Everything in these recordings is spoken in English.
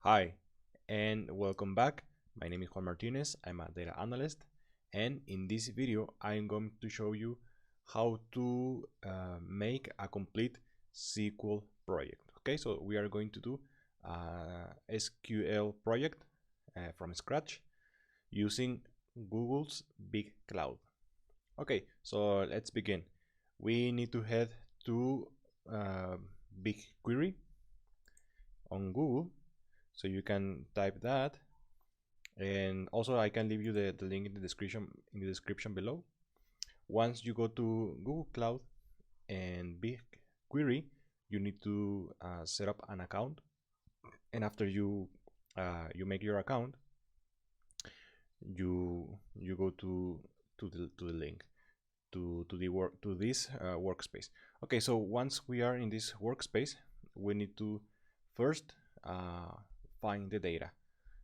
Hi, and welcome back. My name is Juan Martinez. I'm a data analyst, and in this video, I'm going to show you how to make a complete SQL project. Okay, so we are going to do a SQL project from scratch using Google's Big Cloud. Okay, so let's begin. We need to head to BigQuery on Google. So you can type that, and also I can leave you the link in the description below. Once you go to Google Cloud and BigQuery, you need to set up an account, and after you make your account, you go to the link to this workspace. Okay, so once we are in this workspace, we need to first find the data.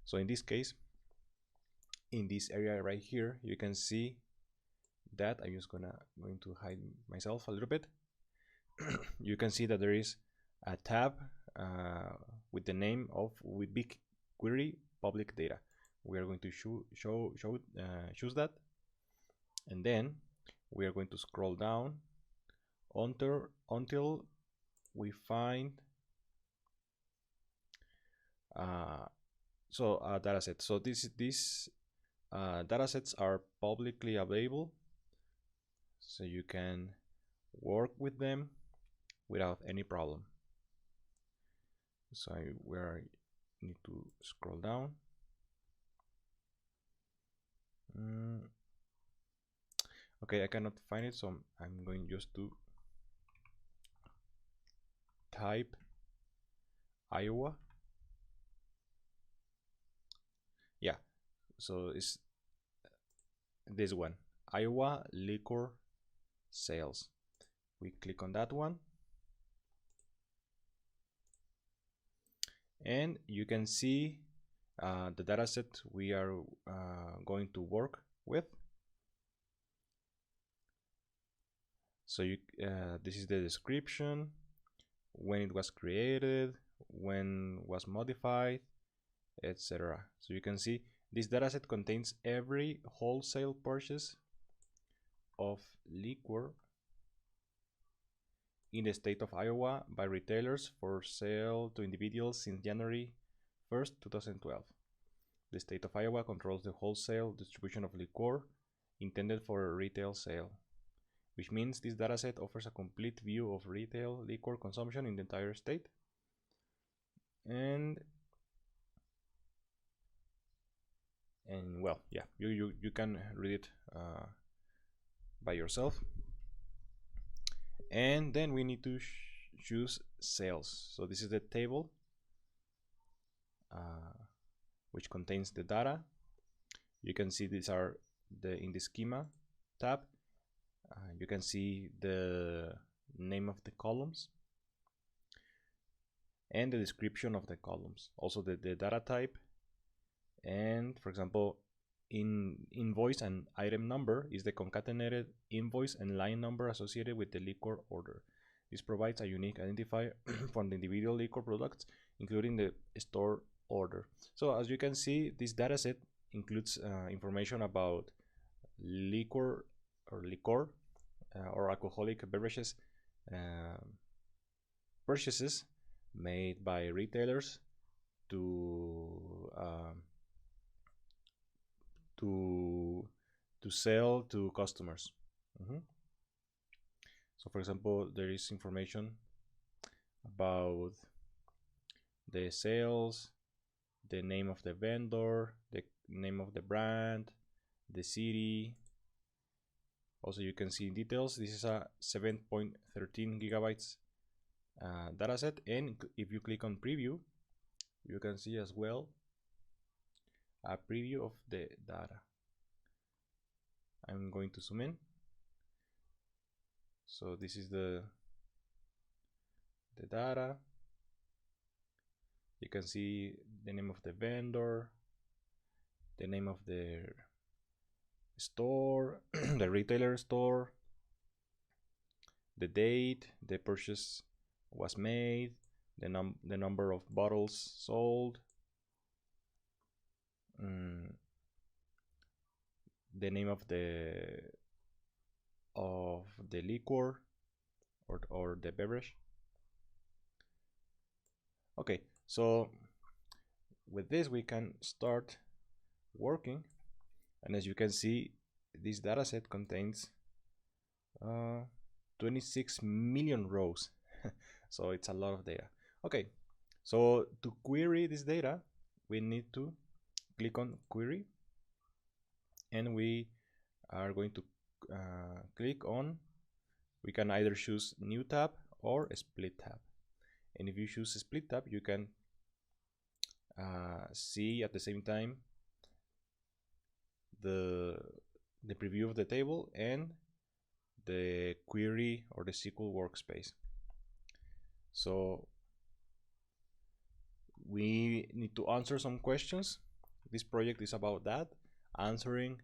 So in this case, in this area right here, you can see that I'm just going to hide myself a little bit. You can see that there is a tab with the name of BigQuery public data. We are going to choose that, and then we are going to scroll down until we find data set. So these data sets are publicly available, so you can work with them without any problem. So need to scroll down. Okay, I cannot find it, so I'm going just to type Iowa. Yeah, so it's this one, Iowa liquor sales. We click on that one, and you can see the dataset we are going to work with. So this is the description, when it was created, when was modified, etc. So you can see this dataset contains every wholesale purchase of liquor in the state of Iowa by retailers for sale to individuals since January 1st, 2012. The state of Iowa controls the wholesale distribution of liquor intended for retail sale, which means this dataset offers a complete view of retail liquor consumption in the entire state. And well, yeah, you can read it by yourself. And then we need to choose sales. So this is the table which contains the data. You can see these are in the schema tab. You can see the name of the columns and the description of the columns, also the data type, and for example, in invoice and item number is the concatenated invoice and line number associated with the liquor order. This provides a unique identifier for the individual liquor products, including the store order. So as you can see, this dataset includes information about liquor or alcoholic beverages purchases made by retailers to sell to customers. So for example, there is information about the sales, the name of the vendor, the name of the brand, the city. Also, you can see details. This is a 7.13 gigabytes dataset, and if you click on preview, you can see as well a preview of the data. I'm going to zoom in. So this is the data. You can see the name of the vendor, the name of the store, the retailer store, the date the purchase was made, the number of bottles sold, the name of the liquor or the beverage. Okay, so with this we can start working, and as you can see, this dataset contains 26 million rows. So it's a lot of data. Okay, so to query this data, we need to click on query, and we are going to click on, we can either choose new tab or a split tab. And if you choose a split tab, you can see at the same time the preview of the table and the query or the SQL workspace. So we need to answer some questions. This project is about that, answering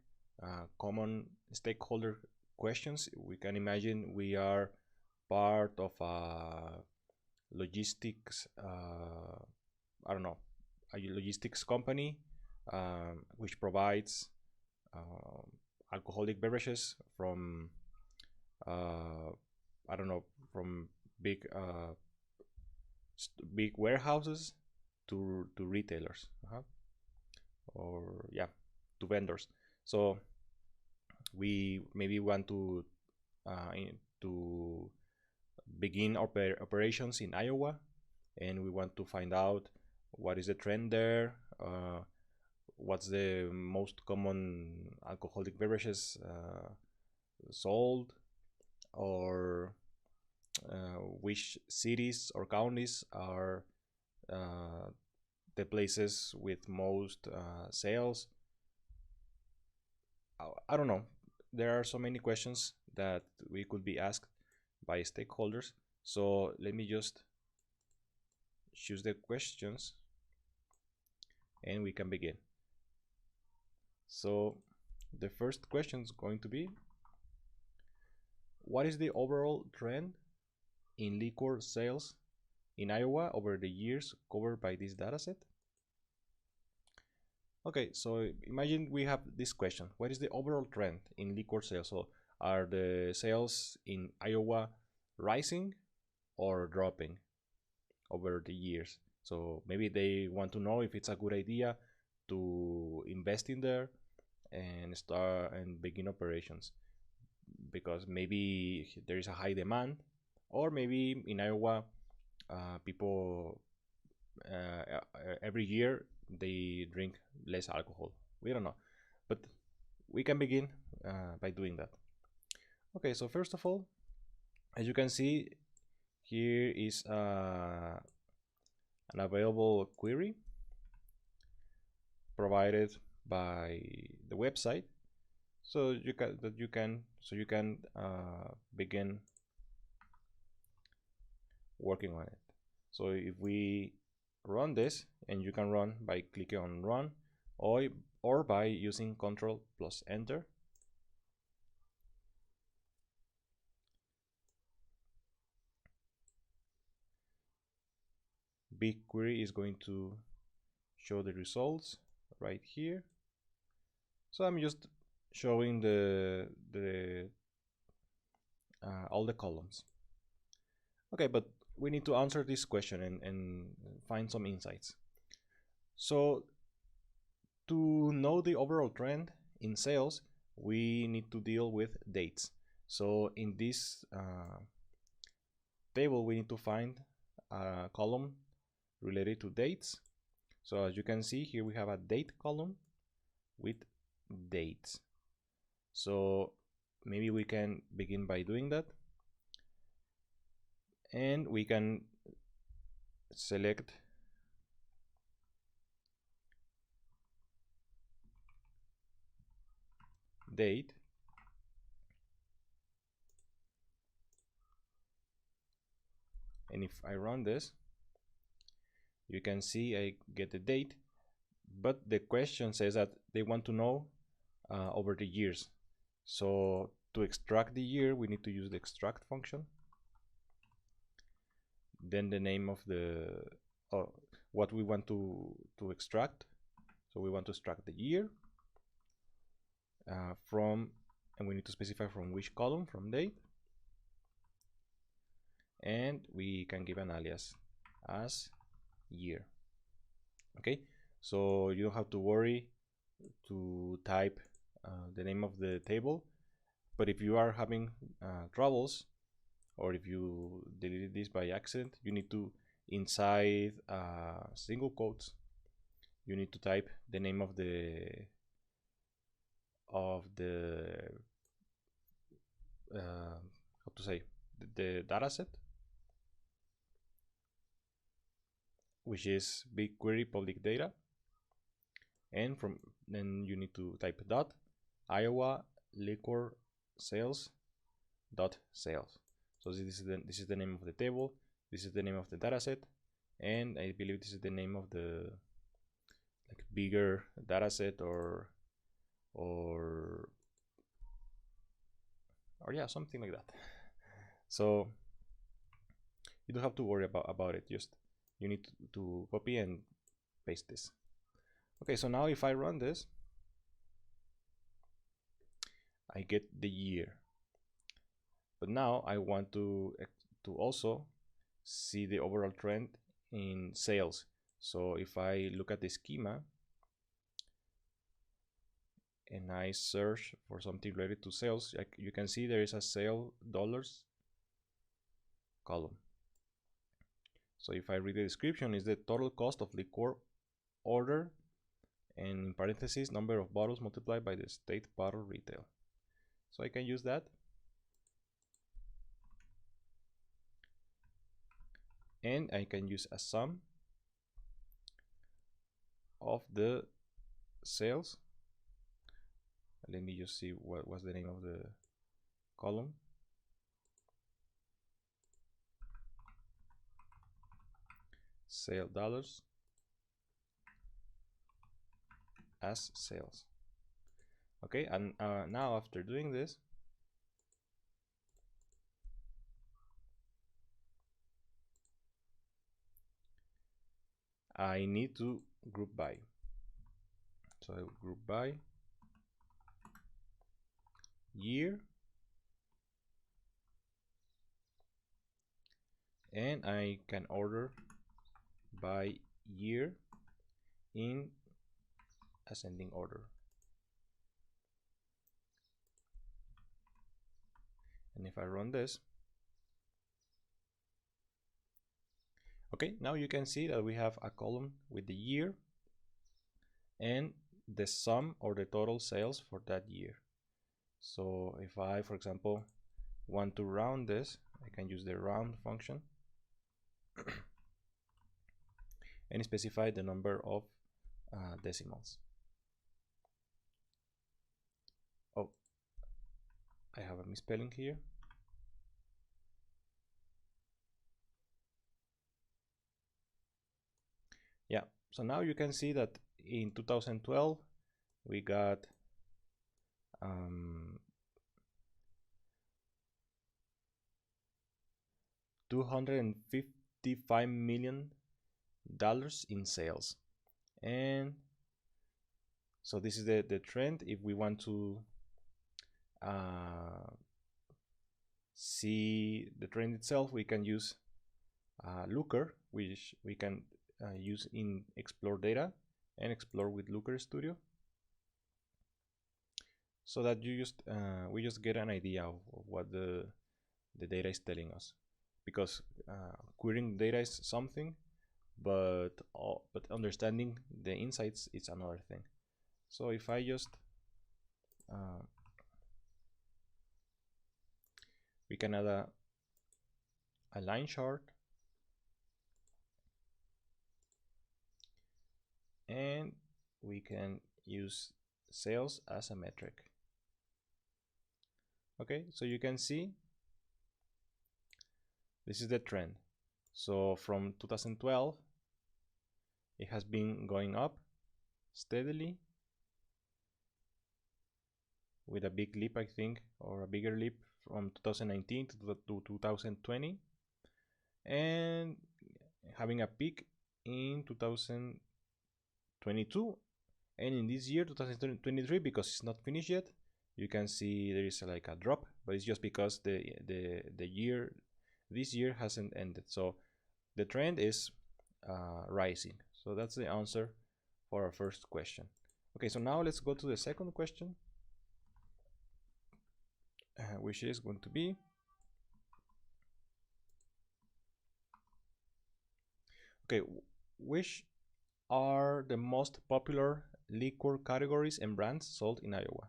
common stakeholder questions. We can imagine we are part of a logistics, I don't know, a logistics company which provides alcoholic beverages from I don't know, from big warehouses to retailers, or yeah, to vendors. So we maybe want to begin operations in Iowa, and we want to find out what is the trend there, what's the most common alcoholic beverages sold, or which cities or counties are the places with most sales. I don't know. There are so many questions that we could be asked by stakeholders. So let me just choose the questions and we can begin. So the first question is going to be, what is the overall trend in liquor sales in Iowa over the years covered by this dataset? Okay, so imagine we have this question. What is the overall trend in liquor sales? So are the sales in Iowa rising or dropping over the years? So maybe they want to know if it's a good idea to invest in there and start and begin operations, because maybe there is a high demand, or maybe in Iowa people every year they drink less alcohol. We don't know, but we can begin by doing that. Okay, so first of all, as you can see, here is an available query provided by the website, so you can begin working on it. So if we run this, and you can run by clicking on run, or by using Control plus Enter. BigQuery is going to show the results right here. So I'm just showing all the columns. Okay, but we need to answer this question and find some insights. So to know the overall trend in sales, we need to deal with dates. So in this table, we need to find a column related to dates. So as you can see here, we have a date column with dates. So maybe we can begin by doing that, and we can select date, and if I run this, you can see I get the date, but the question says that they want to know over the years. So to extract the year, we need to use the extract function, then the name of the what we want to extract, So we want to extract the year and we need to specify from which column, from date, and we can give an alias as year. Okay, so you don't have to worry to type the name of the table, but if you are having troubles, or if you deleted this by accident, you need to, inside single quotes, you need to type the name of the how to say, the data set, which is BigQuery public data, and from then you need to type dot Iowa liquor sales dot sales. So this is the name of the table, this is the name of the data set, and I believe this is the name of the like bigger data set, or yeah, something like that. So you don't have to worry about it, just you need to copy and paste this. Okay, so now if I run this, I get the year, but now I want to also see the overall trend in sales. So if I look at the schema and I search for something related to sales, you can see there is a sale dollars column. So if I read the description, is the total cost of liquor order, and in parentheses, number of bottles multiplied by the state bottle retail. So I can use that. And I can use a sum of the sales. Let me just see what was the name of the column. Sale dollars as sales. Okay, and now after doing this, I need to group by. So I will group by year, and I can order by year in ascending order. And if I run this, okay, now you can see that we have a column with the year and the sum or the total sales for that year. So if I, for example, want to round this, I can use the round function and specify the number of decimals. Oh, I have a misspelling here. Yeah, so now you can see that in 2012 we got $255 million in sales. And so this is the trend. If we want to see the trend itself, we can use Looker, which we can use in Explore Data and Explore with Looker Studio, so that you just we just get an idea of what the data is telling us, because querying data is something, but understanding the insights is another thing. So if I just we can add a line chart, and we can use sales as a metric. Okay, so you can see this is the trend. So from 2012 it has been going up steadily with a big leap, I think, or a bigger leap from 2019 to 2020, and having a peak in 2022 And in this year 2023, because it's not finished yet, you can see there is like a drop, but it's just because the year, this year hasn't ended. So the trend is rising. So that's the answer for our first question. Okay, so now let's go to the second question, which is going to be, okay, which are the most popular liquor categories and brands sold in Iowa?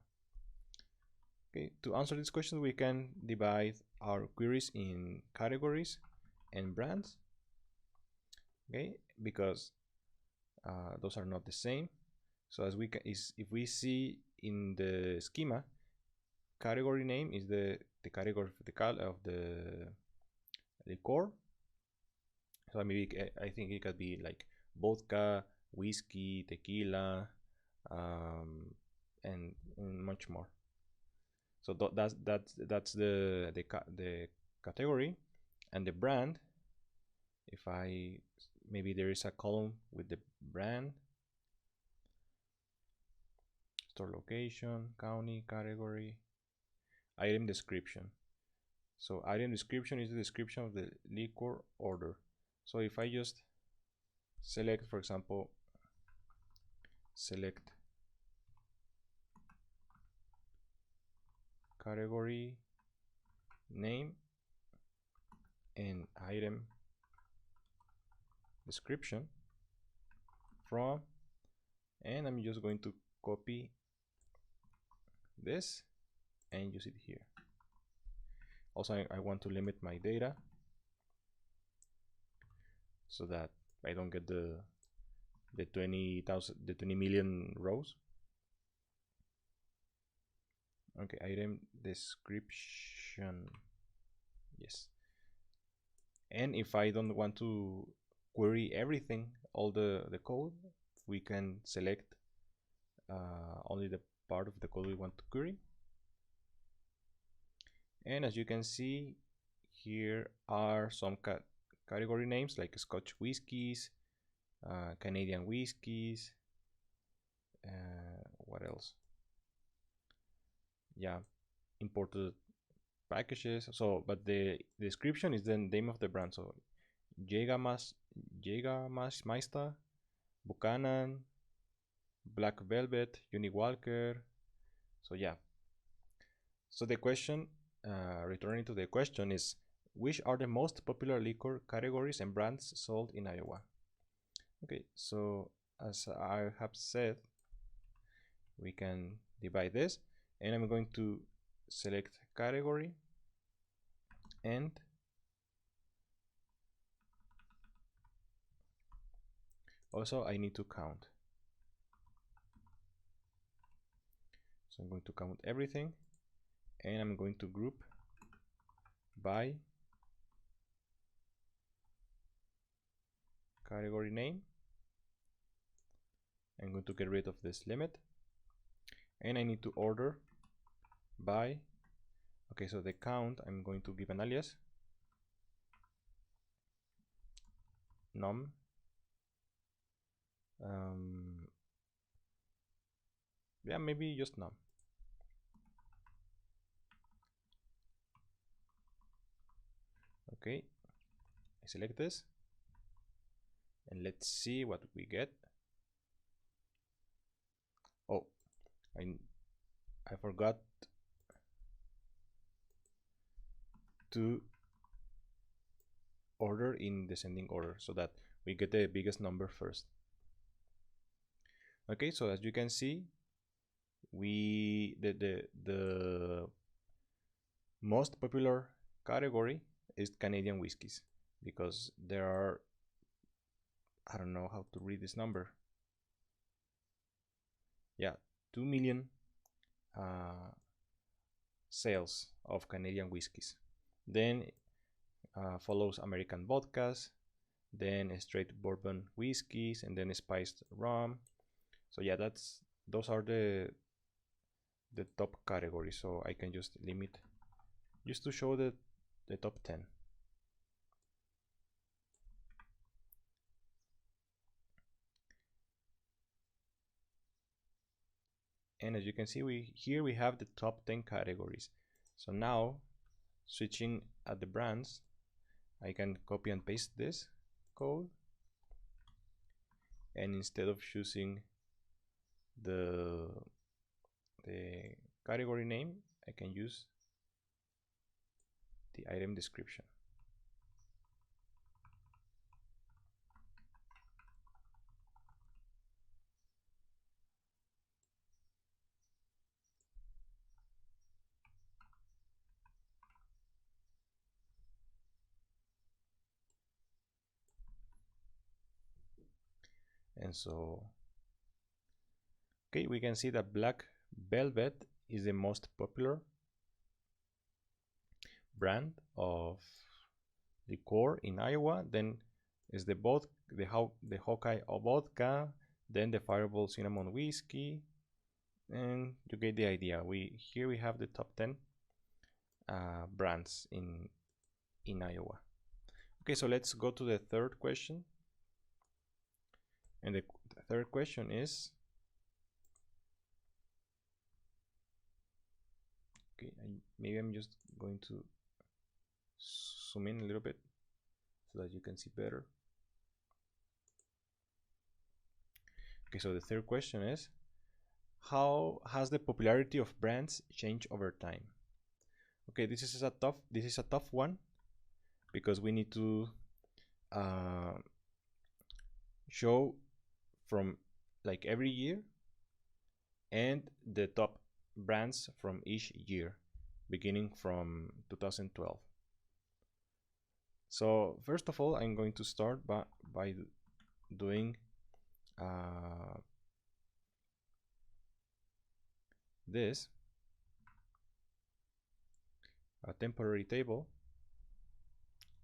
Okay, to answer this question, we can divide our queries in categories and brands. Okay, because those are not the same. So as we can, if we see in the schema, category name is the category of the liquor. So maybe I think it could be like vodka, whiskey, tequila, and much more. So that's the category, and the brand. If I maybe there is a column with the brand, store location, county, category, item description. So item description is the description of the liquor order. So if I just select, for example, select category name and item description from, and I'm just going to copy this and use it here. Also, I want to limit my data so that I don't get the 20 million rows. Okay, item description, yes. And if I don't want to query everything, all the code, we can select only the part of the code we want to query. And as you can see, here are some category names like Scotch whiskies, Canadian whiskies, what else? Yeah, imported packages. So, but the description is the name of the brand. So, Jägermeister, Buchanan, Black Velvet, Johnnie Walker. So yeah. So the question, returning to the question, is which are the most popular liquor categories and brands sold in Iowa? Okay, so as I have said, we can divide this, and I'm going to select category, and also I need to count. So I'm going to count everything, and I'm going to group by category name. I'm going to get rid of this limit, and I need to order by, okay, so the count, I'm going to give an alias, num, yeah, maybe just num. Okay, I select this, and let's see what we get. Oh, I forgot to order in descending order so that we get the biggest number first. Okay, so as you can see, the most popular category is Canadian whiskies, because there are, I don't know how to read this number. Yeah, 2 million sales of Canadian whiskies. Then follows American vodkas, then straight bourbon whiskeys, and then spiced rum. So yeah, those are the top categories. So I can just limit just to show the top 10. And as you can see, here we have the top 10 categories. So now, switching at the brands, I can copy and paste this code, and instead of choosing the category name, I can use the item description. And so, okay, we can see that Black Velvet is the most popular brand of liqueur in Iowa. Then is the Hawkeye vodka, then the Fireball cinnamon whiskey, and you get the idea. Here we have the top 10 brands in Iowa. Okay, so let's go to the third question. And the third question is, okay, maybe I'm just going to zoom in a little bit so that you can see better. Okay, so the third question is, how has the popularity of brands changed over time? Okay, this is a tough one, because we need to show from like every year and the top brands from each year, beginning from 2012. So first of all, I'm going to start by doing this, a temporary table,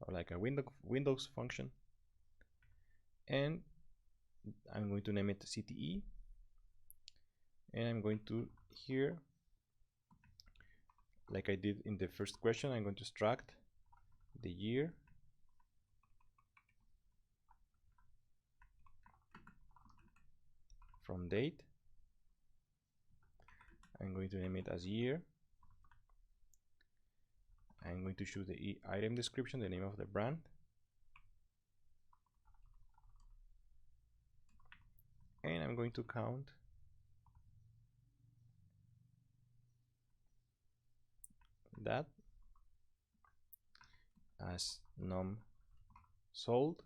or like a Windows function, and I'm going to name it CTE, and I'm going to here, like I did in the first question, I'm going to extract the year from date. I'm going to name it as year. I'm going to choose the item description, the name of the brand, and I'm going to count that as num sold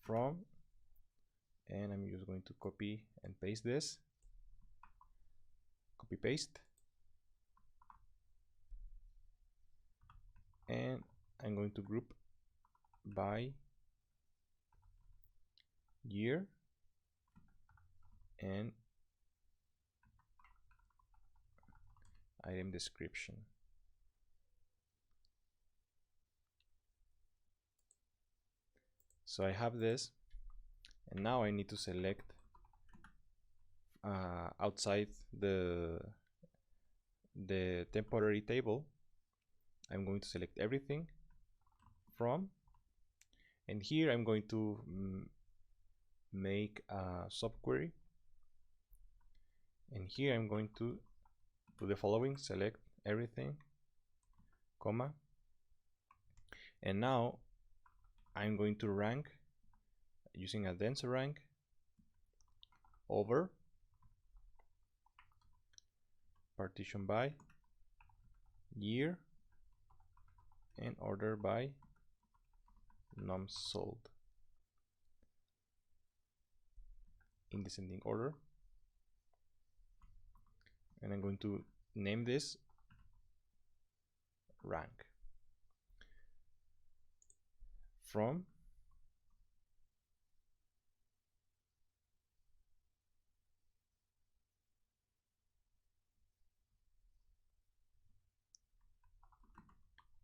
from, and I'm just going to copy and paste this, copy paste, and I'm going to group by year and item description. So I have this, and now I need to select outside the temporary table. I'm going to select everything from, and here I'm going to make a subquery, and here I'm going to do the following: select everything, comma, and now I'm going to rank using a dense rank over partition by year and order by num sold in descending order, and I'm going to name this rank from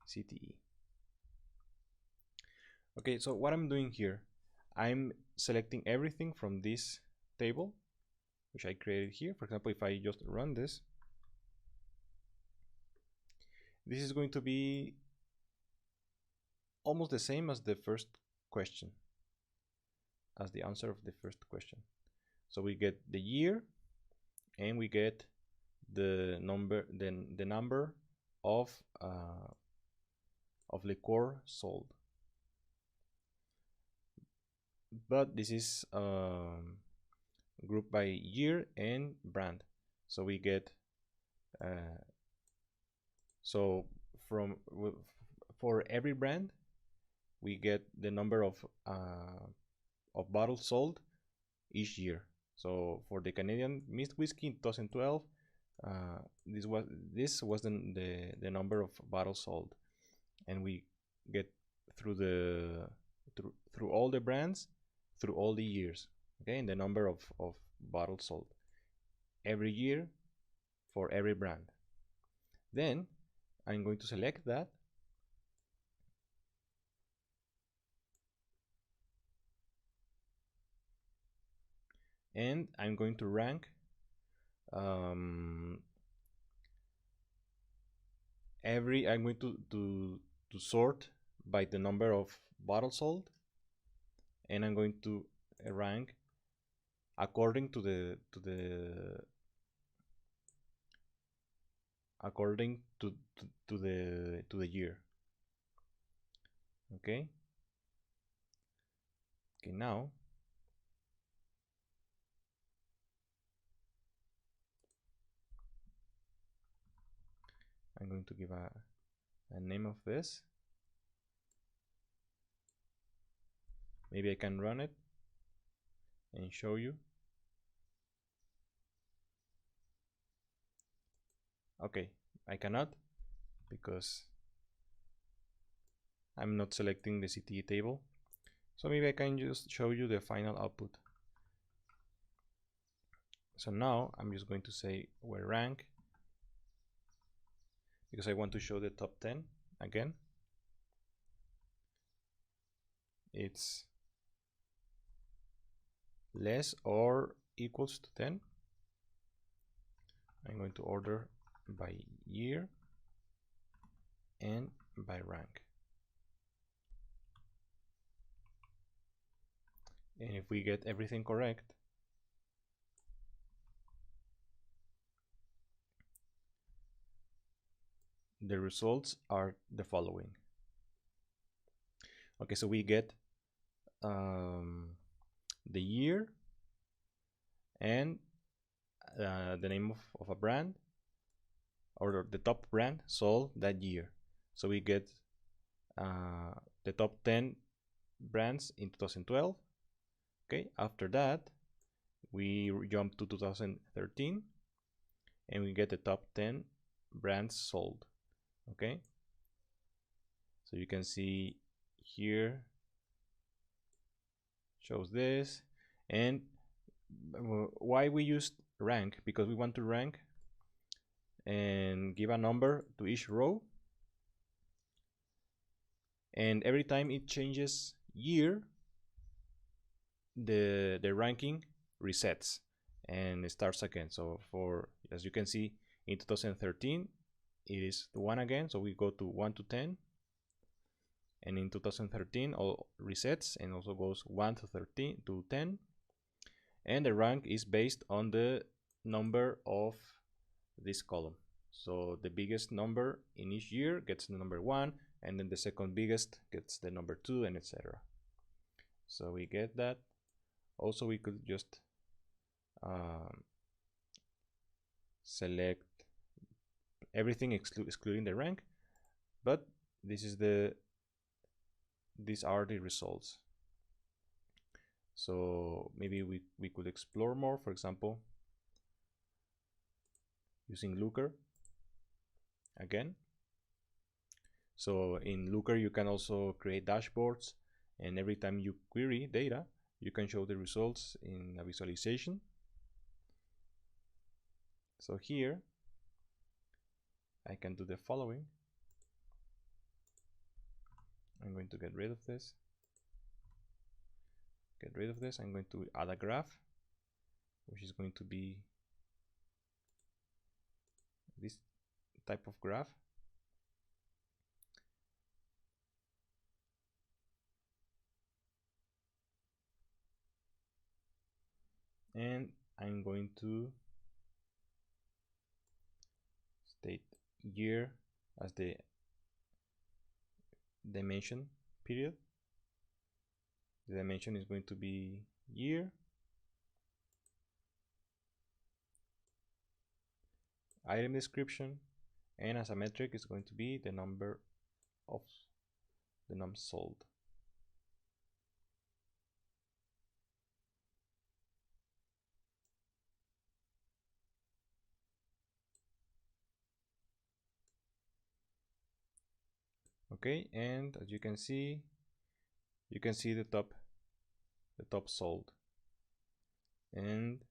CTE. Okay, so what I'm doing here, I'm selecting everything from this table, which I created here. For example, if I just run this, this is going to be almost the same as the first question, as the answer of the first question. So we get the year, and we get the number of liquor sold. But this is grouped by year and brand, so we get so from for every brand we get the number of bottles sold each year. So for the Canadian mist whiskey in 2012, this was the number of bottles sold, and we get through the through all the brands through all the years, okay, and the number of bottles sold every year for every brand. Then I'm going to select that, and I'm going to rank I'm going to sort by the number of bottles sold, and I'm going to rank according to the year. Okay, now I'm going to give a name of this. Maybe I can run it and show you. Okay, I cannot because I'm not selecting the CTE table. So maybe I can just show you the final output. So now I'm just going to say where rank, because I want to show the top 10 again. It's less or equals to 10. I'm going to order by year and by rank. And if we get everything correct, the results are the following. Okay, so we get the year and the name of a brand, or the top brand sold that year. So we get the top 10 brands in 2012. Okay, after that we jump to 2013 and we get the top 10 brands sold. Okay, so you can see here shows this. And why we used rank? Because we want to rank and give a number to each row, and every time it changes year, the ranking resets and it starts again. So for, as you can see, in 2013 it is 1 again, so we go to 1 to 10, and in 2013 all resets and also goes 1 to 13 to 10, and the rank is based on the number of this column. So the biggest number in each year gets the number 1, and then the second biggest gets the number 2, and etc. So we get that. Also, we could just select everything excluding the rank, but these are the results. So maybe we could explore more, for example, using Looker again. So in Looker you can also create dashboards, and every time you query data you can show the results in a visualization. So here I can do the following. I'm going to get rid of this. I'm going to add a graph, which is going to be this type of graph. And I'm going to year as the dimension period. The dimension is going to be year. Item description, and as a metric is going to be the number of the num sold. Okay, and as you can see the top sold, and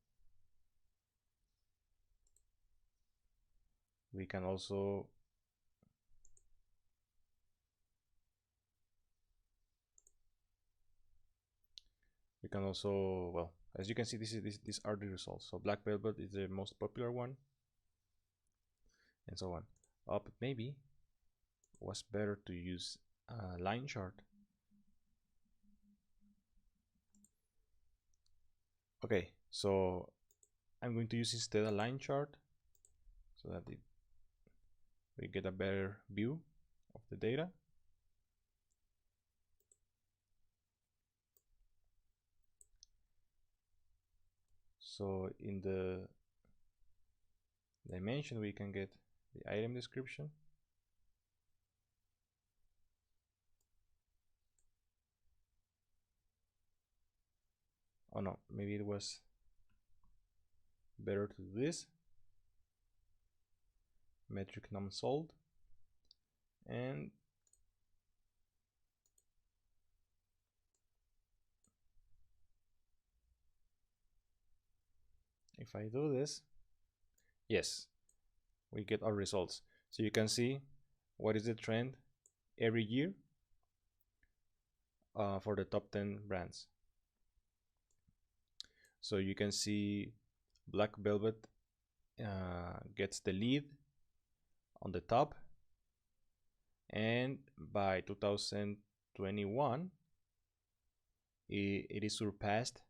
we can also well, as you can see, these are the results. So black velvet is the most popular one, and so on. But maybe it was better to use a line chart. Okay, so I'm going to use instead a line chart so that we get a better view of the data. So in the dimension we can get the item description, oh no, maybe it was better to do this, metric num sold, and if I do this, yes, we get our results. So you can see what is the trend every year for the top 10 brands. So you can see Black Velvet gets the lead on the top, and by 2021 it is surpassed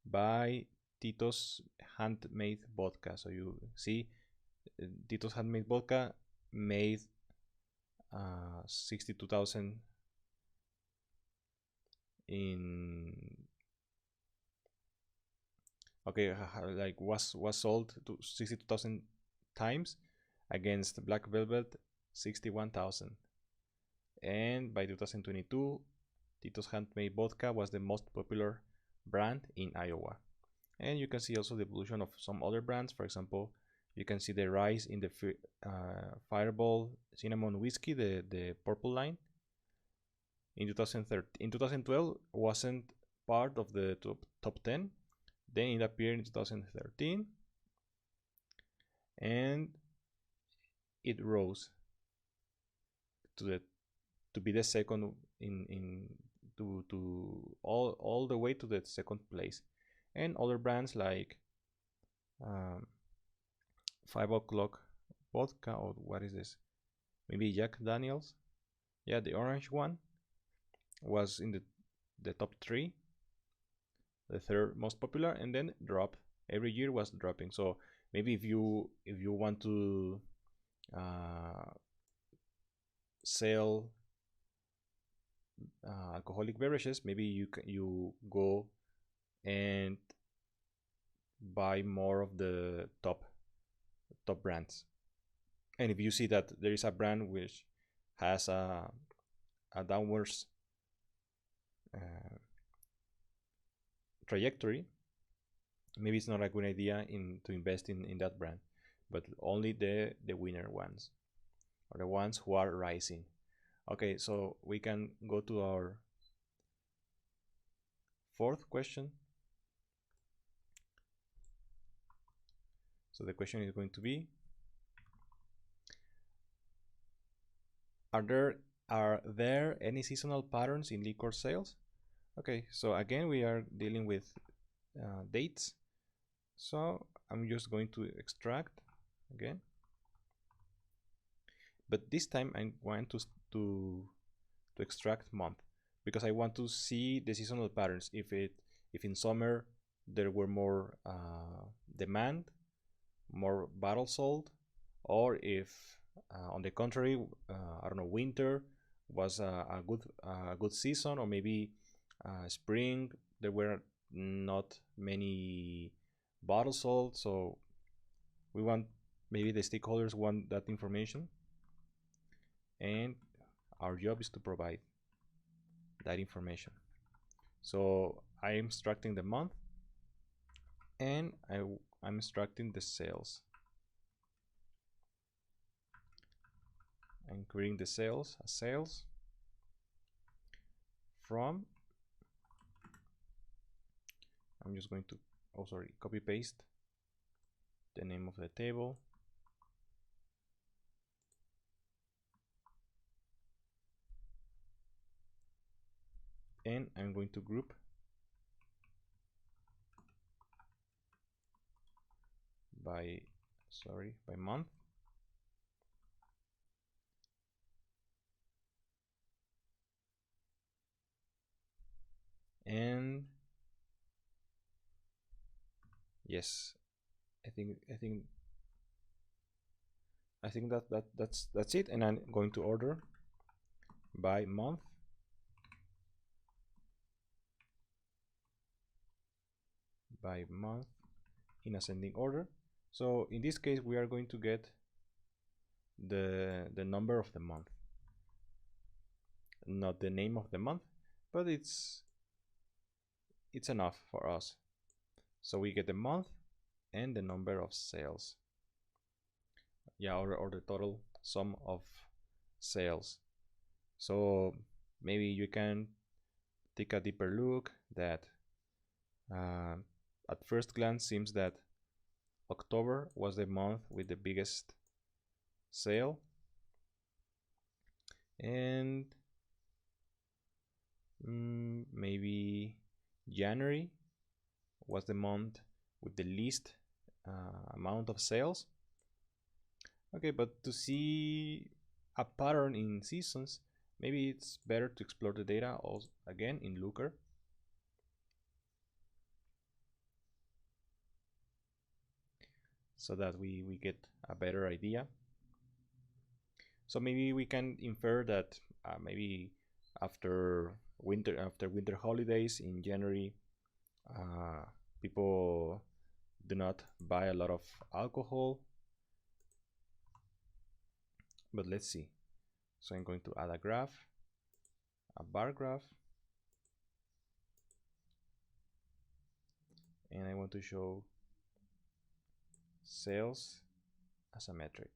by Tito's Handmade Vodka. So you see Tito's Handmade Vodka made 62,000 in like was sold to 62,000 times against Black Velvet 61,000. And by 2022 Tito's Handmade Vodka was the most popular brand in Iowa. And you can see also the evolution of some other brands. For example, you can see the rise in the Fireball Cinnamon Whiskey, the purple line. In 2012 wasn't part of the top 10. Then it appeared in 2013, and it rose to be the second to all the way to the second place. And other brands like 5 o'clock vodka, or what is this? Maybe Jack Daniels. Yeah, the orange one was in the top 3, the third most popular, and then dropped. Every year was dropping. So maybe if you want to sell alcoholic beverages, maybe you go and buy more of the top brands. And if you see that there is a brand which has a downwards trajectory, maybe it's not a good idea to invest in that brand, but only the winner ones, or the ones who are rising. Okay, so we can go to our fourth question. So the question is going to be, are there any seasonal patterns in liquor sales? Okay, so again we are dealing with dates. So I'm just going to extract again, but this time I want to extract month, because I want to see the seasonal patterns. If in summer there were more demand, more bottles sold, or if on the contrary, I don't know, winter was a good season, or maybe spring there were not many bottles sold. So we want, maybe the stakeholders want that information, and our job is to provide that information. So I am extracting the month, and I'm extracting the sales. I'm creating the sales as sales from, I'm just going to, oh sorry, copy paste the name of the table, and I'm going to group by, sorry, by month. And yes, I think that's it. And I'm going to order by month, in ascending order. So in this case, we are going to get the number of the month, not the name of the month, but it's enough for us. So we get the month and the number of sales, yeah, or the total sum of sales. So maybe you can take a deeper look that at first glance seems that October was the month with the biggest sale, and maybe January was the month with the least amount of sales. Okay, but to see a pattern in seasons, maybe it's better to explore the data also again in Looker. So that we get a better idea. So maybe we can infer that maybe after winter holidays in January, people do not buy a lot of alcohol. But let's see. So I'm going to add a graph, a bar graph, and I want to show sales as a metric.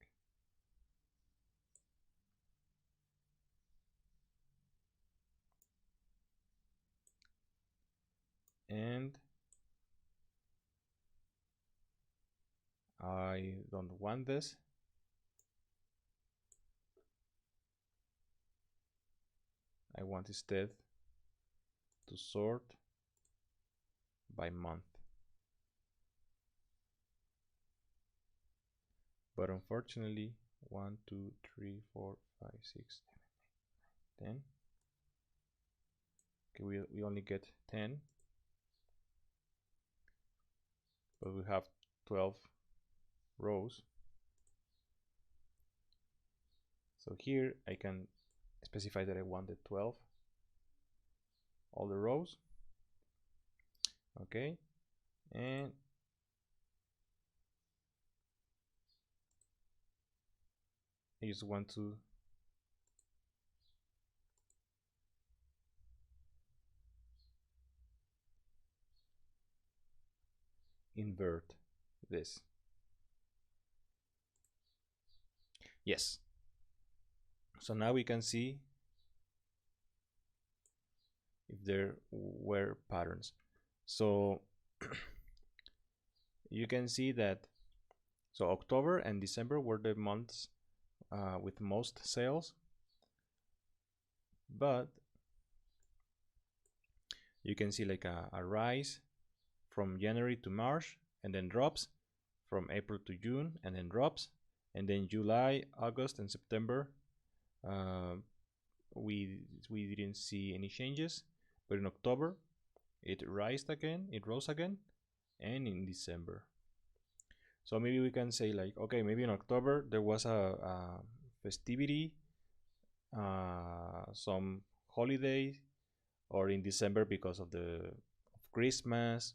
And I don't want this. I want instead to sort by month. But unfortunately, 1, 2, 3, 4, 5, 6, 7, 8, 9, 10. Okay, we only get 10, but we have 12 rows. So here I can specify that I wanted 12, all the rows. Okay, and I just want to invert this. Yes. So now we can see if there were patterns. So you can see that, so October and December were the months with most sales, but you can see like a rise from January to March, and then drops from April to June, and then drops, and then July, August, and September we didn't see any changes, but in October it rose again, and in December. So maybe we can say like, okay, maybe in October there was a festivity, some holiday, or in December because of Christmas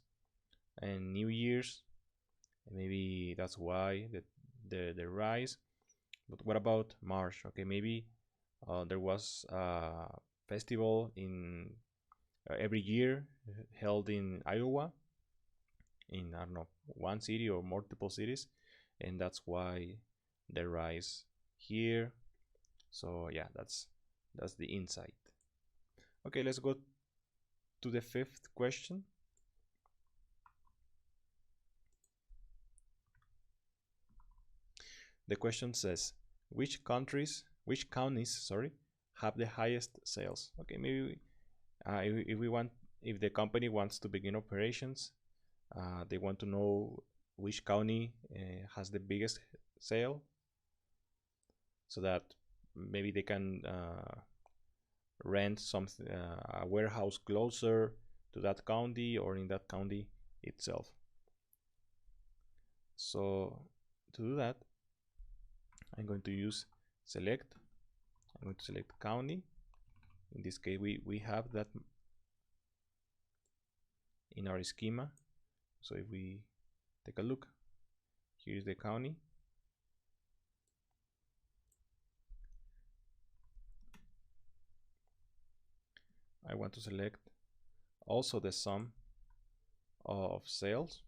and New Year's. And maybe that's why the rise. But what about March? Okay, maybe there was a festival in every year held in Iowa, in, I don't know, one city or multiple cities, and that's why the rise here. So yeah, that's the insight. Okay, let's go to the fifth question. The question says, which counties, sorry, have the highest sales? Okay, maybe if the company wants to begin operations, they want to know which county has the biggest sale, so that maybe they can rent a warehouse closer to that county or in that county itself. So to do that, I'm going to use select. I'm going to select county. In this case, we have that in our schema. So if we take a look, here's the county. I want to select also the sum of sales.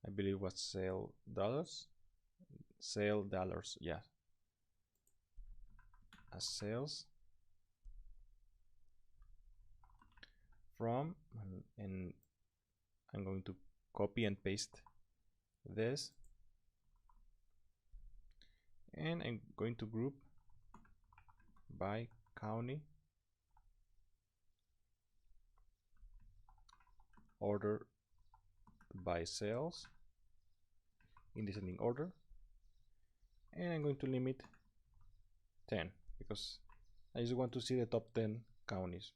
I believe was sale dollars, yeah, as sales from, and I'm going to copy and paste this, and I'm going to group by county, order by sales in descending order, and I'm going to limit 10 because I just want to see the top 10 counties.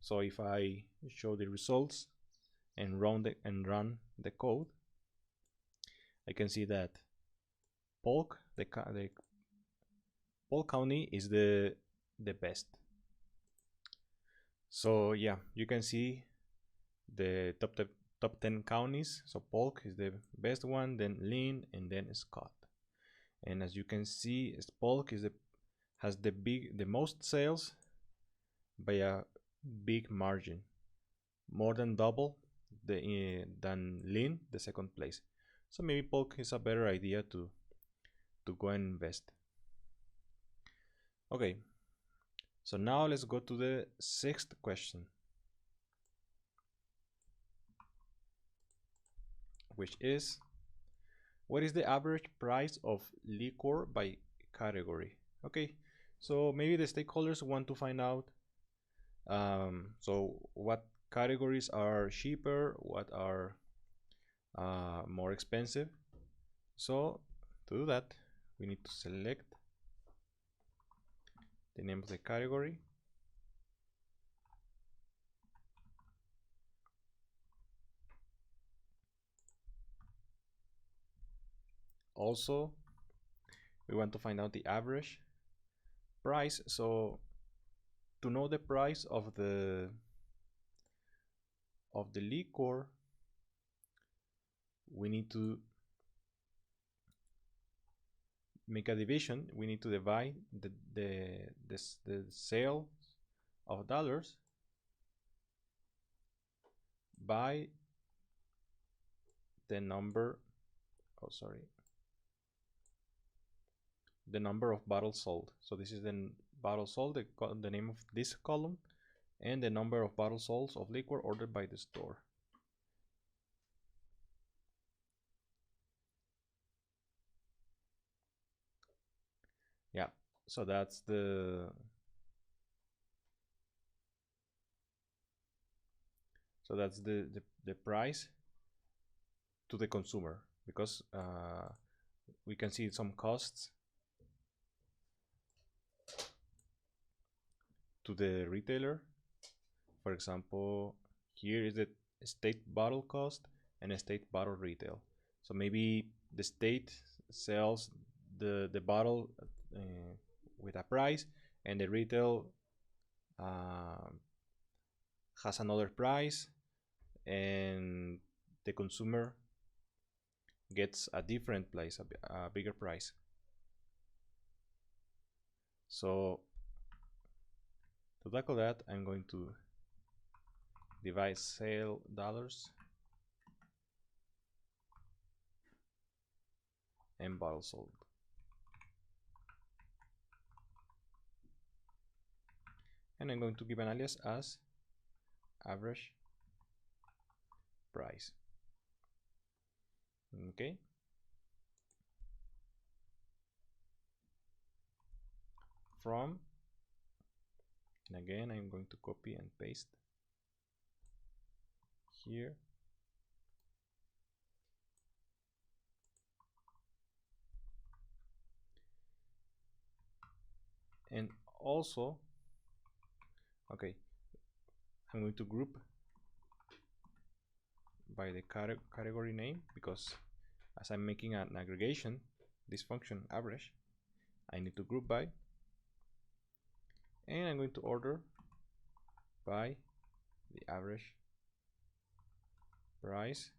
So if I show the results and run the code, I can see that Polk, the Polk County is the best. So yeah, you can see the top 10 counties. So Polk is the best one, then Lynn, and then Scott. And as you can see, Polk has the most sales by a big margin, more than double than Lynn, the second place. So maybe Polk is a better idea to go and invest. Okay, so now let's go to the sixth question, which is, what is the average price of liquor by category? Okay, so maybe the stakeholders want to find out so what categories are cheaper, what are more expensive. So to do that, we need to select the name of the category, also we want to find out the average price. So to know the price of the liquor, we need to make a division. We need to divide the sale of dollars by the number, the number of bottles sold. So this is the bottles sold, the name of this column, and the number of bottles sold of liquor ordered by the store. Yeah, so that's the price to the consumer, because we can see some costs to the retailer. For example, here is the state bottle cost and a state bottle retail. So maybe the state sells the bottle with a price, and the retail has another price, and the consumer gets a different price, a bigger price. So to tackle that, I'm going to divide sale dollars and bottle sold. And I'm going to give an alias as average price. Okay. From, and again I'm going to copy and paste here. And also, okay, I'm going to group by the category name, because as I'm making an aggregation, this function average, I need to group by, and I'm going to order by the average price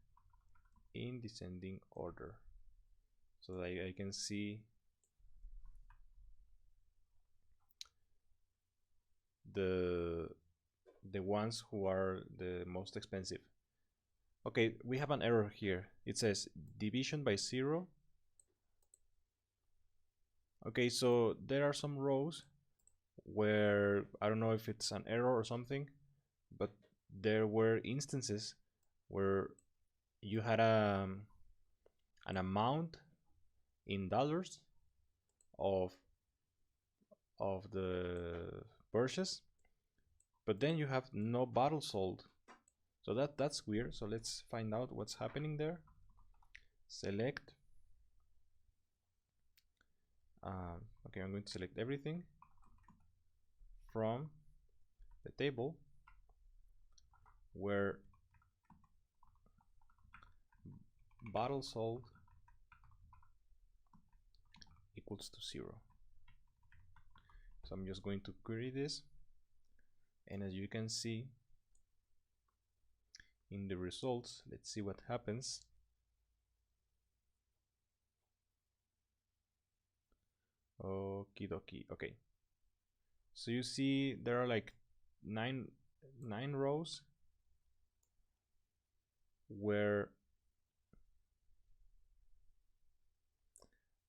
in descending order, so that I can see the ones who are the most expensive. Okay, we have an error here. It says division by 0. Okay, so there are some rows where I don't know if it's an error or something, but there were instances where you had an amount in dollars of the purchase, but then you have no bottle sold. So that's weird. So let's find out what's happening there. Select. Okay, I'm going to select everything from the table where bottle sold equals to 0. So I'm just going to query this, and as you can see in the results, let's see what happens. Okie dokie. Okay, so you see there are like nine rows where,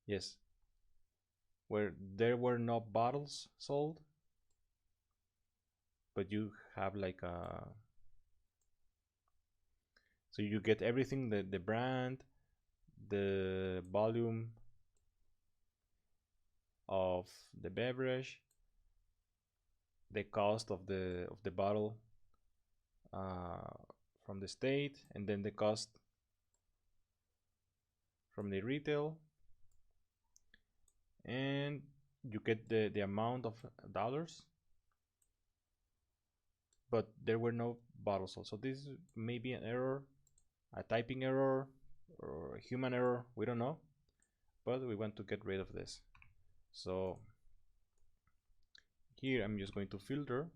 yes, where there were no bottles sold, but you have like a, so you get everything, the brand, the volume of the beverage, the cost of the bottle from the state, and then the cost from the retail, and you get the amount of dollars, but there were no bottles sold. So this may be an error, a typing error, or a human error, we don't know, but we want to get rid of this. So here I'm just going to filter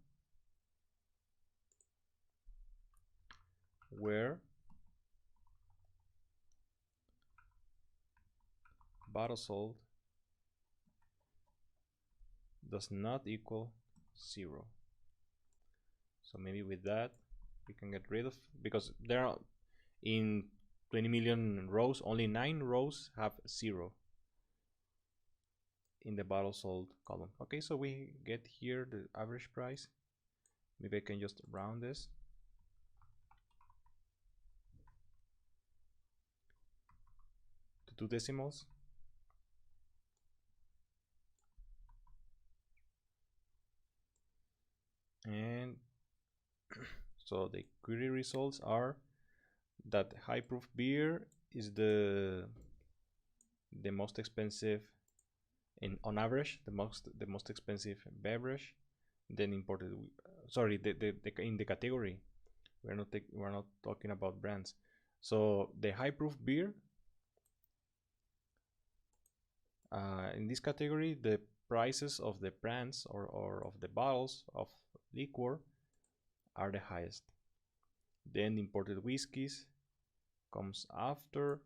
where bottle sold does not equal 0. So maybe with that we can get rid of, because there are in 20 million rows, only 9 rows have 0 in the bottle sold column. Okay, so we get here the average price. Maybe I can just round this. To 2 decimals. And so the query results are that high proof beer is the most expensive, on average, the most expensive beverage then imported, sorry, in the category, we're not talking about brands. So the high proof beer, in this category, the prices of the brands or of the bottles of liquor are the highest. Then imported whiskeys comes after,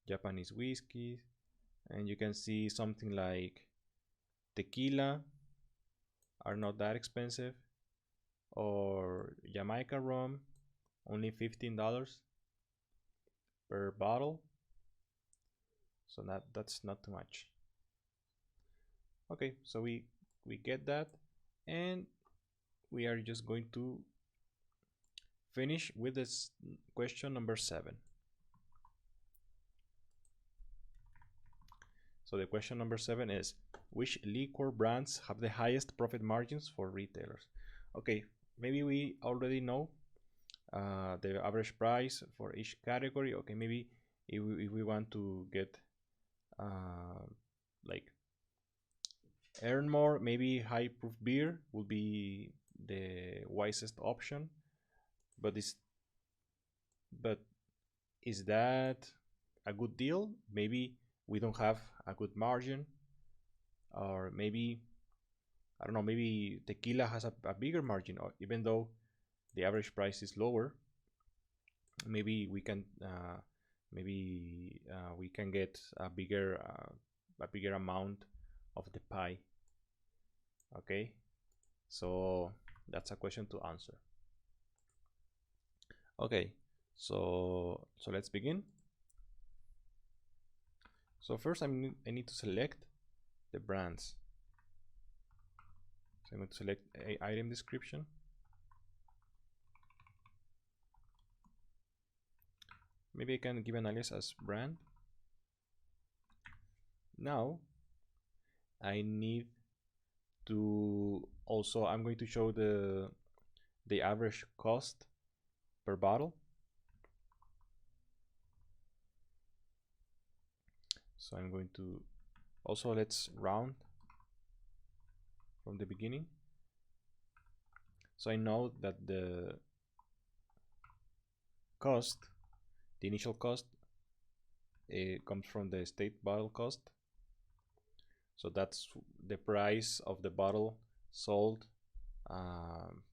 Japanese whiskey, and you can see something like tequila are not that expensive, or Jamaica rum, only $15 per bottle. So that's not too much. Okay, so we get that, and we are just going to finish with this question number 7. So the question number 7 is, which liquor brands have the highest profit margins for retailers? Okay, maybe we already know the average price for each category. Okay, maybe if we want to get like earn more, maybe high proof beer will be the wisest option. But is that a good deal? Maybe we don't have a good margin, or maybe, I don't know, maybe tequila has a bigger margin, or even though the average price is lower, maybe we can get a bigger amount of the pie. Okay, so that's a question to answer. Okay, so let's begin. So first I need to select the brands. So I'm going to select a item description. Maybe I can give an alias as brand. Now I need to also, I'm going to show the average cost per bottle. So I'm going to also, let's round from the beginning. So I know that the cost, the initial cost, it comes from the state bottle cost. So that's the price of the bottle sold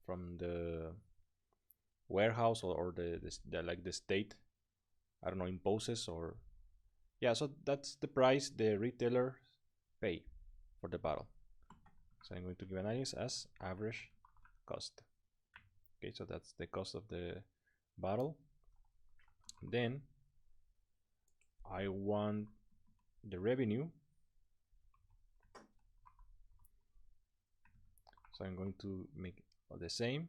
from the warehouse, or the like the state, I don't know, imposes, or yeah, so that's the price the retailer pay for the bottle. So I'm going to give an alias as average cost. Okay, so that's the cost of the bottle. Then I want the revenue, so I'm going to make the same.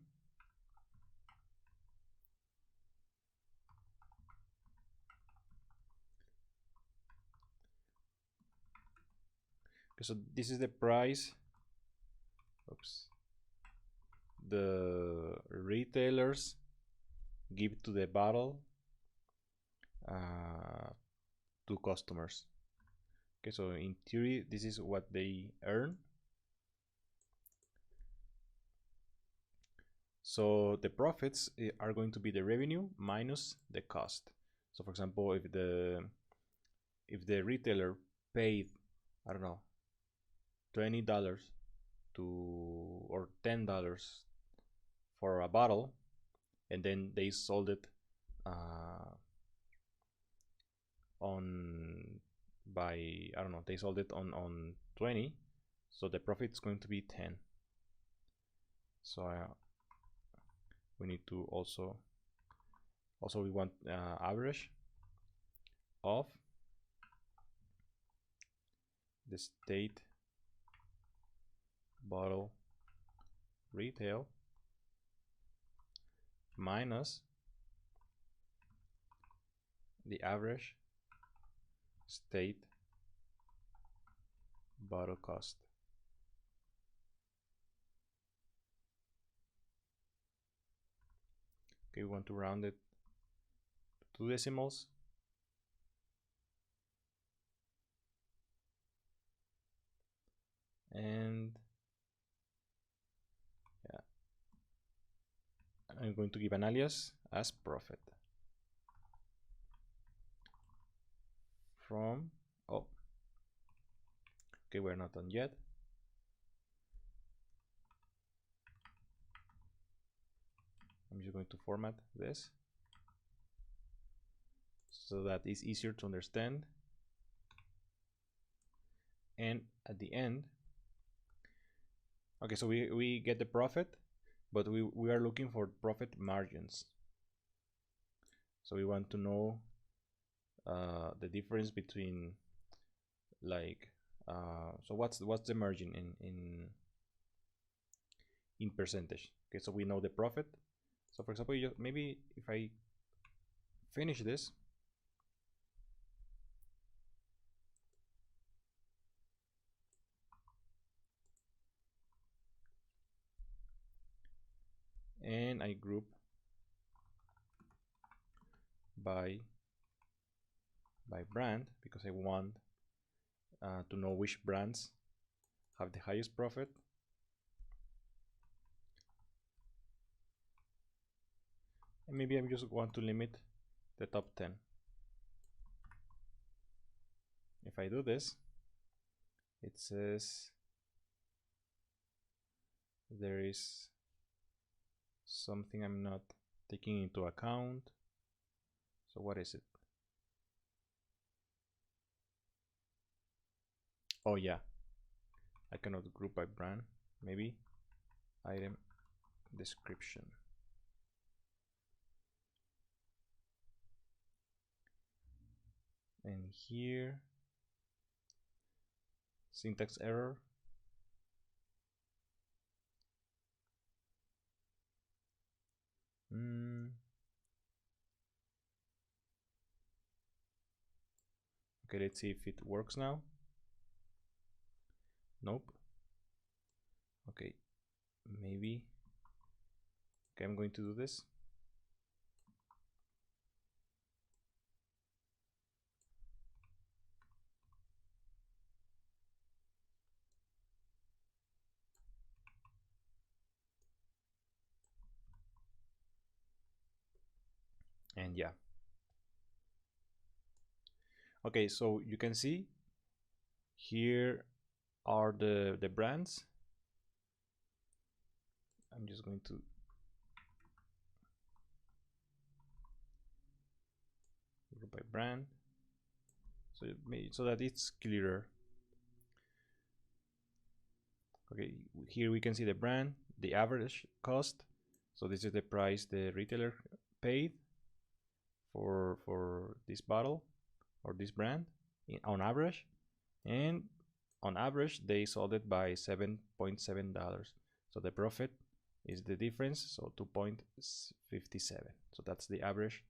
Okay, so this is the price, oops, the retailers give to the bottle to customers. Okay, so in theory this is what they earn. So the profits are going to be the revenue minus the cost. So for example, if the retailer paid, I don't know, $20 to, or $10 for a bottle, and then they sold it on by, I don't know, they sold it on 20, so the profit is going to be 10. So we need to also we want average of the state bottle retail minus the average state bottle cost. Okay, we want to round it to 2 decimals. And I'm going to give an alias as profit from, oh, okay, we're not done yet. I'm just going to format this so that it's easier to understand. And at the end, okay, so we get the profit, but we are looking for profit margins. So we want to know the difference between, like, so what's the margin in percentage. Okay, so we know the profit. So for example, maybe if I finish this, and I group by brand, because I want to know which brands have the highest profit. And maybe I just want to limit the top 10. If I do this, it says there is something I'm not taking into account. So what is it? Oh yeah, I cannot group by brand. Maybe item description. And here, syntax error. Okay, let's see if it works now. Nope. Okay, maybe. Okay, I'm going to do this. And yeah. Okay, so you can see here are the brands. I'm just going to group by brand, so that it's clearer. Okay, here we can see the brand, the average cost. So this is the price the retailer paid for this bottle or this brand on average, and on average they sold it by $7.7. So the profit is the difference, so 2.57. So that's the average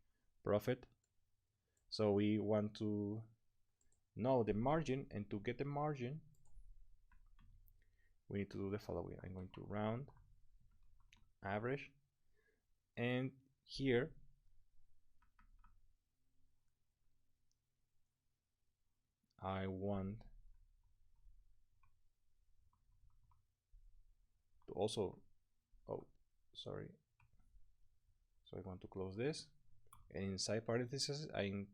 profit. So we want to know the margin, and to get the margin we need to do the following. I'm going to round average, and here I want to also, oh sorry, so I want to close this, and inside parentheses I'm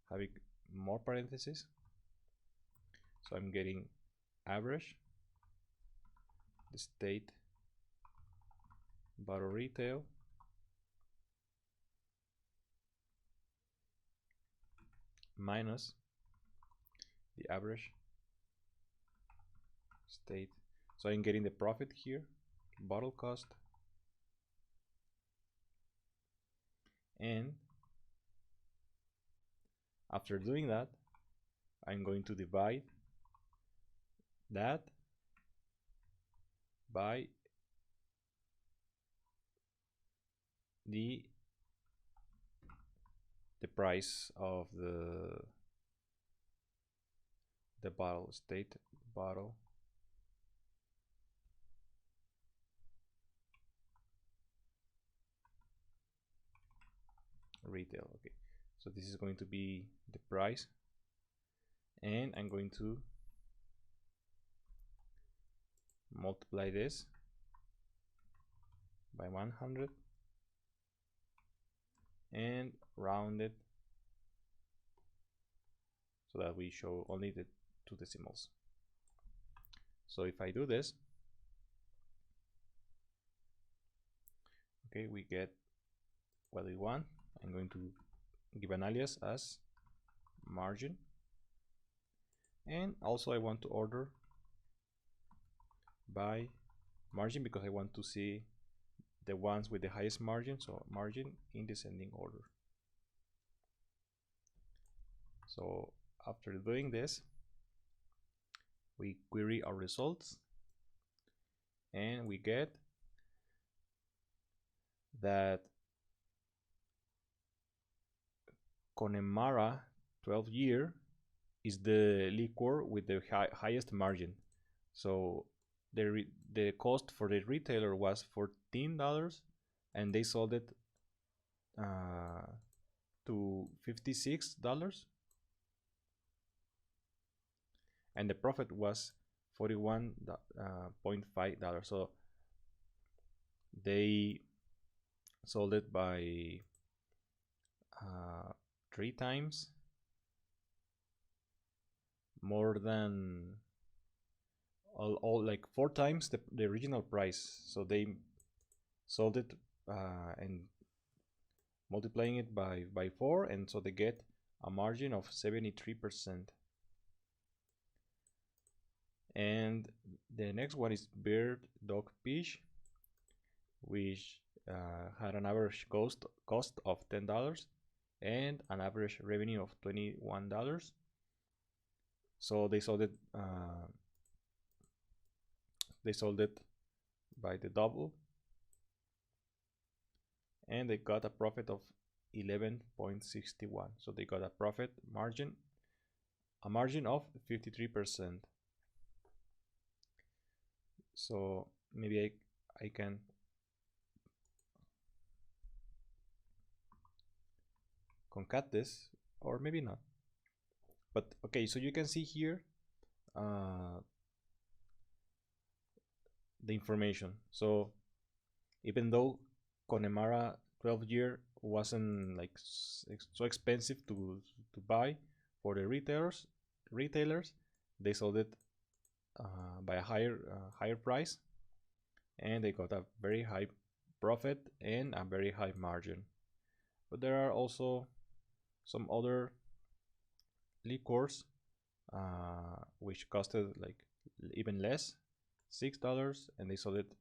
having more parentheses, so I'm getting average, the state bottle retail, minus the average state. So I'm getting the profit here, bottle cost, and after doing that I'm going to divide that by the price of the bottle, state bottle retail. Okay, so this is going to be the price, and I'm going to multiply this by 100, and round it so that we show only the two decimals. So if I do this, okay, we get what we want. I'm going to give an alias as margin, and also I want to order by margin because I want to see the ones with the highest margin, so margin in descending order. So after doing this, we query our results and we get that Connemara 12-year is the liquor with the highest margin. So the cost for the retailer was $14 and they sold it to $56, and the profit was $41.5. So they sold it by 3 times more than all like 4 times the original price. So they sold it and multiplying it by 4, and so they get a margin of 73%. And the next one is bird dog fish, which had an average cost of $10 and an average revenue of $21. So they sold it by the double, and they got a profit of 11.61. So they got a margin of 53%. So maybe I can concat this, or maybe not. But okay, so you can see here the information. So even though Connemara 12-year wasn't like so expensive to buy for the retailers, they sold it by a higher price, and they got a very high profit and a very high margin. But there are also some other liquors which costed like even less, $6, and they sold it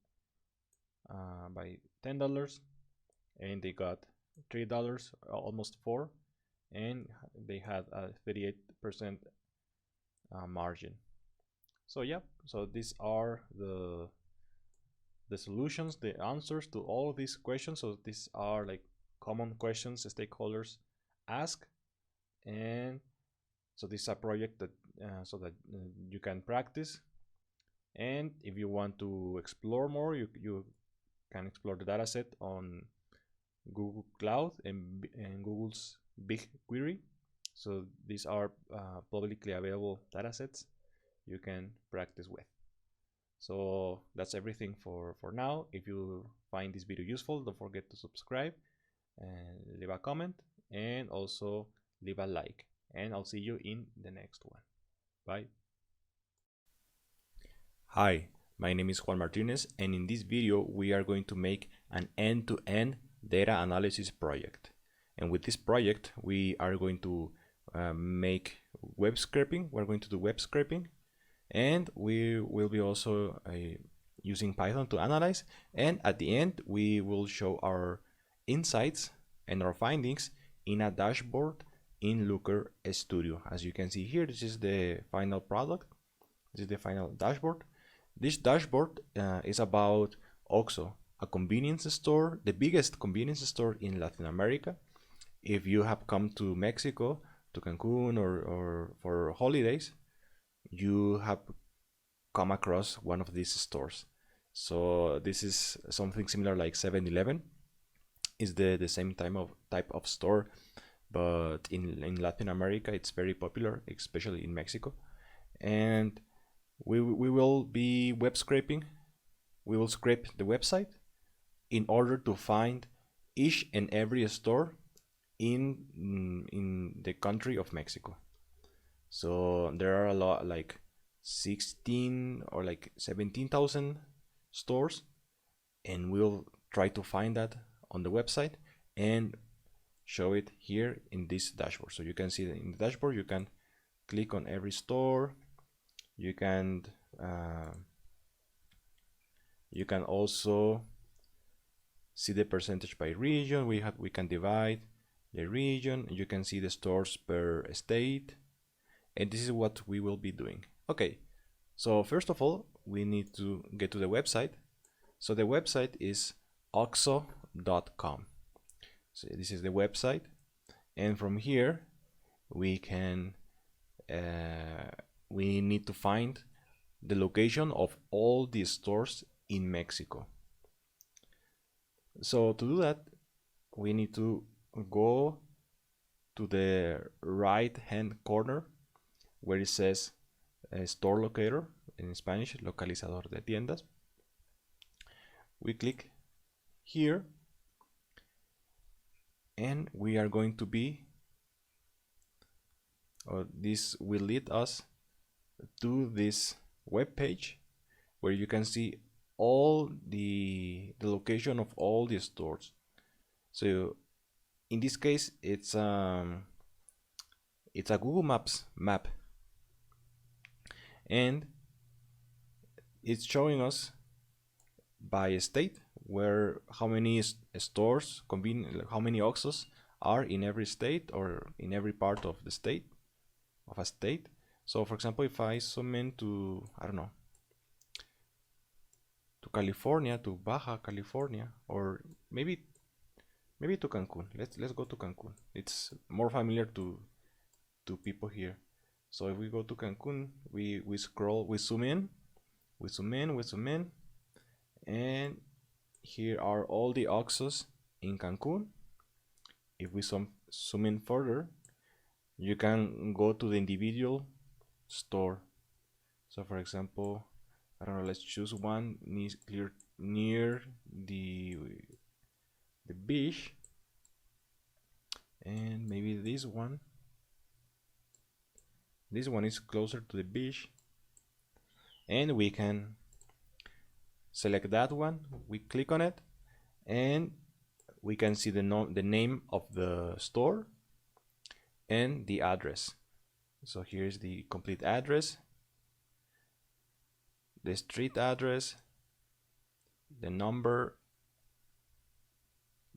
by $10, and they got $3, almost $4, and they had a 38% margin. So yeah, so these are the solutions, the answers to all of these questions. So these are like common questions stakeholders ask, and so this is a project that so that you can practice. And if you want to explore more, you can explore the dataset on Google Cloud and Google's BigQuery. So these are publicly available datasets you can practice with. So that's everything for now. If you find this video useful, don't forget to subscribe and leave a comment, and also leave a like, and I'll see you in the next one. Bye. Hi, my name is Juan Martinez, and in this video we are going to make an end-to-end data analysis project. And with this project we are going to make web scraping. We're going to do web scraping, and we will be also using Python to analyze, and at the end we will show our insights and our findings in a dashboard in Looker Studio. As you can see here, this is the final product. This is the final dashboard. This dashboard is about OXXO, a convenience store, the biggest convenience store in Latin America. If you have come to Mexico, to Cancun, or for holidays, you have come across one of these stores. So this is something similar like 7-Eleven. Is the same type of store, but in Latin America it's very popular, especially in Mexico. And we will be web scraping. We will scrape the website in order to find each and every store in the country of Mexico. So there are a lot, like 16 or like 17,000 stores, and we'll try to find that on the website and show it here in this dashboard. So you can see that in the dashboard you can click on every store. You can also see the percentage by region. We can divide the region. You can see the stores per state, and this is what we will be doing. Okay, so first of all, we need to get to the website. So the website is oxo.com. So this is the website, and from here we can we need to find the location of all the stores in Mexico. So to do that, we need to go to the right hand corner where it says store locator, in Spanish, localizador de tiendas. We click here, and we are going to be, or this will lead us to this web page where you can see all the location of all the stores. So in this case, it's a Google Maps map, and it's showing us by state where how many stores, how many Oxxos are in every state or in every part of the state, of a state. So for example, if I zoom in to, I don't know, to California, to Baja California, or maybe to Cancun. Let's go to Cancun. It's more familiar to people here. So if we go to Cancun, we scroll, we zoom in, and here are all the Oxxos in Cancun. If we zoom in further, you can go to the individual store. So for example, I don't know, let's choose one near the beach, and maybe this one is closer to the beach, and we can select that one. We click on it, and we can see the name of the store and the address. So here's the complete address, the street address, the number,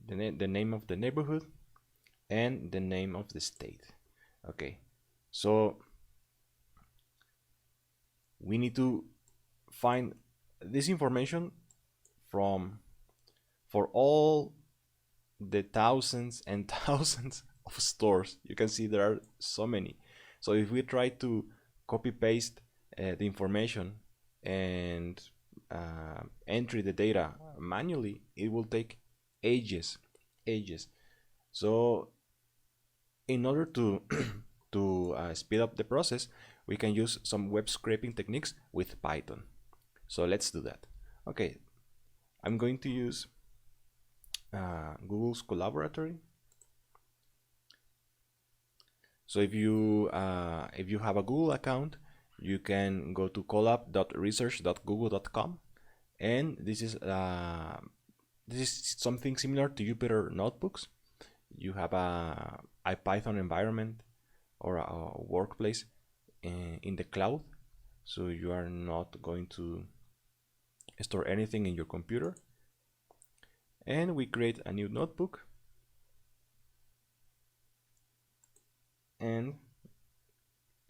the name of the neighborhood, and the name of the state. Okay, so we need to find this information for all the thousands and thousands of stores. You can see there are so many. So if we try to copy paste the information and enter the data manually, it will take ages. So in order to speed up the process, we can use some web scraping techniques with Python. So let's do that. Okay, I'm going to use Google's Collaboratory. So if you have a Google account, you can go to collab.research.google.com, and this is something similar to Jupyter Notebooks. You have a Python environment or a workplace in the cloud, so you are not going to store anything in your computer. And we create a new notebook, and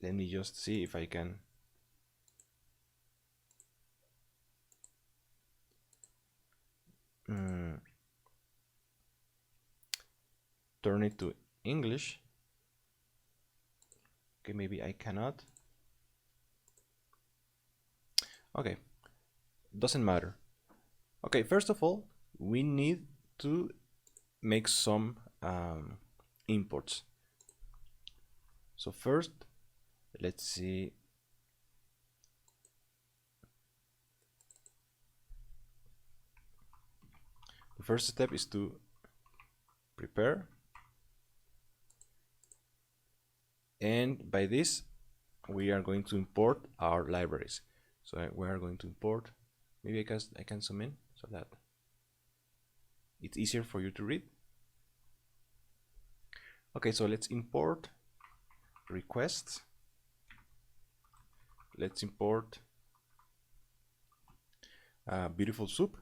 let me just see if I can turn it to English. Okay, maybe I cannot. Okay, doesn't matter. Okay, first of all, we need to make some imports. So first, let's see. The first step is to prepare And by this, we are going to import our libraries. So we are going to import, maybe I can zoom in so that it's easier for you to read. Okay, so let's import requests. Let's import beautifulsup.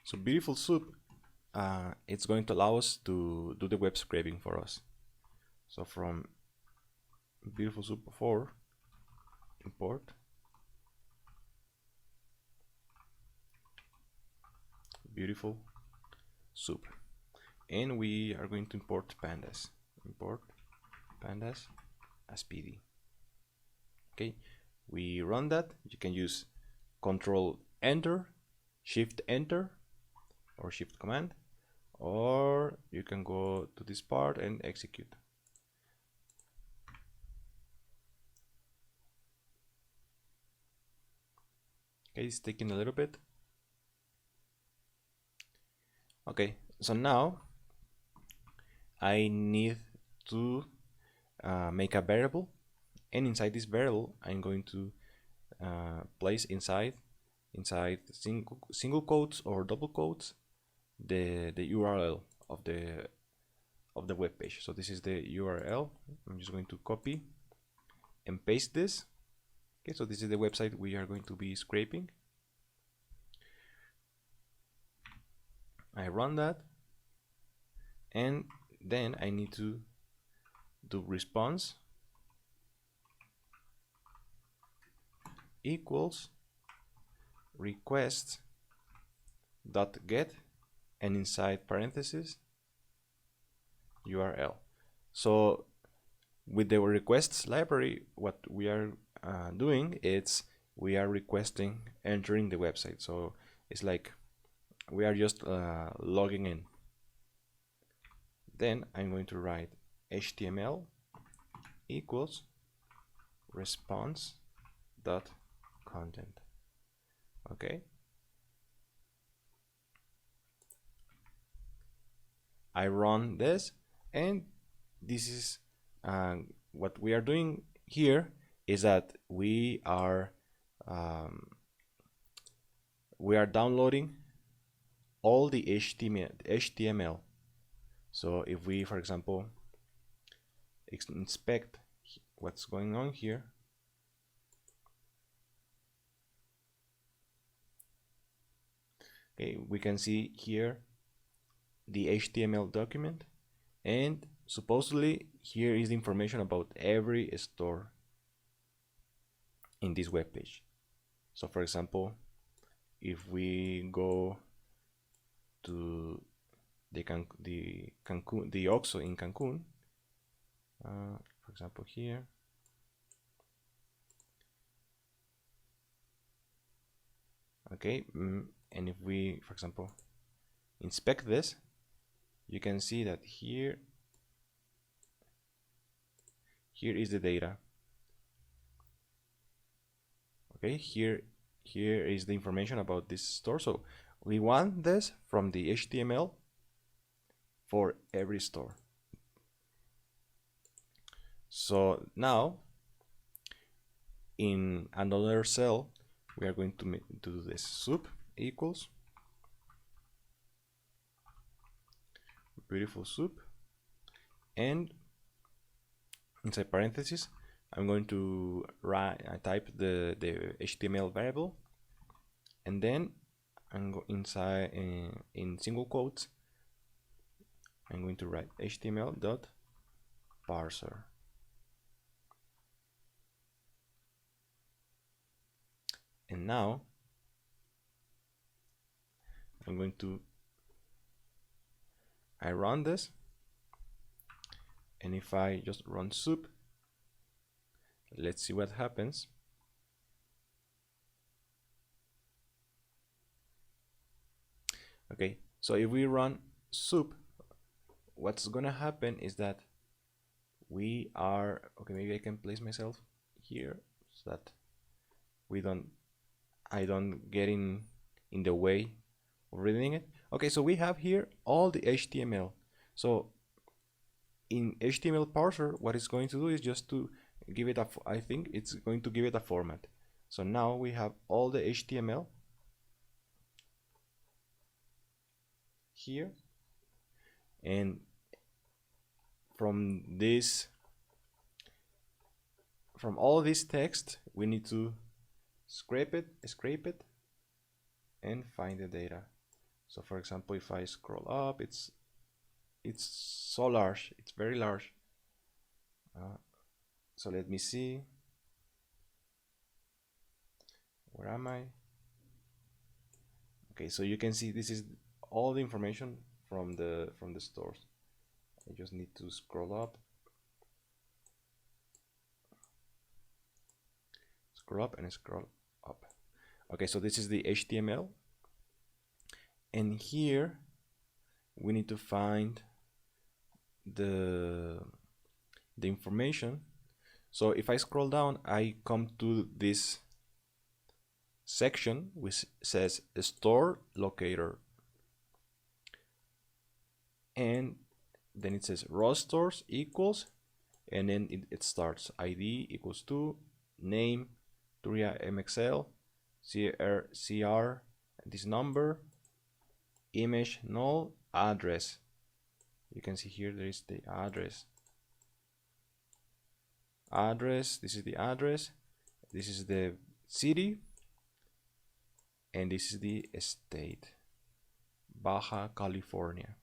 So beautifulsup, it's going to allow us to do the web scraping for us. So from beautifulsup 4, import beautifulsup, and we are going to import pandas. Import pandas as PD. Okay, we run that. You can use Control Enter, Shift Enter, or Shift Command, or you can go to this part and execute. Okay, it's taking a little bit. Okay, so now I need to make a variable, and inside this variable I'm going to place inside single quotes or double quotes the URL of the web page. So this is the URL. I'm just going to copy and paste this. Okay, so this is the website we are going to be scraping. I run that, and then I need to do response equals request dot get, and inside parentheses URL. So with the requests library, what we are doing is we are requesting entering the website. So it's like we are just logging in. Then I'm going to write HTML equals response dot content. Okay, I run this, and this is what we are doing here is that we are downloading all the HTML. So if we, for example, inspect what's going on here, okay, we can see here the HTML document, and supposedly here is the information about every store in this web page. So for example, if we go to the OXXO in Cancun, for example here, okay, and if we, for example, inspect this, you can see that here is the data. Okay, here is the information about this store. So we want this from the HTML for every store. So now in another cell we are going to do this. Sup equals beautifulsup, and inside parentheses I'm going to type the HTML variable, and then I'm inside in single quotes I'm going to write HTML dot parser. And now I run this, and if I just run sup, let's see what happens. Okay, so if we run sup, what's gonna happen is that we are, okay, maybe I can place myself here so that I don't get in the way of reading it. Okay, so we have here all the HTML. So in HTML parser, what it's going to do is just to give it a, I think it's going to give it a format. So now we have all the HTML here, and from all this text, we need to scrape it, and find the data. So for example, if I scroll up, it's so large, it's very large. So let me see. Where am I? Okay, so you can see this is all the information from the stores. I just need to scroll up. Scroll up and scroll up. Okay, so this is the HTML. And here we need to find the information. So if I scroll down, I come to this section which says store locator, and then it says raw stores equals, and then it starts ID equals to name, Turia MXL, CR, this number, image null, address. You can see here there is the address. This is the address, this is the city, and this is the state, Baja California.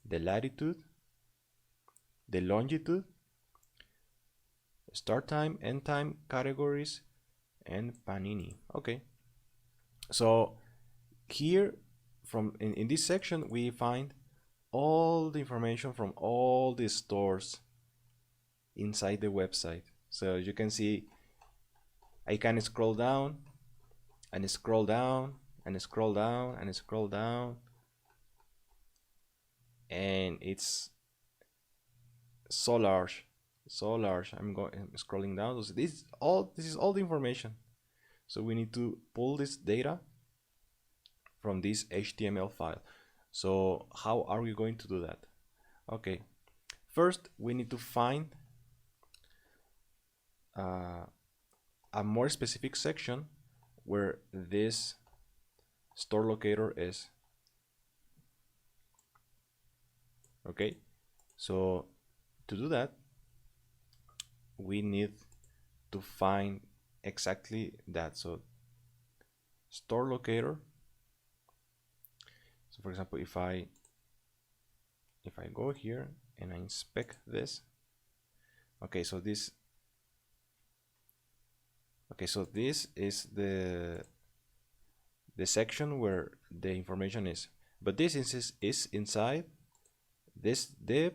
The latitude, the longitude, start time, end time, categories, and Panini. Okay, so here in this section we find all the information from all the stores inside the website. So you can see I can scroll down and scroll down and scroll down and scroll down, and it's so large. I'm scrolling down. So this is all the information. So we need to pull this data from this HTML file. So how are we going to do that? Okay, first we need to find a more specific section where this store locator is. Okay, so to do that, we need to find exactly that. So store locator. So for example, if I go here and I inspect this, okay, so this is the section where the information is, but this is inside this div,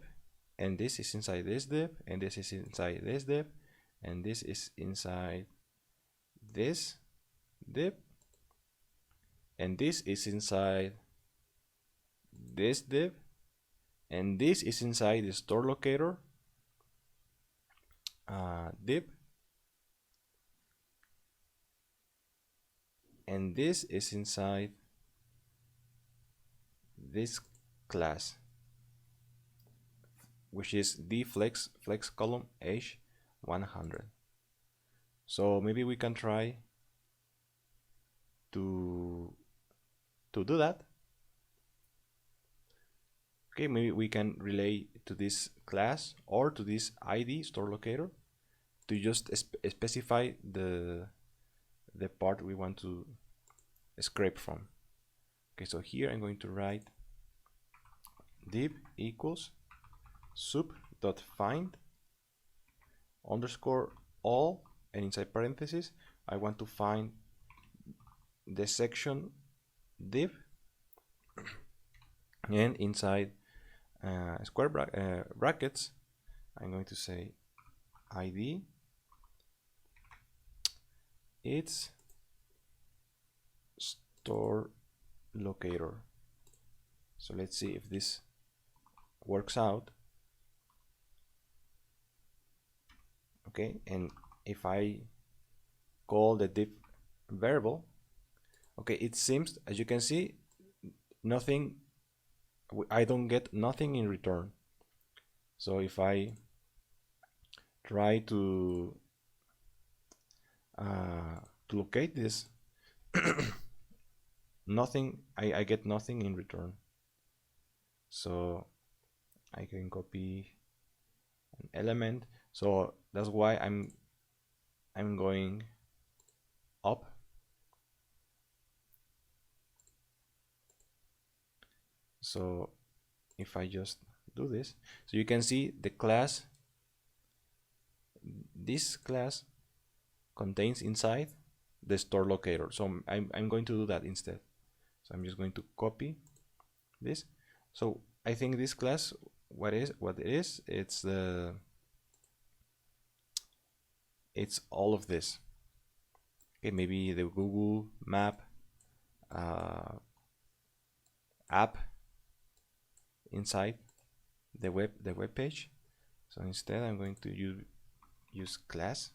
and this is inside this div, and this is inside this div, and this is inside this div, and this is inside this div, and this is inside the store locator div, and this is inside this class, which is the flex column age 100. So maybe we can try to do that. Okay, maybe we can relay to this class or to this ID store locator to just specify the part we want to scrape from. Okay, so here I'm going to write div equals sup.find underscore all, and inside parentheses I want to find the section div, and inside square brackets I'm going to say ID it's store locator. So let's see if this works out. Okay, and if I call the div variable, okay, it seems, as you can see, nothing, I don't get nothing in return. So if I try to locate this, nothing, I get nothing in return. So I can copy an element. So that's why I'm going up. So if I just do this, so you can see the class, this class contains inside the store locator. So I'm going to do that instead. So I'm just going to copy this. So I think this class, what it is, it's all of this. Okay, maybe the Google map app inside the web page. So instead I'm going to use class.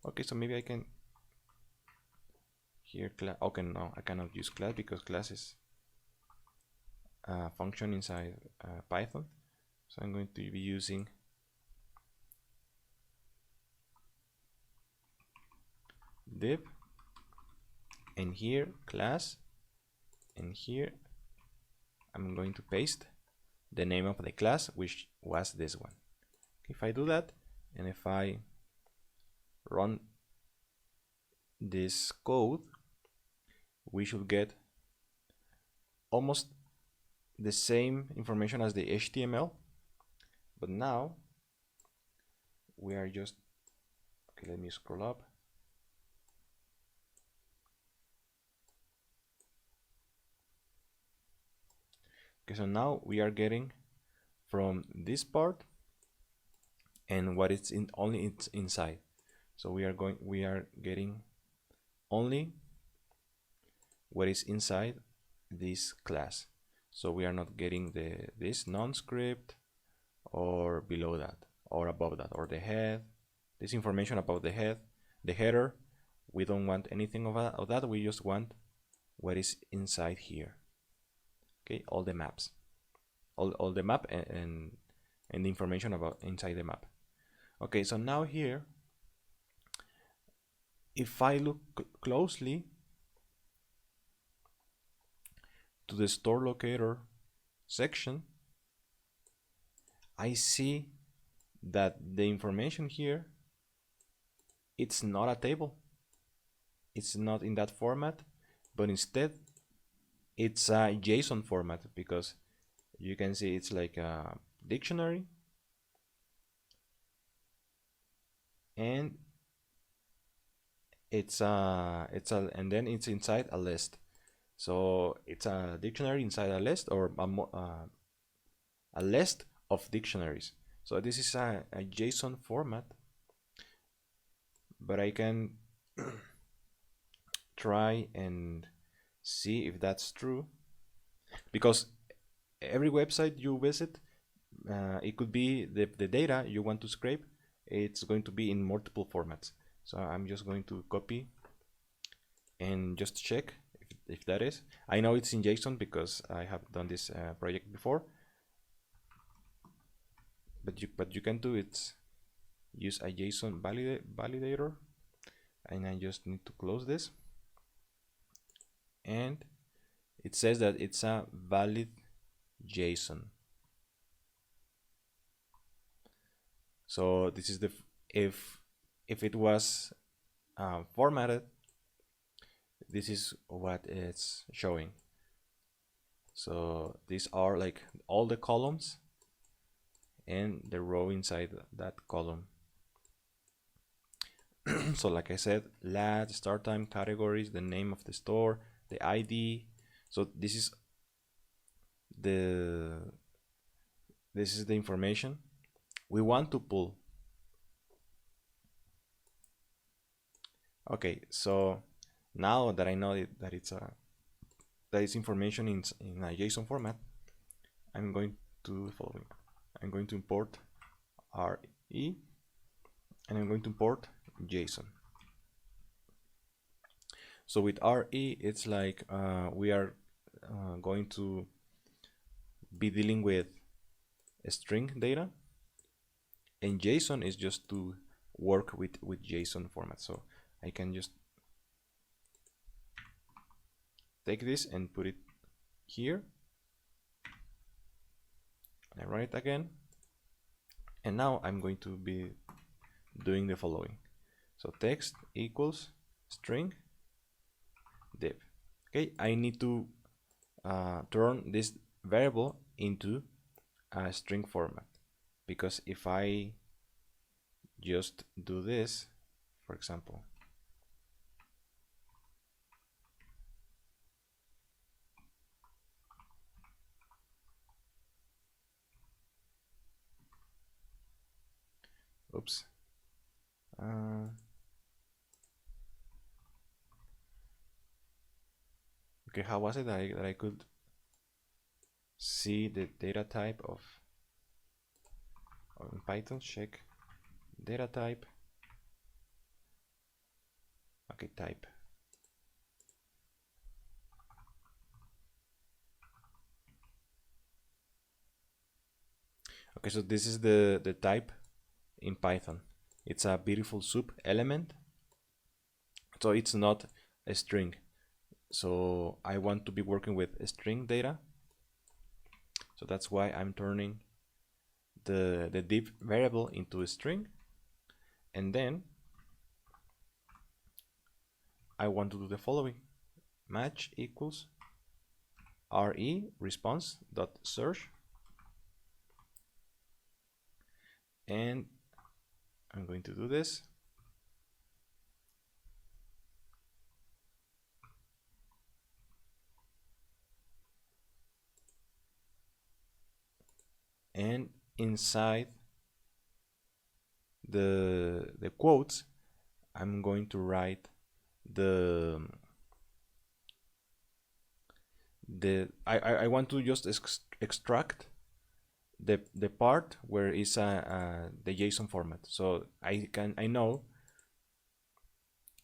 Okay, so maybe I can here class. Okay, no, I cannot use class because class is a function inside Python. So I'm going to be using div, and here class, and here I'm going to paste the name of the class, which was this one. If I do that, and if I run this code, we should get almost the same information as the HTML, but now we are just, okay, let me scroll up. Okay, so now we are getting from this part and what it's in, only it's inside. So we are getting only what is inside this class. So we are not getting this non-script or below that or above that or the head, this information about the head, the header. We don't want anything of that. We just want what is inside here. Okay, all the maps, all the map and the information about inside the map. Okay, so now here, if I look closely to the store locator section, I see that the information here, it's not a table. It's not in that format, but instead it's a JSON format, because you can see it's like a dictionary and and then it's inside a list. So it's a dictionary inside a list, or a list of dictionaries. So this is a JSON format, but I can try and see if that's true, because every website you visit, it could be the data you want to scrape, it's going to be in multiple formats. So I'm just going to copy and just check if that is. I know it's in JSON because I have done this project before, but you can do it. Use a JSON validator, and I just need to close this, and it says that it's a valid JSON. So this is the if it was formatted, this is what it's showing. So these are like all the columns and the row inside that column. So like I said, lat, start time, categories, the name of the store, the ID. So this is the information we want to pull. Okay, so now that I know that it's information in a JSON format, I'm going to do the following. I'm going to import RE, and I'm going to import JSON. So with RE, it's like we are going to be dealing with string data, and JSON is just to work with JSON format. So I can just take this and put it here, and I run it again, and now I'm going to be doing the following. So text equals string div. Okay, I need to turn this variable into a string format, because if I just do this, for example, oops, okay, how was it that I could see the data type of in Python? Check data type. Okay, type. Okay, so this is the type in Python. It's a beautifulsup element, so it's not a string. So I want to be working with string data, so that's why I'm turning the div variable into a string, and then I want to do the following: match equals re response dot search, and I'm going to do this. And inside the quotes, I'm going to write I want to just extract the part where is the JSON format. So I know.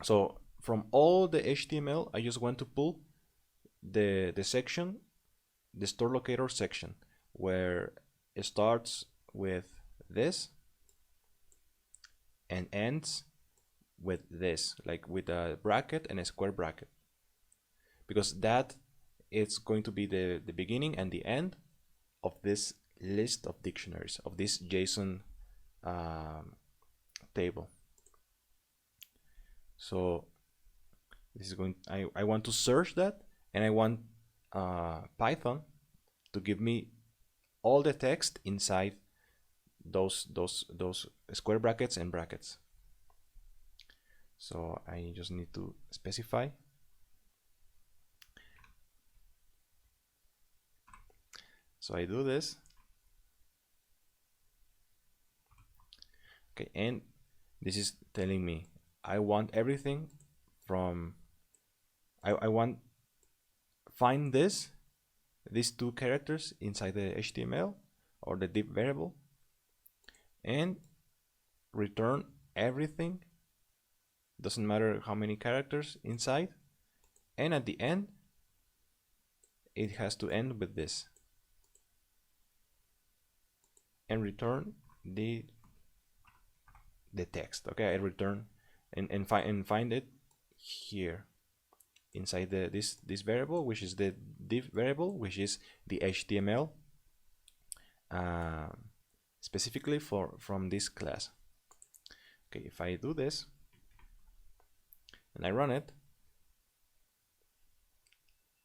So from all the HTML, I just want to pull the section, the store locator section, where it starts with this and ends with this, like with a bracket and a square bracket, because that it's going to be the beginning and the end of this list of dictionaries, of this JSON table. So this is going, I want to search that, and I want Python to give me all the text inside those square brackets and brackets. So I just need to specify. So I do this. Okay, and this is telling me I want everything from, I want find these two characters inside the HTML or the div variable, and return everything, doesn't matter how many characters inside, and at the end it has to end with this, and return the text. Okay, I return and find it here inside this variable, which is the div variable, which is the HTML specifically from this class. Okay, if I do this and I run it,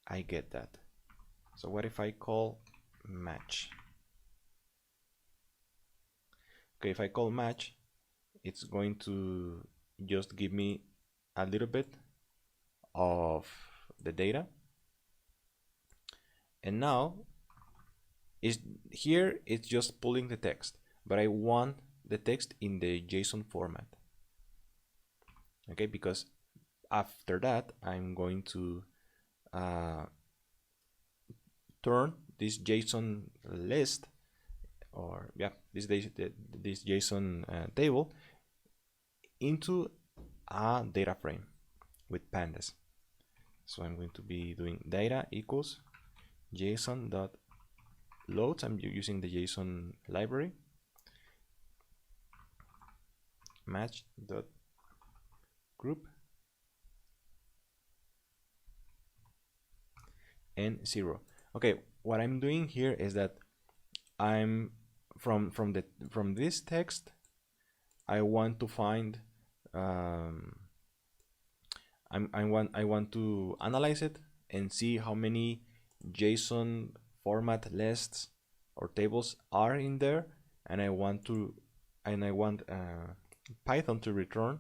I get that. So what if I call match? Okay, if I call match, it's going to just give me a little bit of the data, and now here it's just pulling the text, but I want the text in the JSON format. Okay, because after that I'm going to turn this JSON list, or yeah, this JSON table into a data frame with pandas. So I'm going to be doing data equals JSON dot loads, I'm using the JSON library, match.group and 0. Okay, what I'm doing here is that I'm from this text, I want to find I want to analyze it and see how many JSON format lists or tables are in there, and I want Python to return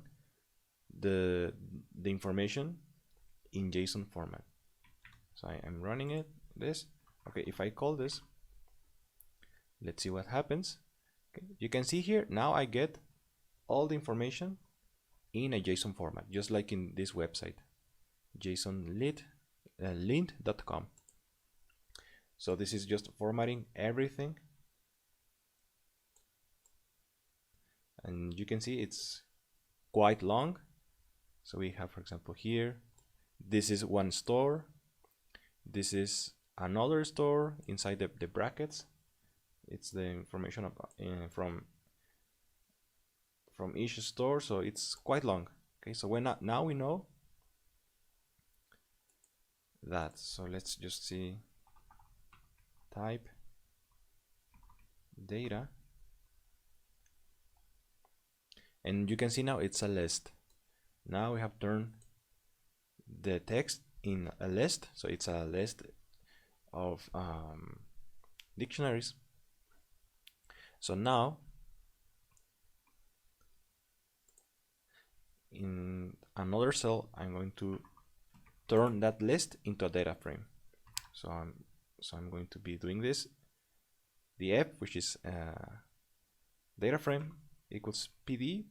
the information in JSON format. So I'm running it. Okay, if I call this, let's see what happens. Okay, you can see here now I get all the information in a JSON format, just like in this website, jsonlint.com. So this is just formatting everything, and you can see it's quite long. So we have, for example, here, this is one store, this is another store inside the brackets. It's the information of, from each store, so it's quite long. Okay, so now we know that. So let's just see, type data, and you can see now it's a list. Now we have turned the text in a list, so it's a list of dictionaries. So now in another cell, I'm going to turn that list into a data frame. So I'm going to be doing this. The f, which is data frame, equals pd,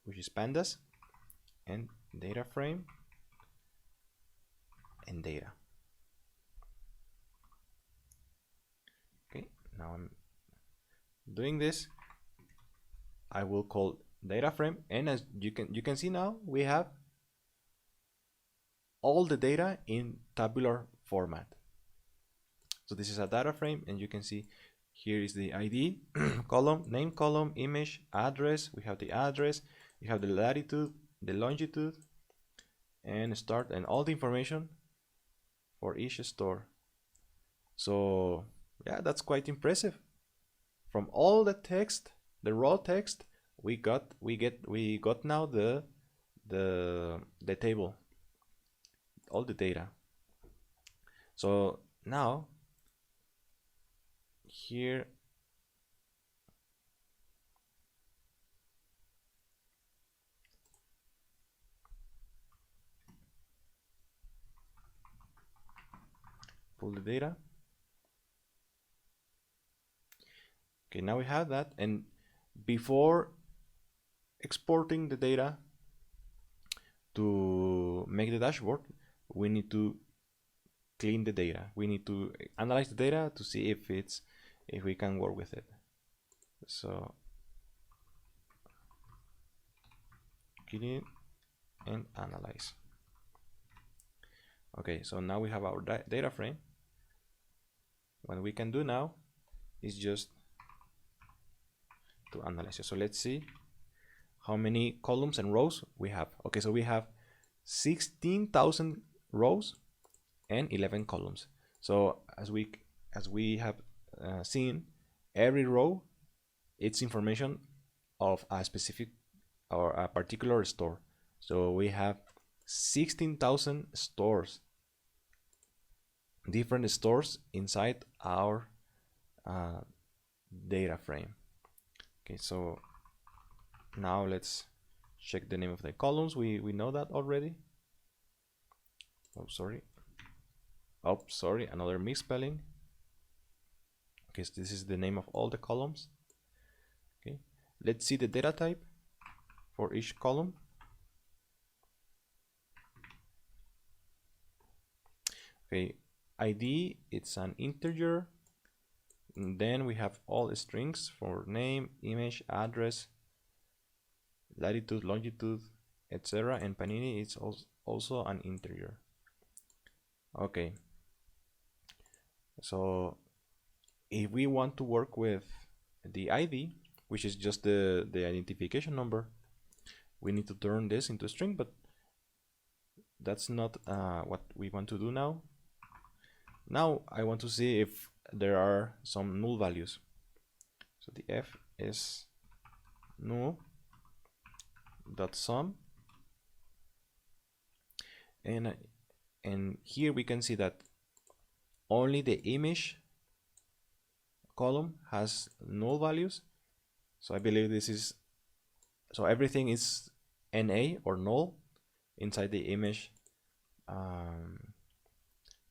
which is pandas, and data frame and data. Okay, now I'm doing this. I will call data frame, and as you can see now, we have all the data in tabular format. So this is a data frame, and you can see here is the ID column, name column, image, address. We have the address, we have the latitude, the longitude, and start, and all the information for each store. So yeah, that's quite impressive. From all the text, the raw text, we got now the table, all the data. So now here pull the data. Okay, now we have that, and before exporting the data to make the dashboard, we need to clean the data. We need to analyze the data to see if we can work with it. So clean and analyze. Okay, so now we have our data frame. What we can do now is just to analyze it. So let's see how many columns and rows we have. Okay, so we have 16,000 rows and 11 columns. So as we have seen, every row, it's information of a specific or a particular store. So we have 16,000 stores, different stores inside our data frame. Okay, so now let's check the name of the columns. We know that already. Oh, sorry. Oh, sorry, another misspelling. Okay, so this is the name of all the columns. Okay, let's see the data type for each column. Okay, ID, it's an integer. And then we have all strings for name, image, address, latitude, longitude, etc. And Panini is also an integer. Okay, so if we want to work with the ID, which is just the identification number, we need to turn this into a string, but that's not what we want to do now. Now I want to see if there are some null values. So the f is null dot sum, and here we can see that only the image column has null values. So I believe this is, so everything is NA or null inside the image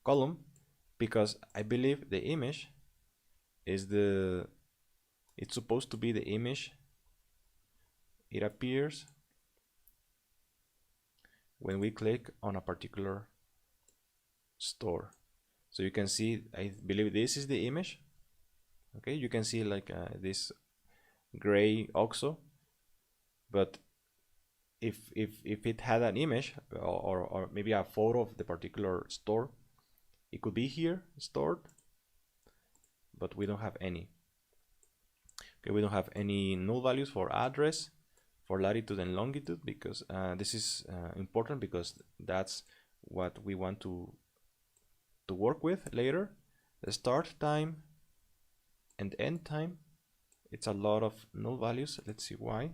column, because I believe the image is it's supposed to be the image. It appears when we click on a particular store. So you can see, I believe this is the image. Okay, you can see like this gray OXO, but if it had an image or maybe a photo of the particular store, it could be here stored, but we don't have any. Okay, we don't have any null values for address, for latitude and longitude, because this is important, because that's what we want to work with later. The start time and end time, it's a lot of null values. Let's see why.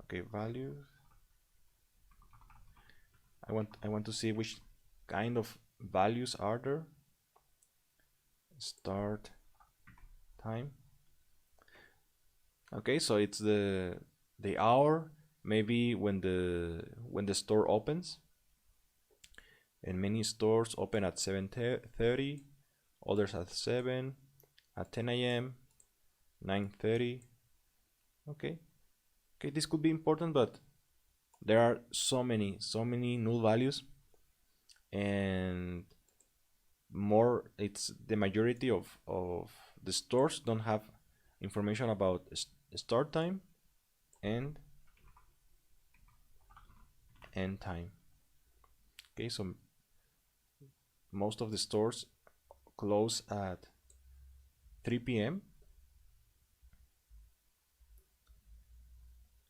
Okay, values. I want to see which kind of values are there. Start time. Okay, so it's the hour, maybe when the store opens. And many stores open at 7:30, others at 7, at 10 a.m., 9:30. Okay, this could be important, but there are so many null values, and more, it's the majority of the stores don't have information about start time and end time. Okay, so most of the stores close at 3 p.m.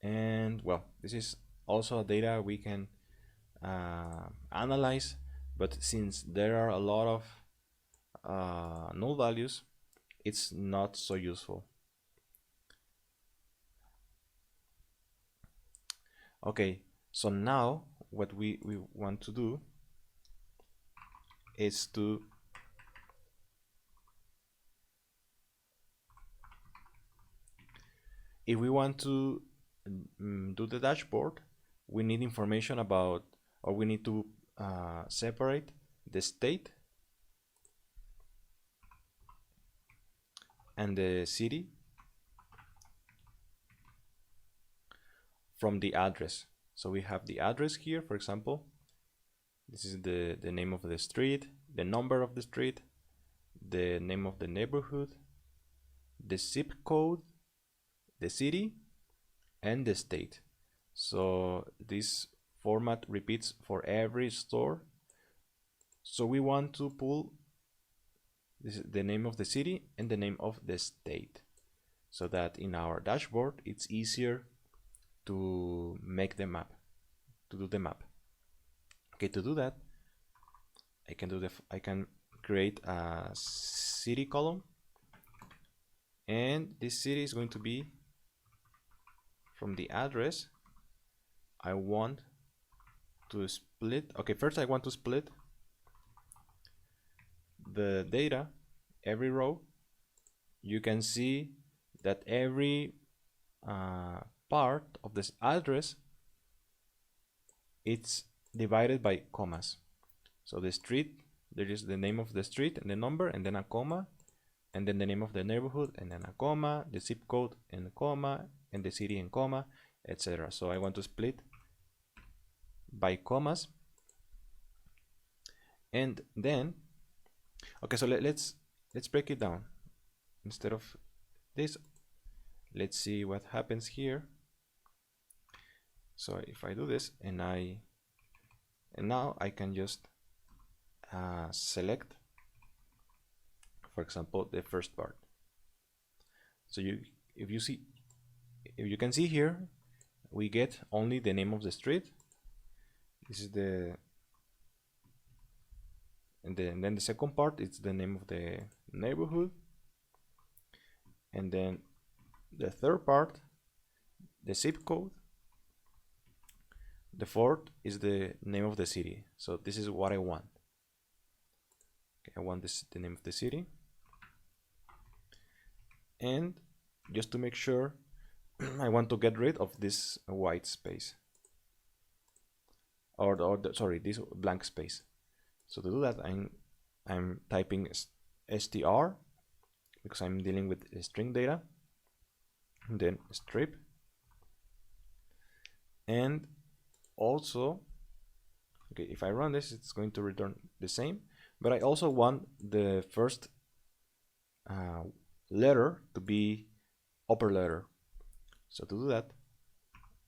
and well, this is also data we can analyze, but since there are a lot of null values, it's not so useful. Okay, so now what we want to do is to if we want to do the dashboard, we need information about, or we need to separate the state and the city from the address. So we have the address here, for example. This is the name of the street, the number of the street, the name of the neighborhood, the zip code, the city, and the state. So this format repeats for every store. So we want to pull this is the name of the city and the name of the state, so that in our dashboard it's easier to make the map, to do the map. Okay, to do that, I can create a city column, and this city is going to be from the address. I want to split. Okay, first I want to split the data, every row. You can see that every part of this address, it's divided by commas. So the street, there is the name of the street and the number, and then a comma, and then the name of the neighborhood, and then a comma, the zip code and a comma, and the city and comma, etc. So I want to split by commas. And then okay, so let's break it down. instead of this. Let's see what happens here. So if I do this and now I can just select, for example, the first part. So if you can see here, we get only the name of the street. This is and then the second part is the name of the neighborhood, and then the third part, the zip code. The fourth is the name of the city. So this is what I want. Okay, I want the name of the city. And just to make sure, I want to get rid of this white space, sorry, this blank space. So to do that, I'm typing str because I'm dealing with string data, and then strip, and also, okay, if I run this, it's going to return the same, but I also want the first letter to be upper letter. So to do that,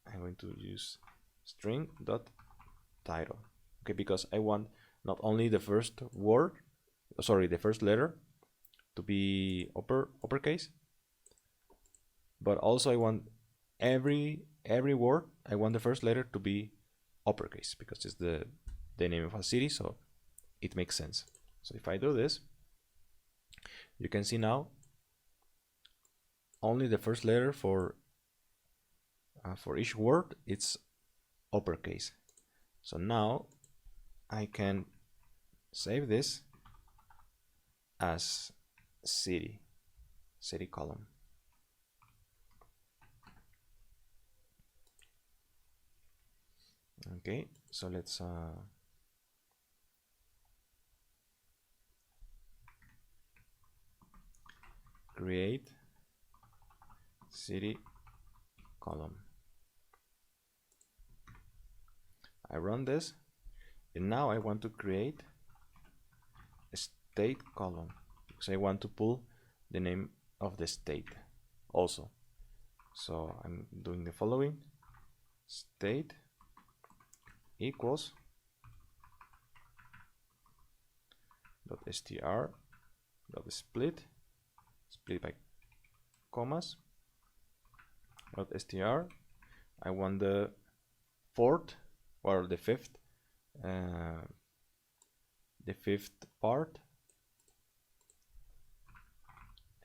I'm going to use string.title. Okay, because I want not only the first word, sorry, the first letter to be uppercase, but also I want every word, I want the first letter to be uppercase because it's the name of a city, so it makes sense. So if I do this, you can see now only the first letter for each word it's uppercase. So now I can save this as city column. Okay, so let's create city column. I run this, and now I want to create a state column because I want to pull the name of the state also. So I'm doing the following: state equals .str .split by commas .str. I want the fourth or the fifth part,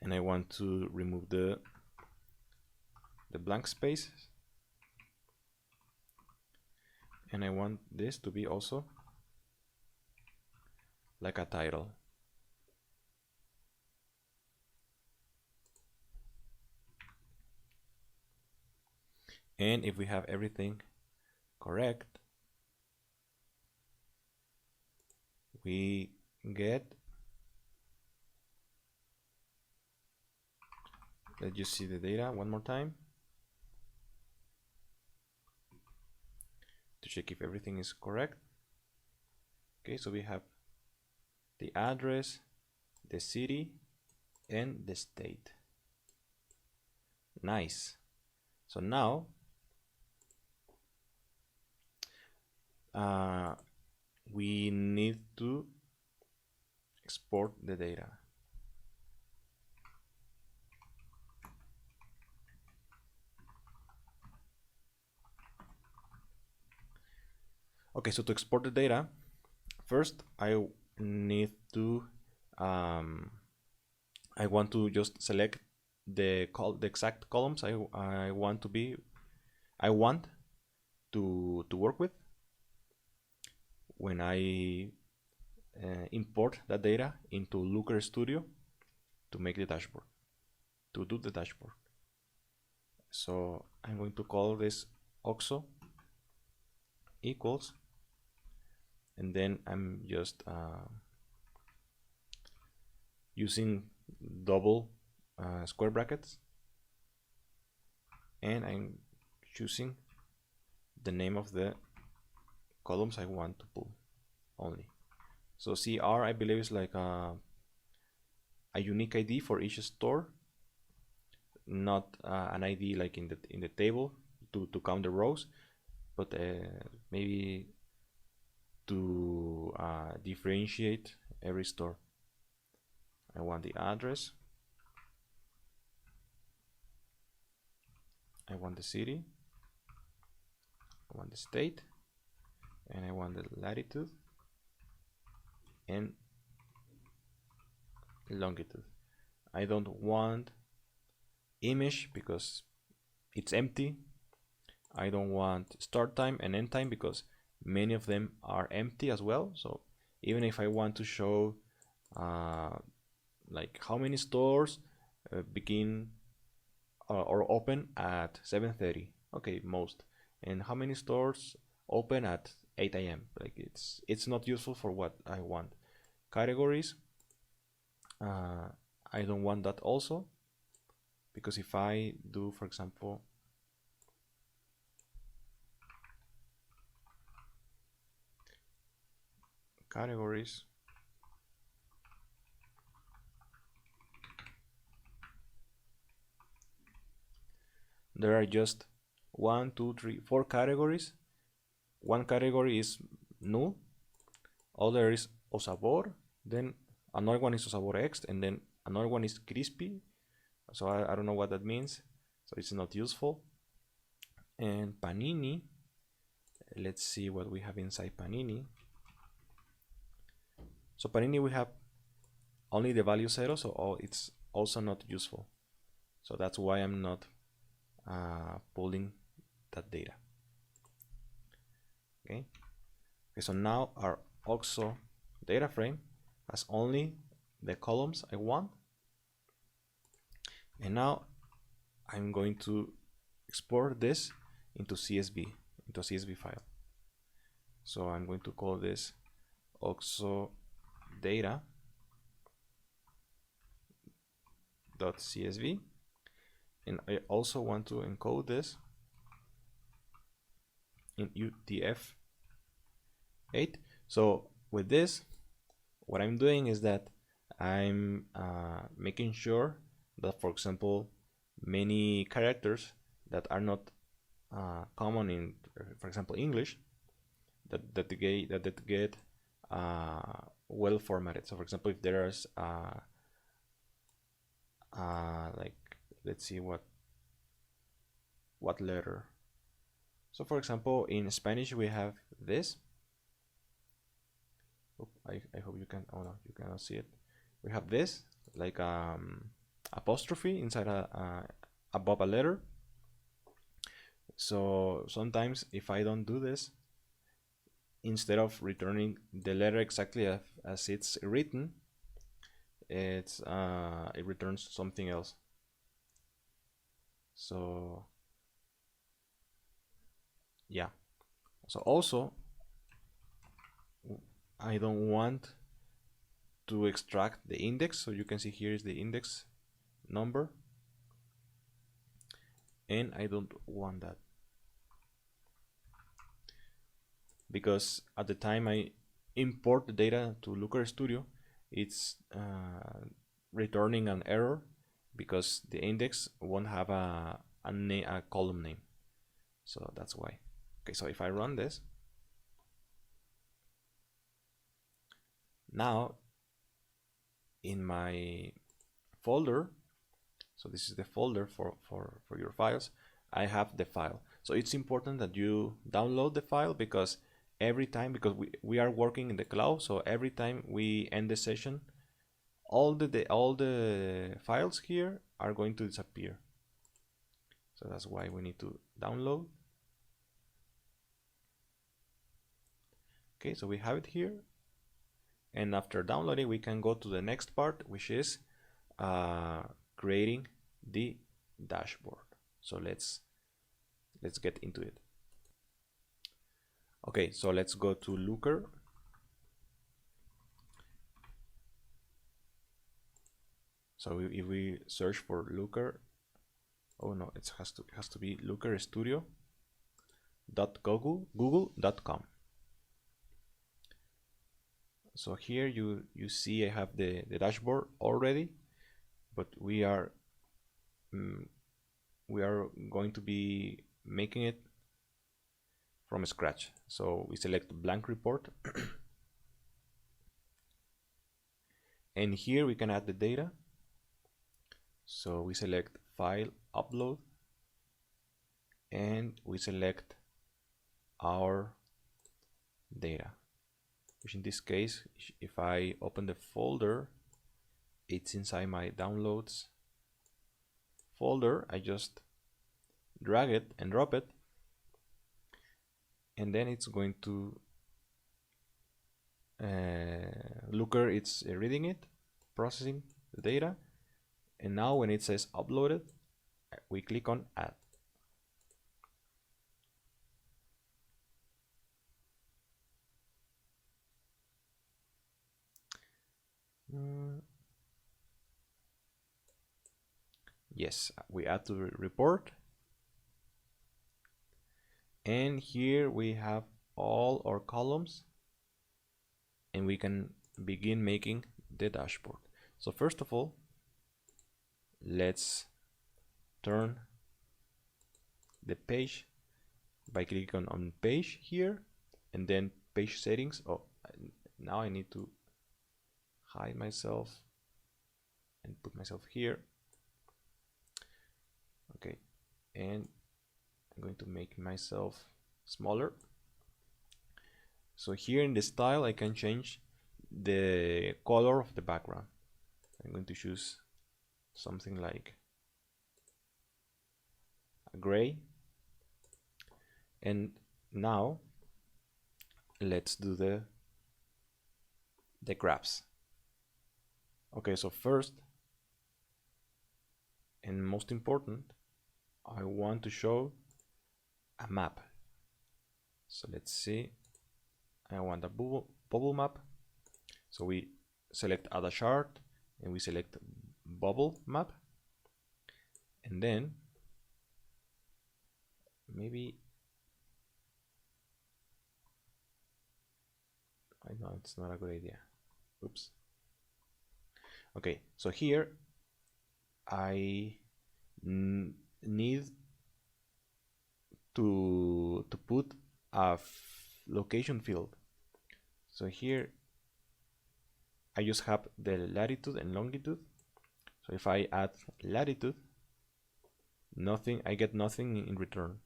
and I want to remove the blank spaces, and I want this to be also like a title. And if we have everything correct, we get, let's just see the data one more time to check if everything is correct. Okay, so we have the address, the city, and the state. Nice. So now we need to export the data. Okay, so to export the data, first I need to I want to just select the exact columns I want to work with when I import that data into Looker Studio to make the dashboard, to do the dashboard. So I'm going to call this OXO equals, and then I'm just using double square brackets, and I'm choosing the name of the columns I want to pull only. So CR, I believe, is like a unique ID for each store, not an ID like in the table to count the rows, but maybe to differentiate every store. I want the address, I want the city, I want the state, and I want the latitude and longitude. I don't want image because it's empty. I don't want start time and end time because many of them are empty as well. So even if I want to show like how many stores begin or open at 7:30, okay, most, and how many stores open at 8 a.m. like it's not useful for what I want. Categories, I don't want that also, because if I do, for example, categories, there are just 1, 2, 3, 4 categories. One category is null, other is o sabor, then another one is o sabor X, and then another one is crispy. So I don't know what that means, so it's not useful. And panini, let's see what we have inside panini. So panini, we have only the value 0, so it's also not useful. So that's why I'm not pulling that data. Okay, so now our OXO data frame has only the columns I want. And now I'm going to export this into CSV, into a CSV file. So I'm going to call this OXO data.csv, and I also want to encode this in UTF-8. So with this, what I'm doing is that I'm making sure that, for example, many characters that are not common in, for example, English, that get well formatted. So for example, if there's like, let's see what letter. So for example, in Spanish we have this. I hope you can, oh no, you cannot see it. We have this, like apostrophe inside above a letter. So sometimes if I don't do this, instead of returning the letter exactly as it's written, it returns something else. So yeah, so also I don't want to extract the index. So you can see here is the index number, and I don't want that, because at the time I import the data to Looker Studio, it's returning an error because the index won't have a column name. So that's why. Okay, so if I run this, now in my folder, so this is the folder for your files, I have the file. So it's important that you download the file, because every time, because we are working in the cloud, so every time we end the session, all the files here are going to disappear. So that's why we need to download. Okay, so we have it here, and after downloading we can go to the next part, which is creating the dashboard. So let's get into it. Okay, so let's go to Looker. So if we search for Looker, oh no, it has to be lookerstudio.google.com. So here you see I have the dashboard already. but we are going to be making it from scratch. So we select blank report and here we can add the data. So we select file, upload, and we select our data, which in this case, if I open the folder, it's inside my downloads folder. I just drag it and drop it, and then it's going to Looker, it's reading it, processing the data, and now when it says uploaded, we click on add. Yes, we add to the report, and here we have all our columns, and we can begin making the dashboard. So first of all, let's turn the page by clicking on page here, and then page settings. Oh, now I need to hide myself and put myself here. Okay, and I'm going to make myself smaller. So here in the style, I can change the color of the background. I'm going to choose something like a gray. And now let's do the graphs. Okay, so first and most important, I want to show a map. So let's see, I want a bubble map. So we select add a chart and we select bubble map, and then maybe I know it's not a good idea. Oops. Okay, so here I need to put a location field. So here I just have the latitude and longitude. So if I add latitude, I get nothing in return.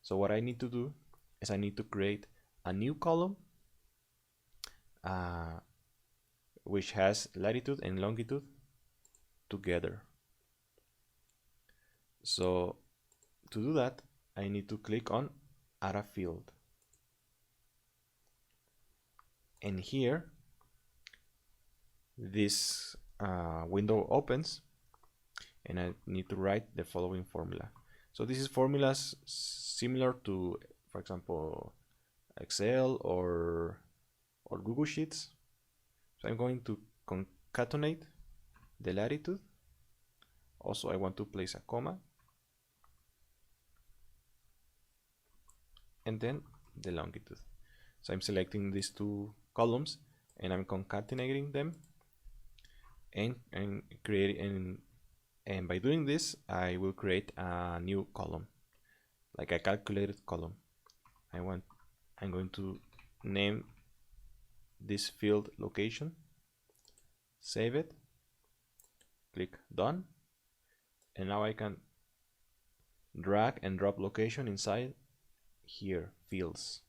So what I need to do is I need to create a new column which has latitude and longitude together. So to do that, I need to click on add a field. And here, this window opens, and I need to write the following formula. So this is formulas similar to, for example, Excel or Google Sheets. So I'm going to concatenate the latitude. Also, I want to place a comma, and then the longitude. So I'm selecting these two columns and I'm concatenating them and creating, and by doing this I will create a new column, like a calculated column. I'm going to name this field location, save it, click done, and now I can drag and drop location inside here, fields.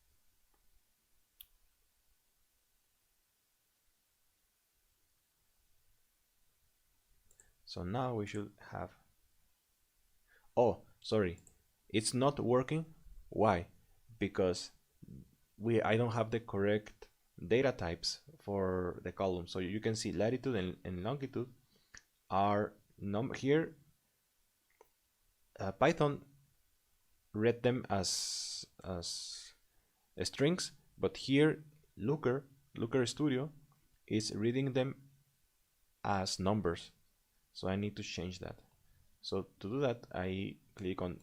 So now we should have, oh, sorry, it's not working. Why? Because I don't have the correct data types for the column. So you can see latitude and longitude are here. Python read them as strings, but here Looker Studio is reading them as numbers. So I need to change that. So to do that, I click on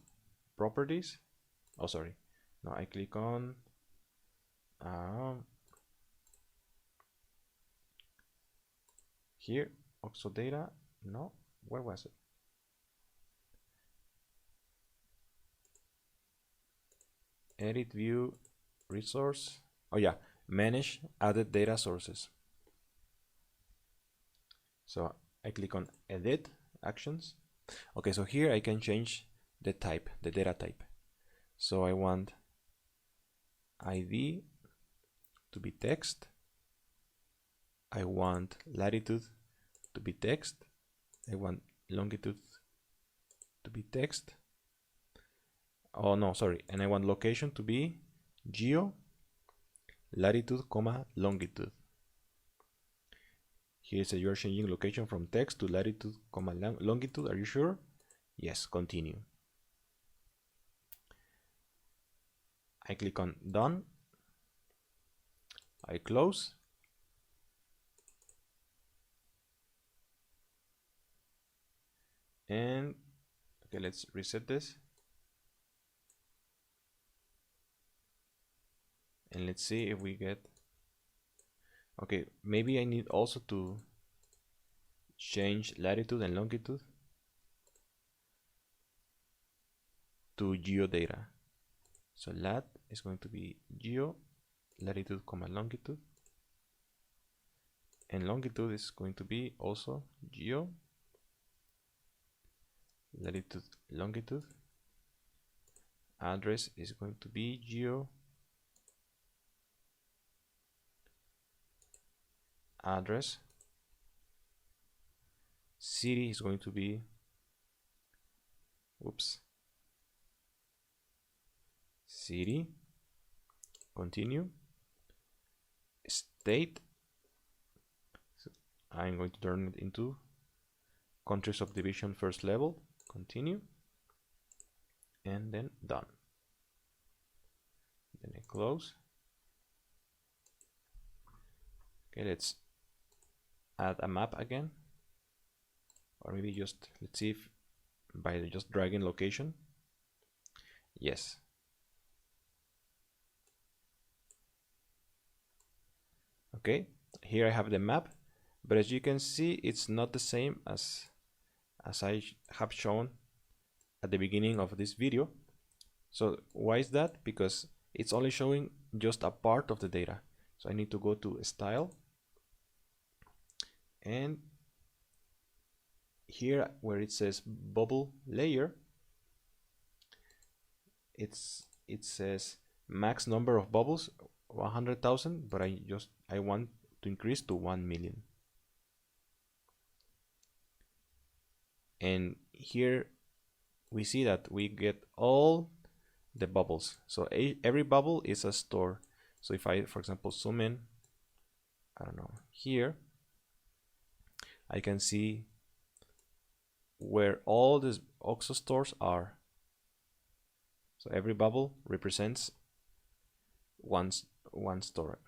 properties. Oh, sorry. No, I click on here, OXO data. No, where was it? Edit view resource. Oh yeah, manage added data sources. So I click on edit actions. Okay, so here I can change the type, the data type. So I want ID to be text. I want latitude to be text. I want longitude to be text. Oh no, sorry. And I want location to be geo, latitude, comma, longitude. Here it says you are changing location from text to latitude, comma, longitude. Are you sure? Yes, continue. I click on done. I close. And okay, let's reset this. And let's see if we get, okay, maybe I need also to change latitude and longitude to geodata. So lat is going to be geo, latitude, comma, longitude, and longitude is going to be also geo, latitude, longitude. Address is going to be geo, address. City is going to be, oops, city. Continue. State, so I'm going to turn it into country subdivision first level. Continue. And then done. Then I close. Okay, let's add a map again, or maybe just, let's see if by just dragging location. Yes. Okay, here I have the map, but as you can see, it's not the same as I have shown at the beginning of this video. So why is that? Because it's only showing just a part of the data. So I need to go to style, and here where it says bubble layer, it says max number of bubbles 100,000, but I want to increase to 1 million. And here we see that we get all the bubbles. So every bubble is a store. So if I, for example, zoom in, I don't know, here, I can see where all these OXO stores are. So every bubble represents one store.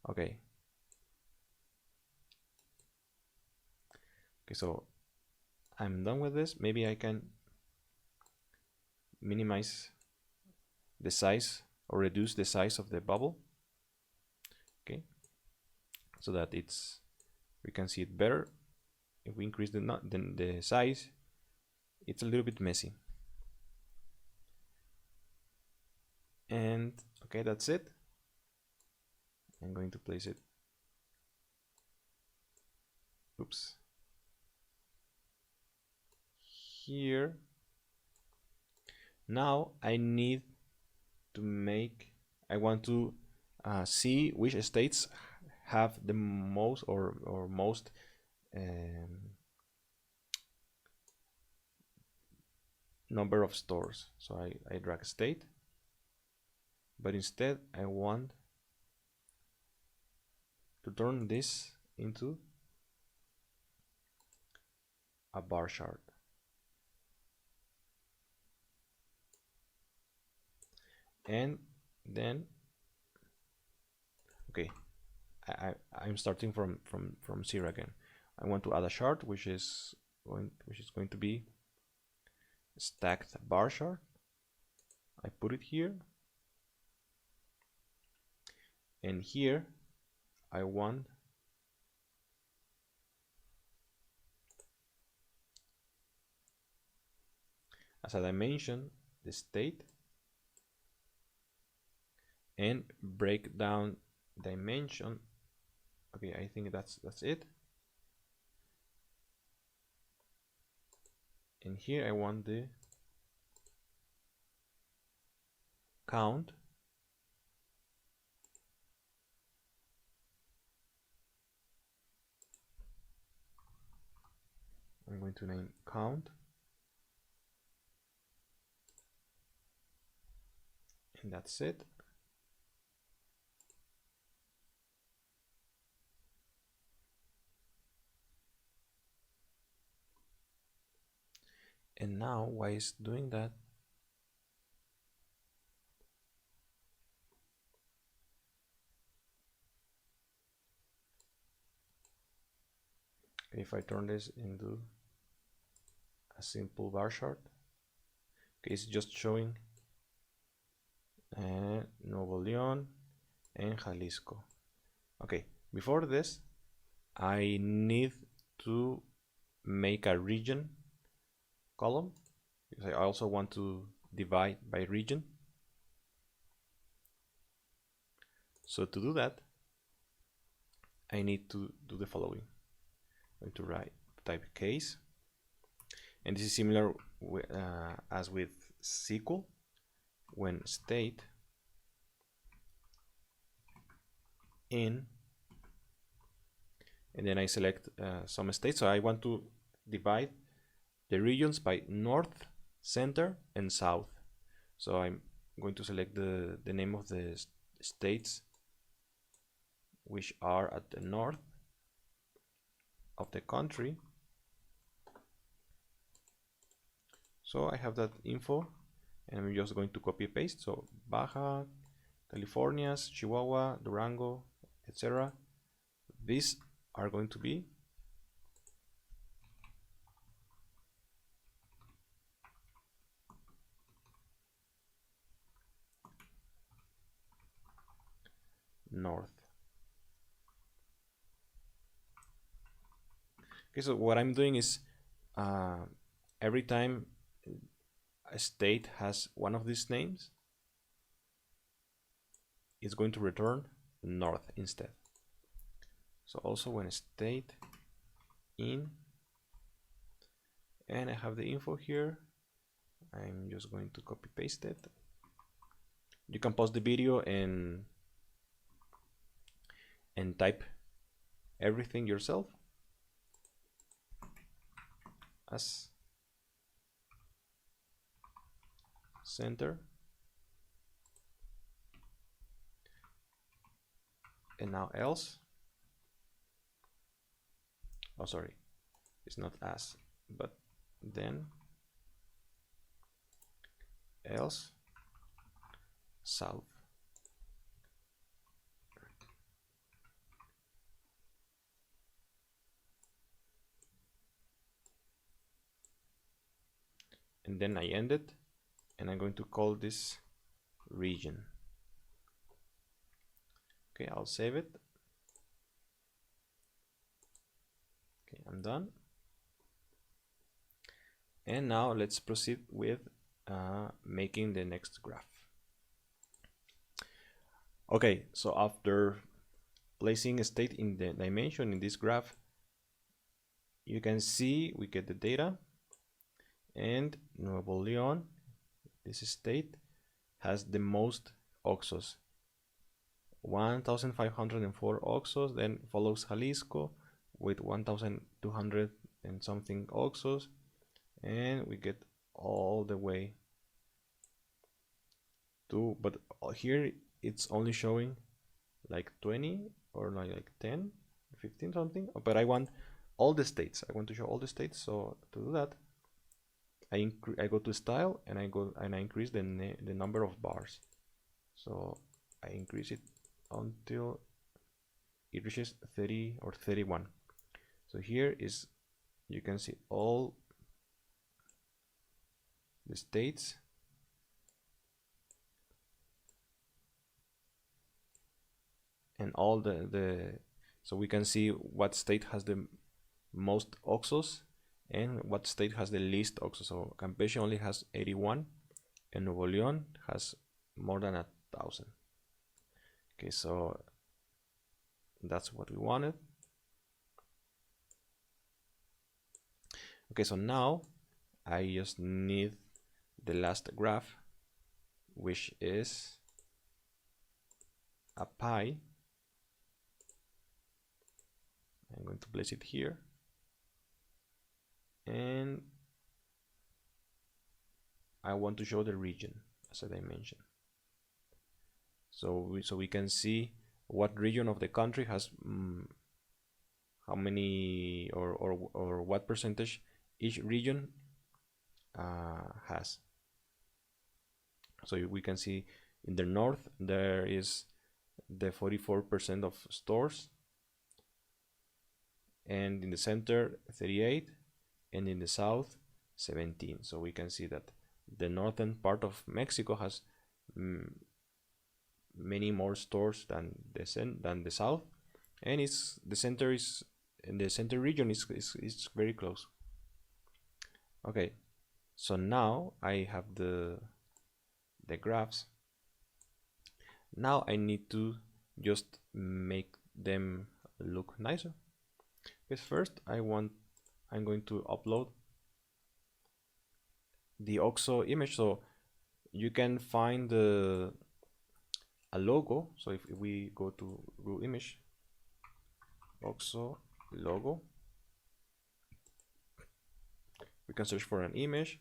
Okay. Okay, so I'm done with this. Maybe I can minimize the size or reduce the size of the bubble. Okay, so that we can see it better. If we increase the size, it's a little bit messy. And okay, that's it. I'm going to place it. Oops. Here. Now I need to I want to see which states have the most or most number of stores. So I drag state, but instead I want to turn this into a bar chart. And then, okay, I'm starting from zero again. I want to add a chart, which is going to be stacked bar chart. I put it here, and here I want as a dimension the state and break down dimension. Okay, I think that's it. And here I want the count. I'm going to name count. And that's it. And now why is doing that? If I turn this into a simple bar chart, okay, it's just showing Nuevo León and Jalisco. Okay, before this, I need to make a region column because I also want to divide by region. So to do that, I need to do the following. I'm going to type case, and this is similar as with SQL. When state in, and then I select some state. So I want to divide the regions by north, center, and south. So I'm going to select the name of the states which are at the north of the country. So I have that info, and I'm just going to copy paste. So Baja Californias, Chihuahua, Durango, etc. These are going to be north. Okay, so what I'm doing is every time a state has one of these names, it's going to return north instead. So also when state in, and I have the info here, I'm just going to copy paste it. You can pause the video and type everything yourself as center, and now else. Oh, sorry, it's not as, but then else south. And then I end it, and I'm going to call this region. Okay, I'll save it. Okay, I'm done. And now let's proceed with making the next graph. Okay, so after placing a state in the dimension in this graph, you can see we get the data, and Nuevo León, this state, has the most OXOs, 1,504 OXOs. Then follows Jalisco with 1,200 and something OXOs, and we get all the way to, but here it's only showing like 20 or like 10, 15 something, but I want all the states. I want to show all the states. So to do that, I go to style, and I increase the number of bars. So I increase it until it reaches 30 or 31. So here is, you can see all the states, and all so we can see what state has the most OXOs and what state has the least OXO. So Campeche only has 81 and Nuevo León has more than 1,000. Okay, so that's what we wanted. Okay, so now I just need the last graph, which is a pie. I'm going to place it here, and I want to show the region as a dimension. So we can see what region of the country has how many or what percentage each region has. So we can see in the north there is the 44% of stores, and in the center 38, and in the south 17. So we can see that the northern part of Mexico has many more stores than the south, and the center region is very close. Okay, so now I have the graphs. Now I need to just make them look nicer. Because first I'm going to upload the OXO image, so you can find a logo. So if we go to Google Image, OXO logo, we can search for an image,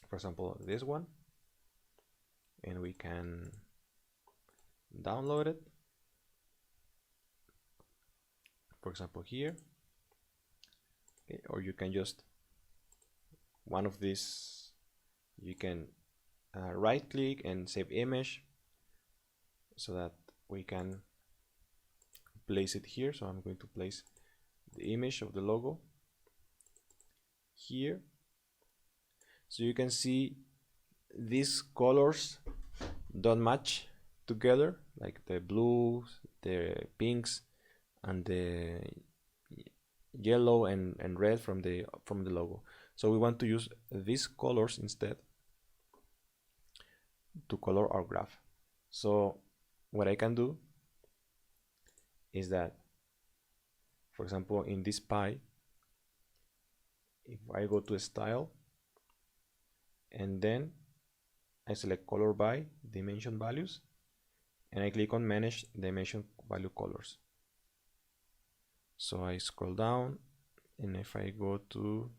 for example this one, and we can download it, for example here. Okay, or you can just one of these, you can right click and save image, so that we can place it here. So I'm going to place the image of the logo here. So you can see these colors don't match together, like the blues, the pinks, and the yellow and red from the logo. So we want to use these colors instead to color our graph. So what I can do is that, for example, in this pie, if I go to style and then I select color by dimension values, and I click on manage dimension value colors. So I scroll down, and if I go to,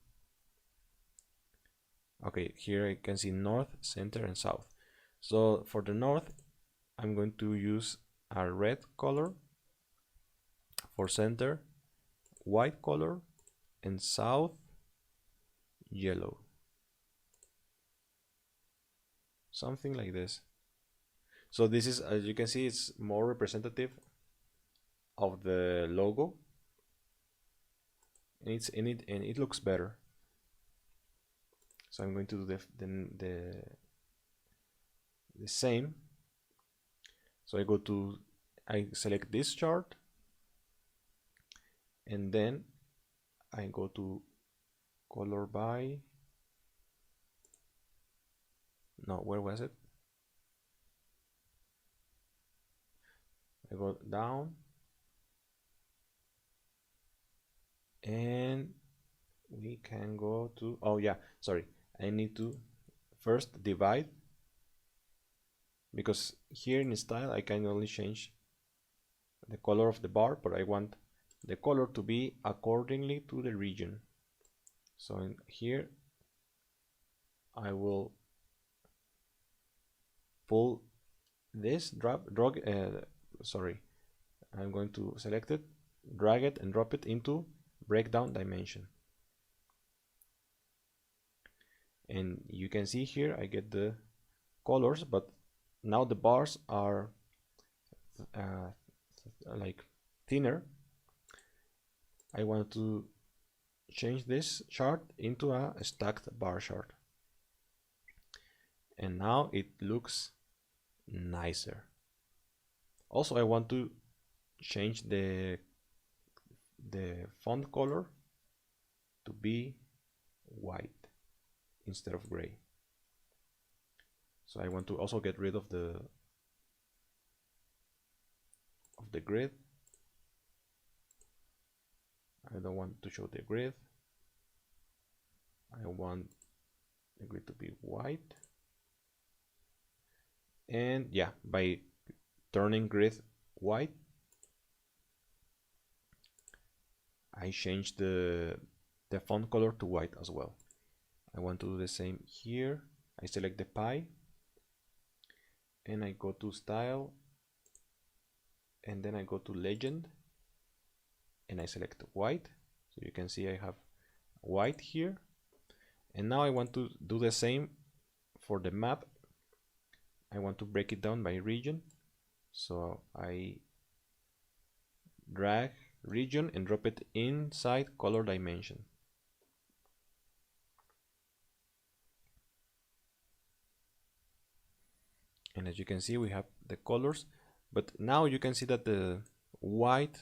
okay, here I can see north, center, and south. So for the north, I'm going to use a red color, for center, white color, and south, yellow. Something like this. So this is, as you can see, it's more representative of the logo, and it's in it, and it looks better. So I'm going to do the same. So I select this chart, and then I go to color by, no, where was it? I go down, and we can go to, oh yeah, sorry, I need to first divide, because here in style I can only change the color of the bar, but I want the color to be accordingly to the region. So in here I will pull this, I'm going to select it, drag it, and drop it into breakdown dimension. And you can see here I get the colors, but now the bars are like thinner. I want to change this chart into a stacked bar chart, and now it looks nicer. Also, I want to change the font color to be white instead of gray. So I want to also get rid of the grid. I don't want to show the grid. I want the grid to be white. And yeah, by turning grid white, I change the font color to white as well. I want to do the same here. I select the pie and I go to style, and then I go to legend and I select white. So you can see I have white here. And now I want to do the same for the map. I want to break it down by region. So I drag region and drop it inside color dimension. And as you can see, we have the colors, but now you can see that the white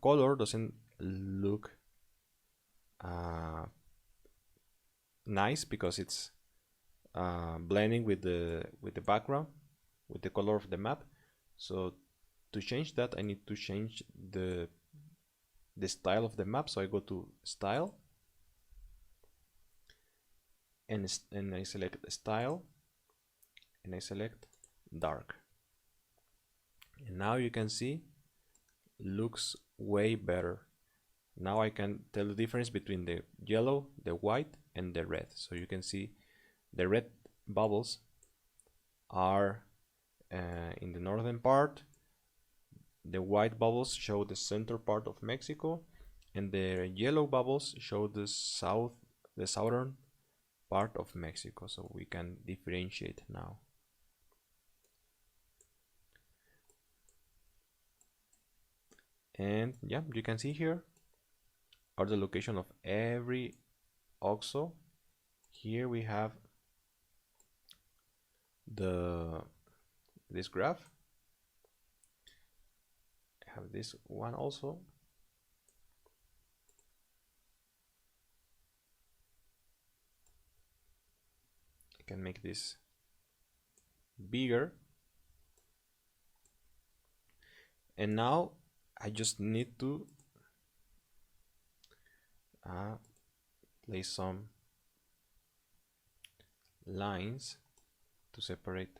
color doesn't look nice because it's blending with the background, with the color of the map. So to change that, I need to change the style of the map. So I go to style and I select style and I select dark. And now you can see looks way better. Now I can tell the difference between the yellow, the white, and the red. So you can see the red bubbles are in the northern part. The white bubbles show the center part of Mexico, and the yellow bubbles show the southern part of Mexico. So we can differentiate now. And yeah, you can see here are the location of every OXO. Here we have this graph. I have this one also. I can make this bigger. And now I just need to place some lines to separate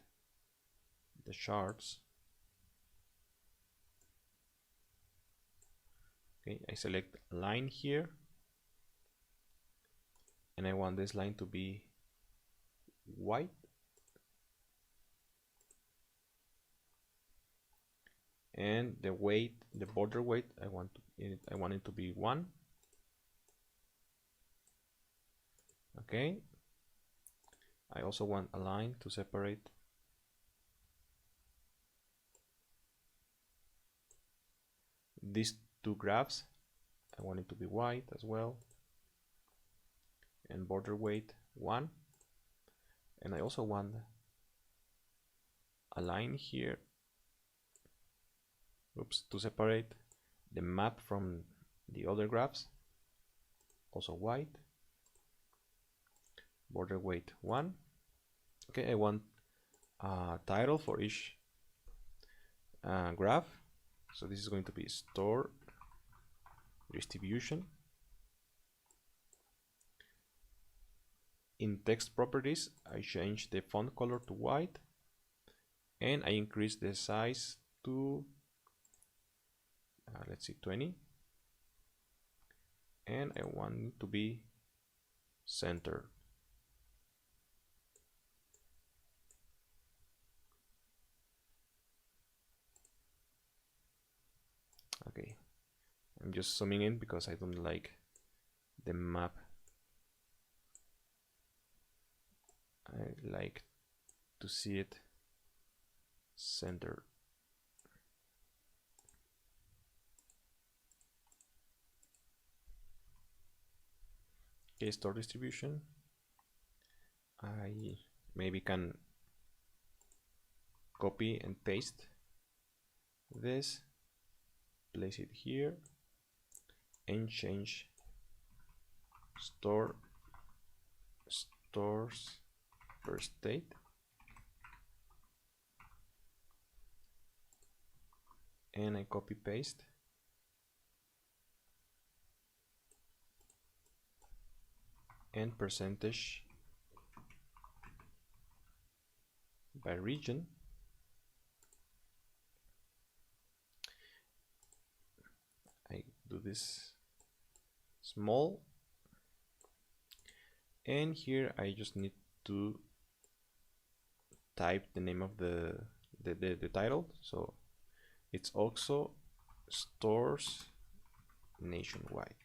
the charts. Okay, I select line here, and I want this line to be white. And the weight, the border weight, I want it to be 1. Okay. I also want a line to separate these two graphs. I want it to be white as well. And border weight 1. And I also want a line here, to separate the map from the other graphs, also white. Border weight 1. Okay, I want a title for each graph. So this is going to be store distribution. In text properties, I change the font color to white, and I increase the size to let's see, 20, and I want it to be centered. Okay, I'm just zooming in because I don't like the map. I like to see it centered. Okay, store distribution. I maybe can copy and paste this, place it here, and change stores per state, and I copy paste and percentage by region. I do this small, and here I just need to type the name of the title. So it's also stores nationwide,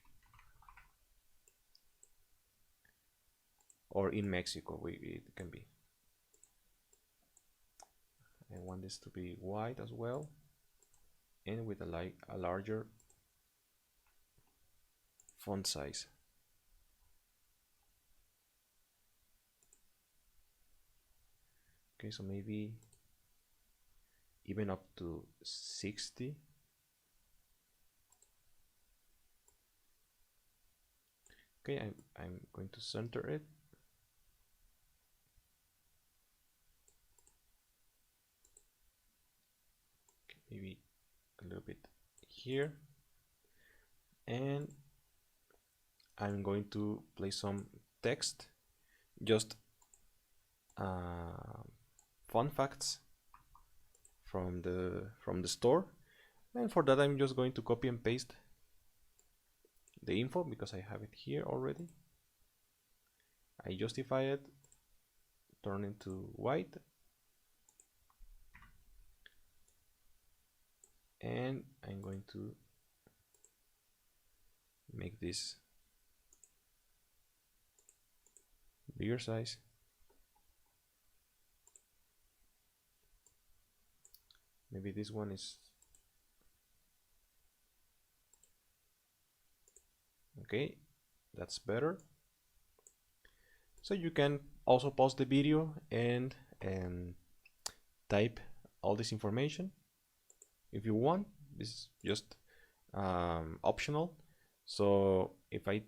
or in Mexico it can be. I want this to be white as well, and with a larger font size. Okay, so maybe even up to 60. Okay, I'm going to center it. Okay, maybe a little bit here, and I'm going to place some text, just fun facts from the store, and for that I'm just going to copy and paste the info because I have it here already. I justify it, turn it to white, and I'm going to make this bigger size. Maybe this one is okay, that's better. So you can also pause the video and type all this information if you want. This is just optional. So if I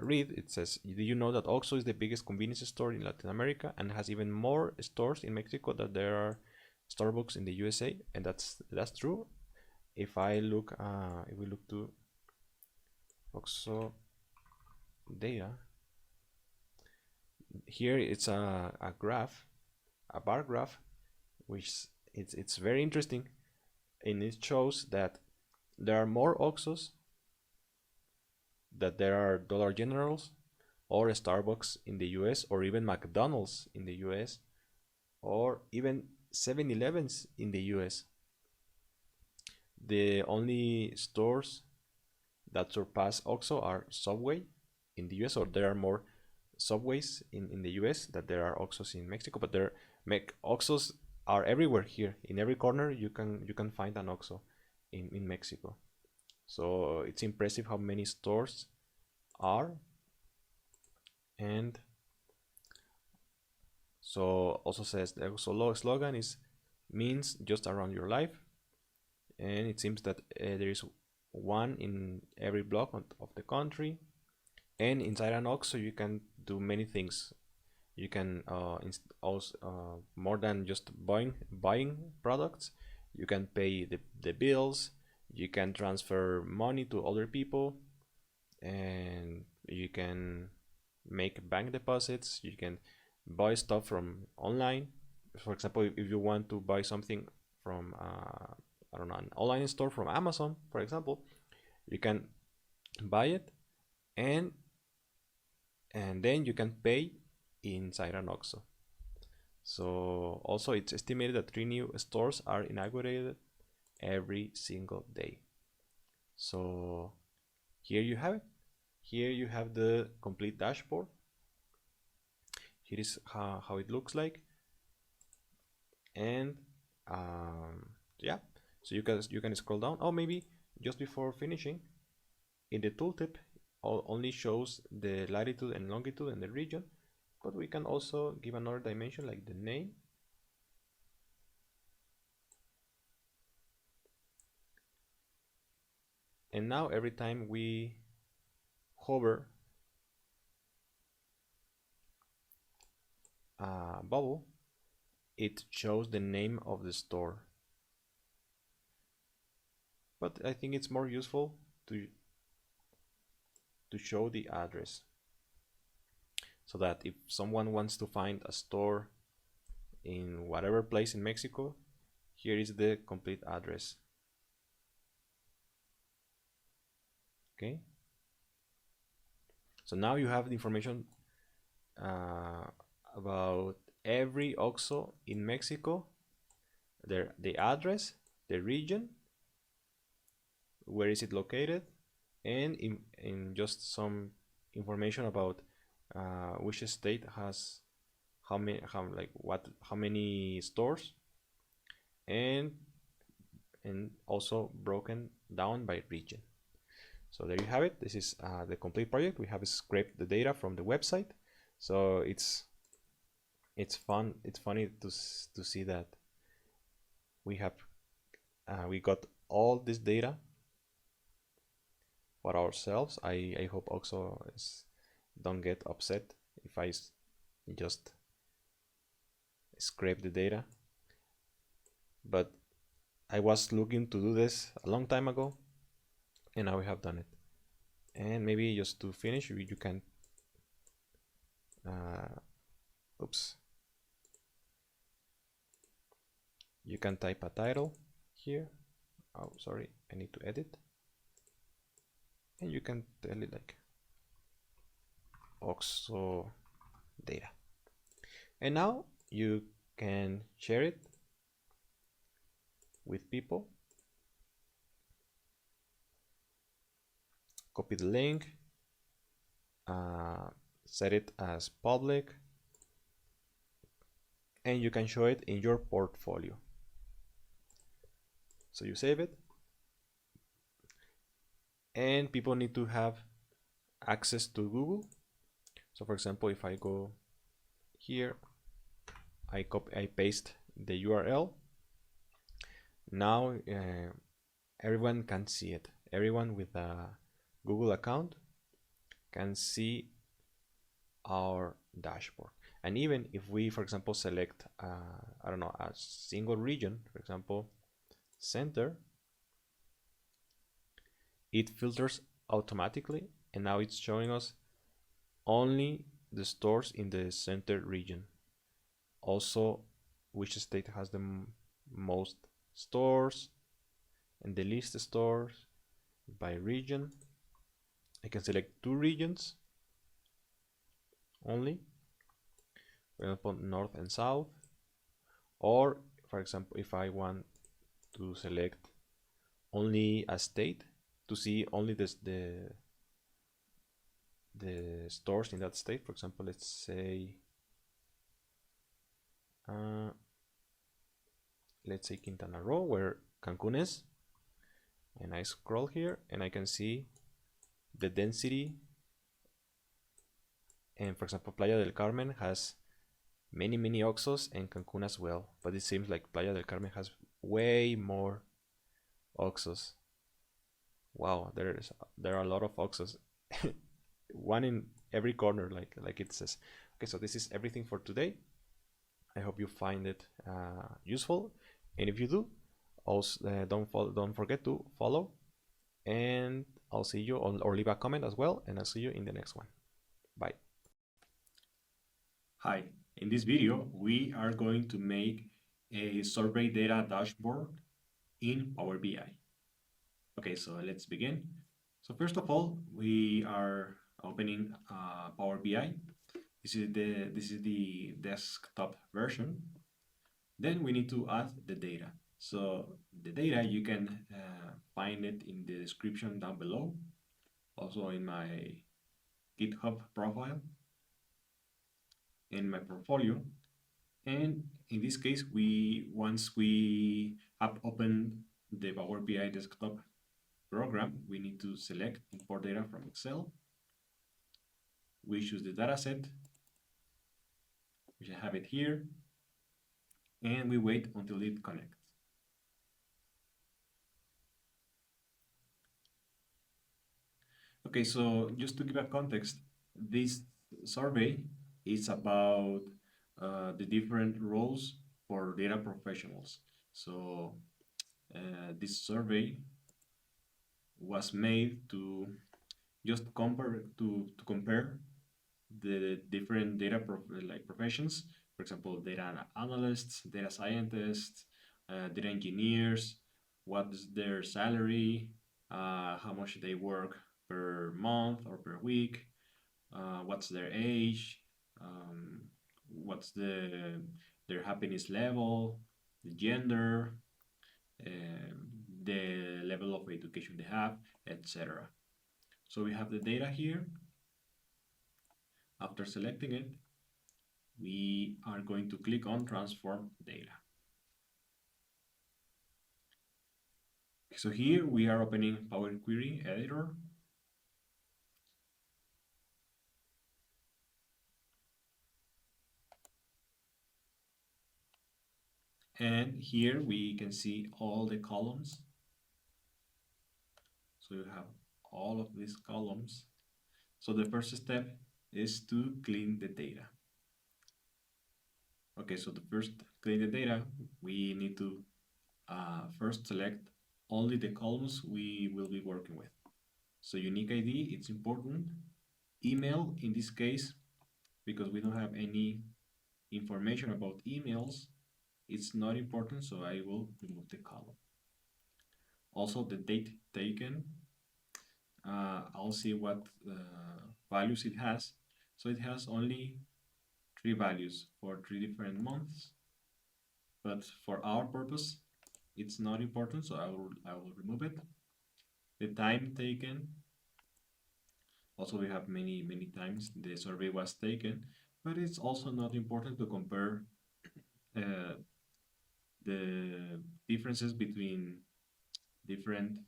read, it says, do you know that OXXO is the biggest convenience store in Latin America and has even more stores in Mexico than there are Starbucks in the USA? And that's true. If I look, if we look to OXXO data, here it's a graph, a bar graph, which it's very interesting, and it shows that there are more OXXOs, that there are Dollar Generals or Starbucks in the US, or even McDonald's in the US, or even 7-Elevens in the US. The only stores that surpass OXXO are Subway in the US, or there are more Subways in the US that there are OXXOs in Mexico, but OXXOs are everywhere here. In every corner you can find an OXXO in Mexico. So it's impressive how many stores are. And so also says the OXXO slogan means just around your life, and it seems that there is one in every block of the country. And inside an OXXO you can do many things. You can also more than just buying products, you can pay the bills, you can transfer money to other people, and you can make bank deposits, you can buy stuff from online. For example, if you want to buy something from I don't know, an online store from Amazon, for example, you can buy it, and then you can pay inside an OXXO. So also it's estimated that 3 new stores are inaugurated every single day. So here you have it. Here you have the complete dashboard. Here is how it looks like. And yeah, so you can scroll down. Oh, maybe just before finishing, in the tooltip only shows the latitude and longitude and the region, but we can also give another dimension like the name. And now every time we hover a bubble, it shows the name of the store. But I think it's more useful to show the address, so that if someone wants to find a store in whatever place in Mexico, here is the complete address. Okay, so now you have the information about every OXXO in Mexico, the address, the region, where is it located, and in just some information about which state has how many stores, and also broken down by region. So there you have it. This is the complete project. We have scraped the data from the website, so it's fun. It's funny to see that we have we got all this data for ourselves. I hope also don't get upset if I just scrape the data, but I was looking to do this a long time ago, and now we have done it. And maybe just to finish, you can you can type a title here. Oh, sorry, I need to edit. And you can tell it like OXXO data. And now you can share it with people. Copy the link, set it as public, and you can show it in your portfolio. So you save it, and people need to have access to Google. So for example, if I go here, I paste the URL. Now everyone can see it. Everyone with a Google account can see our dashboard. And even if we, for example, select I don't know, a single region, for example, center, it filters automatically, and now it's showing us only the stores in the center region. Also, which state has the most stores, and the least stores by region. I can select 2 regions only, for example, north and south. Or for example, if I want to select only a state to see only the stores in that state, for example, let's say Quintana Roo, where Cancun is, and I scroll here and I can see the density. And for example, Playa del Carmen has many OXXOs, and Cancun as well, but it seems like Playa del Carmen has way more OXXOs. Wow, there are a lot of OXXOs. One in every corner, like it says. Okay, so this is everything for today. I hope you find it useful, and if you do, also don't forget to follow, and I'll see you or leave a comment as well, and I'll see you in the next one. Bye. Hi, in this video we are going to make a survey data dashboard in Power BI. Okay, so let's begin. So first of all, we are opening Power BI. This is the desktop version. Then we need to add the data. So the data, you can find it in the description down below, also in my GitHub profile, in my portfolio. And in this case, once we have opened the Power BI desktop program, we need to select import data from Excel. We choose the dataset, which I have it here, and we wait until it connects. Okay, so just to give a context, this survey is about the different roles for data professionals. So this survey was made to just compare the different professions. For example, data analysts, data scientists, data engineers, what's their salary, how much they work per month or per week, what's their age, what's their happiness level, the gender, the level of education they have, etc. So we have the data here. After selecting it, we are going to click on transform data. So here we are opening Power Query editor. And here we can see all the columns. So you have all of these columns. So the first step is to clean the data. Okay, so the first clean the data, we need to first select only the columns we will be working with. So unique ID, it's important. Email, in this case, because we don't have any information about emails, it's not important, so I will remove the column. Also, the date taken, I'll see what values it has. So it has only 3 values for 3 different months, but for our purpose, it's not important, so I will remove it. The time taken, also we have many times the survey was taken, but it's also not important to compare the differences between different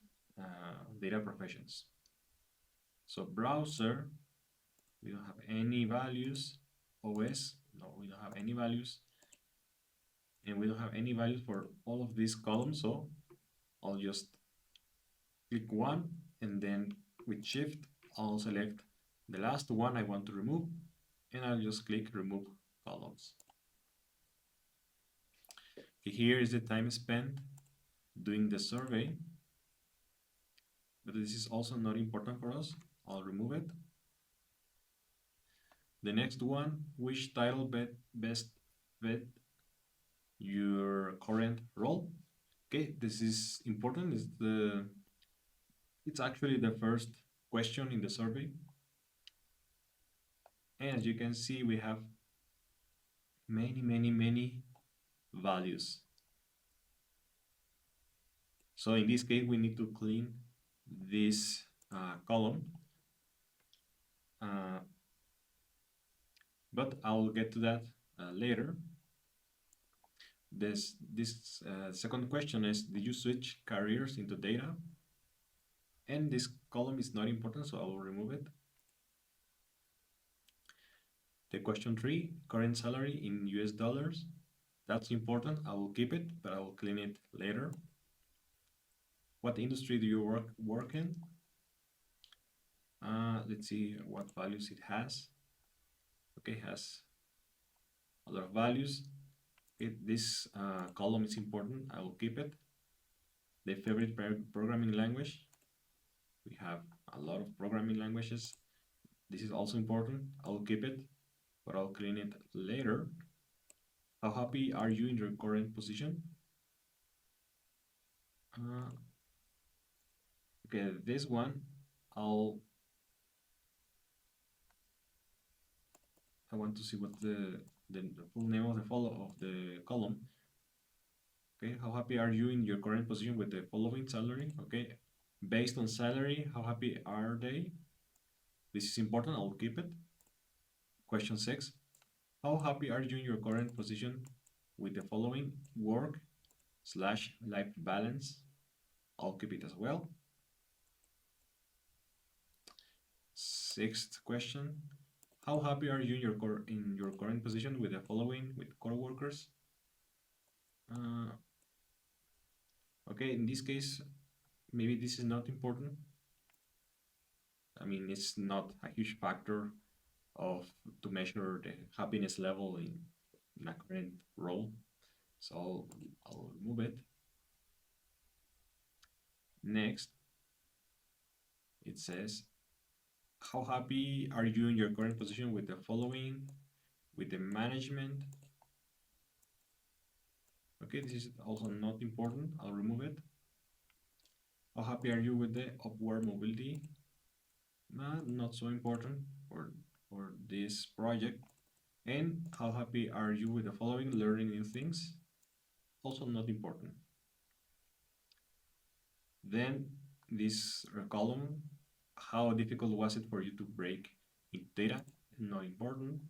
data professions. So browser, we don't have any values. OS, no, we don't have any values. And we don't have any values for all of these columns, so I'll just click one, and then with shift, I'll select the last one I want to remove, and I'll just click remove columns. Okay, here is the time spent doing the survey, but this is also not important for us. I'll remove it. The next one, which title best fit your current role? Okay, this is important. It's actually the first question in the survey. And as you can see, we have many values. So in this case, we need to clean this column. But I'll get to that later. This second question is, did you switch careers into data? And this column is not important, so I will remove it. The question 3, current salary in US dollars. That's important, I will keep it, but I will clean it later. What industry do you work in? Let's see what values it has. Okay, has a lot of values. This column is important, I will keep it. The favorite programming language. We have a lot of programming languages. This is also important, I will keep it, but I'll clean it later. How happy are you in your current position? Okay, this one, I want to see what the full name of the column. Okay, how happy are you in your current position with the following salary? Okay, based on salary, how happy are they? This is important, I'll keep it. Question 6, how happy are you in your current position with the following work/life balance? I'll keep it as well. 6th question, how happy are you in your current position with the following with coworkers? Okay, in this case, maybe this is not important. I mean, it's not a huge factor of to measure the happiness level in a current role. So I'll remove it. Next, it says, how happy are you in your current position with the following, with the management? Okay, this is also not important. I'll remove it. How happy are you with the upward mobility? Not so important for this project. And how happy are you with the following, learning new things? Also not important. Then this column, how difficult was it for you to break into data? Not important.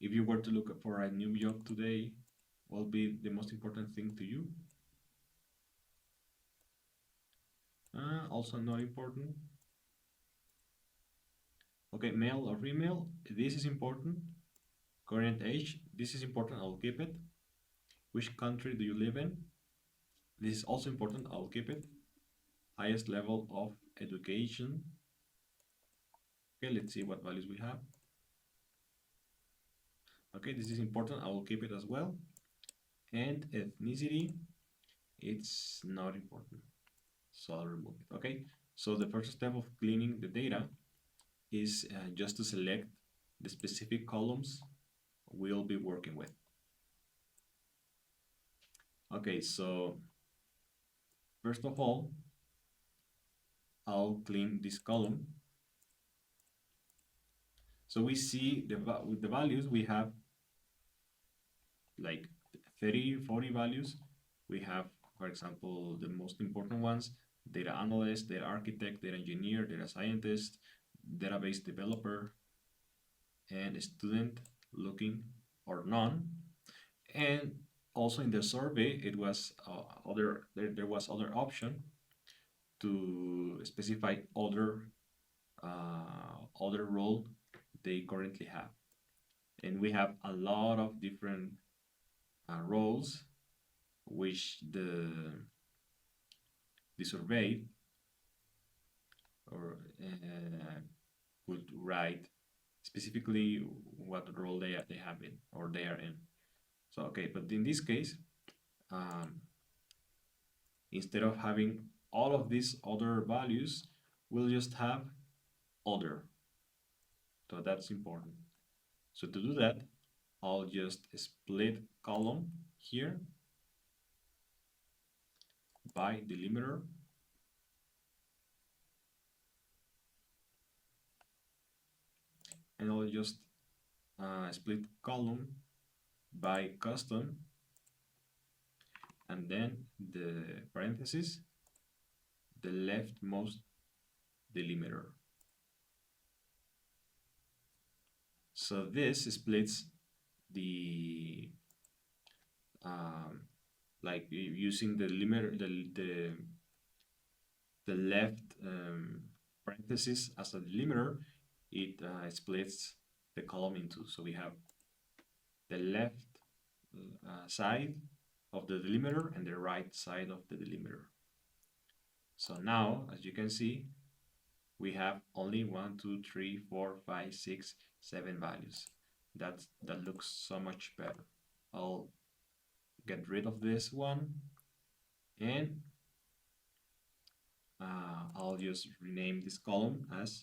If you were to look for a new job today, what will be the most important thing to you? Also not important. Okay, male or female, this is important. Current age, this is important, I'll keep it. Which country do you live in? This is also important, I'll keep it. Highest level of education. Okay, let's see what values we have. Okay, this is important, I will keep it as well. And ethnicity, it's not important, so I'll remove it. Okay, so the first step of cleaning the data is just to select the specific columns we'll be working with. Okay, so first of all, I'll clean this column. So we see with the values we have like 30, 40 values. We have, for example, the most important ones: data analyst, data architect, data engineer, data scientist, database developer, and student looking or none. And also in the survey, it was there was other option to specify other role they currently have. And we have a lot of different roles which the survey or could write specifically what role they have in or they are in. So okay, but in this case, instead of having all of these other values, we'll just have other. So that's important. So to do that, I'll just split column here by delimiter. And I'll just split column by custom, and then the parenthesis, the leftmost delimiter. So this splits the like using the limiter, the left parenthesis as a delimiter, it splits the column in two. So we have the left side of the delimiter and the right side of the delimiter. So now, as you can see, we have only 1, 2, 3, 4, 5, 6, 7 values. That looks so much better. I'll get rid of this one, and I'll just rename this column as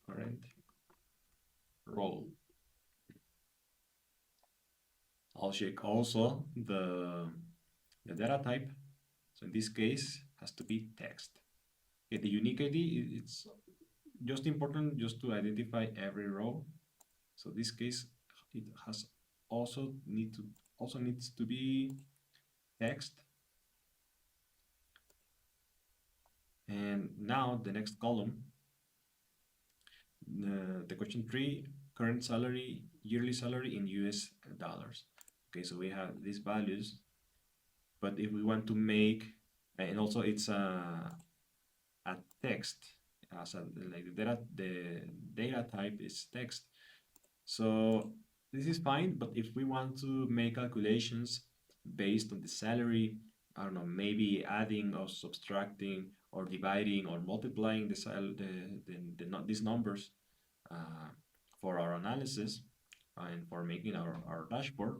current role. I'll check also the data type. So in this case, has to be text. Okay, the unique ID, it's just important just to identify every row. So this case, it has also needs to be text. And now the next column, the question 3, current salary, yearly salary in US dollars. Okay, so we have these values, but if we want to make, and also it's a text, as like the data type is text. So this is fine, but if we want to make calculations based on the salary, I don't know, maybe adding or subtracting or dividing or multiplying these numbers for our analysis and for making our dashboard,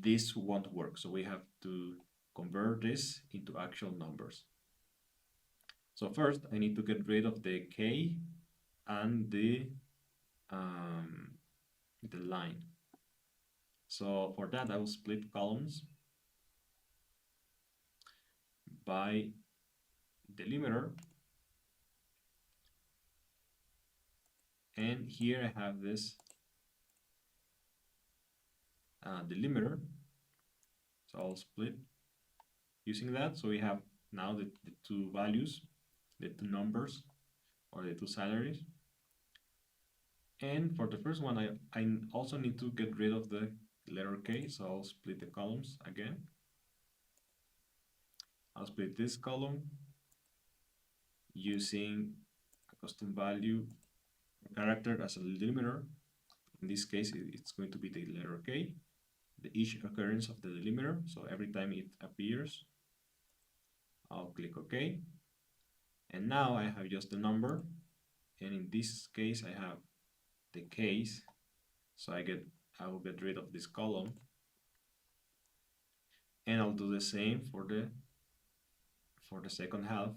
this won't work. So we have to convert this into actual numbers. So first, I need to get rid of the K and the line. So for that, I will split columns by delimiter. And here I have this delimiter. So I'll split using that. So we have now the two values, the two numbers, or the two salaries. And for the first one, I also need to get rid of the letter K. So I'll split the columns again. I'll split this column using a custom value character as a delimiter. In this case, it's going to be the letter K, each occurrence of the delimiter. So every time it appears, I'll click OK. And now I have just the number. And in this case, I have the case. So I will get rid of this column. And I'll do the same for the second half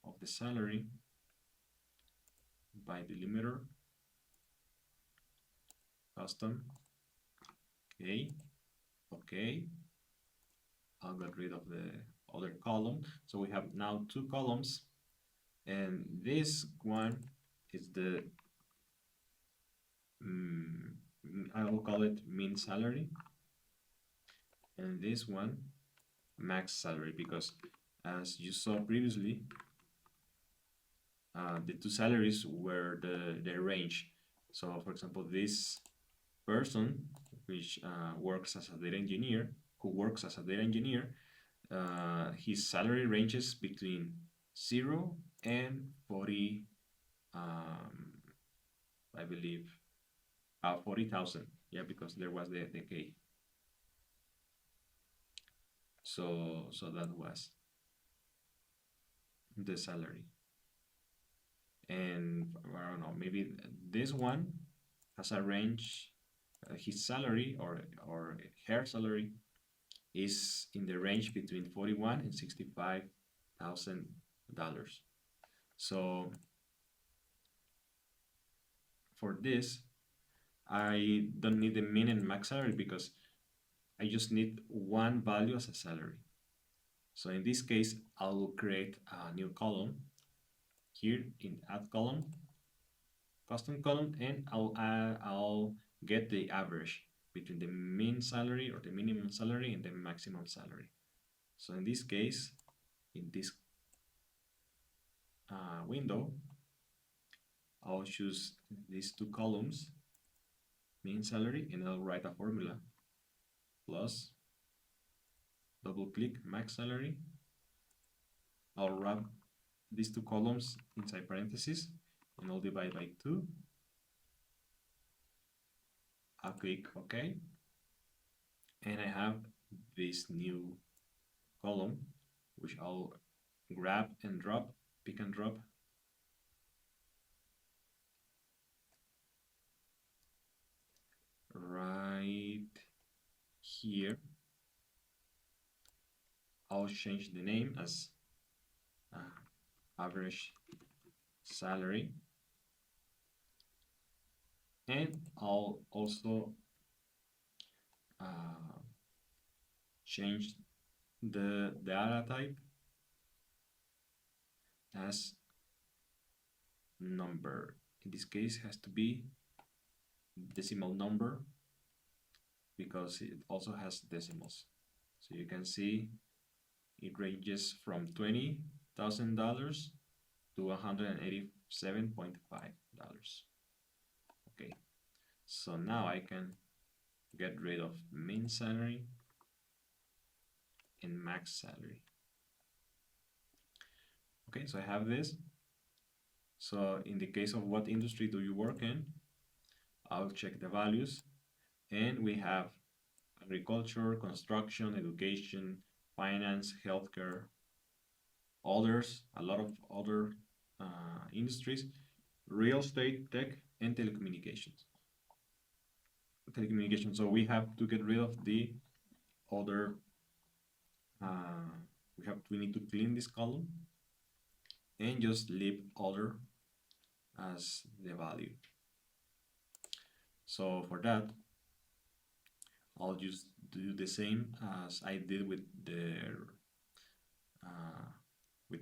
of the salary by delimiter custom okay. I'll get rid of the other column. So we have now two columns, and this one is the I will call it mean salary, and this one max salary, because as you saw previously, the two salaries were the range. So for example, this person which works as a data engineer, his salary ranges between 0 and 40, I believe, 40,000. Yeah, because there was the K. So that was the salary. And I don't know, maybe this one has a range. His salary or her salary is in the range between $41,000 and $65,000. So for this, I don't need the min and max salary because I just need one value as a salary. So in this case, I'll create a new column here in add column, custom column, and I'll get the average between the mean salary or the minimum salary and the maximum salary. So in this case, in this window, I'll choose these two columns, mean salary, and I'll write a formula plus double click max salary. I'll wrap these two columns inside parentheses and I'll divide by 2. I'll click OK, and I have this new column which I'll grab and drop, pick and drop right here. I'll change the name as average salary, and I'll also change the data type as number. In this case, it has to be decimal number because it also has decimals. So you can see it ranges from $20,000 to $187.5. Okay, so now I can get rid of mean salary and max salary. Okay, so I have this. So in the case of what industry do you work in, I'll check the values, and we have agriculture, construction, education, finance, healthcare, others, a lot of other industries, real estate, tech, and telecommunications. So we have to get rid of the other. We need to clean this column and just leave other as the value. So for that, I'll just do the same as I did with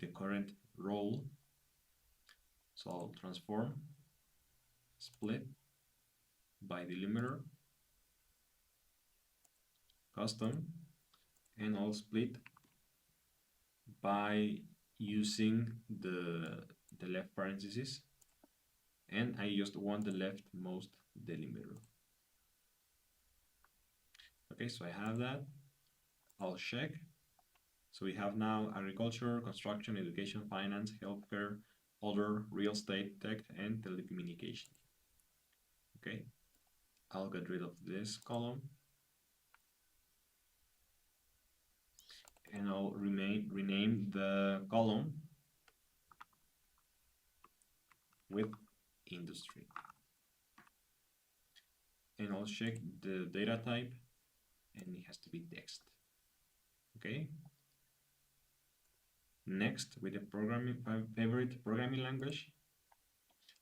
the current role. So I'll transform split by delimiter custom, and I'll split by using the left parenthesis, and I just want the leftmost delimiter. Okay, so I have that. I'll check. So we have now agriculture, construction, education, finance, healthcare, other, real estate, tech, and telecommunication. Okay, I'll get rid of this column, and I'll rename the column with industry. And I'll check the data type, and it has to be text. Okay. Next, with the favorite programming language,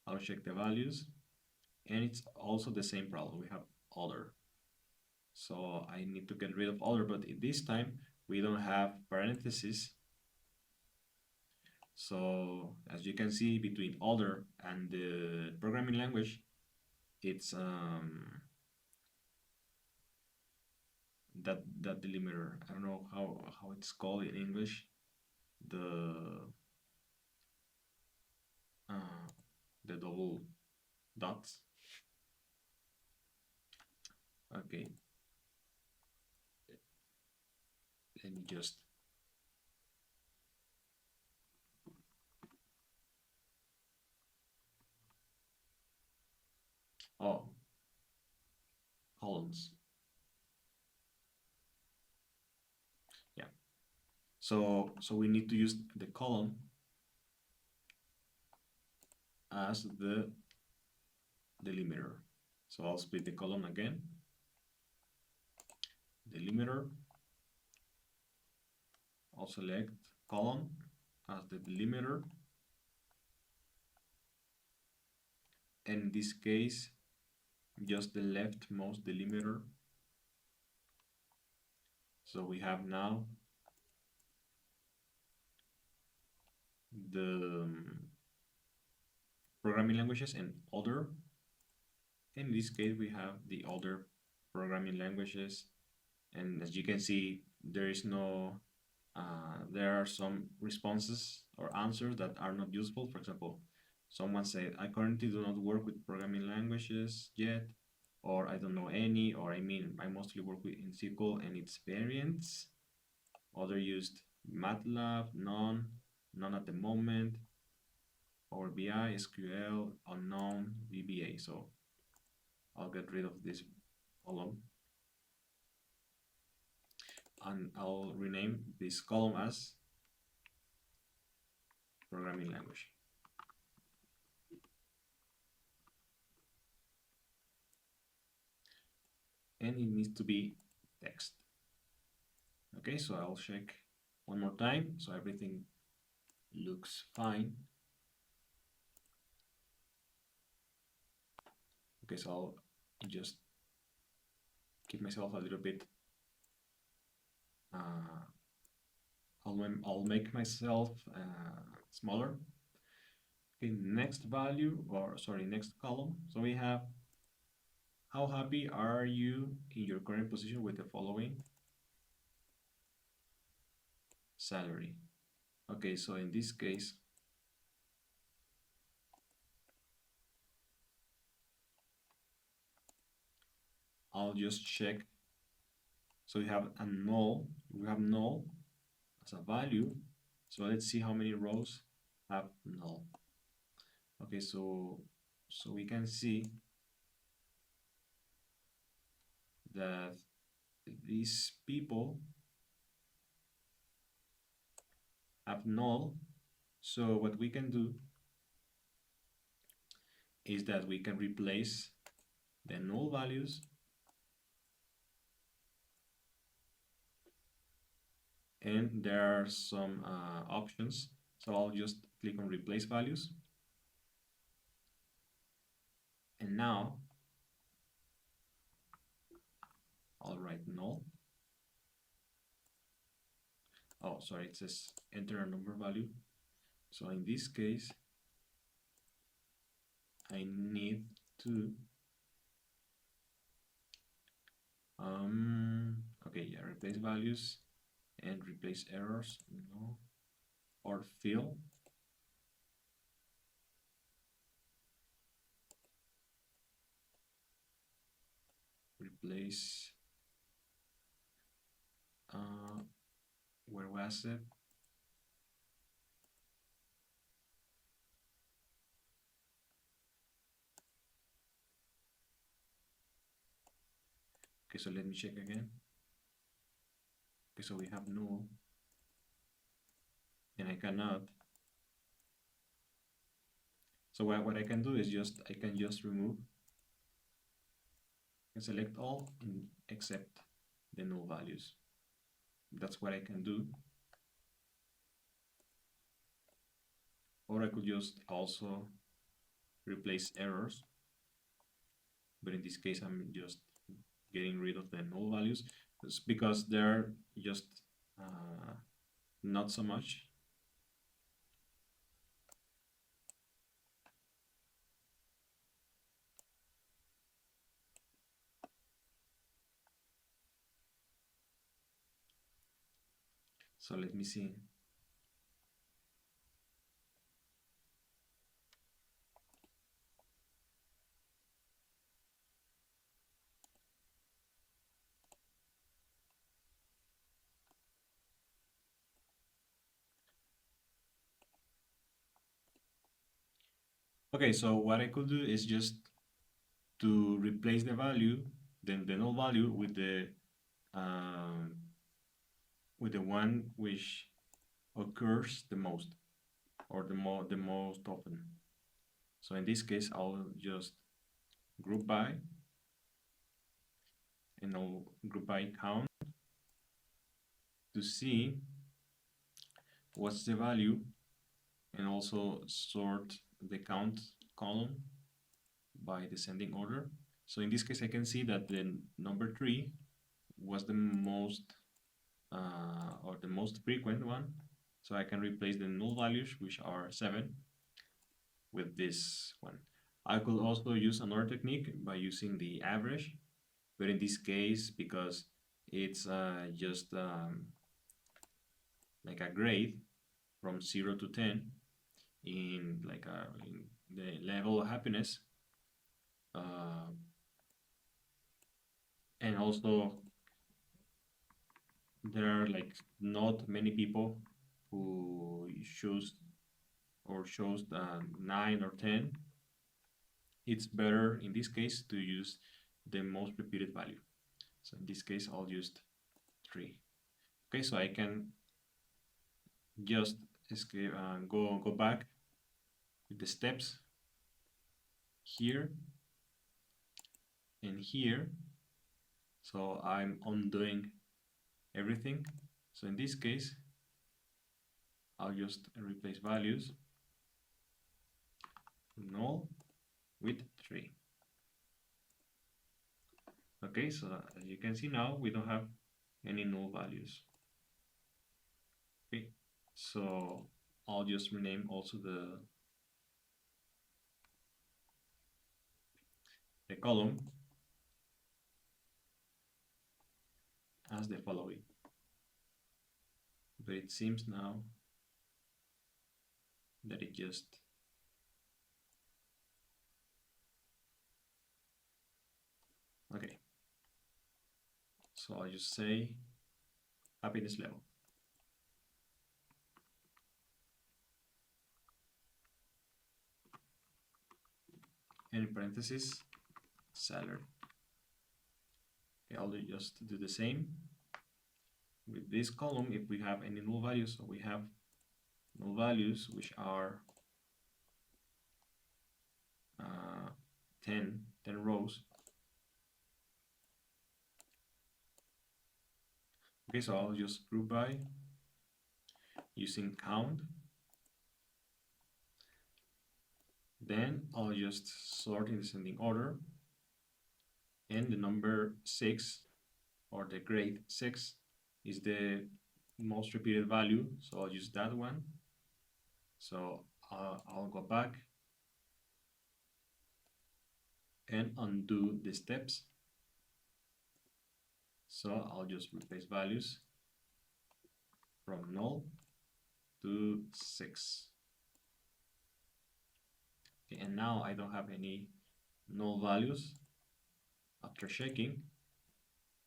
I'll check the values, and it's also the same problem. We have other. So I need to get rid of other, but this time we don't have parentheses. So as you can see, between other and the programming language, it's that delimiter. I don't know how it's called in English. The double dots. Okay. Let me just columns. Yeah. So we need to use the column as the delimiter. So I'll split the column again. Delimiter. I'll select column as the delimiter. And in this case, just the leftmost delimiter. So we have now the programming languages and other. In this case, we have the other programming languages. And as you can see, there is no, there are some responses or answers that are not useful. For example, someone said, I currently do not work with programming languages yet, or I don't know any, or I mostly work with in SQL and its variants. Other used MATLAB, none at the moment, Power BI, SQL, unknown, VBA. So I'll get rid of this column, and I'll rename this column as programming language. And it needs to be text. Okay, so I'll check one more time, so everything looks fine. Okay, so I'll just give myself a little bit, I'll make myself smaller. Okay, next value, or sorry, next column. So we have, how happy are you in your current position with the following salary? Okay, so in this case, I'll just check. So we have null as a value. So let's see how many rows have null. Okay, so we can see that these people have null. So what we can do is that we can replace the null values and there are some options. So I'll just click on replace values. And now I'll write null. Oh, sorry, it says enter a number value. So in this case, I need to okay, yeah, replace values and replace errors, no, or fill. Replace where was it? Okay, so let me check again. Okay, so we have null and I cannot. So what I can do is I can just remove and select all except the null values. That's what I can do. Or I could just also replace errors. But in this case, I'm just getting rid of the null values because they're just not so much. So let me see. Okay, so what I could do is just to replace the value, then the null value with the one which occurs the most or the most often. So in this case, I'll just group by and I'll group by count to see what's the value and also sort the count column by descending order. So in this case, I can see that the number 3 was the most or the most frequent one. So I can replace the null values, which are 7, with this one. I could also use another technique by using the average, but in this case, because it's just like a grade from 0 to 10 in like in the level of happiness, and also there are like not many people who choose or shows 9 or 10. It's better in this case to use the most repeated value. So in this case, I'll use 3. Okay, so I can just escape and go back with the steps here and here. So I'm undoing everything. So in this case, I'll just replace values null with 3. Okay, so as you can see now, we don't have any null values. Okay, so I'll just rename also the column as the following. But it seems now that it just okay. So I'll just say happiness level. And in parentheses, salary. Okay, I'll just do the same with this column if we have any null values. So we have null values, which are 10 rows. Okay, so I'll just group by using count. Then I'll just sort in descending order, and the number 6, or the grade 6, is the most repeated value, so I'll use that one. So I'll go back and undo the steps. So I'll just replace values from null to 6. Okay, and now I don't have any null values after checking.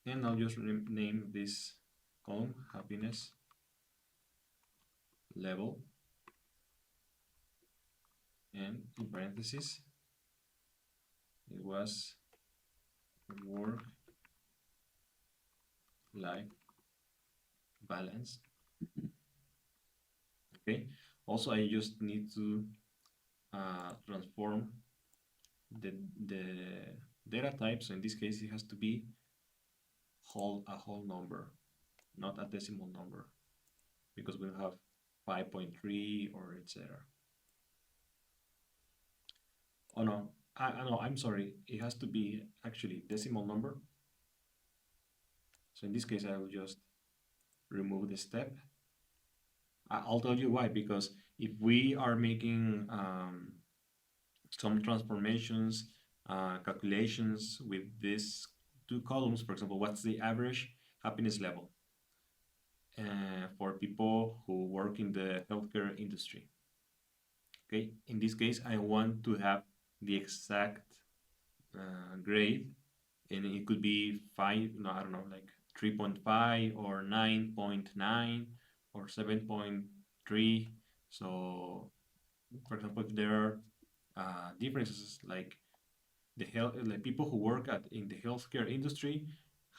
And I'll just name this column happiness level, and in parentheses it was work life balance. Okay, also I just need to transform the data type. So in this case it has to be a whole number, not a decimal number, because we'll have 5.3 or etc. Oh no, I'm sorry, it has to be actually decimal number. So in this case I will just remove the step. I'll tell you why, because if we are making some transformations, calculations with these two columns, for example, what's the average happiness level for people who work in the healthcare industry? Okay, in this case, I want to have the exact grade, and it could be 5, no, I don't know, like 3.5 or 9.9 or 7.3. So, for example, if there are differences, like like people who work in the healthcare industry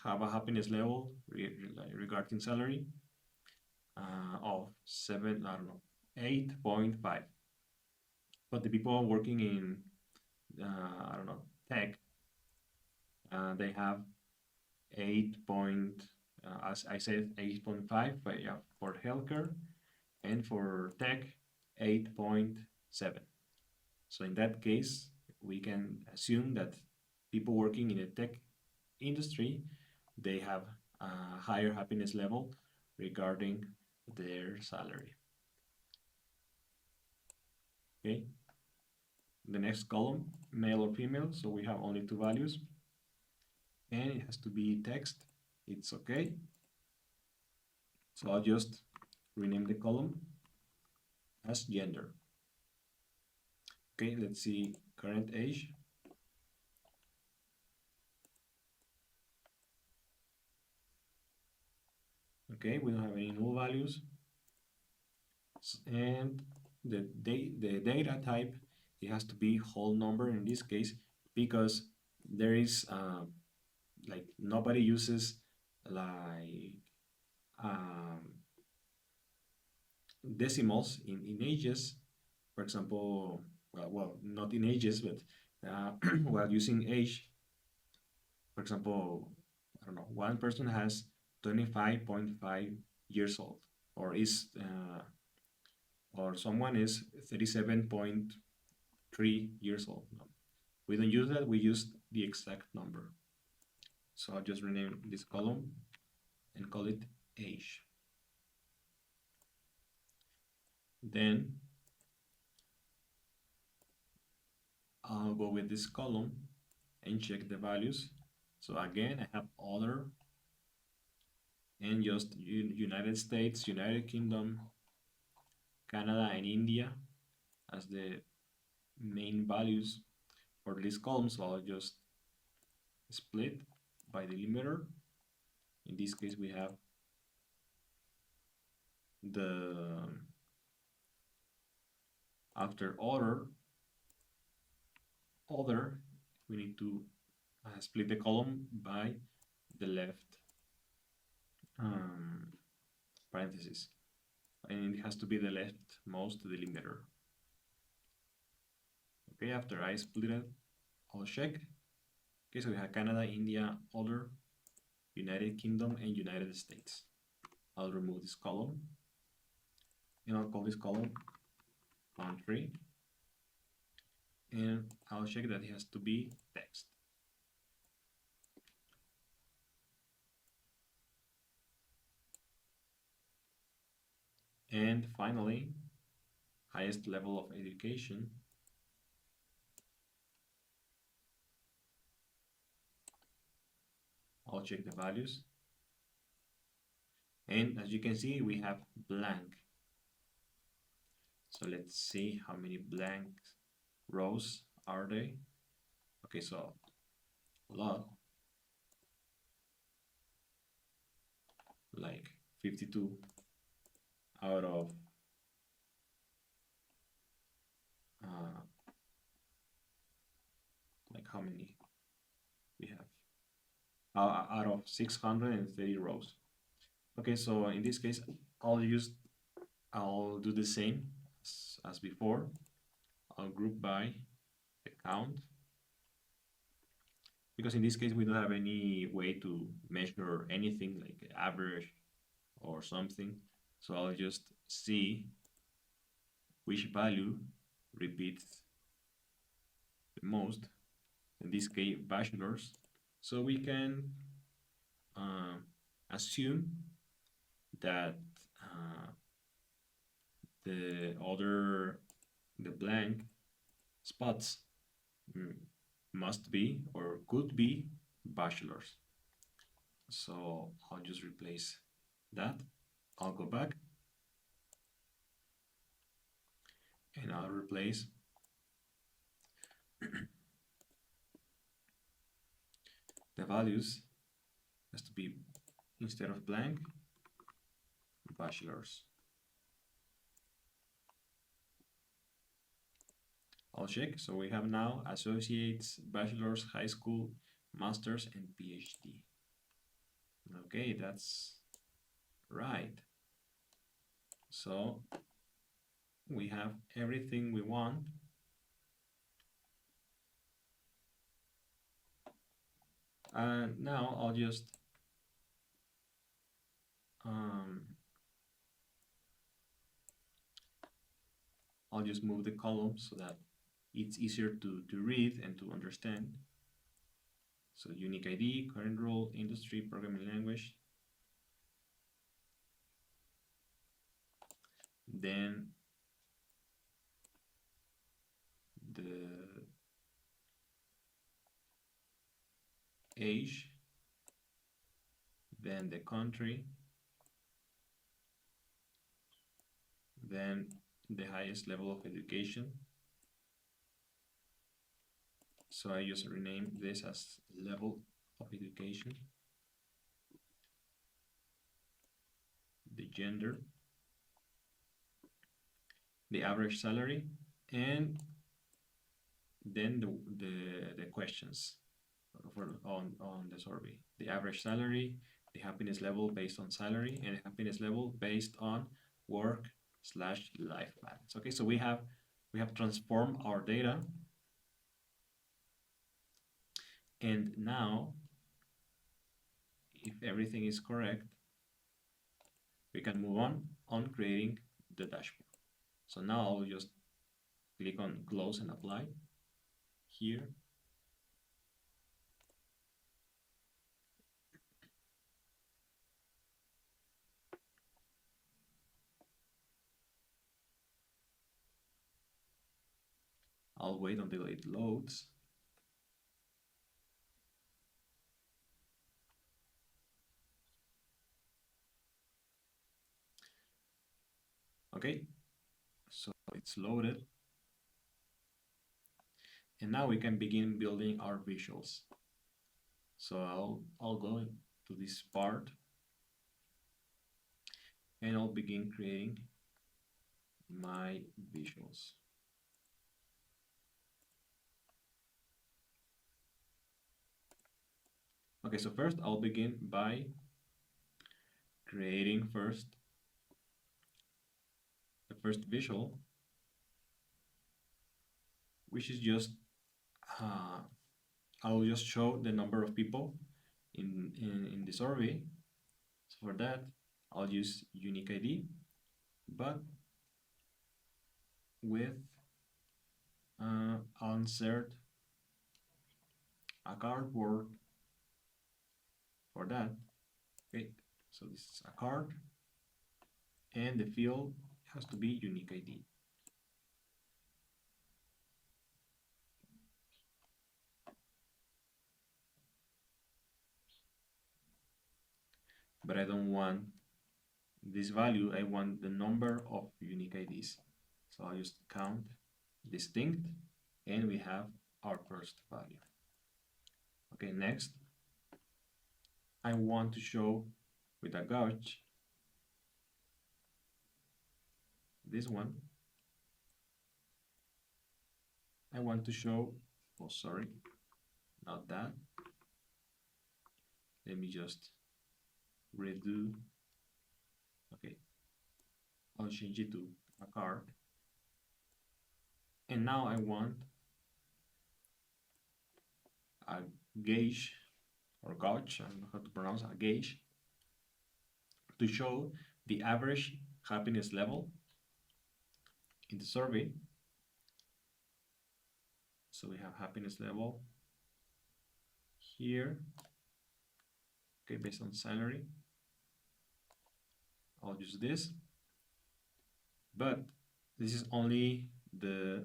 have a happiness level regarding salary of 7, I don't know, 8.5. But the people working in I don't know, tech, they have 8 point, as I said, 8.5, but yeah, for healthcare, and for tech 8.7. So in that case, we can assume that people working in the tech industry, they have a higher happiness level regarding their salary. Okay, the next column, male or female, so we have only two values, and it has to be text. It's okay. So I'll just rename the column as gender. Okay, let's see current age. Okay, we don't have any null values. And the data type, it has to be whole number in this case, because there is like nobody uses like decimals in ages. For example, well, not in ages, but while using age, for example, I don't know, one person has 25.5 years old, or is or someone is 37.3 years old. No, we don't use that, we use the exact number. So I'll just rename this column and call it age. Then I'll go with this column and check the values. So again, I have other, and just United States, United Kingdom, Canada, and India as the main values for this column. So I'll just split by delimiter. In this case, we have the after other, we need to split the column by the left parentheses. and it has to be the leftmost delimiter. Okay, after I split it, I'll check. Okay, so we have Canada, India, other, United Kingdom, and United States. I'll remove this column, and I'll call this column country, and I'll check that it has to be text. And finally, highest level of education. I'll check the values. And as you can see, we have blank. So let's see how many blank rows are they. Okay, so a lot, like 52 out of like how many we have? Out of 630 rows. Okay, so in this case, I'll do the same as before. I'll group by the count, because in this case we don't have any way to measure anything like average or something. So I'll just see which value repeats the most, in this case bachelors. So we can assume that the blank spots must be or could be bachelors. So I'll just replace that. I'll go back and I'll replace the values has to be, instead of blank, bachelors. I'll check. So we have now associates, bachelor's, high school, master's, and PhD. Okay, that's right. So we have everything we want. And now I'll just move the columns so that it's easier to read and to understand. So unique ID, current role, industry, programming language. Then the age, then the country, then the highest level of education. So I just rename this as level of education. The gender, the average salary, and then the questions on the survey. The average salary, the happiness level based on salary, and the happiness level based on work/life balance. Okay, so we have transformed our data, and now if everything is correct, we can move on creating the dashboard. So now I'll just click on close and apply here. I'll wait until it loads. Okay, so it's loaded. And now we can begin building our visuals. So I'll go to this part and I'll begin creating my visuals. Okay, so first I'll begin by creating first first visual, which is just I'll just show the number of people in the survey. So for that, I'll use unique ID, but with I'll insert a cardboard for that. Okay, so this is a card, and the field has to be unique ID. But I don't want this value, I want the number of unique IDs. So I'll just count distinct, and we have our first value. Okay, next, I want to show with a gauge this one. I want to show, oh sorry, not that. Let me just redo. Okay, I'll change it to a card. And now I want a gauge or gauge, I don't know how to pronounce a gauge, to show the average happiness level in the survey. So we have happiness level here, okay, based on salary. I'll use this, but this is only the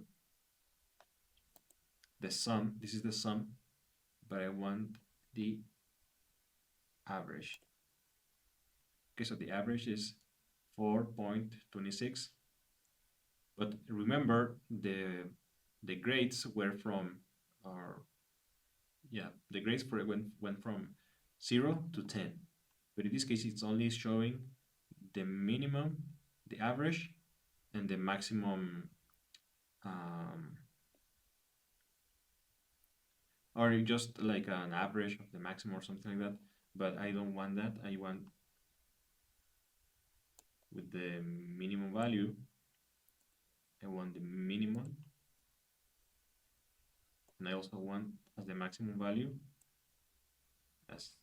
sum. This is the sum, but I want the average. Okay, so the average is 4.26, but remember the grades were from the grades for it went from 0 to 10, but in this case it's only showing the minimum, the average, and the maximum, or just like an average of the maximum or something like that. But I don't want that. I want with the minimum value, I want the minimum, and I also want as the maximum value as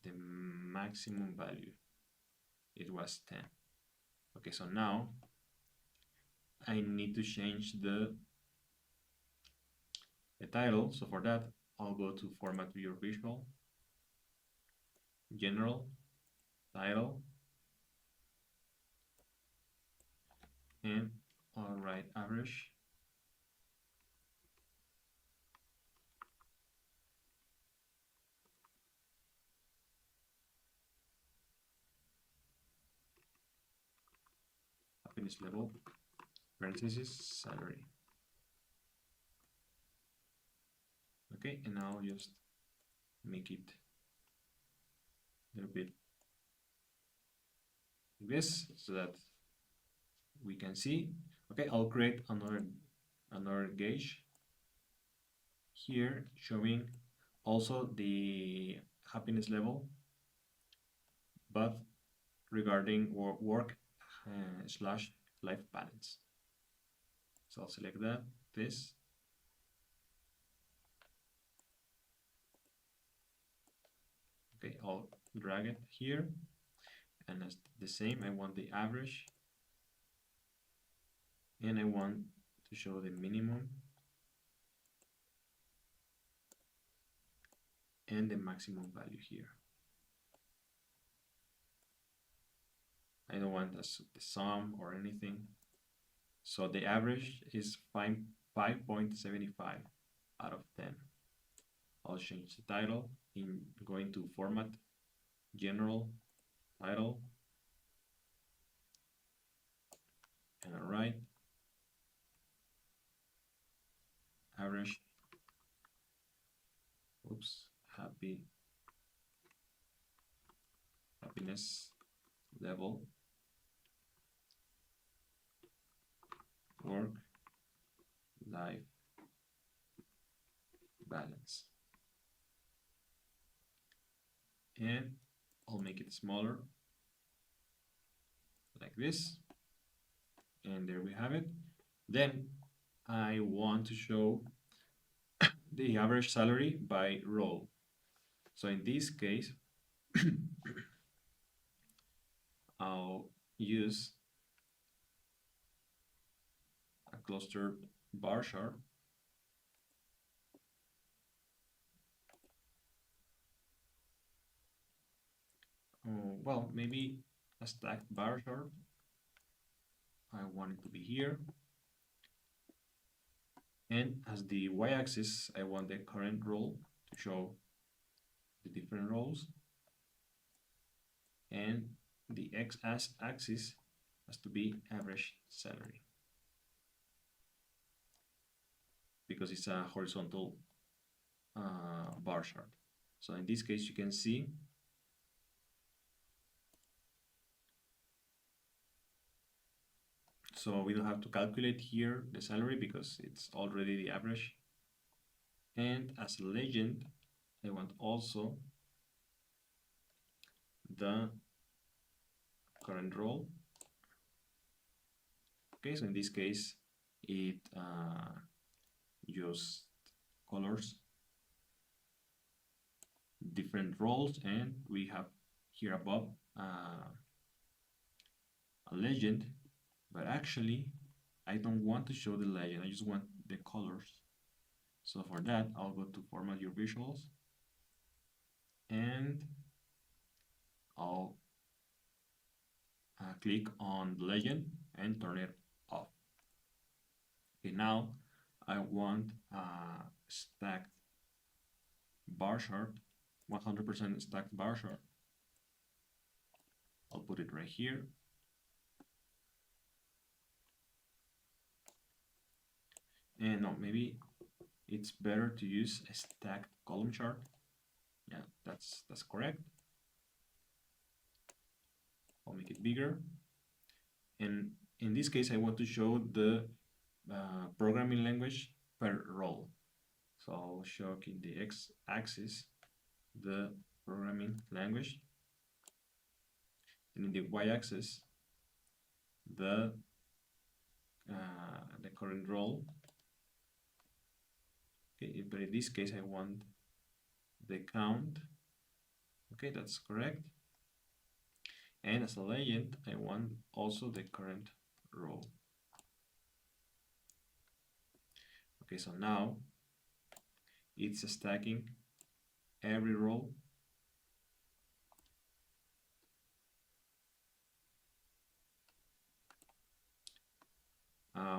the maximum value. It was 10. Okay, so now I need to change the title. So for that, I'll go to Format Viewer Visual, General, Title, and I'll write average. Happiness level, parentheses, salary. Okay, and now just make it a little bit like this so that we can see. Okay, I'll create another gauge here showing also the happiness level, but regarding work slash life balance. So I'll select that, this. Okay, I'll drag it here, and as the same, I want the average, and I want to show the minimum and the maximum value here. I don't want the sum or anything. So the average is 5.75 out of 10. I'll change the title in going to Format, General, Title, and I'll write average, happiness level, work life balance, and I'll make it smaller like this, And there we have it. Then I want to show the average salary by role. So in this case, I'll use a clustered bar chart. Well, maybe a stacked bar chart. I want it to be here. And as the y-axis, I want the current role to show the different roles. And the x-axis has to be average salary, because it's a horizontal bar chart. So in this case, you can see so we don't have to calculate here the salary because it's already the average. And as a legend, I want also the current role. Okay, so in this case, it used colors, different roles, and we have here above a legend, but actually I don't want to show the legend, I just want the colors. So for that, I'll go to format your visuals and I'll click on the legend and turn it off. Okay, now I want a stacked bar chart, 100% stacked bar chart. I'll put it right here. And no, maybe it's better to use a stacked column chart. Yeah, that's correct. I'll make it bigger. And in this case, I want to show the programming language per role. So I'll show in the x-axis the programming language, and in the y-axis the current role. Okay, but in this case I want the count. Okay, that's correct. And as a legend, I want also the current role. Okay, so now it's stacking every row.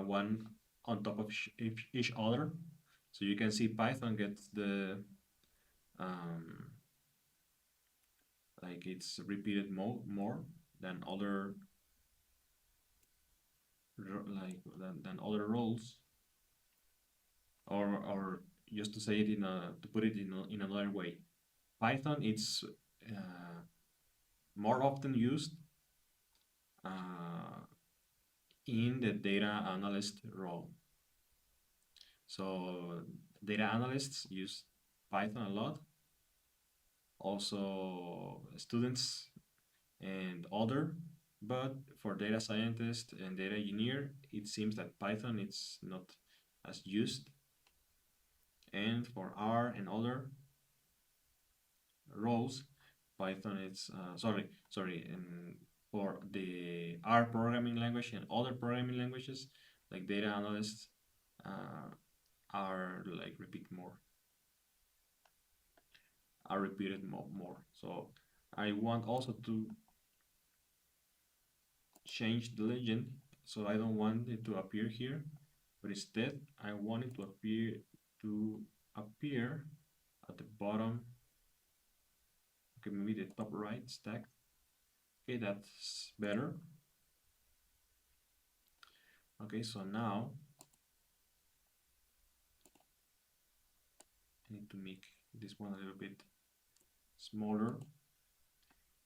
One on top of each other. So you can see Python gets the like it's repeated more than other than other roles, or just to say it to put it in another way, Python it's more often used in the data analyst role. So data analysts use Python a lot. Also students and other, but for data scientist and data engineer, it seems that Python it's not as used. And for R and other roles, Python it's and for the R programming language and other programming languages like data analysts are like repeated more. So I want also to change the legend, so I don't want it to appear here, but instead I want it to appear at the bottom. Okay, maybe the top right stack. Okay, that's better. Okay, so now I need to make this one a little bit smaller.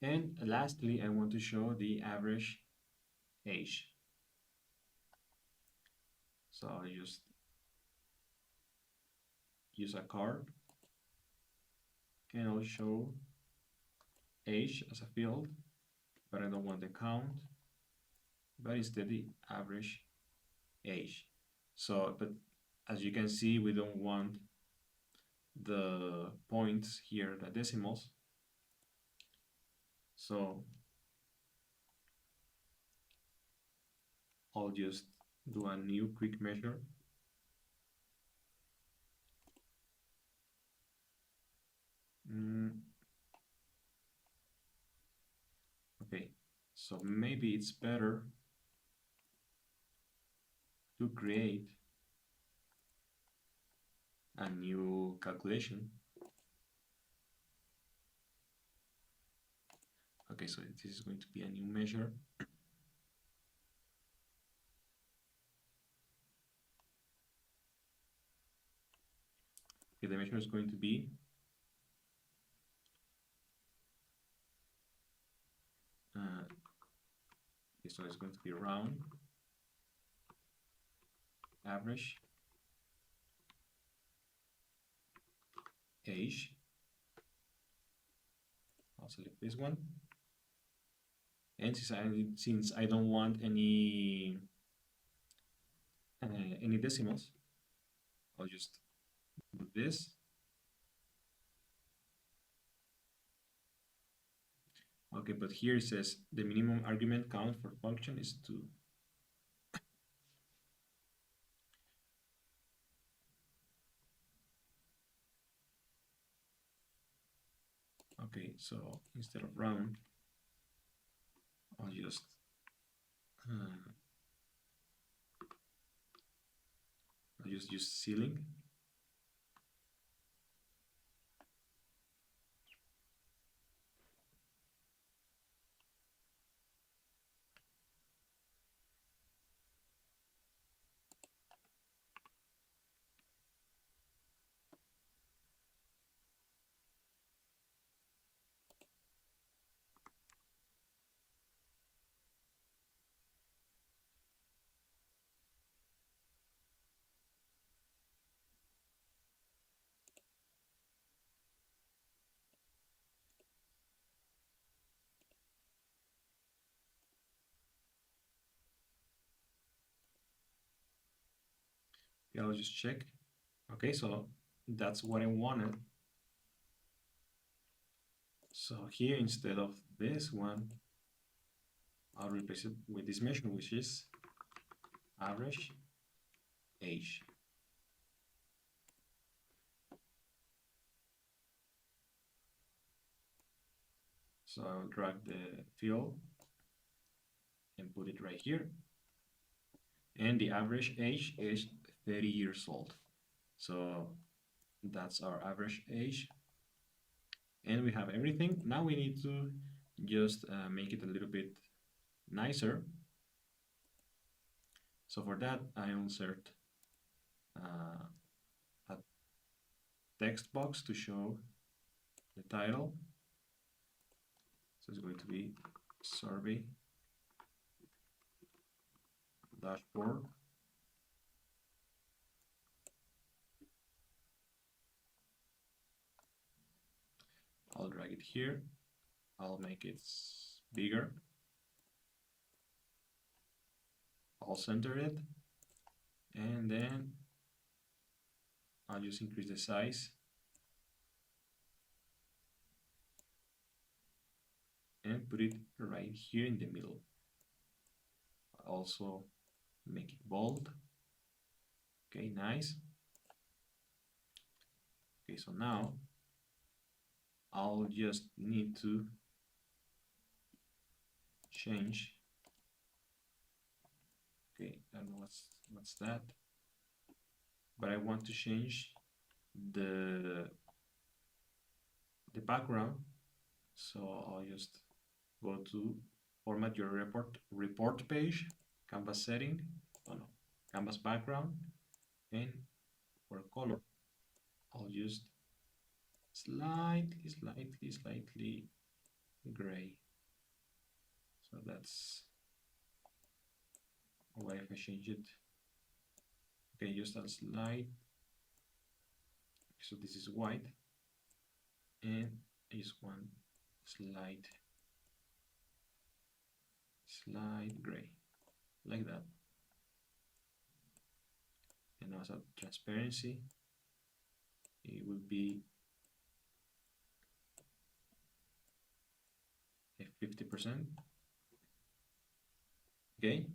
And lastly, I want to show the average age. So I'll just use a card and I'll show age as a field, but I don't want the count. but instead the average age. So, but as you can see, we don't want the points here, the decimals. So I'll just do a new quick measure. Okay, so maybe it's better to create a new calculation. Okay, so this is going to be a new measure. Okay, the measure is going to be this one is going to be round average age. I'll select this one, and since I don't want any decimals, I'll just do this. Okay, but here it says the minimum argument count for function is 2. Okay, so instead of round, I'll just use ceiling. Yeah, I'll just check. Okay, so that's what I wanted. So here, instead of this one, I'll replace it with this measure, which is average age. So I'll drag the field and put it right here. And the average age is 30 years old. So that's our average age. And we have everything. Now we need to just make it a little bit nicer. So for that, I insert a text box to show the title. So it's going to be survey dashboard. I'll drag it here. I'll make it bigger. I'll center it. And then I'll just increase the size. And put it right here in the middle. I'll also make it bold. Okay, nice. Okay, so now I'll just need to change. Okay, I don't know what's that, but I want to change the background. So I'll just go to format your report page, canvas setting, canvas background, and for color, I'll just slightly gray. So that's why if I change it. Okay, just a slight. So this is white, and I just want slight gray. like that. And also transparency, it will be a 50%. Okay,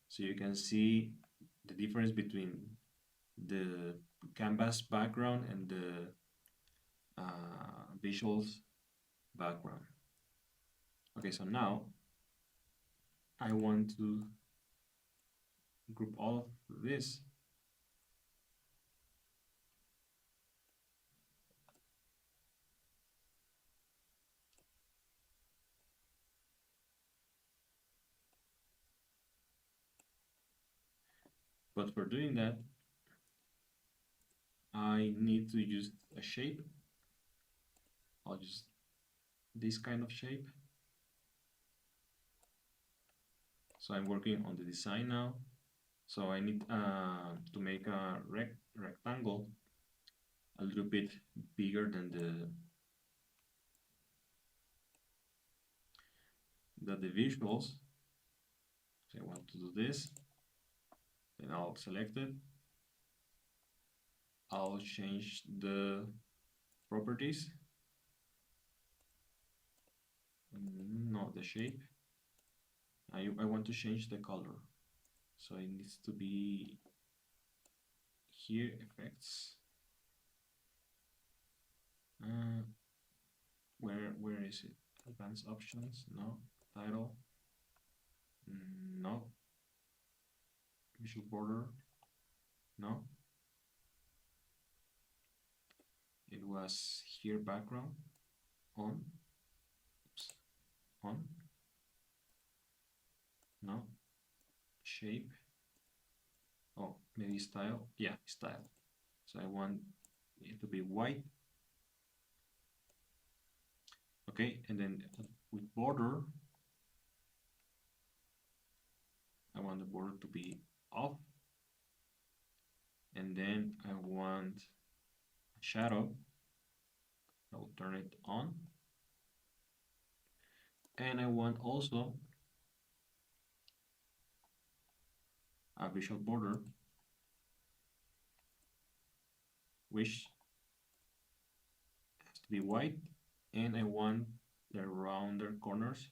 so you can see the difference between the canvas background and the visuals background. Okay, so now I want to group all of this. But for doing that, I need to use a shape. I'll use this kind of shape. So I'm working on the design now. So I need to make a rectangle a little bit bigger than the visuals. So I want to do this. Then I'll select it. I'll change the properties. No, the shape. I want to change the color. So it needs to be here, effects. Where is it? Advanced options? No. Title? No. Visual border? No. It was here, background, on. Oops. On. No. Shape. Oh, maybe style. Yeah, style. So I want it to be white. Okay, and then with border, I want the border to be off. And then I want a shadow. I will turn it on. And I want also a visual border, which has to be white. And I want the rounder corners,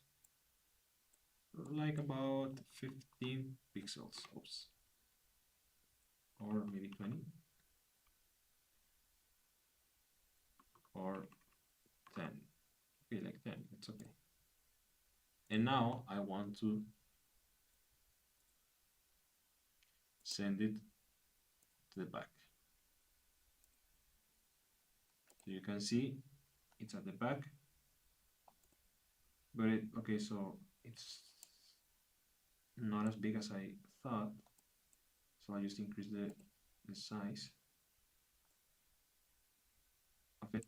like about 15 pixels. Oops. Or maybe 20. Or 10. Okay, like 10, it's okay. And now I want to send it to the back. So you can see it's at the back, but okay, so it's not as big as I thought. So I just increase the size of it.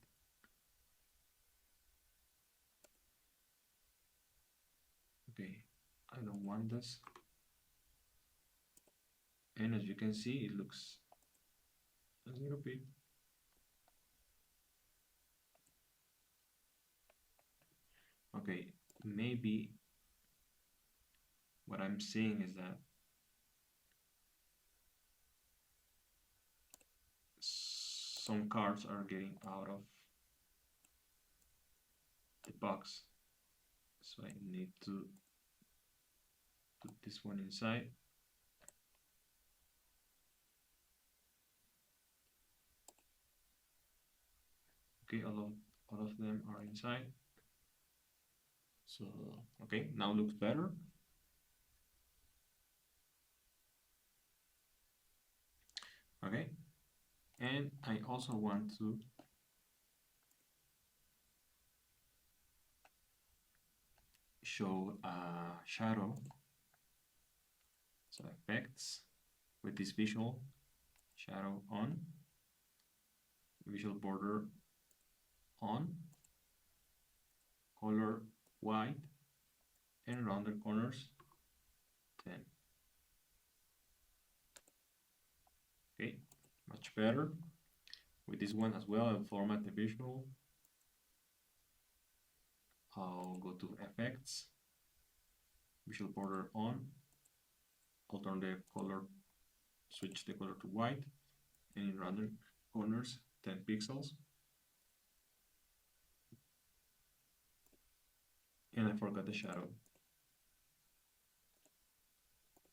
Okay, I don't want this. And as you can see, it looks a little bit. Okay, maybe what I'm seeing is that some cards are getting out of the box. So I need to put this one inside. Okay, all of them are inside. So, okay, now looks better. Okay, and I also want to show a shadow. So effects with this visual, shadow on, visual border on, color white, and rounded corners 10. Okay, much better. With this one as well, I'll format the visual. I'll go to effects, visual border on, I'll turn the color, switch the color to white, and in random corners, 10 pixels. And I forgot the shadow.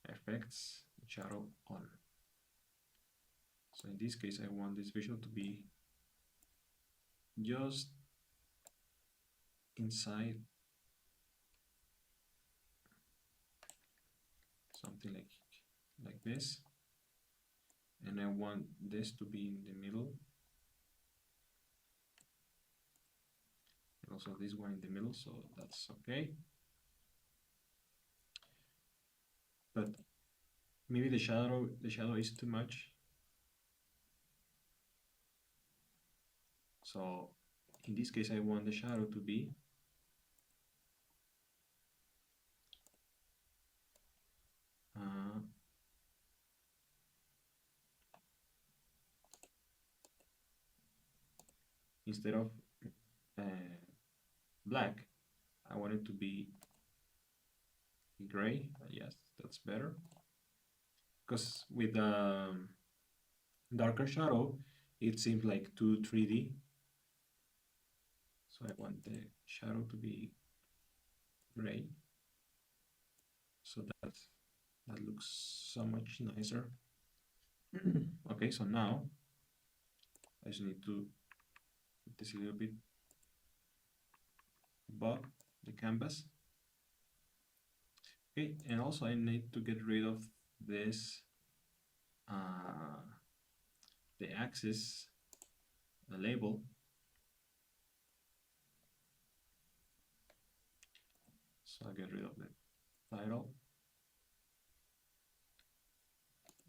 Effects, shadow on. So in this case, I want this visual to be just inside, something like this. And I want this to be in the middle. And also this one in the middle, so that's okay. But maybe the shadow is too much. So in this case, I want the shadow to be instead of black, I want it to be gray. Yes, that's better. Because with darker shadow, it seems like too 3D. So I want the shadow to be gray. So that looks so much nicer. Okay, so now I just need to put this a little bit above the canvas. Okay, and also I need to get rid of this, the axis, the label. So I get rid of the title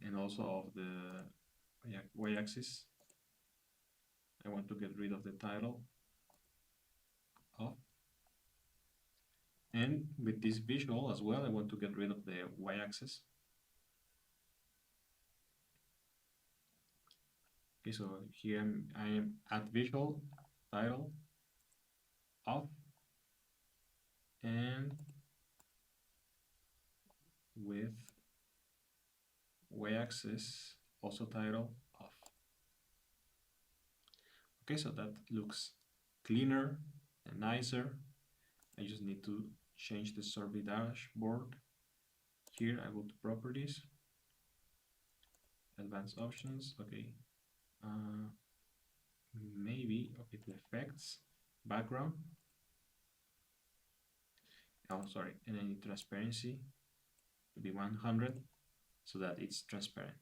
and also of the y-axis. I want to get rid of the title of. And with this visual as well, I want to get rid of the y-axis. Okay, so here I am at visual, title, off, and with y-axis, also title, off. Okay, so that looks cleaner and nicer. I just need to change the survey dashboard. Here I go to properties, advanced options, okay. Maybe, okay, to effects, background. Oh, sorry, and I need transparency to be 100 so that it's transparent.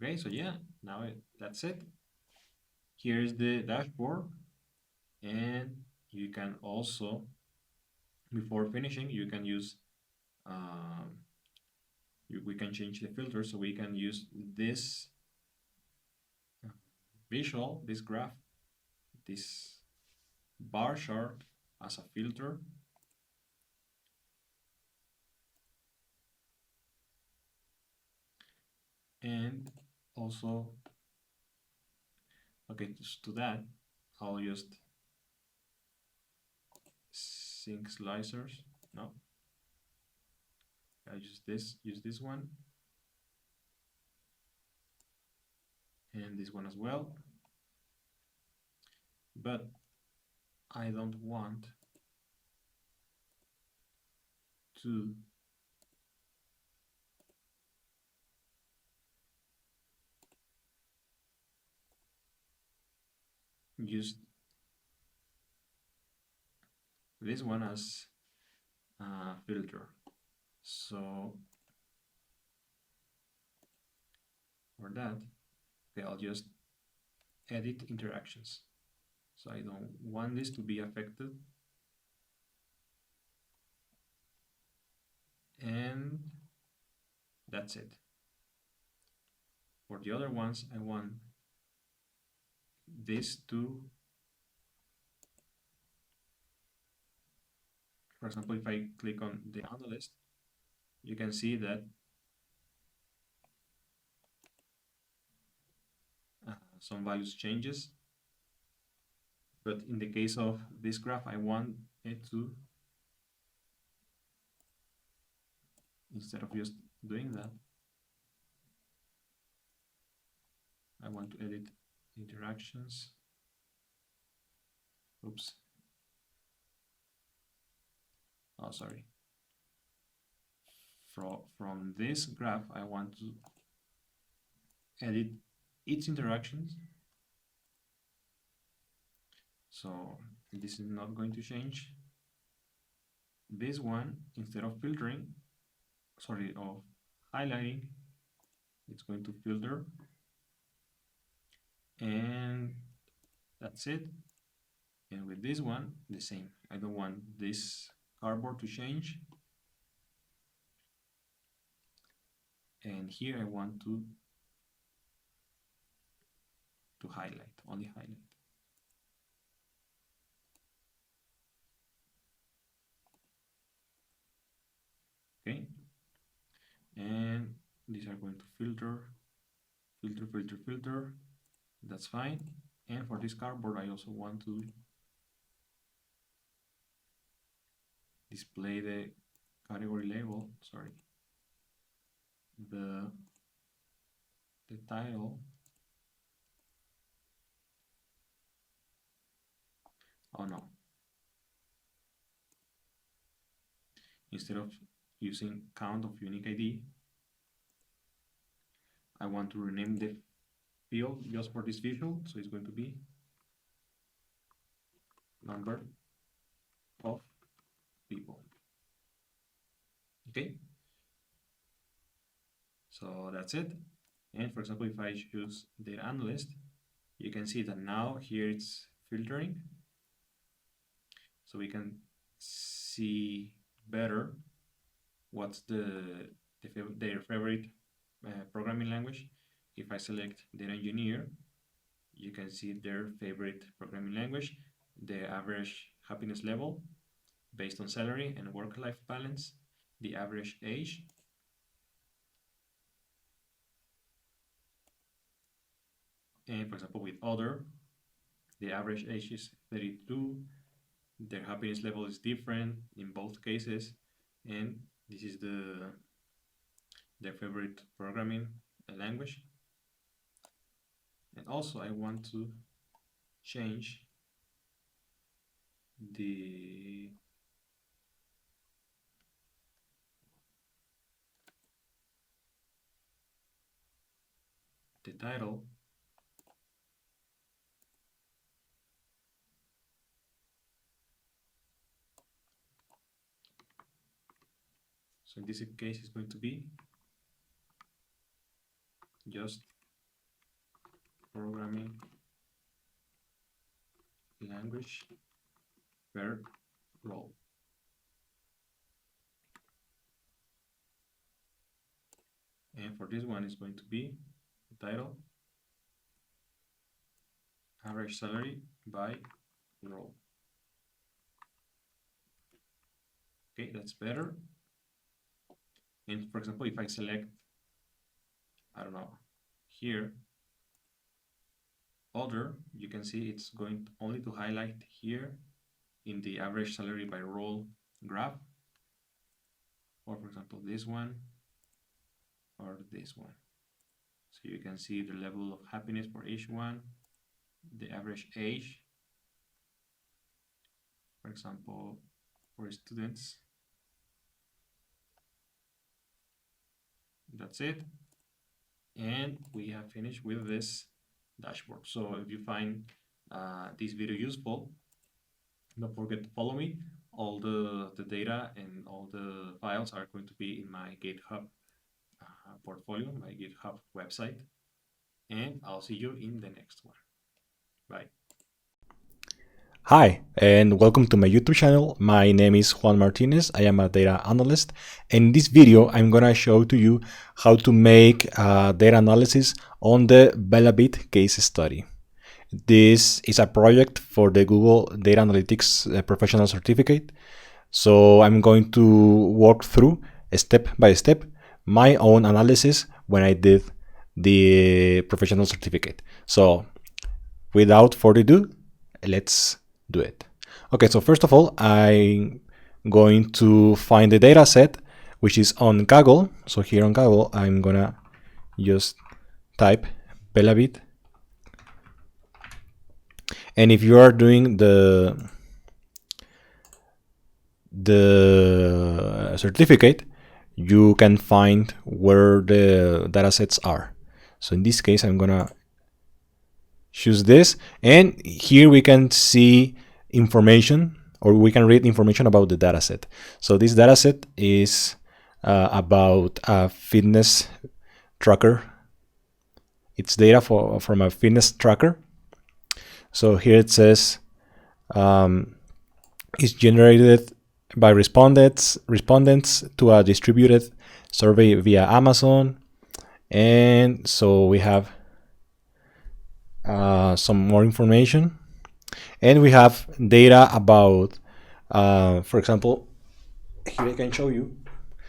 Okay, so yeah, now that's it. Here's the dashboard, and you can also, before finishing, you can use, we can change the filter, so we can use this visual, this graph, this bar chart as a filter. And also, okay, to that, I'll just sync slicers. No, I use this one, and this one as well. But I don't want to use this one as a filter. So for that, okay, I'll just edit interactions. So I don't want this to be affected. And that's it. For the other ones, I want this to, for example, if I click on the analyst, you can see that some values changes. But in the case of this graph, I want it to, instead of just doing that, I want to edit interactions. Oops. Oh, sorry. From this graph, I want to edit its interactions. So this is not going to change. This one, instead of filtering, sorry, of highlighting, it's going to filter. And that's it. And with this one, the same. I don't want this cardboard to change. And here I want to highlight, only highlight. Okay. And these are going to filter. That's fine. And for this cardboard, I also want to display the category label, sorry, the title. Oh no. Instead of using count of unique ID, I want to rename the field just for this visual. So it's going to be number of people. Okay. So that's it. And for example, if I choose data analyst, you can see that now here it's filtering. So we can see better what's their favorite programming language. If I select data engineer, you can see their favorite programming language, the average happiness level based on salary and work-life balance, the average age, and for example with other, the average age is 32, their happiness level is different in both cases, and this is their favorite programming language. And also I want to change the title so in this case it's going to be just programming language per role. And for this one it's going to be the title average salary by role. Okay, that's better. And for example, if I select, I don't know, here, other, you can see it's going only to highlight here in the average salary by role graph, or for example, this one or this one. So you can see the level of happiness for each one, the average age, for example, for students. That's it. And we have finished with this dashboard. So if you find this video useful, don't forget to follow me. All the data and all the files are going to be in my GitHub portfolio, my GitHub website. And I'll see you in the next one. Bye. Hi, and welcome to my YouTube channel. My name is Juan Martinez. I am a data analyst. In this video, I'm gonna show to you how to make data analysis on the Bellabit case study. This is a project for the Google Data Analytics Professional Certificate. So I'm going to walk through step by step my own analysis when I did the professional certificate. So without further ado, let's do it. Okay, so first of all, I'm going to find the data set which is on Kaggle. So here on Kaggle, I'm gonna just type Belabit. And if you are doing the certificate, you can find where the datasets are. So in this case, I'm gonna choose this, and here we can see information, or we can read information about the dataset. So this dataset is about a fitness tracker. It's data from a fitness tracker. So here it says it's generated by respondents to a distributed survey via Amazon. And so we have some more information, and we have data about, for example, here I can show you.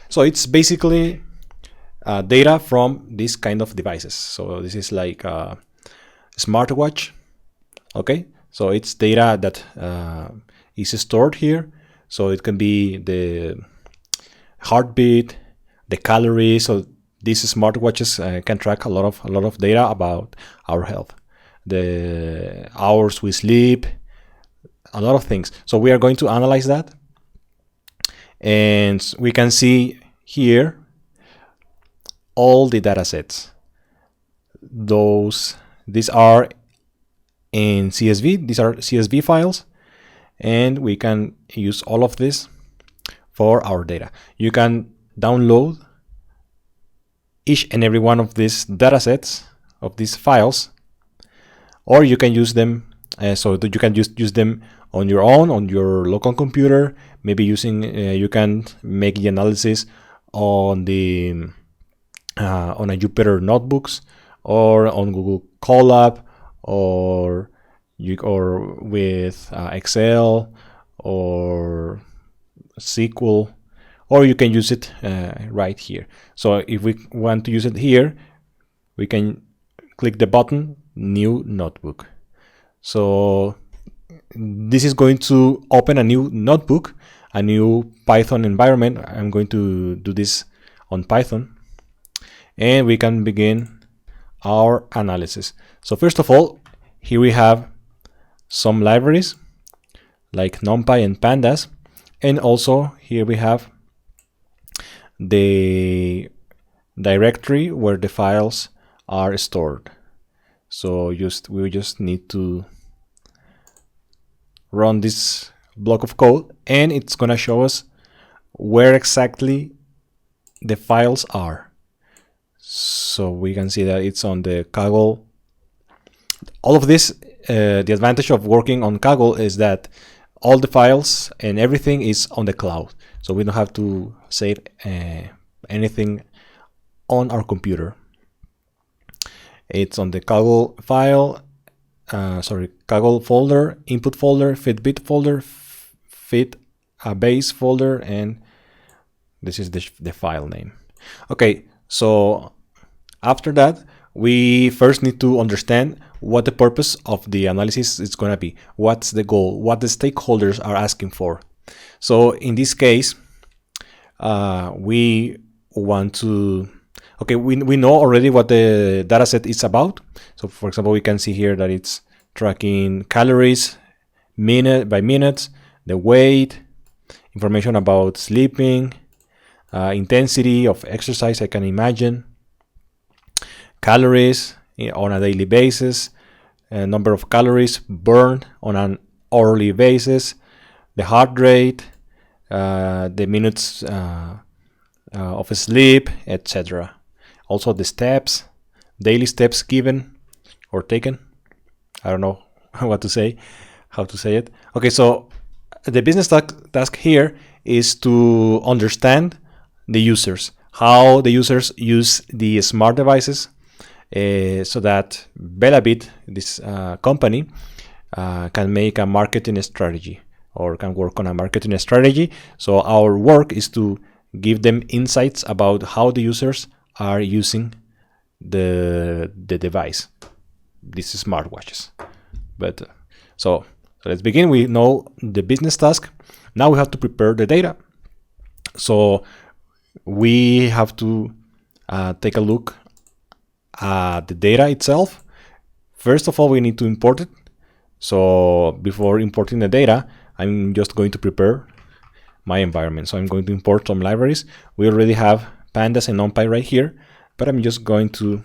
So it's basically data from this kind of devices. So this is like a smartwatch. Okay, so it's data that is stored here. So it can be the heartbeat, the calories. So these smartwatches can track a lot of data about our health, the hours we sleep, a lot of things. So we are going to analyze that, and we can see here all the data sets. These are in CSV. These are CSV files, and we can use all of this for our data. You can download each and every one of these data sets, of these files, or you can use them so that you can use them on your own, on your local computer. Maybe using you can make the analysis on the on a Jupyter notebooks, or on Google Colab, or with Excel or SQL, or you can use it right here. So if we want to use it here, we can click the button New Notebook. So this is going to open a new notebook, a new Python environment. I'm going to do this on Python, and we can begin our analysis. So first of all, here we have some libraries like numpy and pandas, and also here we have the directory where the files are stored. So we just need to run this block of code, and it's gonna show us where exactly the files are. So we can see that it's on the Kaggle. All of this, the advantage of working on Kaggle is that all the files and everything is on the cloud. So we don't have to save anything on our computer. It's on the Kaggle file, Kaggle folder, input folder, fitbit folder, fit a base folder, and this is the file name. Okay, so after that, we first need to understand what the purpose of the analysis is going to be. What's the goal? What the stakeholders are asking for. So in this case, we want to, we know already what the dataset is about. So for example, we can see here that it's tracking calories, minute by minute, the weight, information about sleeping, intensity of exercise, I can imagine, calories on a daily basis, number of calories burned on an hourly basis, the heart rate, the minutes of sleep, etc. Also the steps, daily steps given or taken. I don't know how to say it. Okay, so the business task here is to understand the users, how the users use the smart devices, so that Belabit, this company, can make a marketing strategy, or can work on a marketing strategy. So our work is to give them insights about how the users are using the device, these smartwatches. But so So let's begin. We know the business task. Now we have to prepare the data. So we have to take a look at the data itself. First of all, we need to import it. So before importing the data, I'm just going to prepare my environment. So I'm going to import some libraries. We already have pandas and numpy right here, but I'm just going to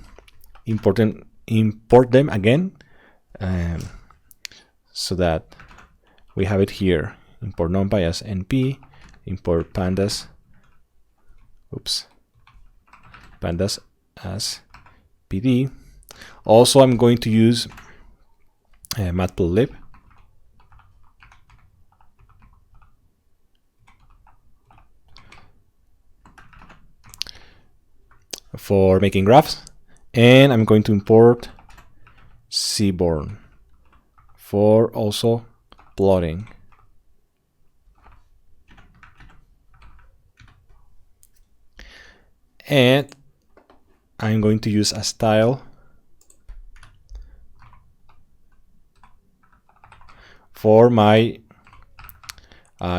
import them again, so that we have it here. Import numpy as np, import pandas as pd. Also, I'm going to use matplotlib for making graphs, and I'm going to import seaborn for also plotting. And I'm going to use a style for my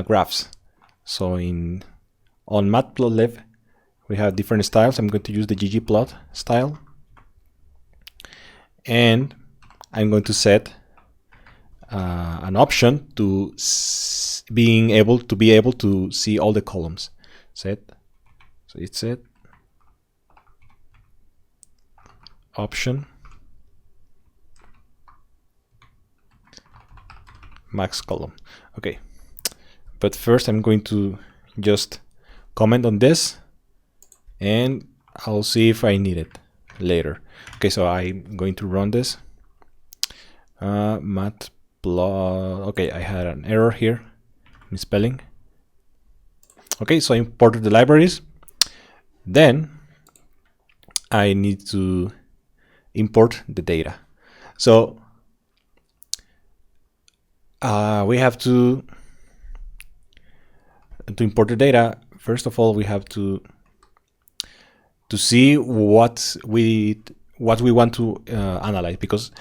graphs. So on matplotlib, we have different styles. I'm going to use the ggplot style, and I'm going to set an option to be able to see all the columns. So it's set option max column. Okay, but first I'm going to just comment on this, and I'll see if I need it later. Okay, so I'm going to run this. Okay, I had an error here, misspelling. Okay, so I imported the libraries. Then I need to import the data. So we have to import the data. First of all, we have to see what we want to analyze, because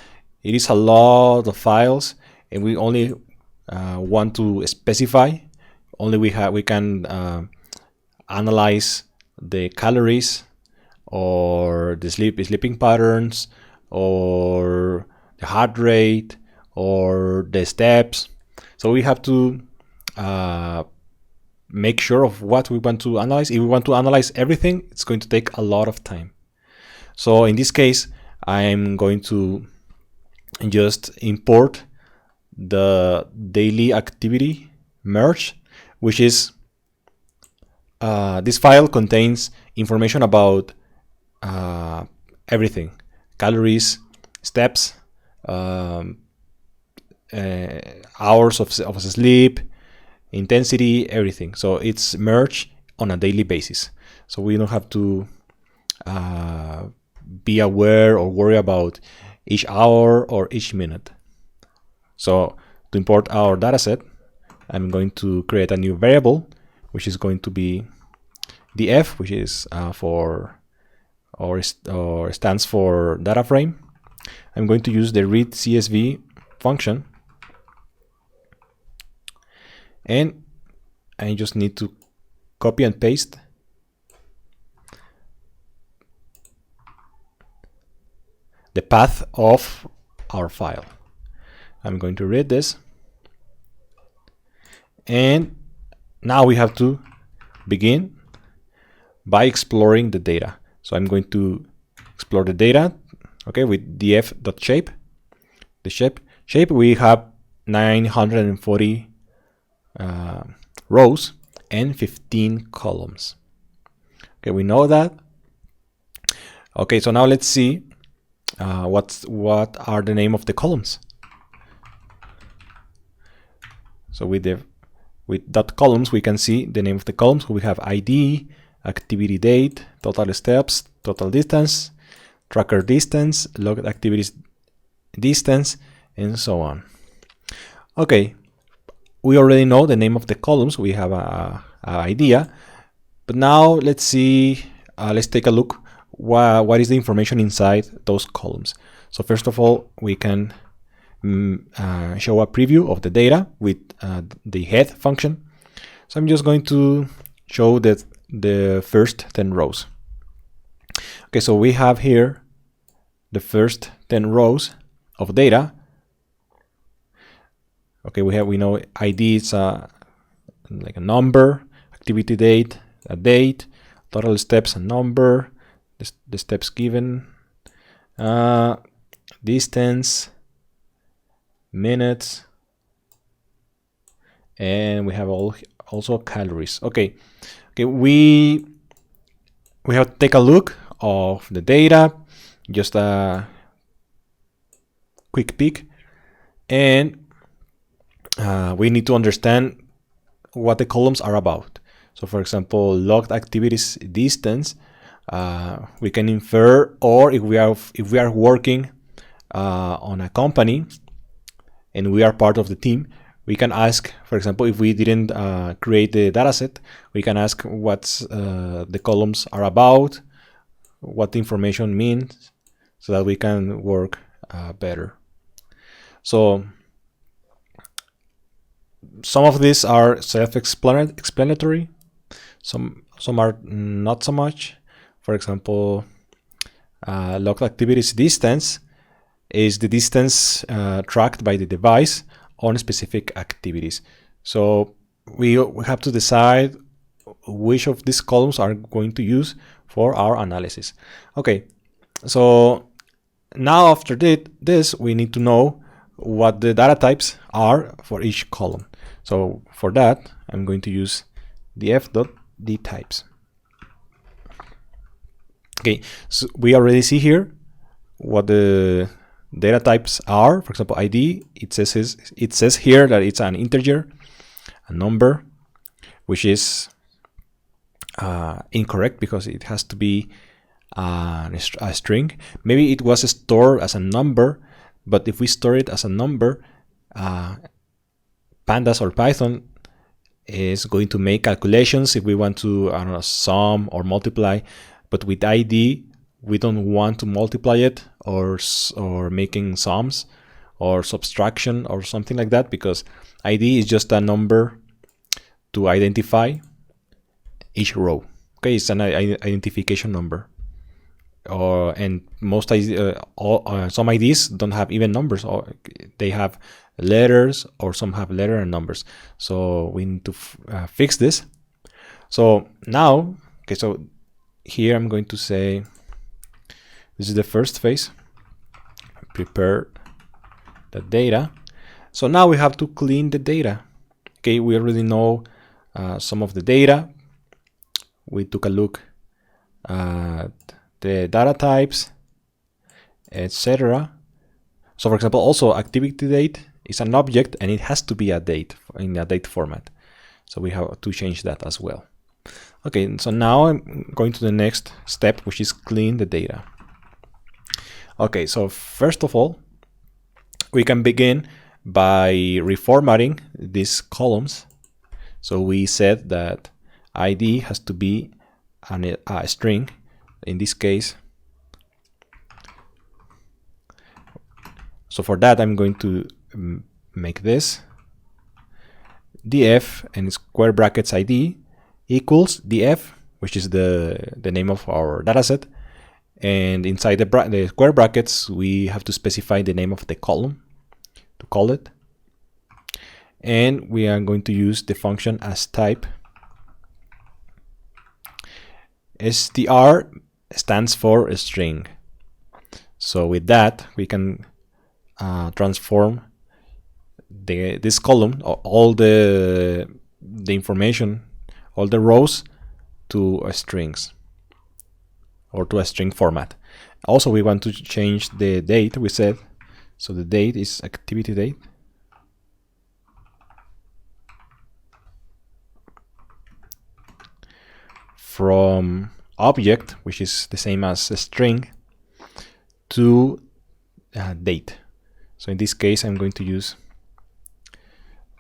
it is a lot of files, and we only want to specify. Only we can analyze the calories, or the sleeping patterns, or the heart rate, or the steps. So we have to make sure of what we want to analyze. If we want to analyze everything, it's going to take a lot of time. So in this case, I'm going to just import the daily activity merge, which is this file contains information about everything: calories, steps, hours of sleep, intensity, everything. So it's merged on a daily basis. So we don't have to be aware or worry about each hour or each minute. So to import our dataset, I'm going to create a new variable, which is going to be df, which is or stands for data frame. I'm going to use the read CSV function, and I just need to copy and paste the path of our file. I'm going to read this, and now we have to begin by exploring the data. So I'm going to explore the data, okay, with df.shape. The shape we have 940 rows and 15 columns. Okay, we know that. Okay, so now let's see what are the name of the columns. So with dot columns, we can see the name of the columns. We have ID, activity date, total steps, total distance, tracker distance, logged activities distance, and so on. Okay, we already know the name of the columns. We have a idea, but now let's see. Let's take a look. What is the information inside those columns? So first of all, we can show a preview of the data with the head function. So I'm just going to show that the first 10 rows. Okay, so we have here the first 10 rows of data. Okay, we know ID is like a number, activity date, a date, total steps, a number, the steps given, distance, minutes, and we have also calories. Okay, we have to take a look of the data, just a quick peek, and we need to understand what the columns are about. So for example, logged activities distance, we can infer, or if we are working on a company and we are part of the team, we can ask, for example, if we didn't create the dataset, we can ask what's the columns are about, what the information means, so that we can work better. So some of these are self-explanatory, some are not so much. For example, logged activities distance is the distance tracked by the device on specific activities. So we have to decide which of these columns are going to use for our analysis. Okay, so now after this, we need to know what the data types are for each column. So for that, I'm going to use df.dtypes. Okay, so we already see here what the data types are. For example, ID, it says here that it's an integer, a number, which is incorrect because it has to be a string. Maybe it was stored as a number, but if we store it as a number, pandas or Python is going to make calculations if we want to, I don't know, sum or multiply. But with ID, we don't want to multiply it or making sums or subtraction or something like that, because ID is just a number to identify each row. Okay, it's an identification number. And most some IDs don't have even numbers, or they have letters, or some have letter and numbers. So we need to fix this. So now, okay, so here I'm going to say this is the first phase, prepare the data. So now we have to clean the data. Okay, we already know some of the data. We took a look at the data types, etc. So for example, also activity date is an object and it has to be a date in a date format. So we have to change that as well. Okay, so now I'm going to the next step, which is clean the data. Okay, so first of all, we can begin by reformatting these columns. So we said that ID has to be a string. In this case, so for that I'm going to make this df and square brackets ID equals df, which is the name of our dataset, and inside the square brackets we have to specify the name of the column to call it, and we are going to use the function as type. str stands for a string. So with that, we can transform this column, all the information, all the rows, to strings, or to a string format. Also, we want to change the date, we said. So the date is activity date. From object, which is the same as a string, to date. So in this case, I'm going to use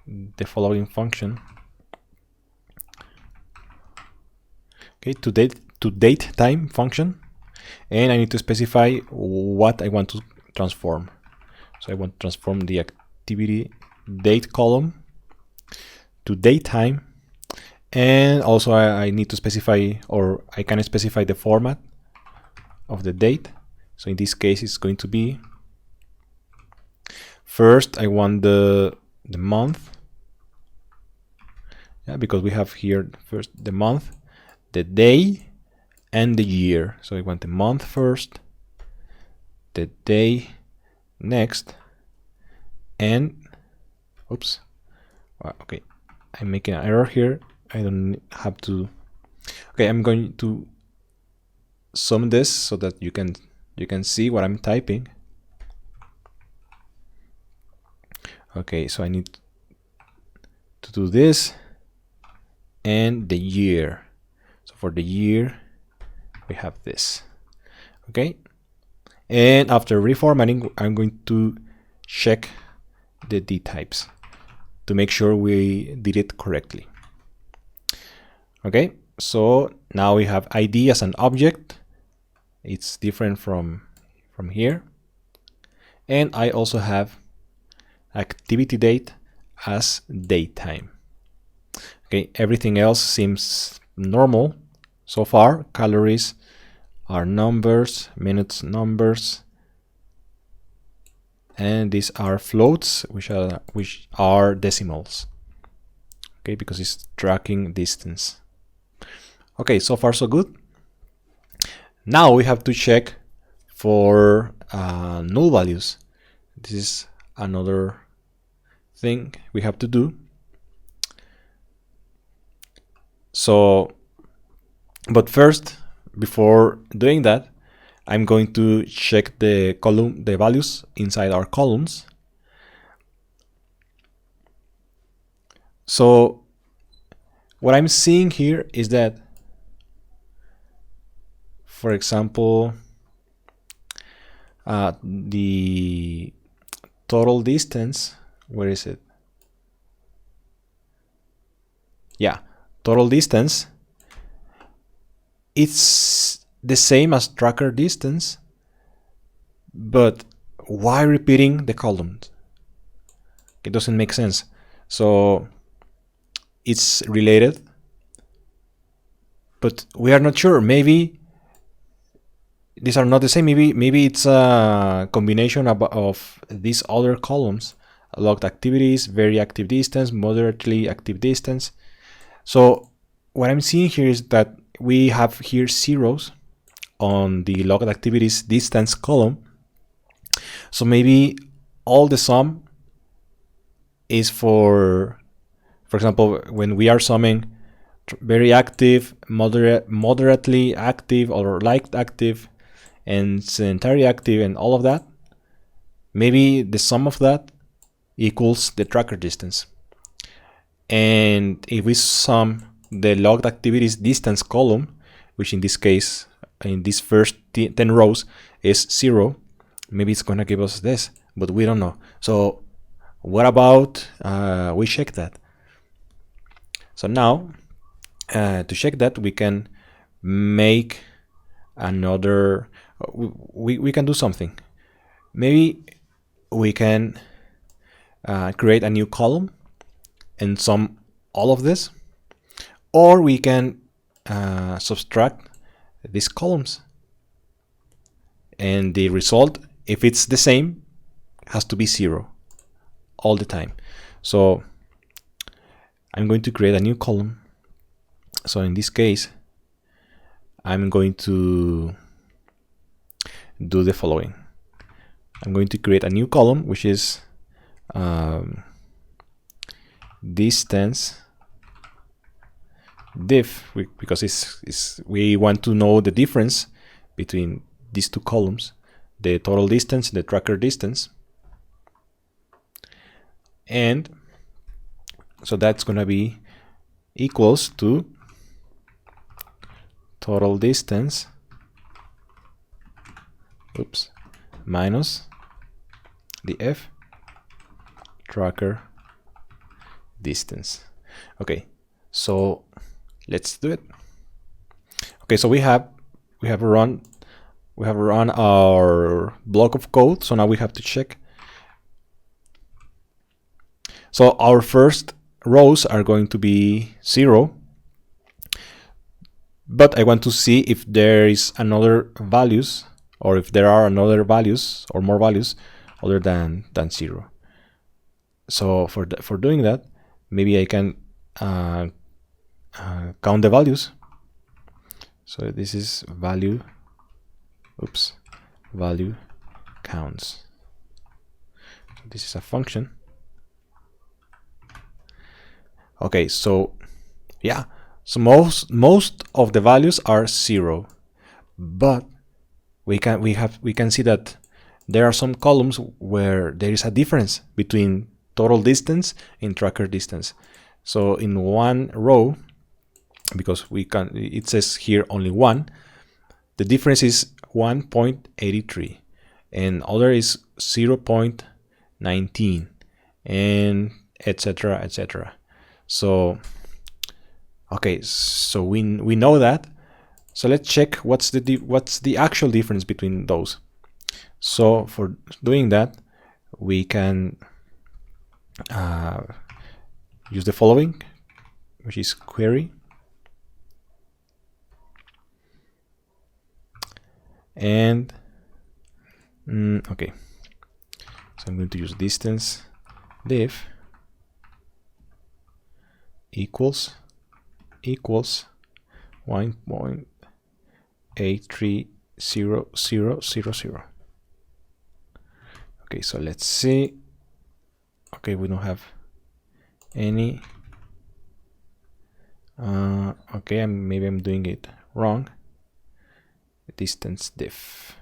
the following function. Okay, to date time function, and I need to specify what I want to transform. So I want to transform the activity date column to datetime. And also I need to specify, or I can specify the format of the date. So in this case, it's going to be, first I want the month. Yeah, because we have here first the month, the day, and the year. So I want the month first, the day next, and oops, okay, I'm making an error here. I don't have to. Okay, I'm going to sum this so that you can see what I'm typing. Okay, so I need to do this and the year. So for the year, we have this. Okay, and after reformatting, I'm going to check the D types to make sure we did it correctly. Okay, so now we have ID as an object. It's different from here. And I also have activity date as datetime. Okay, everything else seems normal so far. Calories are numbers, minutes numbers, and these are floats, which are decimals. Okay, because it's tracking distance. Okay, so far so good. Now we have to check for null values. This is another thing we have to do. So, but first, before doing that, I'm going to check the values inside our columns. So what I'm seeing here is that, for example, the total distance, where is it? Yeah, total distance, it's the same as tracker distance, but why repeating the columns? It doesn't make sense. So it's related, but we are not sure. Maybe these are not the same. Maybe it's a combination of these other columns: logged activities, very active distance, moderately active distance. So what I'm seeing here is that we have here zeros on the logged activities distance column. So maybe all the sum is for example, when we are summing very active, moderately active, or light active, and sedentary active, and all of that, maybe the sum of that equals the tracker distance. And if we sum the logged activities distance column, which in this case, in these first 10 rows is 0, maybe it's gonna give us this, but we don't know. So what about we check that? So now to check that, we can make another, we can do something. Maybe we can create a new column and sum all of this, or we can subtract these columns, and the result, if it's the same, has to be 0 all the time. So I'm going to create a new column. So in this case, I'm going to do the following. I'm going to create a new column, which is distance diff, because we want to know the difference between these two columns, the total distance and the tracker distance. And so that's going to be equals to total distance, minus the f tracker distance. Okay, so let's do it. Okay, so we have run our block of code. So now we have to check So our first rows are going to be 0, but I want to see if there is another values, or if there are another values or more values other than 0. So for doing that, maybe I can count the values. So this is value counts. This is a function. Okay, so yeah, so most of the values are 0, but we can see that there are some columns where there is a difference between total distance and tracker distance. So in one row, because it says here only 1, the difference is 1.83, and other is 0.19, and etc, etc. So okay, so we know that. So let's check what's the actual difference between those. So for doing that, we can use the following, which is query, and okay, so I'm going to use distance diff equals 1.830000. Okay, so let's see. Okay, we don't have any. Okay, maybe I'm doing it wrong. Distance diff.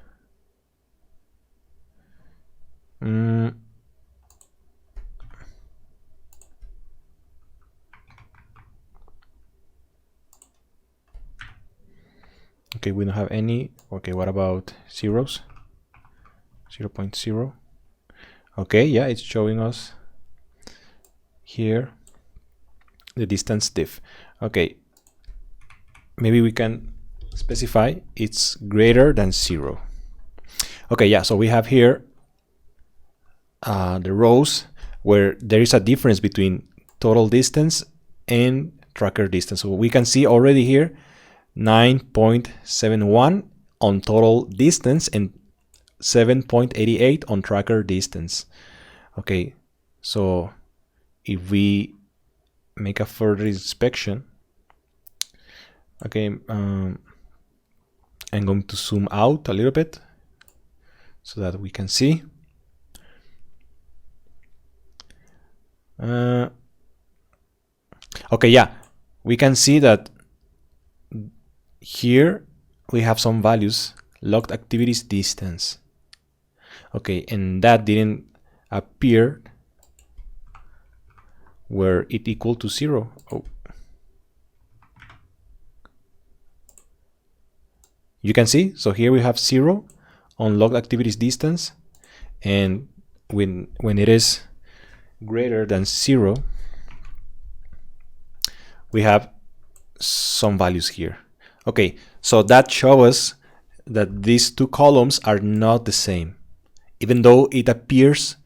Okay, we don't have any. Okay, what about zeros? 0.0. Okay, yeah, it's showing us here the distance diff. Okay, maybe we can specify it's greater than 0. Okay, yeah, so we have here the rows where there is a difference between total distance and tracker distance. So we can see already here 9.71 on total distance and 7.88 on tracker distance. Okay, so if we make a further inspection, okay, I'm going to zoom out a little bit so that we can see. Okay, yeah, we can see that here we have some values, logged activities distance. Okay, and that didn't appear where it equal to 0. Oh. You can see, so here we have 0 on logged activities distance, and when it is greater than 0, we have some values here. Okay, so that shows us that these two columns are not the same. Even though it appears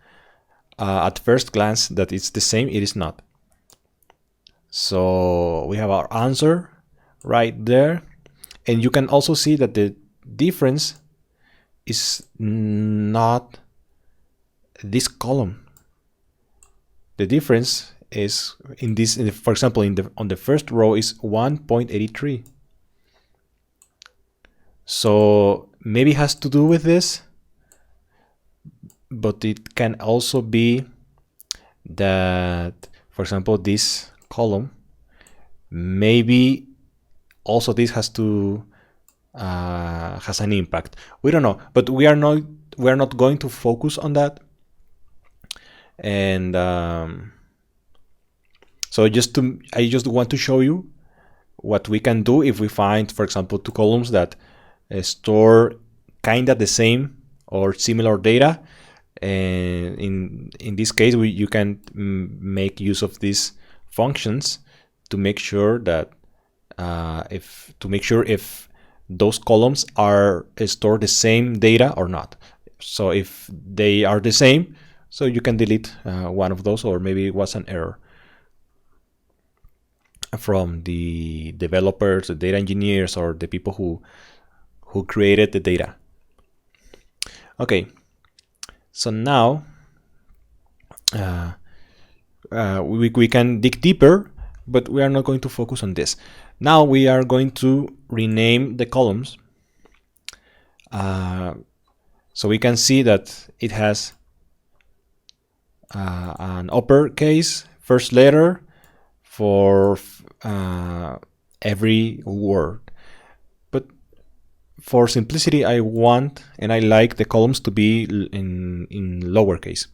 at first glance that it's the same, it is not. So we have our answer right there. And you can also see that the difference is not this column. The difference is in this, for example, on the first row is 1.83. So maybe it has to do with this, but it can also be that, for example, this column, maybe also this has to has an impact. We don't know, but we are not going to focus on that. And so I just want to show you what we can do if we find, for example, two columns that store kind of the same or similar data. And in this case, you can make use of these functions to make sure that if those columns are store the same data or not. So if they are the same, So you can delete one of those, or maybe it was an error from the developers, the data engineers, or the people who created the data. Okay, so now we can dig deeper, but we are not going to focus on this. Now we are going to rename the columns. So we can see that it has an uppercase first letter for every word. But for simplicity, I want and I like the columns to be in lowercase.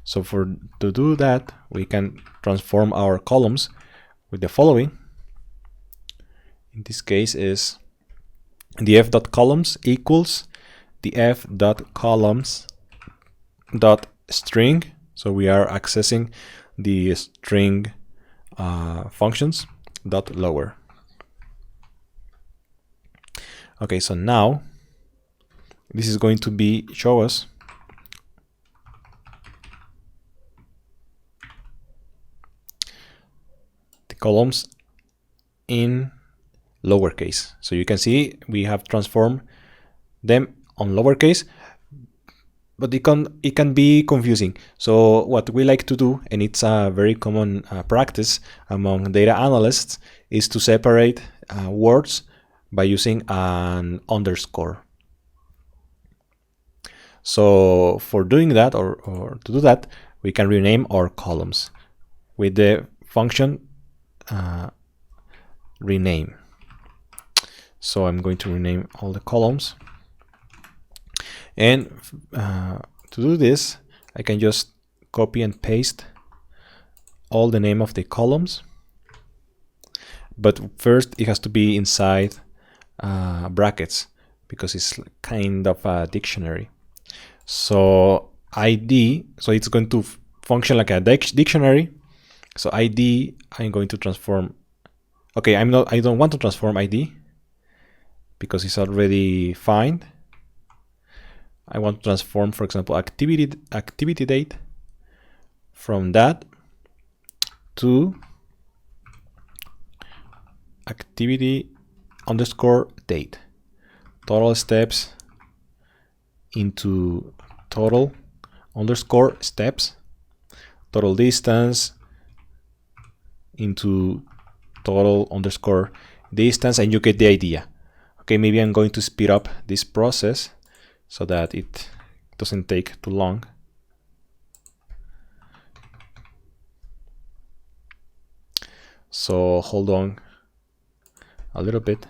So to do that, we can transform our columns with the following. In this case is the f.columns equals the f.columns dot string. So we are accessing the string functions dot lower. Okay, so now this is going to show us the columns in lowercase. So you can see we have transformed them on lowercase, but it can be confusing. So what we like to do, and it's a very common practice among data analysts, is to separate words by using an underscore. So for doing that, or to do that, we can rename our columns with the function rename. So I'm going to rename all the columns, and to do this, I can just copy and paste all the name of the columns, but first it has to be inside brackets because it's kind of a dictionary. So ID, so it's going to function like a dictionary. So ID, I'm going to transform. Okay, I don't want to transform ID because it's already fine. I want to transform, for example, activity date from that to activity underscore date. Total steps into total underscore steps. Total distance into total underscore distance, and you get the idea. Okay, maybe I'm going to speed up this process so that it doesn't take too long. So hold on a little bit.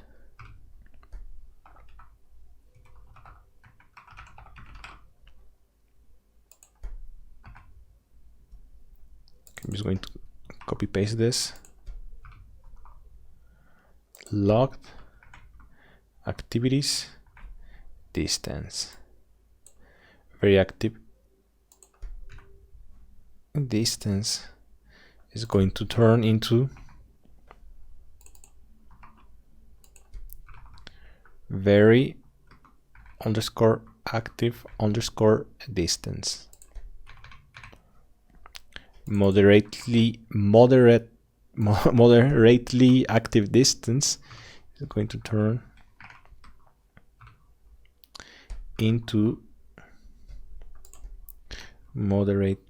I'm just going to copy paste this. Logged activities distance. Very active distance is going to turn into very underscore active underscore distance. Moderately active distance is going to turn into moderately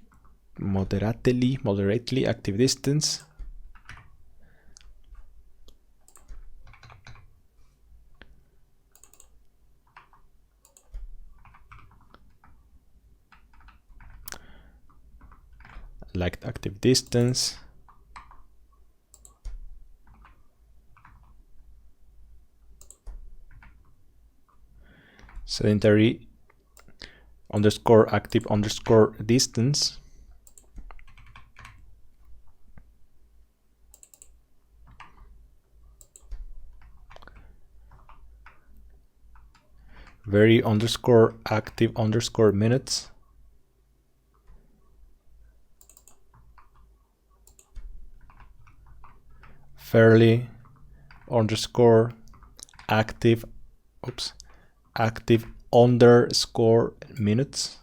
active distance. Like active distance. Sedentary underscore active underscore distance. Very underscore active underscore minutes. Fairly underscore active active underscore minutes.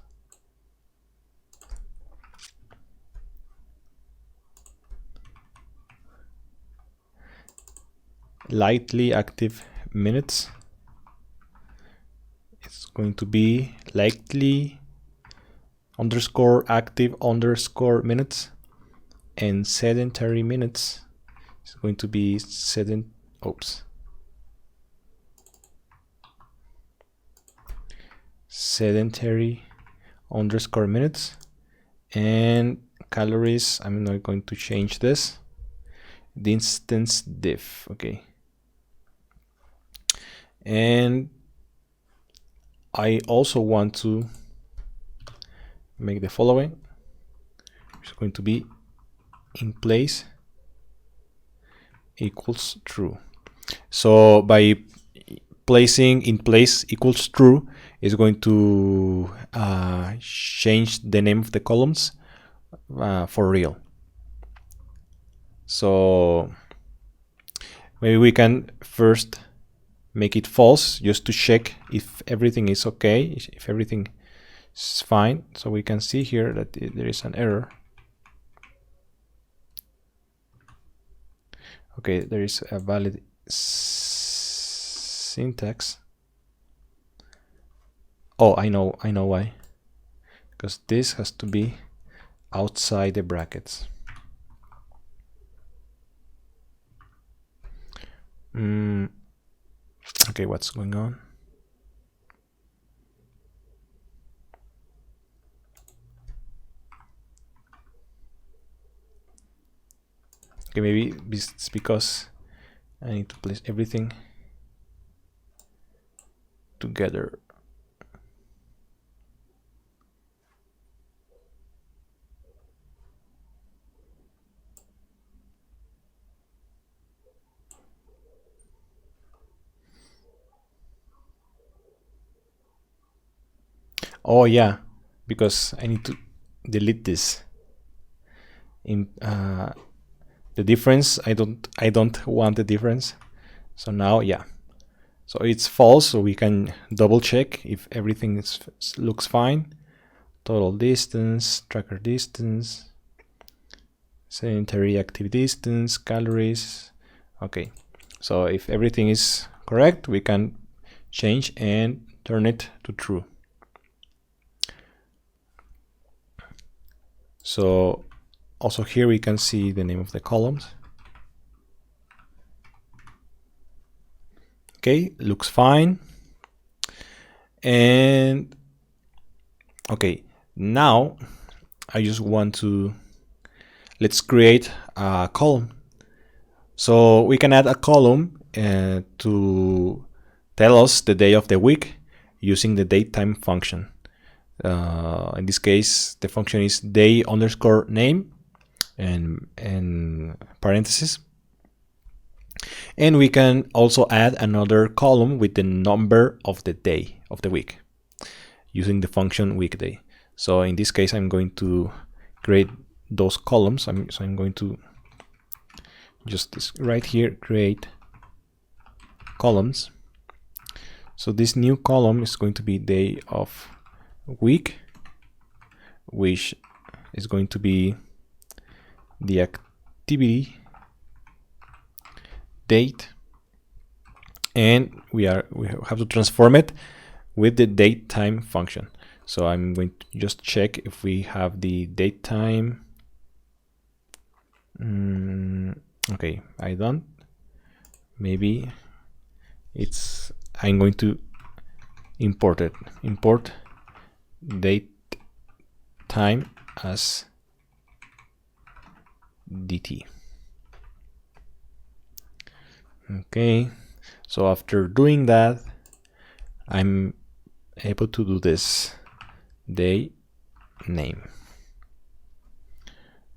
lightly active minutes. It's going to be lightly underscore active underscore minutes, and sedentary minutes is going to be sedentary underscore minutes, and calories, I'm not going to change this, distance diff. Okay, and I also want to make the following. It's going to be in place equals true. So by placing in place equals true is going to change the name of the columns for real. So maybe we can first make it false just to check if everything is okay, if everything is fine. So we can see here that there is an error. Okay, there is a valid syntax. Oh, I know why. Because this has to be outside the brackets. Okay, what's going on? Okay, maybe it's because I need to place everything together. Oh yeah, because I need to delete this. In the difference, I don't want the difference. So now, yeah. So it's false, so we can double check if everything looks fine. Total distance, tracker distance, sedentary active distance, calories. Okay, so if everything is correct, we can change and turn it to true. So also here we can see the name of the columns. Okay, looks fine. And okay, now I just want to, let's create a column. So we can add a column to tell us the day of the week using the datetime function. In this case, the function is day underscore name and parentheses. And we can also add another column with the number of the day of the week using the function weekday. So in this case, I'm going to create those columns. So I'm going to just right here, create columns. So this new column is going to be day of week, which is going to be the activity date, and we have to transform it with the datetime function. So I'm going to just check if we have the datetime. Okay, I don't. Maybe it's, I'm going to import it. Import date time as dt. Okay, so after doing that, I'm able to do this day name.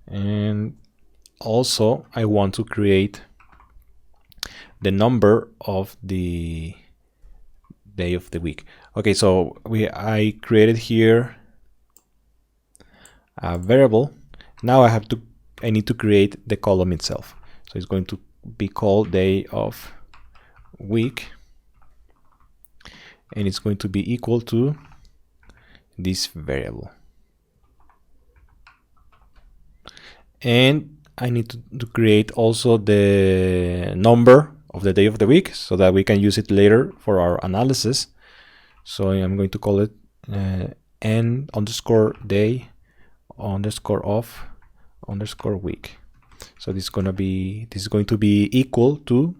And also I want to create the number of the day of the week. Okay, so I created here a variable. Now I need to create the column itself. So it's going to be called day of week, and it's going to be equal to this variable. And I need to create also the number of the day of the week so that we can use it later for our analysis. So I'm going to call it n underscore day underscore off underscore week. So this is going to be equal to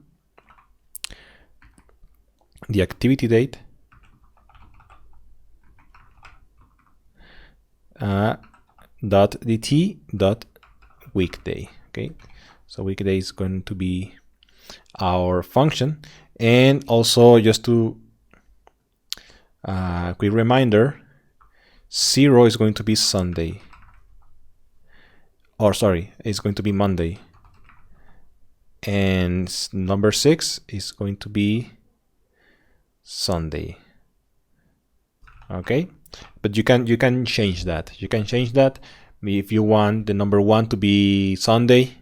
the activity date dot dt dot weekday. Okay, so weekday is going to be our function. And also, just to quick reminder, 0 is going to be Sunday, or sorry, it's going to be Monday, and number 6 is going to be Sunday. Okay, but you can change that. You can change that if you want the number 1 to be Sunday,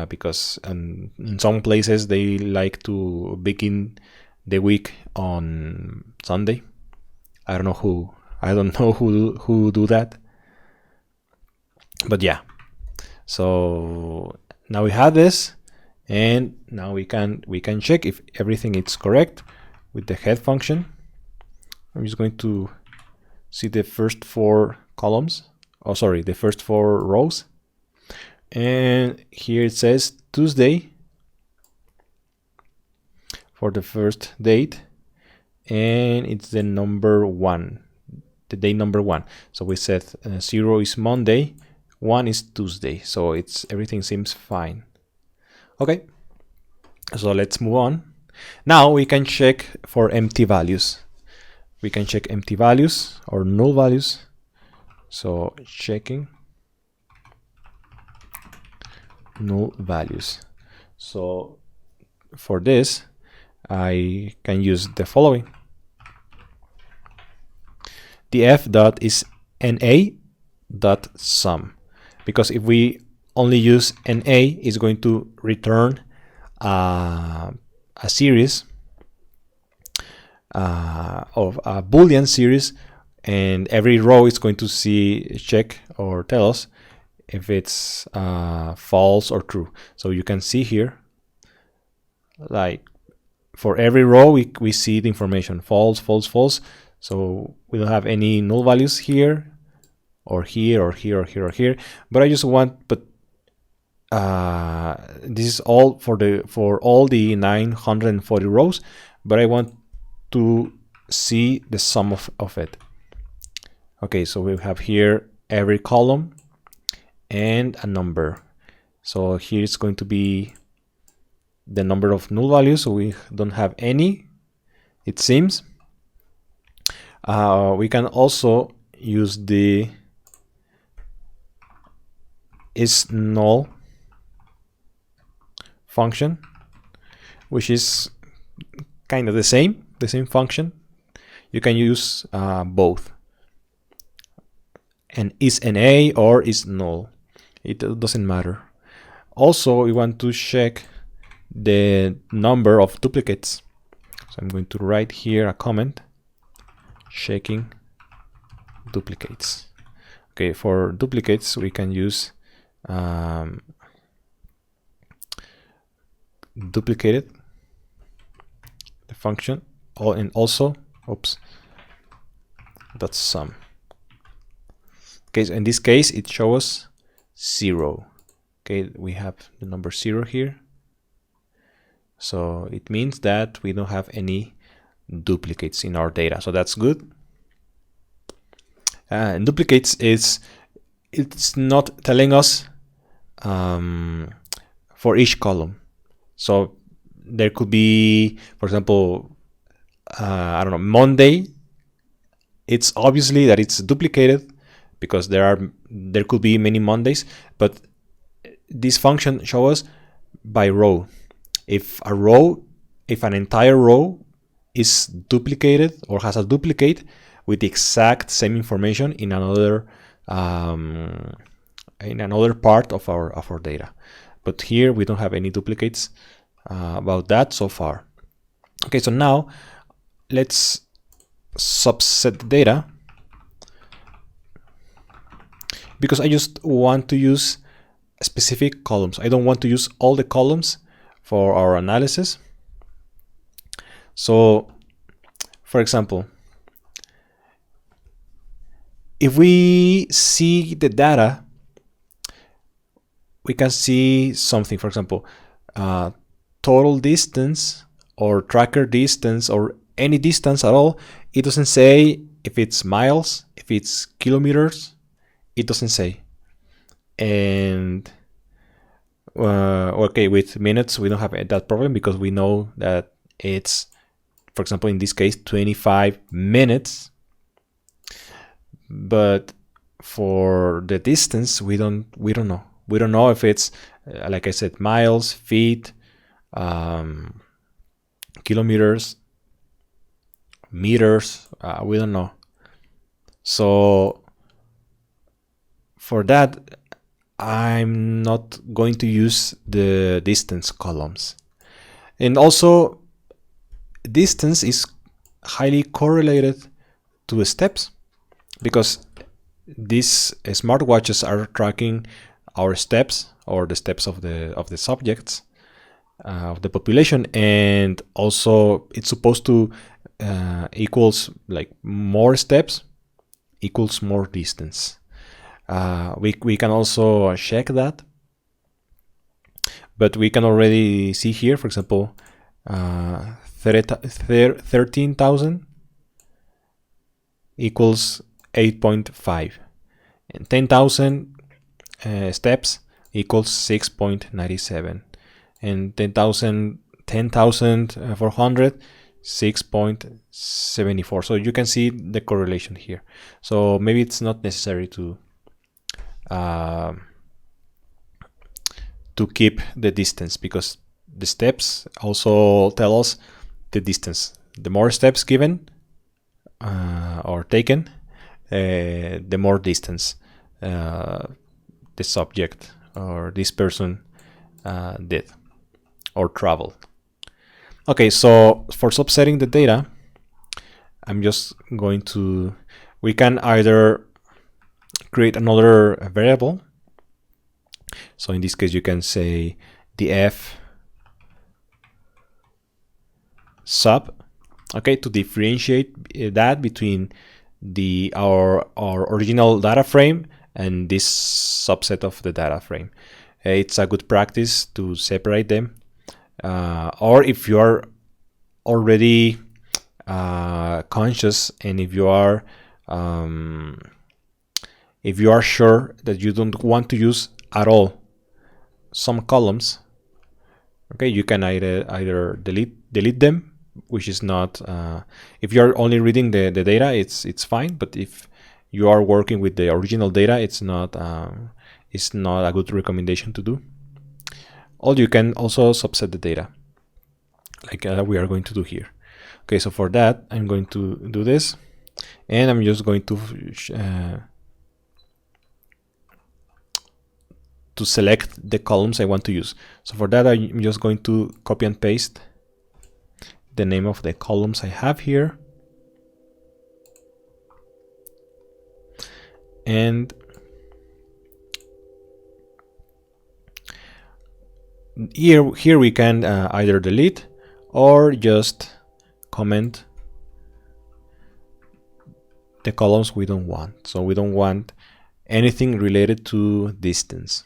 because in some places they like to begin the week on Sunday. I don't know who do that, but yeah. So now we have this, and now we can check if everything is correct with the head function. I'm just going to see the first 4 columns. Oh, sorry, the first 4 rows. And here it says Tuesday for the first date, and it's the number 1, the day number 1. So we said 0 is Monday, 1 is Tuesday. So everything seems fine. Okay, so let's move on. Now we can check for empty values. We can check empty values or null values. So checking null values. So for this, I can use the following. The f dot is na dot sum, because if we only use na, it's going to return a series of a Boolean series, and every row is going to check or tell us if it's false or true. So you can see here, like for every row we see the information false, false, false. So we don't have any null values here or here or here or here or here. But I just want, this is all for all the 940 rows, but I want to see the sum of it. Okay, so we have here every column and a number. So here it's going to be the number of null values, so we don't have any, it seems. We can also use the is null function, which is kind of the same function. You can use both, and is NA or is null, it doesn't matter. Also, we want to check the number of duplicates. So I'm going to write here a comment, checking duplicates. Okay, for duplicates we can use duplicated, the function, and also that's sum. Okay, so in this case it shows 0. Okay, we have the number 0 here, so it means that we don't have any duplicates in our data, so that's good. And duplicates it's not telling us for each column. So there could be, for example, I don't know, Monday. It's obviously that it's duplicated because there could be many Mondays, but this function shows us by row. If an entire row is duplicated or has a duplicate with the exact same information in another part of our data. But here we don't have any duplicates about that so far. Okay, so now let's subset the data, because I just want to use specific columns. I don't want to use all the columns for our analysis. So, for example, if we see the data, we can see something, for example, total distance or tracker distance or any distance at all. It doesn't say if it's miles, if it's kilometers, it doesn't say. And okay, with minutes, we don't have that problem because we know that it's, for example, in this case, 25 minutes. But for the distance, we don't know. We don't know if it's, like I said, miles, feet, kilometers, meters. We don't know. So for that, I'm not going to use the distance columns. And also, distance is highly correlated to steps, because these smartwatches are tracking our steps, or the steps of the subjects of the population, and also it's supposed to equals like more steps equals more distance. We can also check that, but we can already see here, for example, 13,000 equals 8.5, and 10,000 steps equals 6.97, and 10,400 6.74. So you can see the correlation here. So maybe it's not necessary to keep the distance, because the steps also tell us the distance. The more steps given or taken, the more distance the subject or this person did or traveled. Okay, so for subsetting the data, I'm just going to, we can either create another variable. So in this case, you can say df sub, okay, to differentiate that between our original data frame and this subset of the data frame. It's a good practice to separate them. Or if you are already conscious, and if you are sure that you don't want to use at all some columns, okay, you can either delete them, which is not, if you're only reading the data, it's fine. But if you are working with the original data, it's not a good recommendation to do. Or you can also subset the data, like we are going to do here. Okay, so for that, I'm going to do this, and I'm just going to select the columns I want to use. So for that, I'm just going to copy and paste the name of the columns I have here, and here we can either delete or just comment the columns we don't want. So we don't want anything related to distance.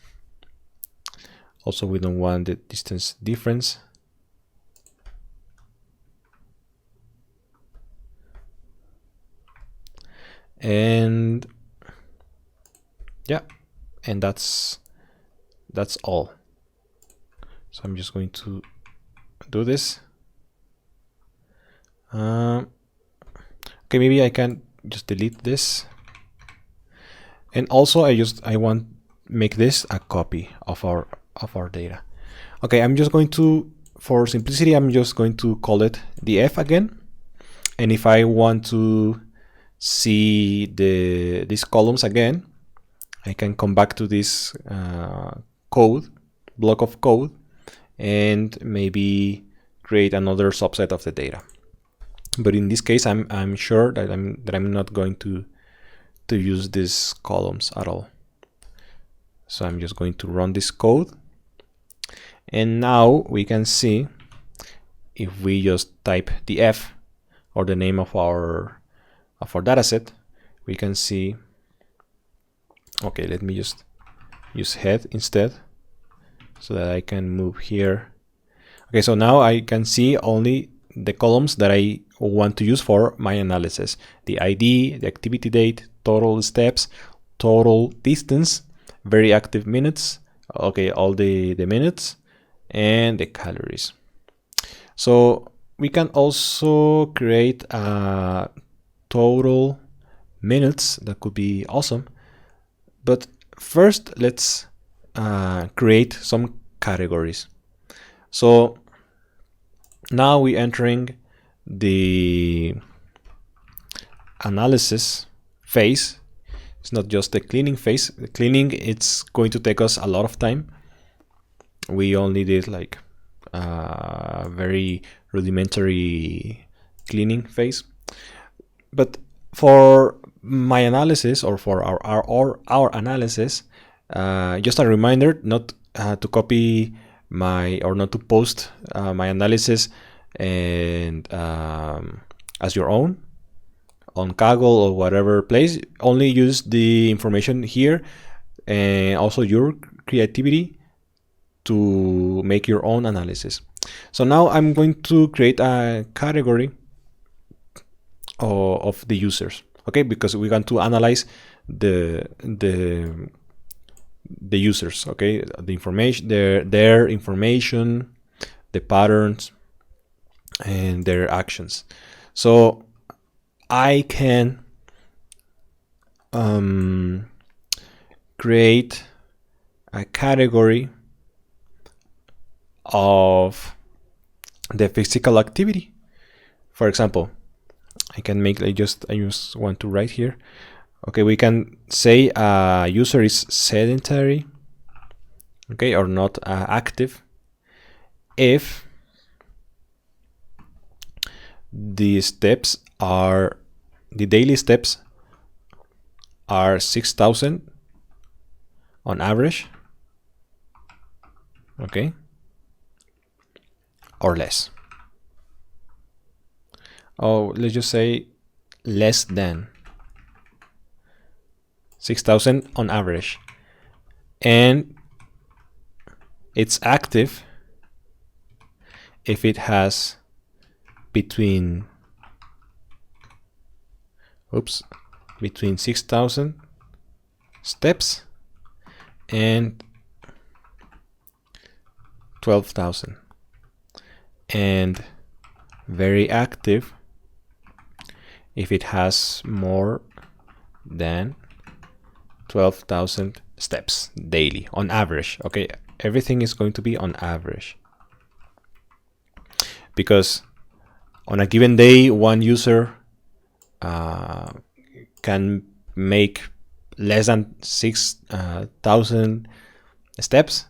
Also, we don't want the distance difference. And yeah, and that's all. So I'm just going to do this. Okay, maybe I can just delete this. And also I want make this a copy of our data. Okay, I'm just going to, for simplicity, I'm just going to call it df again. And if I want to see these columns again, I can come back to this block of code, and maybe create another subset of the data. But in this case, I'm sure that I'm not going to use these columns at all. So I'm just going to run this code, And now we can see, if we just type the F or the name of our dataset, we can see, okay, let me just use head instead so that I can move here. Okay, so now I can see only the columns that I want to use for my analysis: the ID, the activity date, total steps, total distance, very active minutes, okay, all the minutes, and the calories. So we can also create a total minutes. That could be awesome. But first, let's create some categories. So now we're entering the analysis phase. It's not just the cleaning phase. The cleaning, it's going to take us a lot of time. We only did like a very rudimentary cleaning phase. But for my analysis, or for our analysis, just a reminder not to copy my, or not to post my analysis and as your own on Kaggle or whatever place. Only use the information here and also your creativity to make your own analysis. So now I'm going to create a category of the users, okay, because we want to analyze the users, okay, the information, their information, the patterns, and their actions. So I can create a category of the physical activity. For example, I can make, I just want to write here. Okay, we can say a user is sedentary, okay, or not active, if the steps are, the daily steps are 6,000 on average, okay, or less. Oh, let's just say less than 6,000 on average, and it's active if it has between 6,000 steps and 12,000, and very active if it has more than 12,000 steps daily on average. Okay, everything is going to be on average, because on a given day one user can make less than 6,000 steps,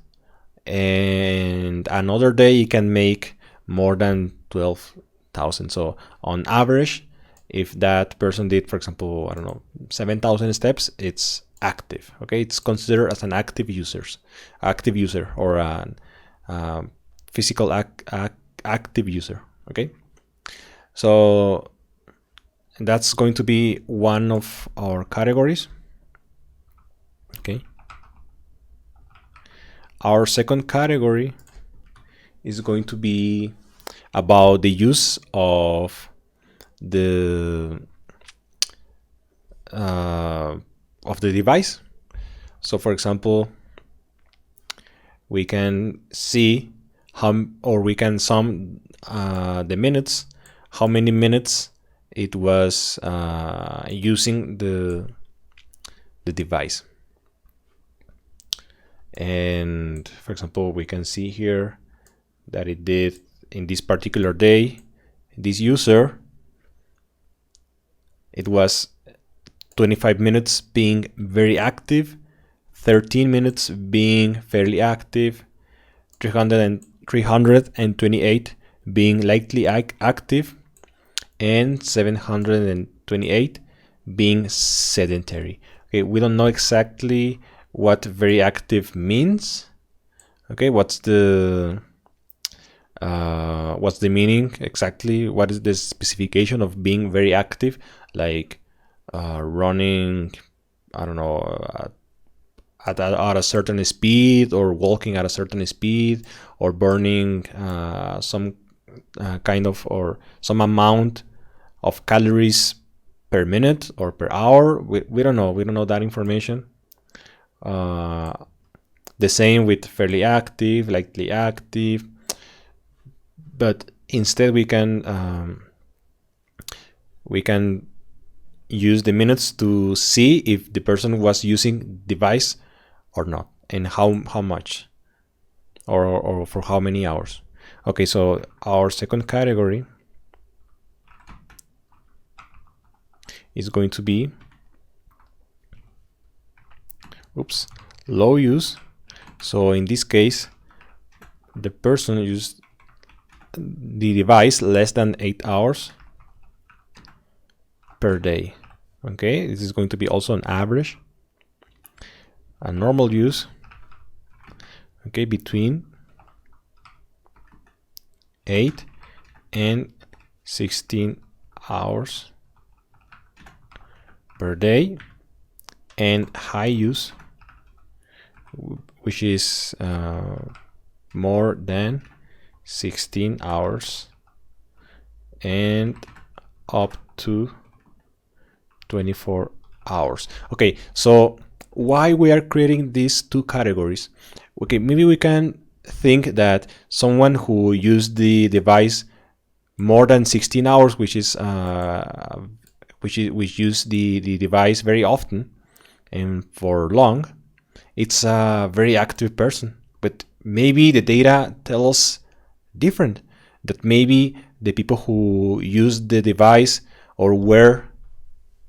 and another day you can make more than 12,000. So on average, if that person did, for example, I don't know, 7,000 steps, it's active. Okay, it's considered as an active user, or a physical active user. Okay, so that's going to be one of our categories. Okay, our second category is going to be about the use of the device. So for example, we can see how, or we can sum the minutes, how many minutes it was using the device. And for example, we can see here that it did, in this particular day, this user, it was 25 minutes being very active, 13 minutes being fairly active, 328 being lightly active, and 728 being sedentary. Okay, we don't know exactly what very active means, Okay, what's the meaning exactly? What is the specification of being very active? Like running, I don't know, at a certain speed, or walking at a certain speed, or burning some kind of, or some amount of calories per minute or per hour. We don't know. We don't know that information. The same with fairly active, lightly active. But instead we can use the minutes to see if the person was using device or not, and how much, or for how many hours. Okay, so our second category is going to be low use. So in this case, the person used the device less than 8 hours per day. Okay, this is going to be also an average. A normal use, okay, between 8 and 16 hours per day. And high use, which is more than 16 hours and up to 24 hours. Okay, so why we are creating these two categories? Okay, maybe we can think that someone who used the device more than 16 hours, which use the device very often and for long, it's a very active person. But maybe the data tells us different, that maybe the people who use the device or wear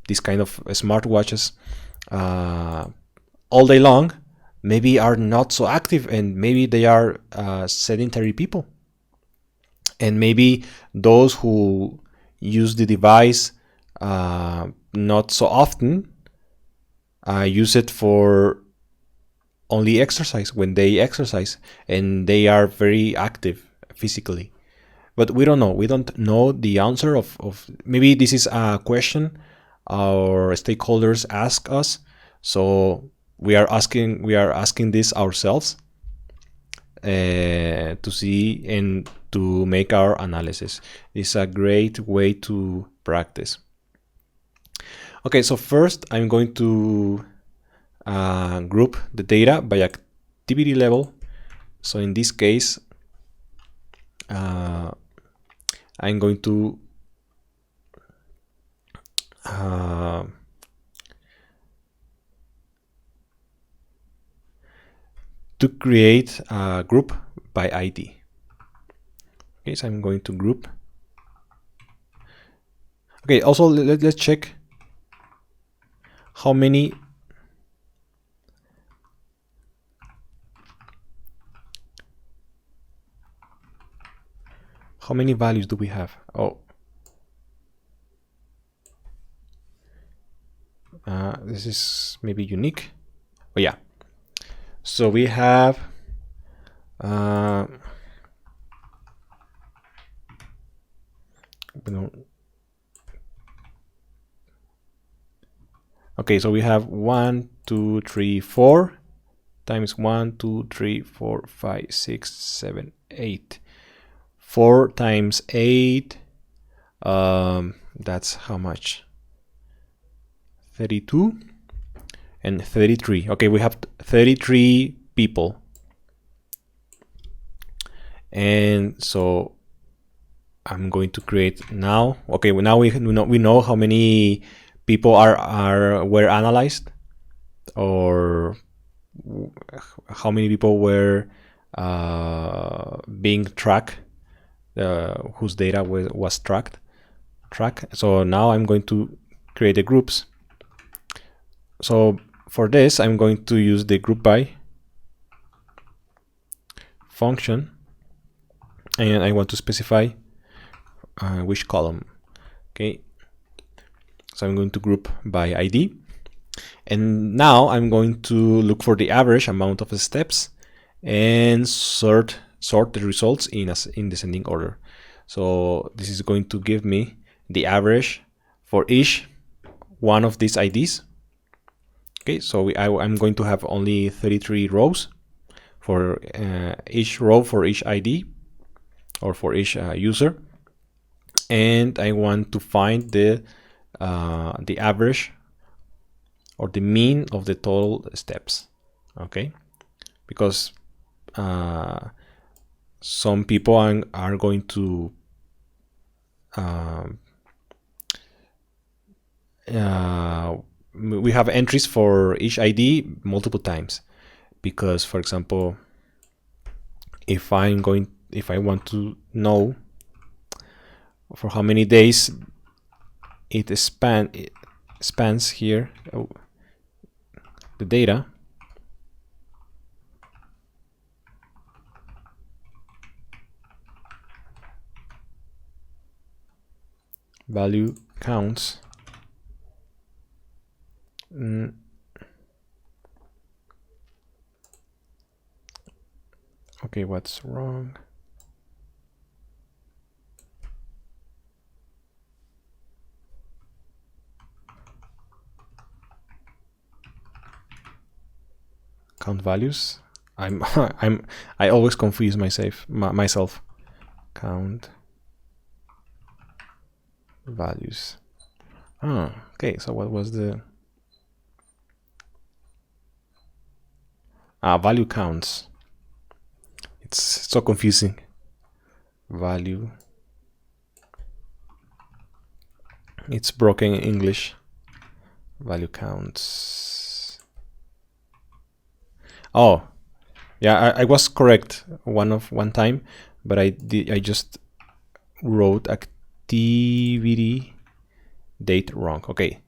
these kind of smartwatches all day long maybe are not so active, and maybe they are sedentary people. And maybe those who use the device not so often use it for only exercise, when they exercise, and they are very active physically. But we don't know. We don't know the answer of maybe this is a question our stakeholders ask us. So we are asking this ourselves to see and to make our analysis. It's a great way to practice. Okay, so first I'm going to group the data by activity level. So in this case, I'm going to create a group by ID. Okay, so I'm going to group. Okay, also let's check how many values do we have? Oh, this is maybe unique. Oh yeah, so we have okay, so we have 1, 2, 3, 4 times 1, 2, 3, 4, 5, 6, 7, 8. 4 times 8, that's how much? 32 and 33. Okay, we have 33 people. And so I'm going to create now. Okay, now we know how many people were analyzed, or how many people were being tracked, whose data was tracked. So now I'm going to create the groups. So for this, I'm going to use the group by function, and I want to specify which column. Okay, so I'm going to group by ID, and now I'm going to look for the average amount of steps and sort the results in descending order. So this is going to give me the average for each one of these IDs. Okay, so I'm going to have only 33 rows for each row for each ID or for each user, and I want to find the average or the mean of the total steps. Okay, because some people are going to we have entries for each ID multiple times, because for example, if I want to know for how many days it spans here the data, value counts. Okay, what's wrong? Count values. I always confuse myself. Count values. Oh, okay. So what was the value counts? It's so confusing. Value. It's broken in English. Value counts. Oh, yeah, I was correct one time, but I just wrote activity date wrong. Okay,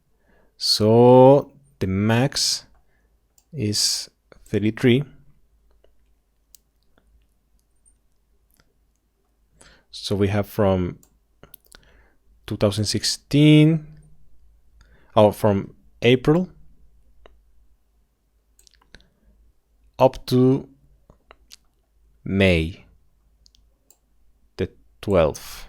so the max is 33. So we have from 2016, from April up to May the 12th.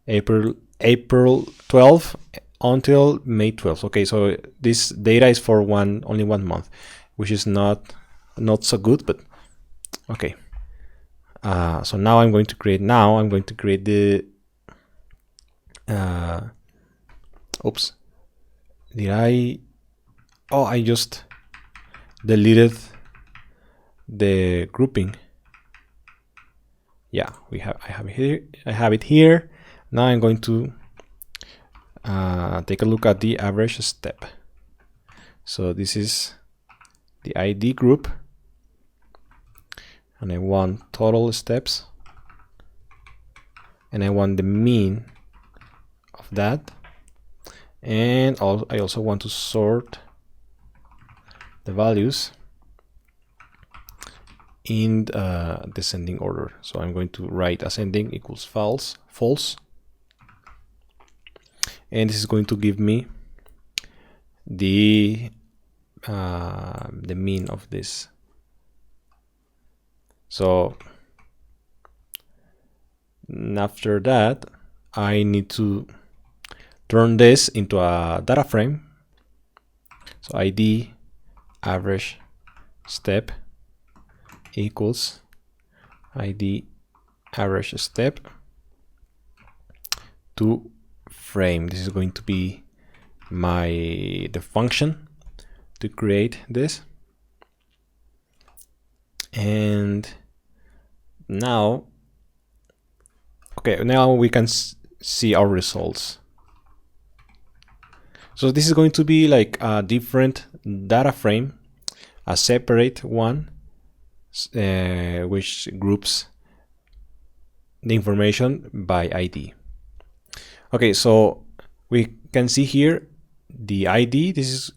April 12th until May 12th. Okay, so this data is for only 1 month, which is not so good, but okay. So now I'm going to create the oops, I just deleted the grouping. Yeah, I have it here. Now I'm going to take a look at the average step. So this is the ID group, and I want total steps, and I want the mean of that, and I also want to sort the values in descending order. So I'm going to write ascending equals false, and this is going to give me the mean of this. So after that, I need to turn this into a data frame. So ID average step equals ID average step to frame. This is going to be the function to create this. And now, okay, now we can see our results. So this is going to be like a different data frame, a separate one, which groups the information by ID. Okay, so we can see here the ID. This is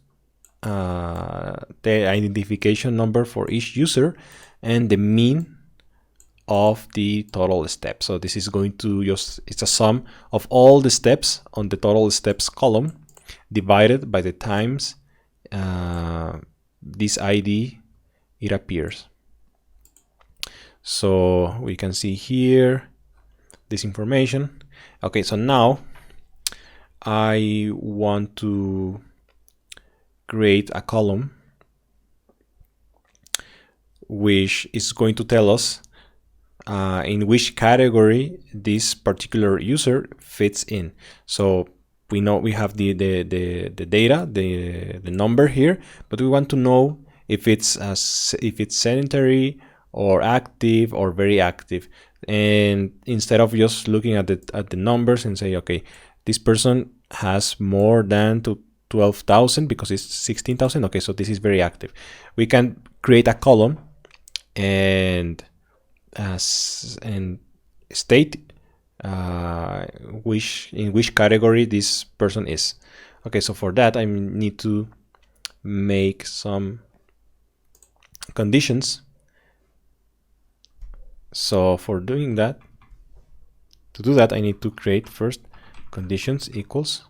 the identification number for each user and the mean of the total steps. So this is going to it's a sum of all the steps on the total steps column divided by the times this ID it appears. So we can see here this information. Okay, so now I want to create a column which is going to tell us in which category this particular user fits in. So we know we have the data, the number here, but we want to know if it's sedentary or active or very active. And instead of just looking at the numbers and say, okay, this person has more than 12,000 because it's 16,000. Okay, so this is very active. We can create a column and state in which category this person is. Okay, so for that I need to make some conditions. So for doing that, I need to create first conditions equals,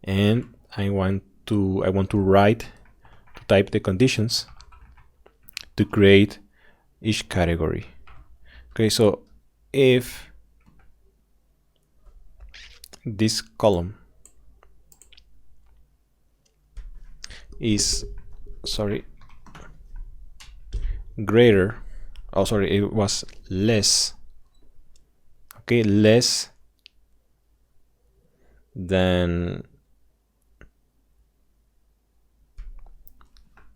and I want to type the conditions to create each category. Okay, so if this column is greater, it was less, okay, less than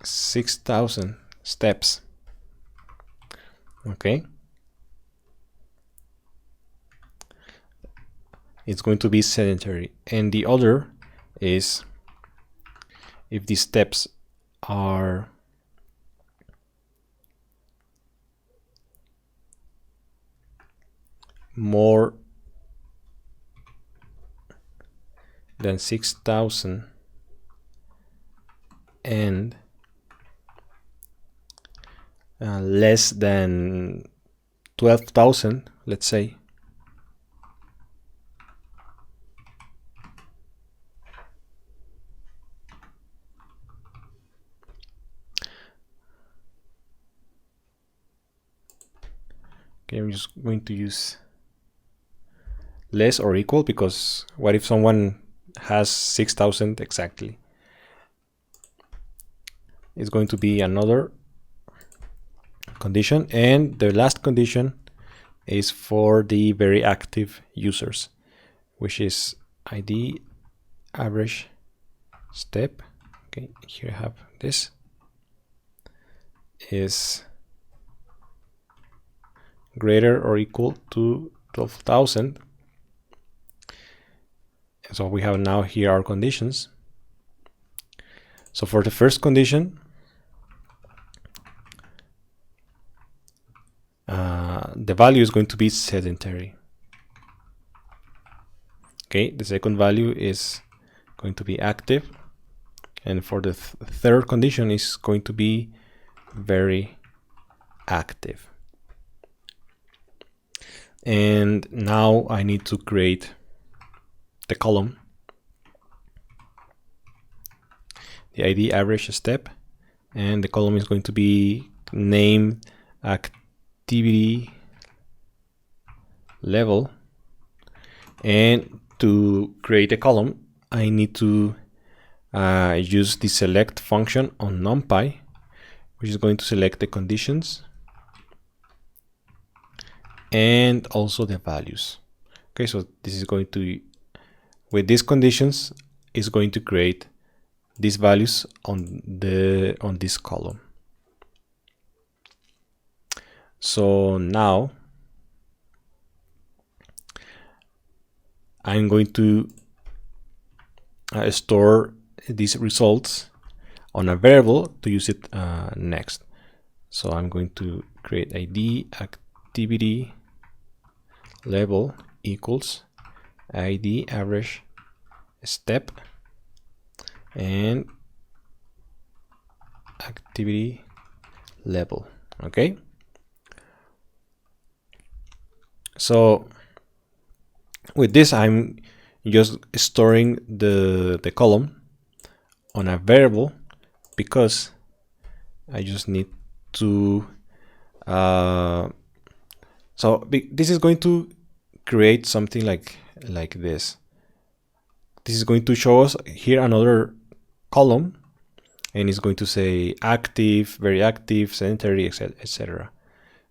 6,000 steps, okay, it's going to be sedentary. And the other is if the steps are more than 6,000 and less than 12,000, let's say. Okay, I'm just going to use less or equal, because what if someone has 6,000 exactly? It's going to be another condition, and the last condition is for the very active users, which is ID average step. Okay, here I have this is greater or equal to 12,000. So we have now here our conditions. So for the first condition, the value is going to be sedentary. Okay, the second value is going to be active, and for the third condition is going to be very active. And now I need to create the column, the ID average step, and the column is going to be named activity level. And to create a column, I need to use the select function on numpy, which is going to select the conditions and also the values. Okay, so this is going to, with these conditions, is going to create these values on this column. So now I'm going to store these results on a variable to use it next. So I'm going to create ID activity level equals ID average step and activity level. Okay, so with this I'm just storing the column on a variable, because I just need to So this is going to create something like this. This is going to show us here another column, and it's going to say active, very active, sedentary, etc.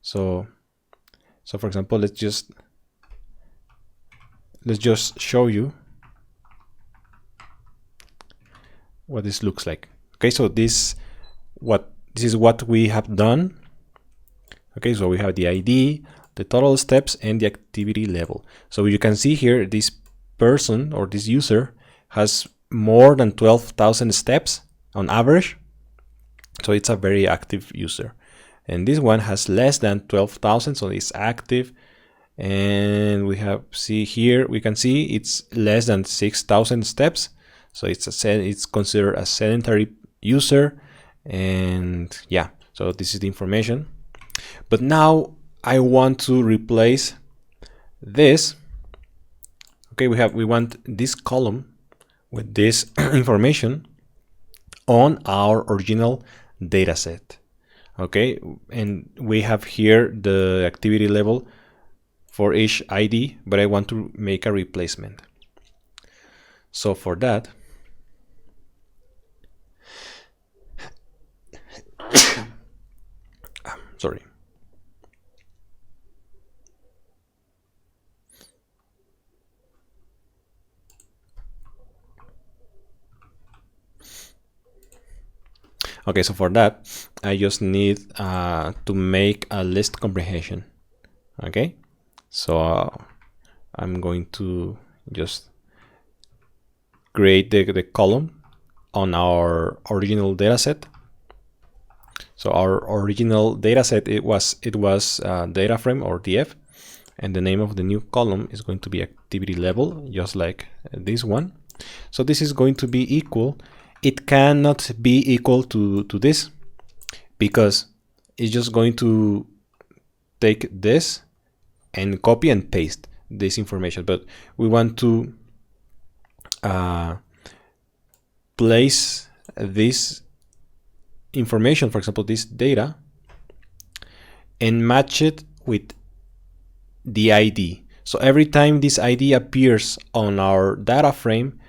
So for example, let's just show you what this looks like. Okay, so this is what we have done. Okay, so we have the ID, the total steps, and the activity level. So you can see here this person or this user has more than 12,000 steps on average. So it's a very active user. And this one has less than 12,000, so it's active. And we have we can see it's less than 6,000 steps. So it's considered a sedentary user. And yeah, so this is the information. But now I want to replace this. Okay, we want this column with this information on our original data set. Okay, and we have here the activity level for each ID, but I want to make a replacement. So for that, sorry. Okay, so for that, I just need to make a list comprehension. Okay, so I'm going to just create the column on our original data set. So our original data set, it was data frame or DF, and the name of the new column is going to be activity level, just like this one. So this is going to be equal. It cannot be equal to this, because it's just going to take this and copy and paste this information. But we want to place this information, for example, this data, and match it with the ID. So every time this ID appears on our data frame,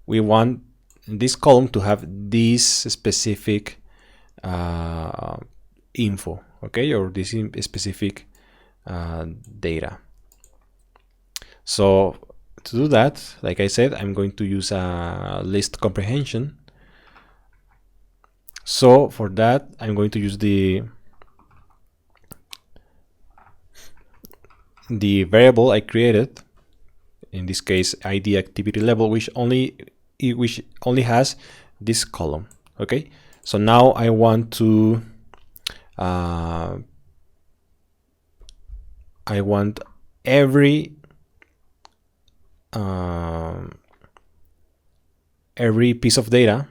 we want this column to have this specific info, okay, or this specific data. So to do that, like I said, I'm going to use a list comprehension. So for that, I'm going to use the variable I created, in this case ID activity level, which only has this column. Okay, so now I want to every piece of data,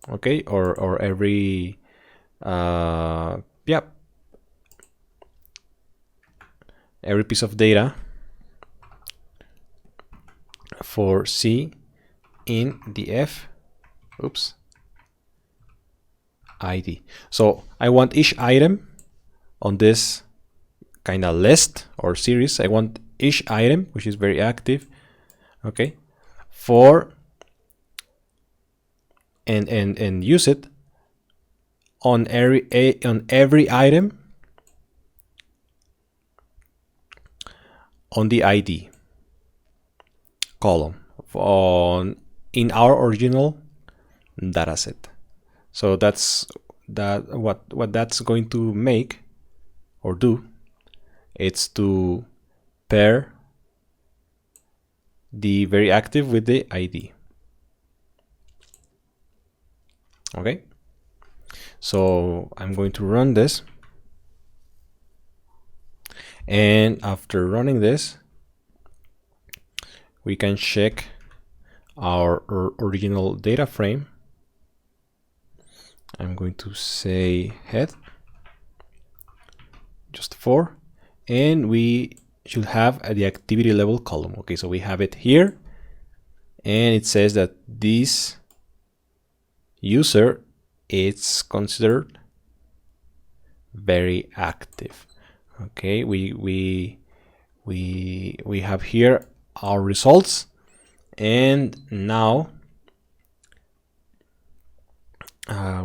okay, or every every piece of data for C in the F ID. So I want each item on this kind of list or series, I want each item, which is very active, okay, for and use it on every item on the ID column in our original dataset. So that's what that's going to make or do. It's to pair the very active with the ID. Okay, so I'm going to run this, and after running this, we can check our original data frame. I'm going to say head just 4, and we should have the activity level column. Okay, so we have it here, and it says that this user, it's considered very active. Okay, we have here our results, and now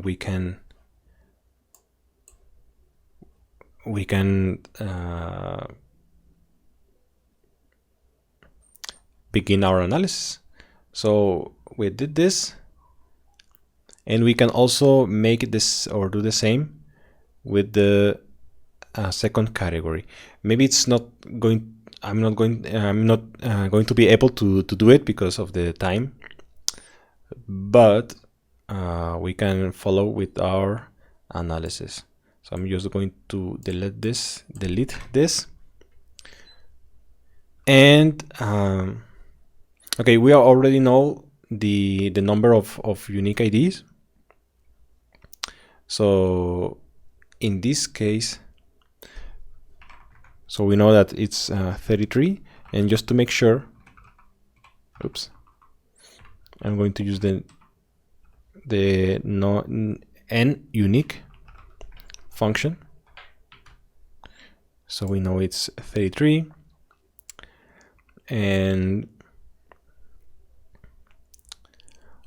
we can begin our analysis. So we did this, and we can also make this or do the same with the second category. Maybe it's not going. I'm not going to be able to do it because of the time, but we can follow with our analysis. So I'm just going to delete this, and okay, we already know the number of unique IDs. So in this case, so we know that it's 33, and just to make sure, oops, I'm going to use the n unique function. So we know it's 33, and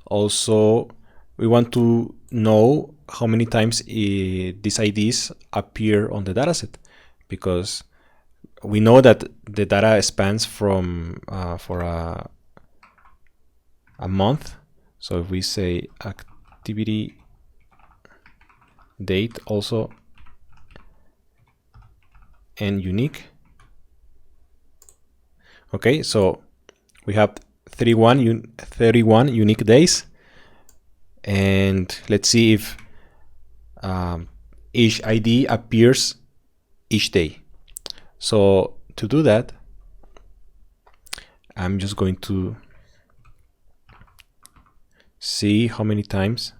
also we want to know how many times these IDs appear on the dataset, because we know that the data spans from for a month. So if we say activity date also and unique, okay, so we have 31 unique days, and let's see if each ID appears each day. So to do that, I'm just going to see how many times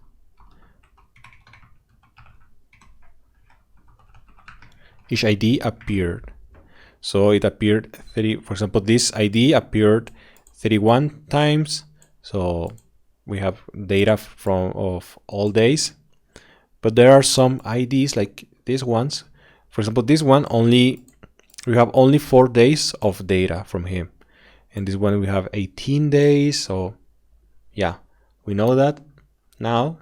each ID appeared. So it appeared 30, for example, this ID appeared 31 times. So we have data of all days, but there are some IDs like these ones. For example, this one we have only 4 days of data from him, and this one we have 18 days. So yeah, we know that now.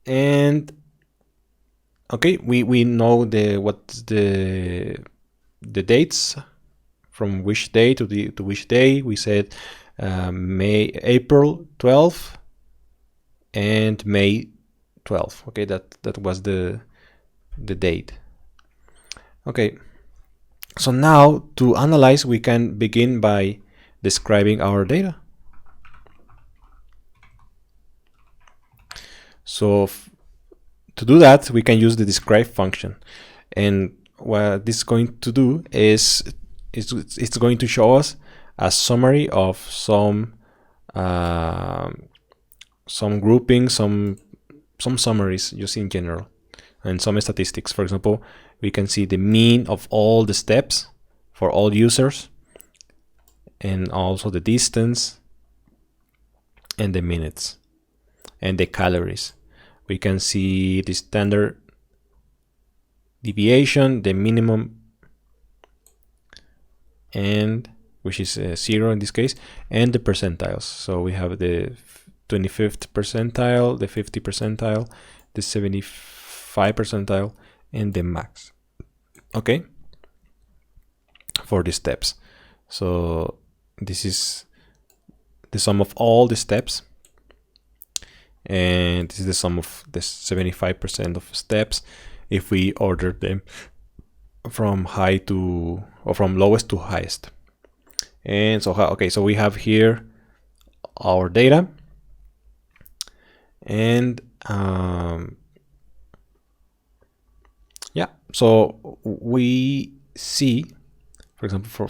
And okay, we know what's the dates from which day to which day. We said April 12 and May 12. Okay, that was the date. Okay, so now to analyze, we can begin by describing our data. So to do that, we can use the describe function, and what this is going to do is it's going to show us a summary of some grouping, some summaries just in general, and some statistics. For example, we can see the mean of all the steps for all users, and also the distance, and the minutes, and the calories. We can see the standard deviation, the minimum, and which is 0 in this case, and the percentiles. So we have the 25th percentile, the 50th percentile, the 75th percentile, and the max. Okay, for the steps. So this is the sum of all the steps, and this is the sum of the 75% of steps if we order them from high to, or from lowest to highest. And so okay, so we have here our data, and yeah, so we see, for example,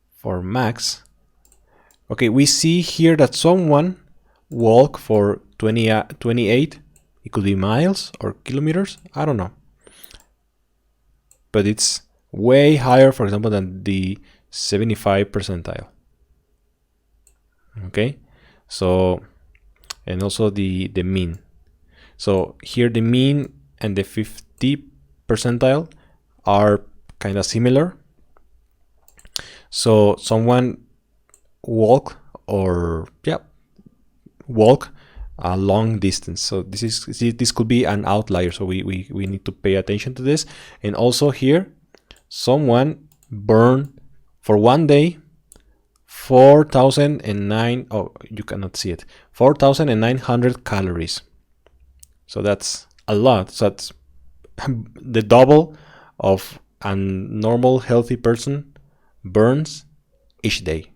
for max, okay, we see here that someone walked for 28, it could be miles or kilometers, I don't know, but it's way higher, for example, than the 75 percentile. Okay, so, and also the mean. So here the mean and the 50 percentile are kind of similar. So someone walk a long distance. So this could be an outlier. So we need to pay attention to this. And also here, someone burned for one day 4,009. Oh, you cannot see it. 4,900 calories. So that's a lot. So that's the double of a normal healthy person burns each day.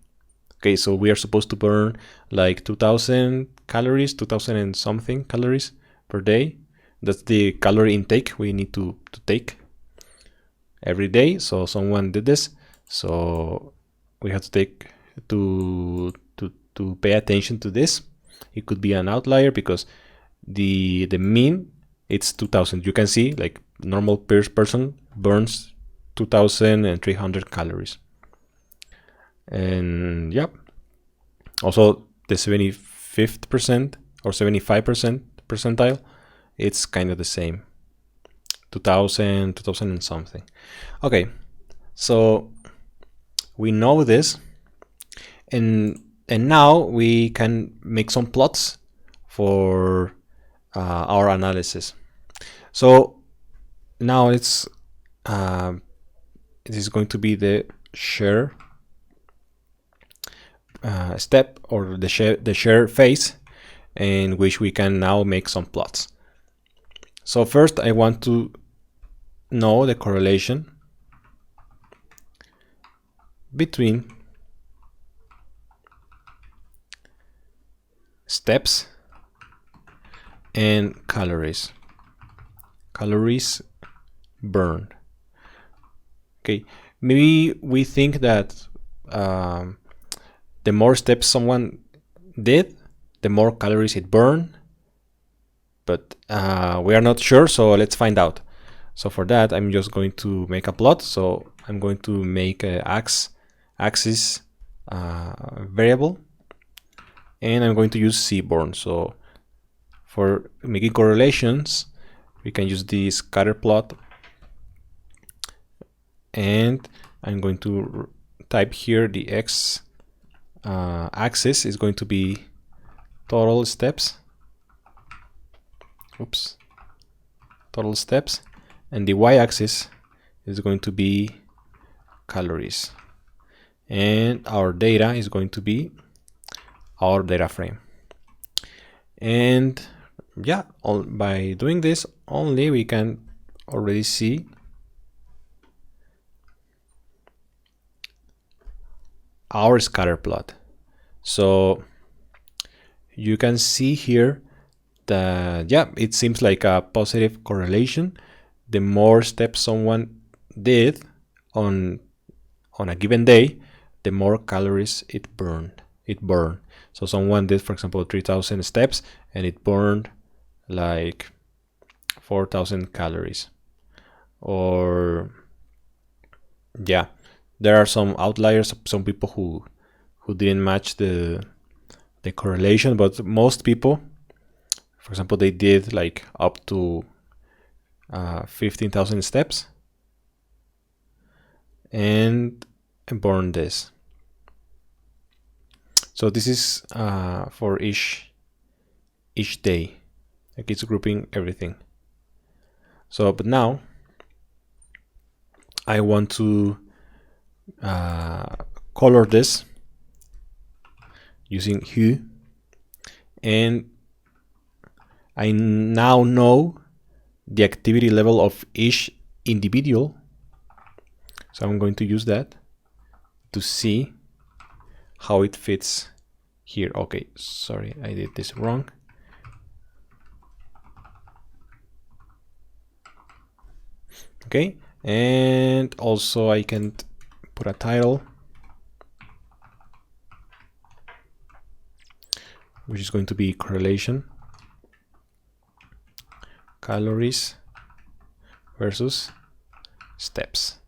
Okay, so we are supposed to burn like 2,000 calories, 2,000 and something calories per day. That's the calorie intake we need to take every day. So someone did this. So we have to take to pay attention to this. It could be an outlier because the mean it's 2,000. You can see like normal person burns 2,300 calories. And yeah, also the 75th percent or 75% percentile, it's kind of the same, 2,000 and something. Okay, so we know this, and now we can make some plots for our analysis. So now it is going to be the share step, or the share phase, in which we can now make some plots. So first I want to know the correlation between steps and calories burned. Okay, maybe we think that the more steps someone did, the more calories it burned, but we are not sure, so let's find out. So for that, I'm just going to make a plot. So I'm going to make a axis variable, and I'm going to use seaborn. So for making correlations, we can use the scatter plot, and I'm going to type here the x axis is going to be total steps. Total steps, and the y-axis is going to be calories, and our data is going to be our data frame. And yeah, by doing this only, we can already see our scatter plot. So you can see here that, yeah, it seems like a positive correlation. The more steps someone did on a given day, the more calories it burned. So someone did, for example, 3,000 steps, and it burned like 4,000 calories. Or yeah, there are some outliers, some people who didn't match the correlation, but most people, for example, they did like up to 15,000 steps and burned this. So this is for each day. Like, it's grouping everything. So, but now I want to color this using hue, and I now know the activity level of each individual. So I'm going to use that to see how it fits here. Okay, sorry, I did this wrong. Okay, and also I can put a title, which is going to be correlation calories versus steps.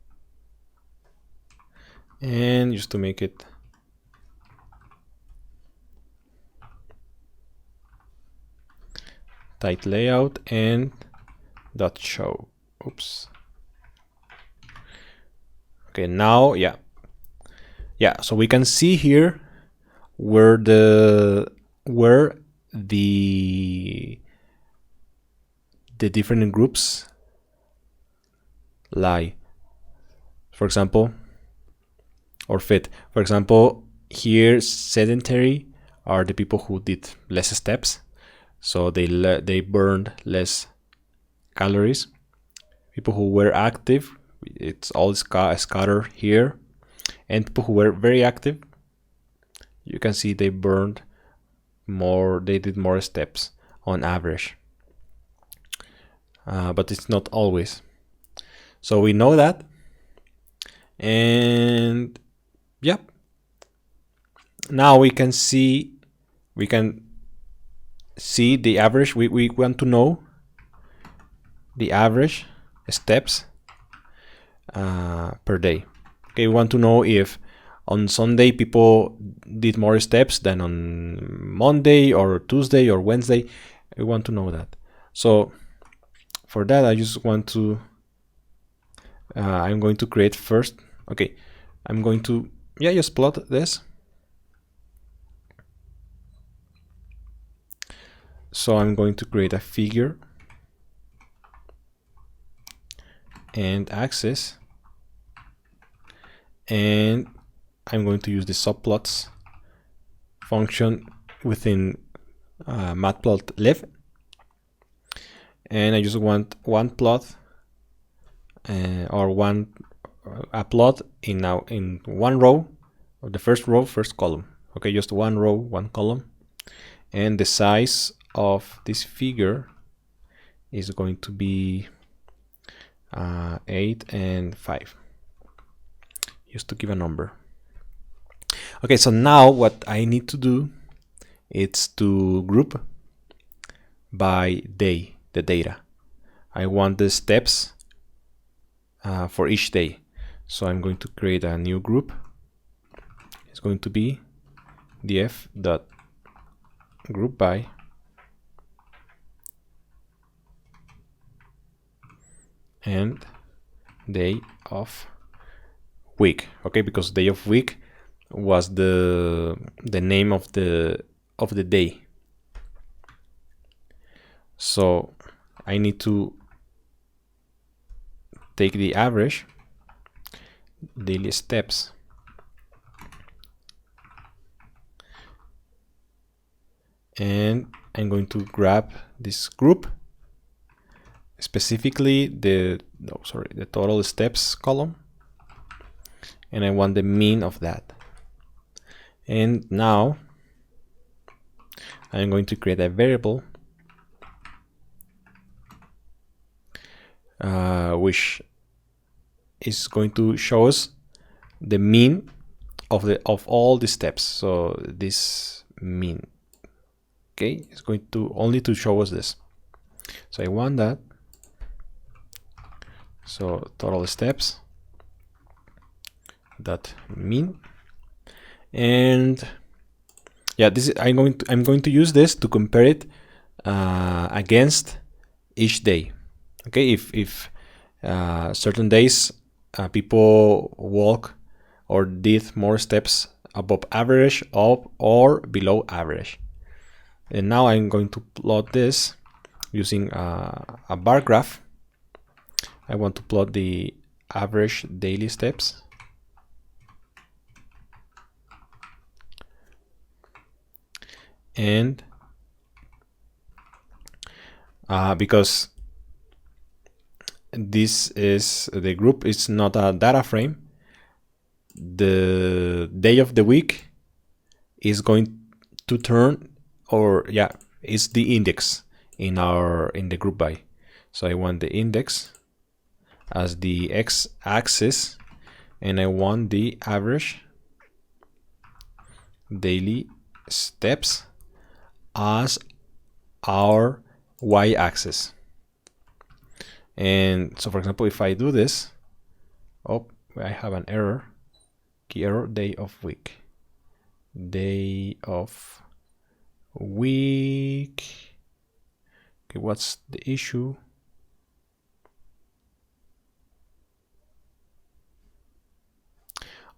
And just to make it type layout and dot show. Oops. Okay, now so we can see here where the different groups lie, for example, or fit. For example, here sedentary are the people who did less steps, so they burned less calories. People who were active, it's all scattered here, and people who were very active, you can see they burned more, they did more steps on average, but it's not always. So we know that, and yep, now we can see the average. We want to know the average steps per day. Okay, we want to know if on Sunday people did more steps than on Monday or Tuesday or Wednesday. We want to know that. So for that, I just want to I'm going to create first. Okay, I'm going to just plot this. So I'm going to create a figure and axis, and I'm going to use the subplots function within matplotlib, and I just want one plot or a plot in one row, or the first row, first column. Okay, just one row, one column, and the size of this figure is going to be 8 and 5, just to give a number. Okay, so now what I need to do is to group by day the data. I want the steps for each day. So I'm going to create a new group. It's going to be df.group by and day of week. Okay, because day of week was the name of the day. So I need to take the average daily steps and I'm going to grab this group, specifically the total steps column, and I want the mean of that. And now I'm going to create a variable which is going to show us the mean of all the steps. So this mean, okay, it's going to only to show us this. So I want that. So total steps dot mean, and this is I'm going to use this to compare it against each day. Okay, if certain days people walk or did more steps above average, up or below average. And now I'm going to plot this using a bar graph. I want to plot the average daily steps. And because this is the group, it's not a data frame, the day of the week is going to turn, or is the index in the group by. So I want the index as the x-axis, and I want the average daily steps as our y-axis. And so, for example, if I do this, I have an error. Key error, day of week. Day of week Okay, what's the issue?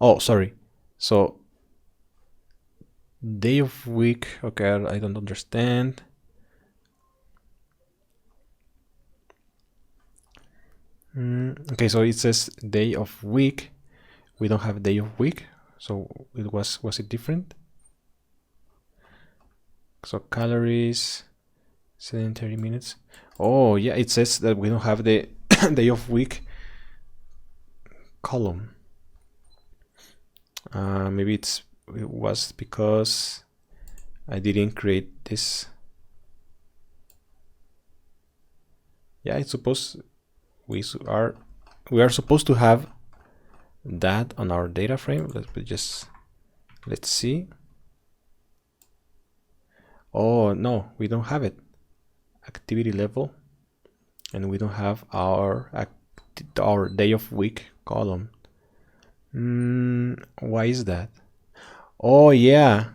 Oh, sorry. So day of week. Okay, I don't understand. Okay, so it says day of week. We don't have day of week, so it was it different? So calories, 30 minutes. Oh yeah, it says that we don't have the day of week column. Maybe it was because I didn't create this. Yeah, it's supposed we are supposed to have that on our data frame. Let's see. Oh no, we don't have it. Activity level, and we don't have our day of week column. Why is that? Oh yeah,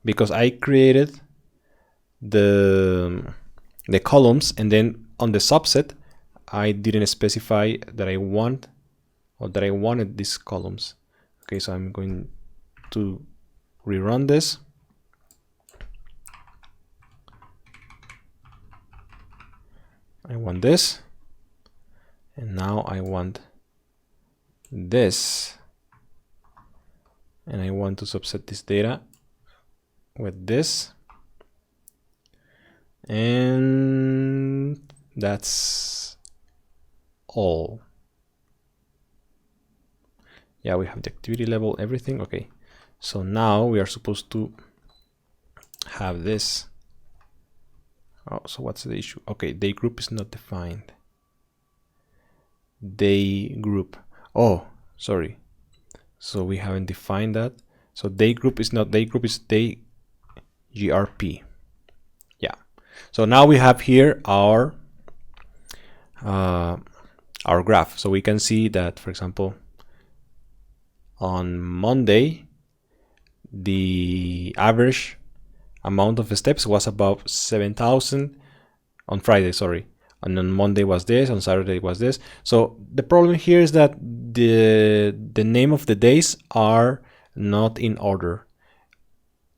because I created the columns, and then on the subset I didn't specify that I want or that I wanted these columns. Okay, so I'm going to rerun this. I want this, and now I want this, and I want to subset this data with this, and that's all. Yeah, we have the activity level, everything. Okay, so now we are supposed to have this. Oh, so what's the issue? Okay, day group is not defined. Day group. Oh, sorry. So we haven't defined that. So day group is not day group, is day grp. Yeah. So now we have here our graph. So we can see that, for example, on Monday, the average amount of steps was about 7,000. On Friday, sorry, and on Monday was this, on Saturday was this. So the problem here is that the name of the days are not in order.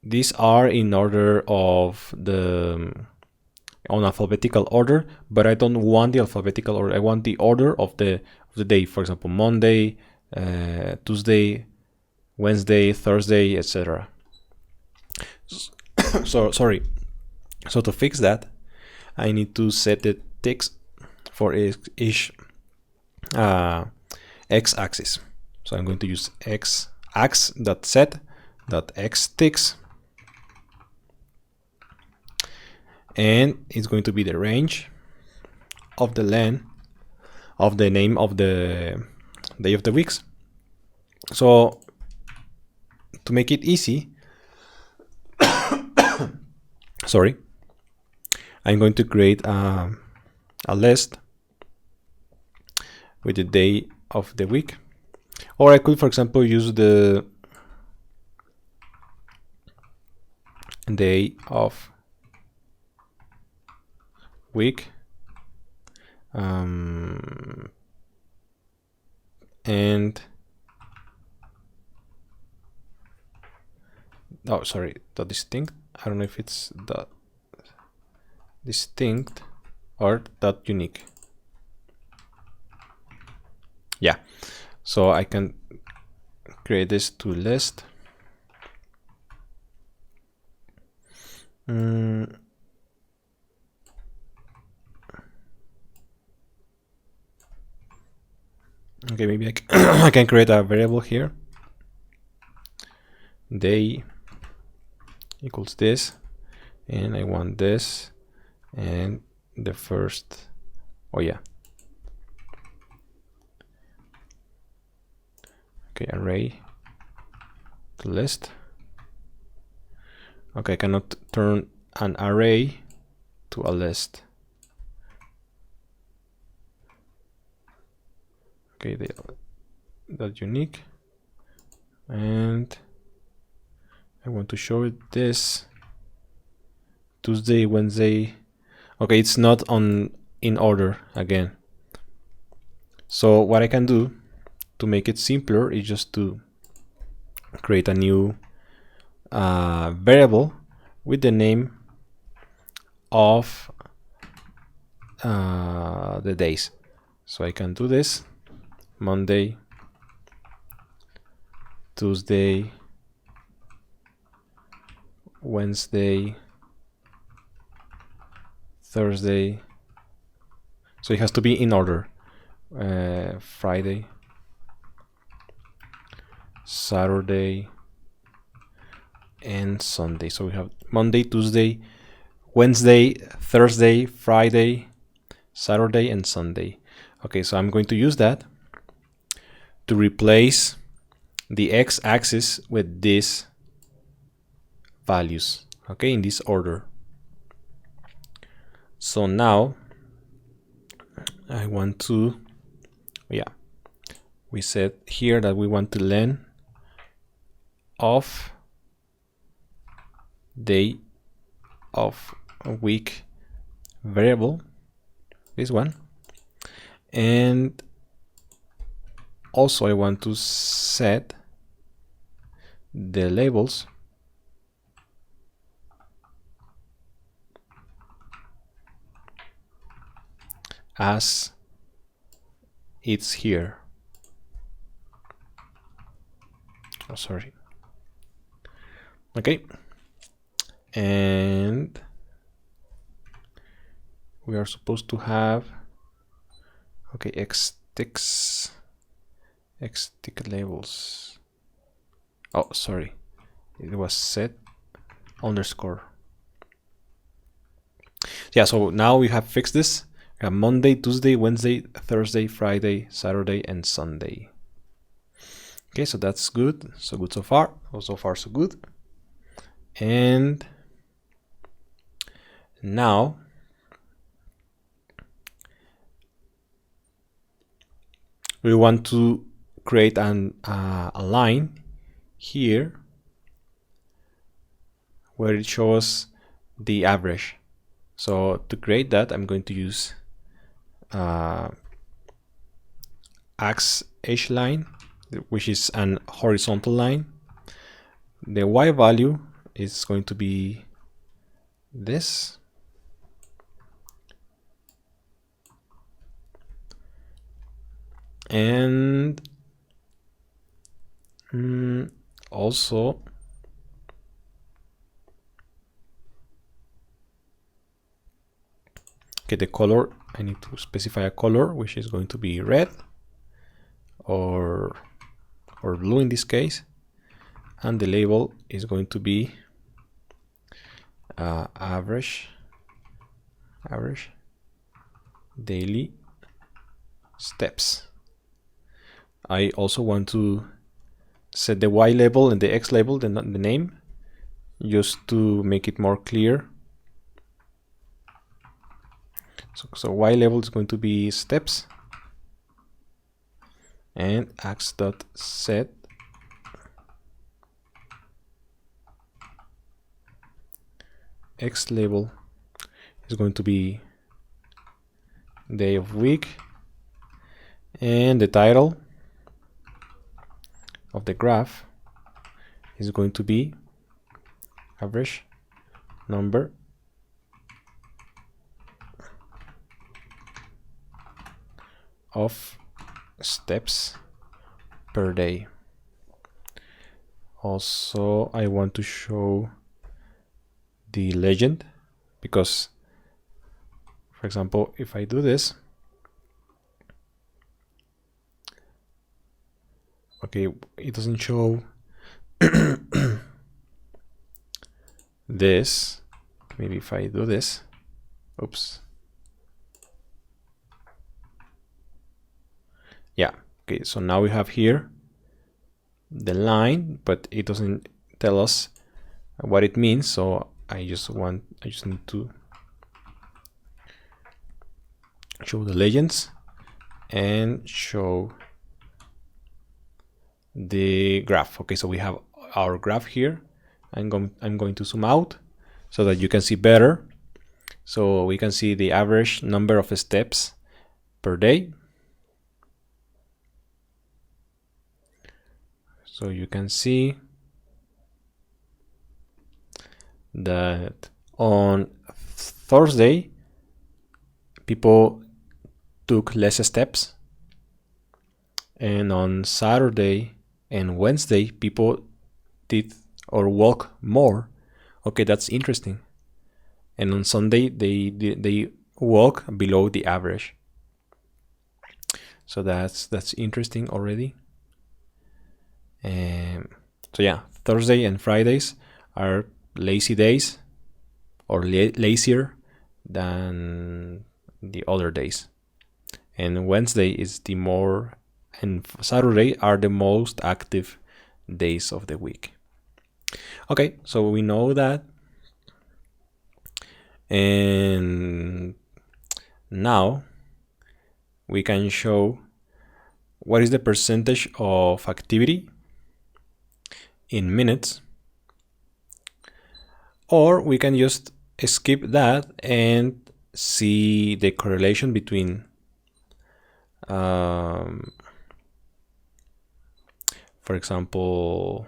These are in order of the on alphabetical order, but I don't want the alphabetical order. I want the order of the day. For example, Monday, Tuesday, Wednesday, Thursday, etc. So sorry. So to fix that, I need to set the ticks for each x-axis. So I'm going to use x.set.x ticks, and it's going to be the range of the len of the name of the day of the weeks. So to make it easy, sorry, I'm going to create a list with the day of the week, or I could, for example, use the day of week, and oh, sorry, the distinct. I don't know if it's the distinct or dot unique. Yeah, so I can create this to list. Okay, maybe I can create a variable here. Day equals this, and I want this, and the first, oh yeah. Okay, array to list. Okay, I cannot turn an array to a list. Okay, that's unique, and I want to show it this Tuesday, Wednesday. Okay, it's not in order again. So what I can do to make it simpler is just to create a new variable with the name of the days. So I can do this: Monday, Tuesday, Wednesday, Thursday. So it has to be in order. Friday, Saturday, and Sunday. So we have Monday, Tuesday, Wednesday, Thursday, Friday, Saturday, and Sunday. Okay, so I'm going to use that to replace the x-axis with these values, okay, in this order. So now I want to, we said here that we want to len of day of a week variable, this one, and also I want to set the labels as it's here. Oh, sorry. Okay, and we are supposed to have, okay, xtick labels. Oh, sorry, it was set underscore. Yeah, so now we have fixed this. We have Monday, Tuesday, Wednesday, Thursday, Friday, Saturday, and Sunday. Okay, so that's good. So good so far. So far, so good. And now we want to create a line here where it shows the average. So to create that, I'm going to use ax h line, which is an horizontal line. The y value is going to be this. And also okay, the color, I need to specify a color which is going to be red or blue in this case, and the label is going to be average daily steps. I also want to set the y label and the x label, the name, just to make it more clear. So y label is going to be steps, and x.set x label is going to be day of week, and the title of the graph is going to be average number of steps per day. Also, I want to show the legend, because for example, if I do this, okay, it doesn't show this. Maybe if I do this, oops. Yeah, okay, so now we have here the line, but it doesn't tell us what it means. So I just need to show the legends and show the graph. Okay, so we have our graph here. I'm going to zoom out so that you can see better So we can see the average number of steps per day. So you can see that on Thursday, people took less steps, and on Saturday and Wednesday, people did or walk more. Okay, that's interesting. And on Sunday, they walk below the average. So that's interesting already. So yeah, Thursday and Fridays are lazy days, or lazier than the other days. And Wednesday is the more, and Saturday are the most active days of the week. Okay, so we know that. And now we can show what is the percentage of activity in minutes, or we can just skip that and see the correlation between for example,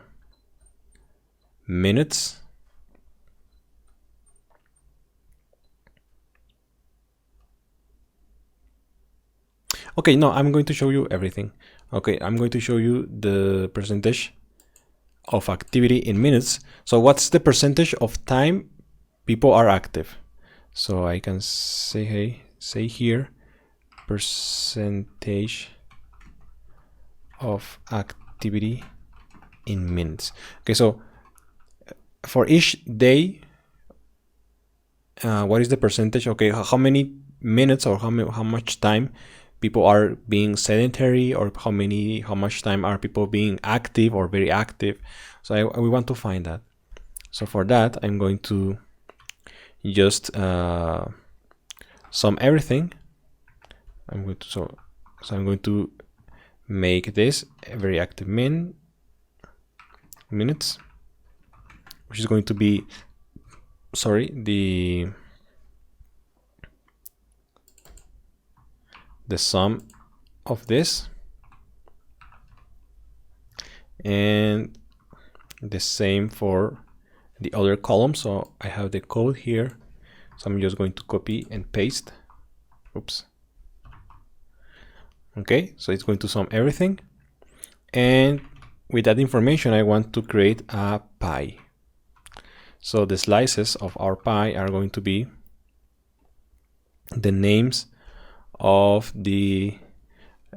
minutes Okay, no, I'm going to show you everything. Okay, I'm going to show you the percentage of activity in minutes. So what's the percentage of time people are active? So I can say, hey, say here, percentage of activity in minutes. Okay, so for each day, what is the percentage? Okay, how many minutes or how much time people are being sedentary, or how much time are people being active or very active? So we want to find that. So for that, I'm going to just sum everything. I'm going to so I'm going to make this a very active minutes, which is going to be the sum of this, and the same for the other column. So I have the code here, so I'm just going to copy and paste. Oops. Okay, so it's going to sum everything, and with that information I want to create a pie. So the slices of our pie are going to be the names of the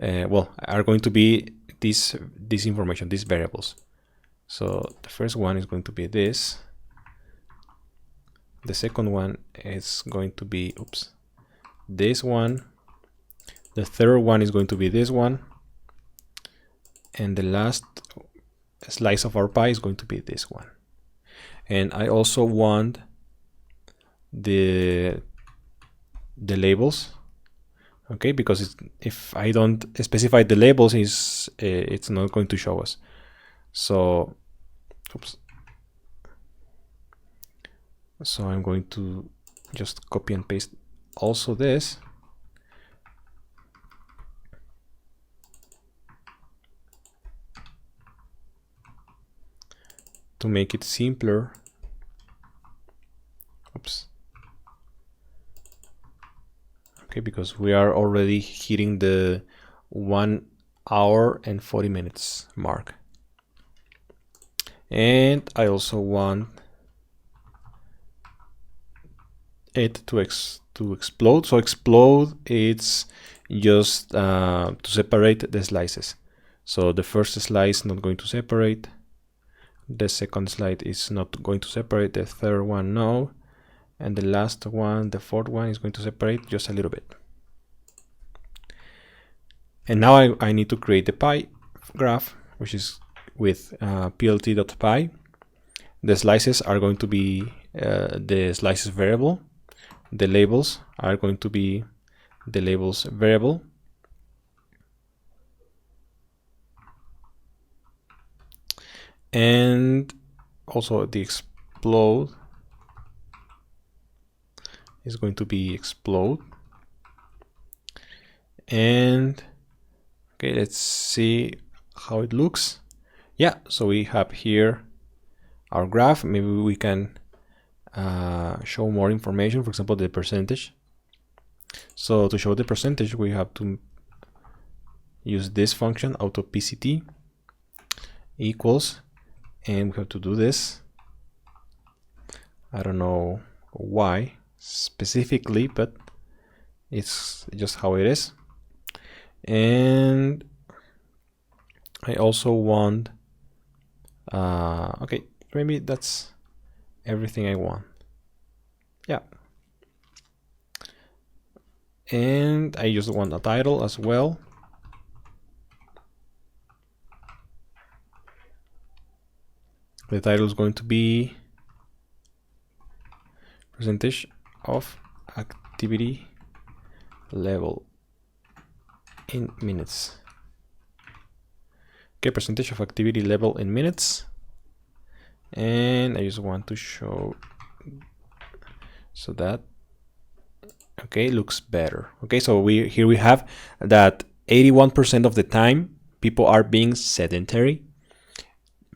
are going to be this information, these variables. So the first one is going to be this. The second one is going to be this one. The third one is going to be this one, and the last slice of our pie is going to be this one. And I also want the labels, okay, because if I don't specify the labels, it's not going to show us. So so I'm going to just copy and paste also this. To make it simpler. Okay, because we are already hitting the 1 hour and 40 minutes mark. And I also want it to explode. So explode, it's just to separate the slices. So the first slice not going to separate. The second slide is not going to separate. The third one, no. And the last one, the fourth one, is going to separate just a little bit. And now I need to create the pie graph, which is with plt.py. The slices are going to be the slices variable. The labels are going to be the labels variable. And also the explode is going to be explode. And okay, let's see how it looks. Yeah, so we have here our graph. Maybe we can show more information, for example, the percentage. So to show the percentage, we have to use this function, autopct equals, and we have to do this. I don't know why specifically, but it's just how it is. And I also want, okay, maybe that's everything I want. Yeah. And I just want a title as well. The title is going to be percentage of activity level in minutes. Okay, percentage of activity level in minutes. And I just want to show so that, okay, looks better. Okay, so here we have that 81% of the time people are being sedentary.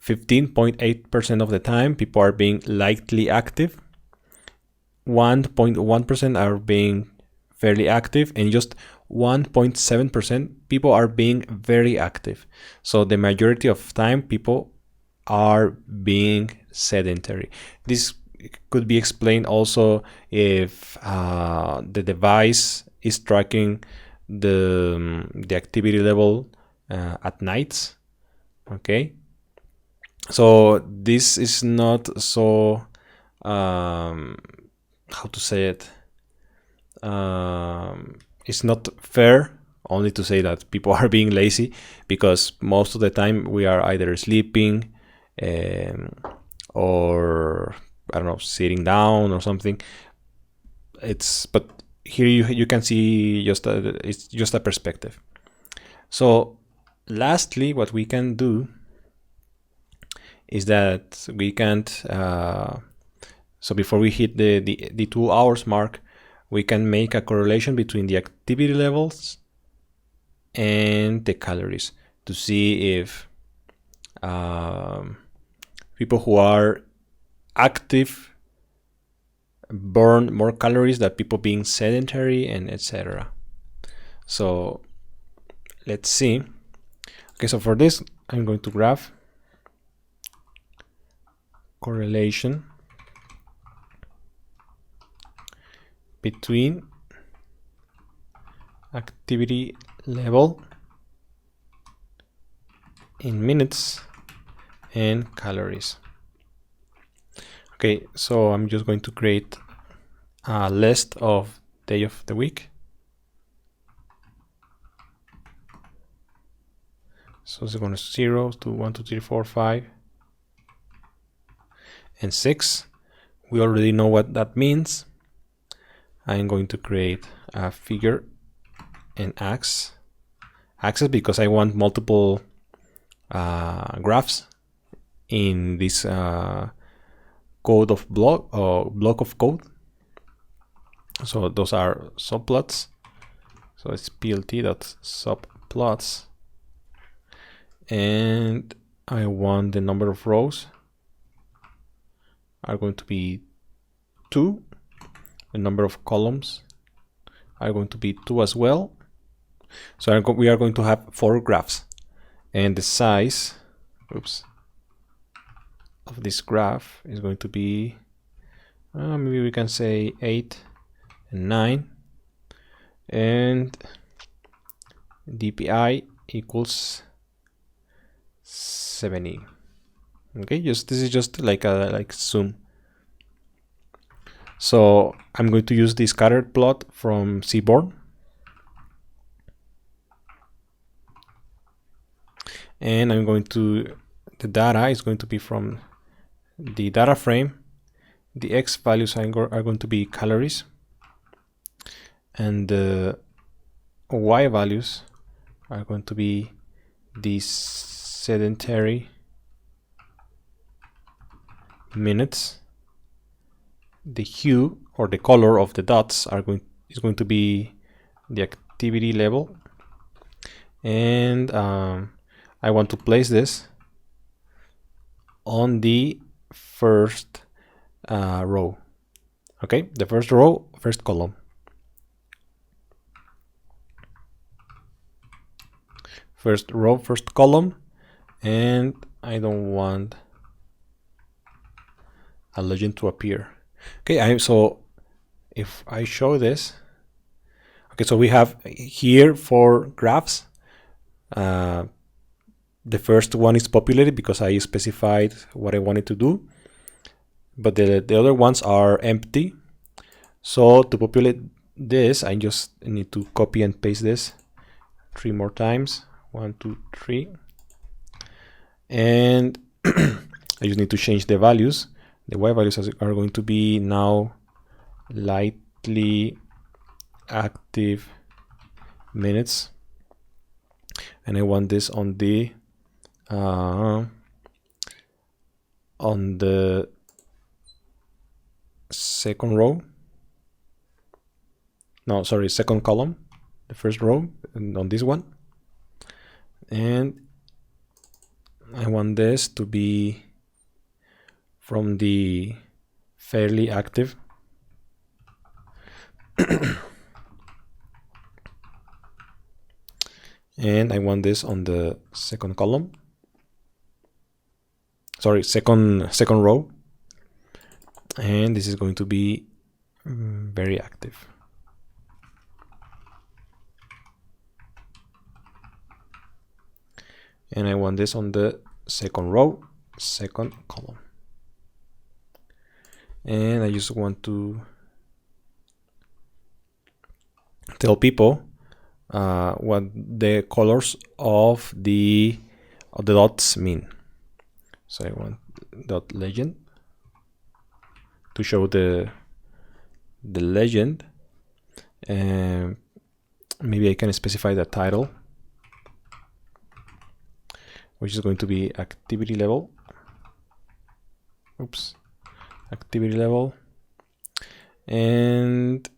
15.8% of the time people are being lightly active. 1.1% are being fairly active, and just 1.7% people are being very active. So the majority of time people are being sedentary. This could be explained also if the device is tracking the activity level at nights. Okay, so this is not so how to say it, it's not fair only to say that people are being lazy, because most of the time we are either sleeping or I don't know, sitting down or something. But here you can see it's just a perspective. So lastly, what we can do is that we can't so before we hit the 2 hours mark, we can make a correlation between the activity levels and the calories to see if people who are active burn more calories than people being sedentary, and etc. So let's see. Okay, so for this I'm going to graph correlation between activity level in minutes and calories. Okay, so I'm just going to create a list of day of the week. So it's going to 0 to 1, 2, 3, 4, 5, and 6. We already know what that means. I'm going to create a figure and axis because I want multiple graphs in this code of block of code. So those are subplots. So it's plt.subplots, and I want the number of rows are going to be 2. The number of columns are going to be 2 as well. So we are going to have 4 graphs, and the size of this graph is going to be maybe we can say 8 and 9, and dpi equals 70. Okay, this is just like a zoom. So I'm going to use the scattered plot from Seaborn, and I'm going to, the data is going to be from the data frame. The X values are going to be calories, and the Y values are going to be the sedentary minutes. The hue or the color of the dots is going to be the activity level, and I want to place this on the first row. Okay, the first row, first column. First row, first column, and I don't want a legend to appear. Okay, so if I show this, okay, so we have here 4 graphs. The first one is populated because I specified what I wanted to do, but the other ones are empty. So to populate this, I just need to copy and paste this 3 more times. 1, 2, 3. And I just need to change the values. The y values are going to be now lightly active minutes, and I want this on the second row. No, sorry, second column, the first row, and on this one. And I want this to be from the fairly active. And I want this on the second column. Sorry, second row. And this is going to be very active. And I want this on the second row, second column. And I just want to tell people what the colors of the dots mean. So I want dot legend to show the legend, and maybe I can specify the title, which is going to be activity level. Oops, activity level. And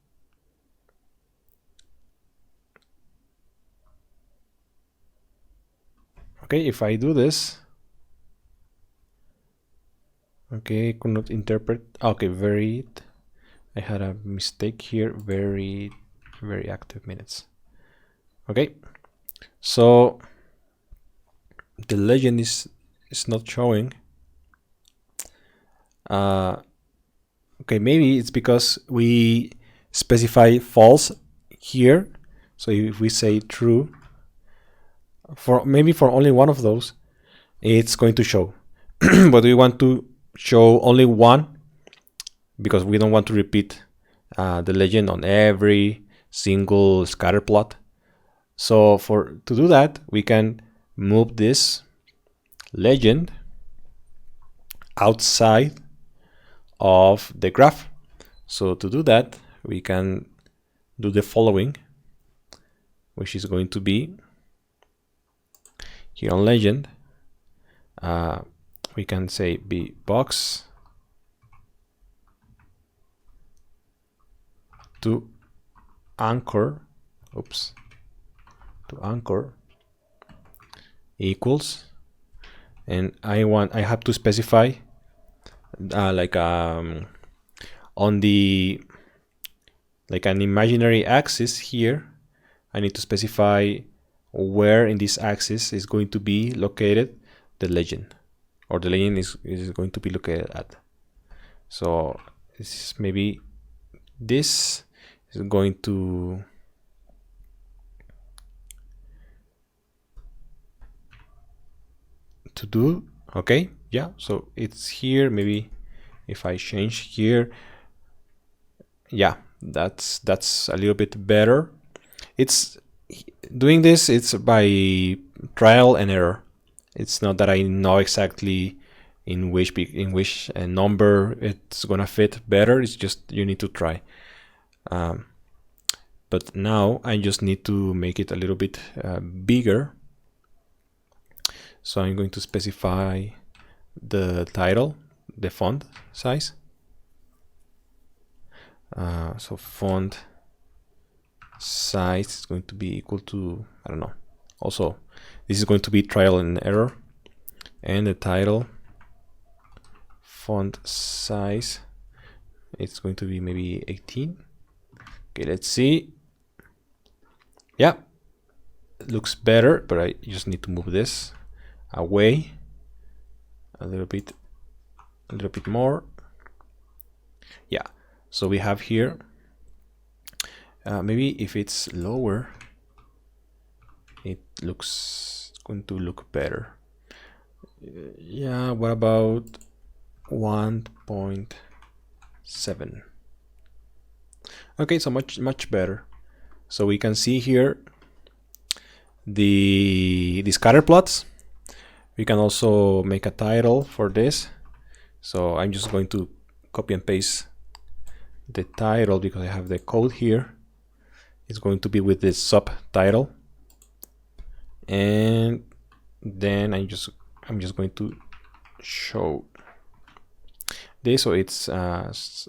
okay, if I do this, okay, could not interpret. Okay, varied. I had a mistake here. Very active minutes. Okay, so the legend is not showing. Okay, maybe it's because we specify false here. So if we say true, maybe for only one of those, it's going to show. But we want to show only one because we don't want to repeat the legend on every single scatter plot. So to do that, we can move this legend outside of the graph. So to do that, we can do the following, which is going to be here on legend. We can say be box to anchor. Oops. To anchor equals, and I have to specify on the an imaginary axis here. I need to specify where in this axis is going to be located the legend, or the legend is going to be located at. So maybe this is going to do. Okay, yeah, so it's here. Maybe if I change here, yeah, that's a little bit better. It's doing this, it's by trial and error. It's not that I know exactly in which number it's gonna fit better. It's just you need to try. But now I just need to make it a little bit bigger. So I'm going to specify the title, the font size. So font size is going to be equal to, I don't know. Also, this is going to be trial and error. And the title font size, it's going to be maybe 18. Okay, let's see. Yeah, it looks better, but I just need to move this away a little bit more. Yeah, so we have here, maybe if it's lower, it looks going to look better. Yeah, what about 1.7? Okay, so much better. So we can see here the scatter plots. We can also make a title for this. So I'm just going to copy and paste the title because I have the code here. It's going to be with this subtitle, and then I'm just going to show this so it's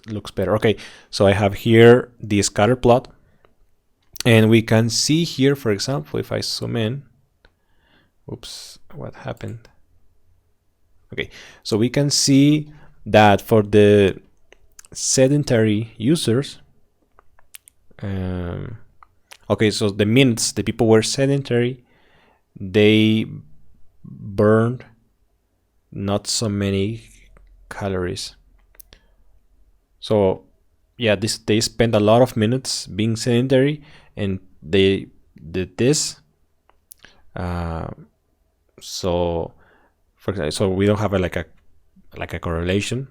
looks better. Okay, so I have here the scatter plot, and we can see here, for example, if I zoom in, oops, what happened? Okay, so we can see that for the sedentary users, okay, so the minutes the people were sedentary, they burned not so many calories. So yeah, they spend a lot of minutes being sedentary, and they did this. So for example, so we don't have like a correlation.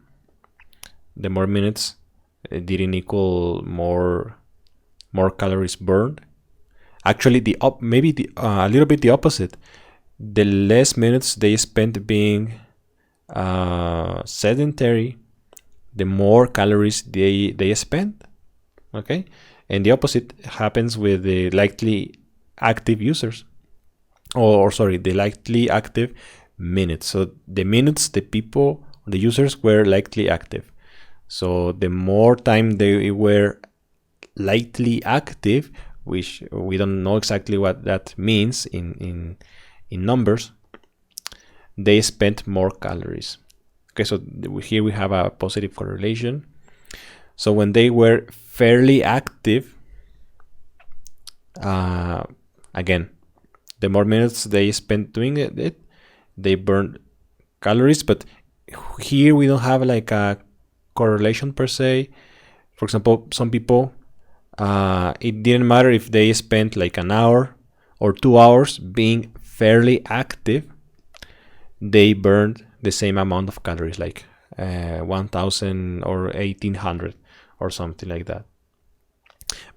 The more minutes didn't equal more calories burned. Actually, maybe a little bit the opposite. The less minutes they spent being sedentary, the more calories they spend. Okay, and the opposite happens with the lightly active users, or sorry, the lightly active minutes. So the minutes the users were lightly active. So the more time they were lightly active, which we don't know exactly what that means in numbers, they spent more calories. Okay, so here we have a positive correlation. So when they were fairly active, again, the more minutes they spent doing it, they burned calories. But here we don't have like a correlation per se. For example, some people, it didn't matter if they spent like an hour or 2 hours being fairly active, they burned the same amount of calories, like 1000 or 1800 or something like that.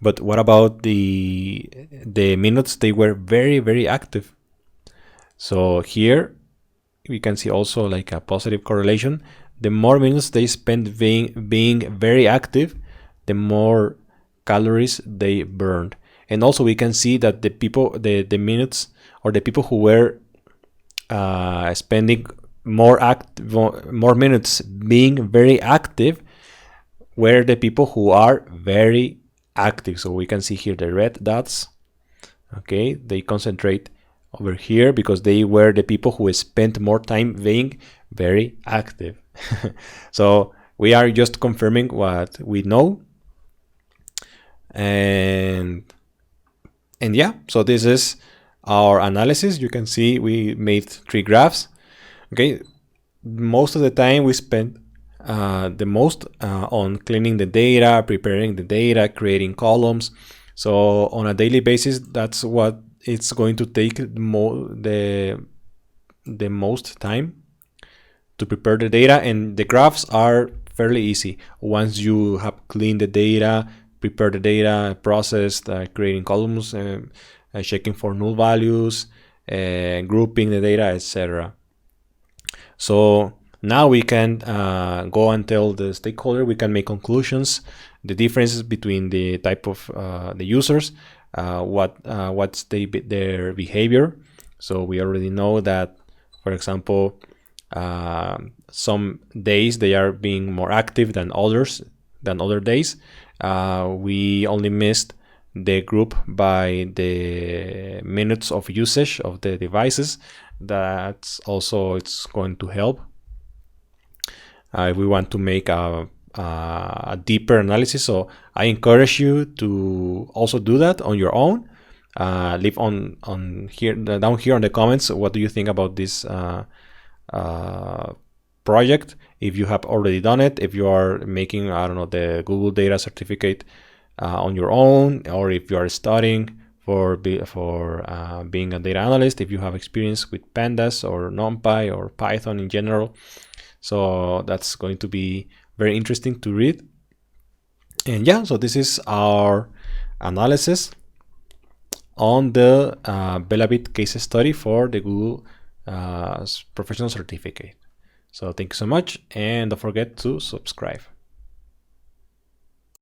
But what about the minutes they were very active? So here we can see also like a positive correlation. The more minutes they spend being very active, the more calories they burned. And also we can see that the minutes, or the people who were spending more minutes being very active, were the people who are very active. So we can see here the red dots. Okay, they concentrate over here because they were the people who spent more time being very active. So we are just confirming what we know. And yeah, so this is our analysis. You can see we made 3 graphs. Okay, most of the time we spent the most on cleaning the data, preparing the data, creating columns. So on a daily basis, that's what it's going to take the most time to prepare the data. And the graphs are fairly easy. Once you have cleaned the data, prepare the data, processed, creating columns, checking for null values, grouping the data, etc. So now we can go and tell the stakeholder, we can make conclusions, the differences between the type of the users, what's their behavior. So we already know that, for example, some days they are being more active than other days, We only missed the group by the minutes of usage of the devices. That's also, it's going to help. If we want to make a deeper analysis. So I encourage you to also do that on your own. Leave on here down here on the comments, what do you think about this project? If you have already done it, if you are making, I don't know, the Google Data Certificate on your own, or if you are studying for being a data analyst, if you have experience with pandas or numpy or Python in general. So that's going to be very interesting to read. And yeah, so this is our analysis on the Belabit case study for the Google professional certificate. So thank you so much, and don't forget to subscribe.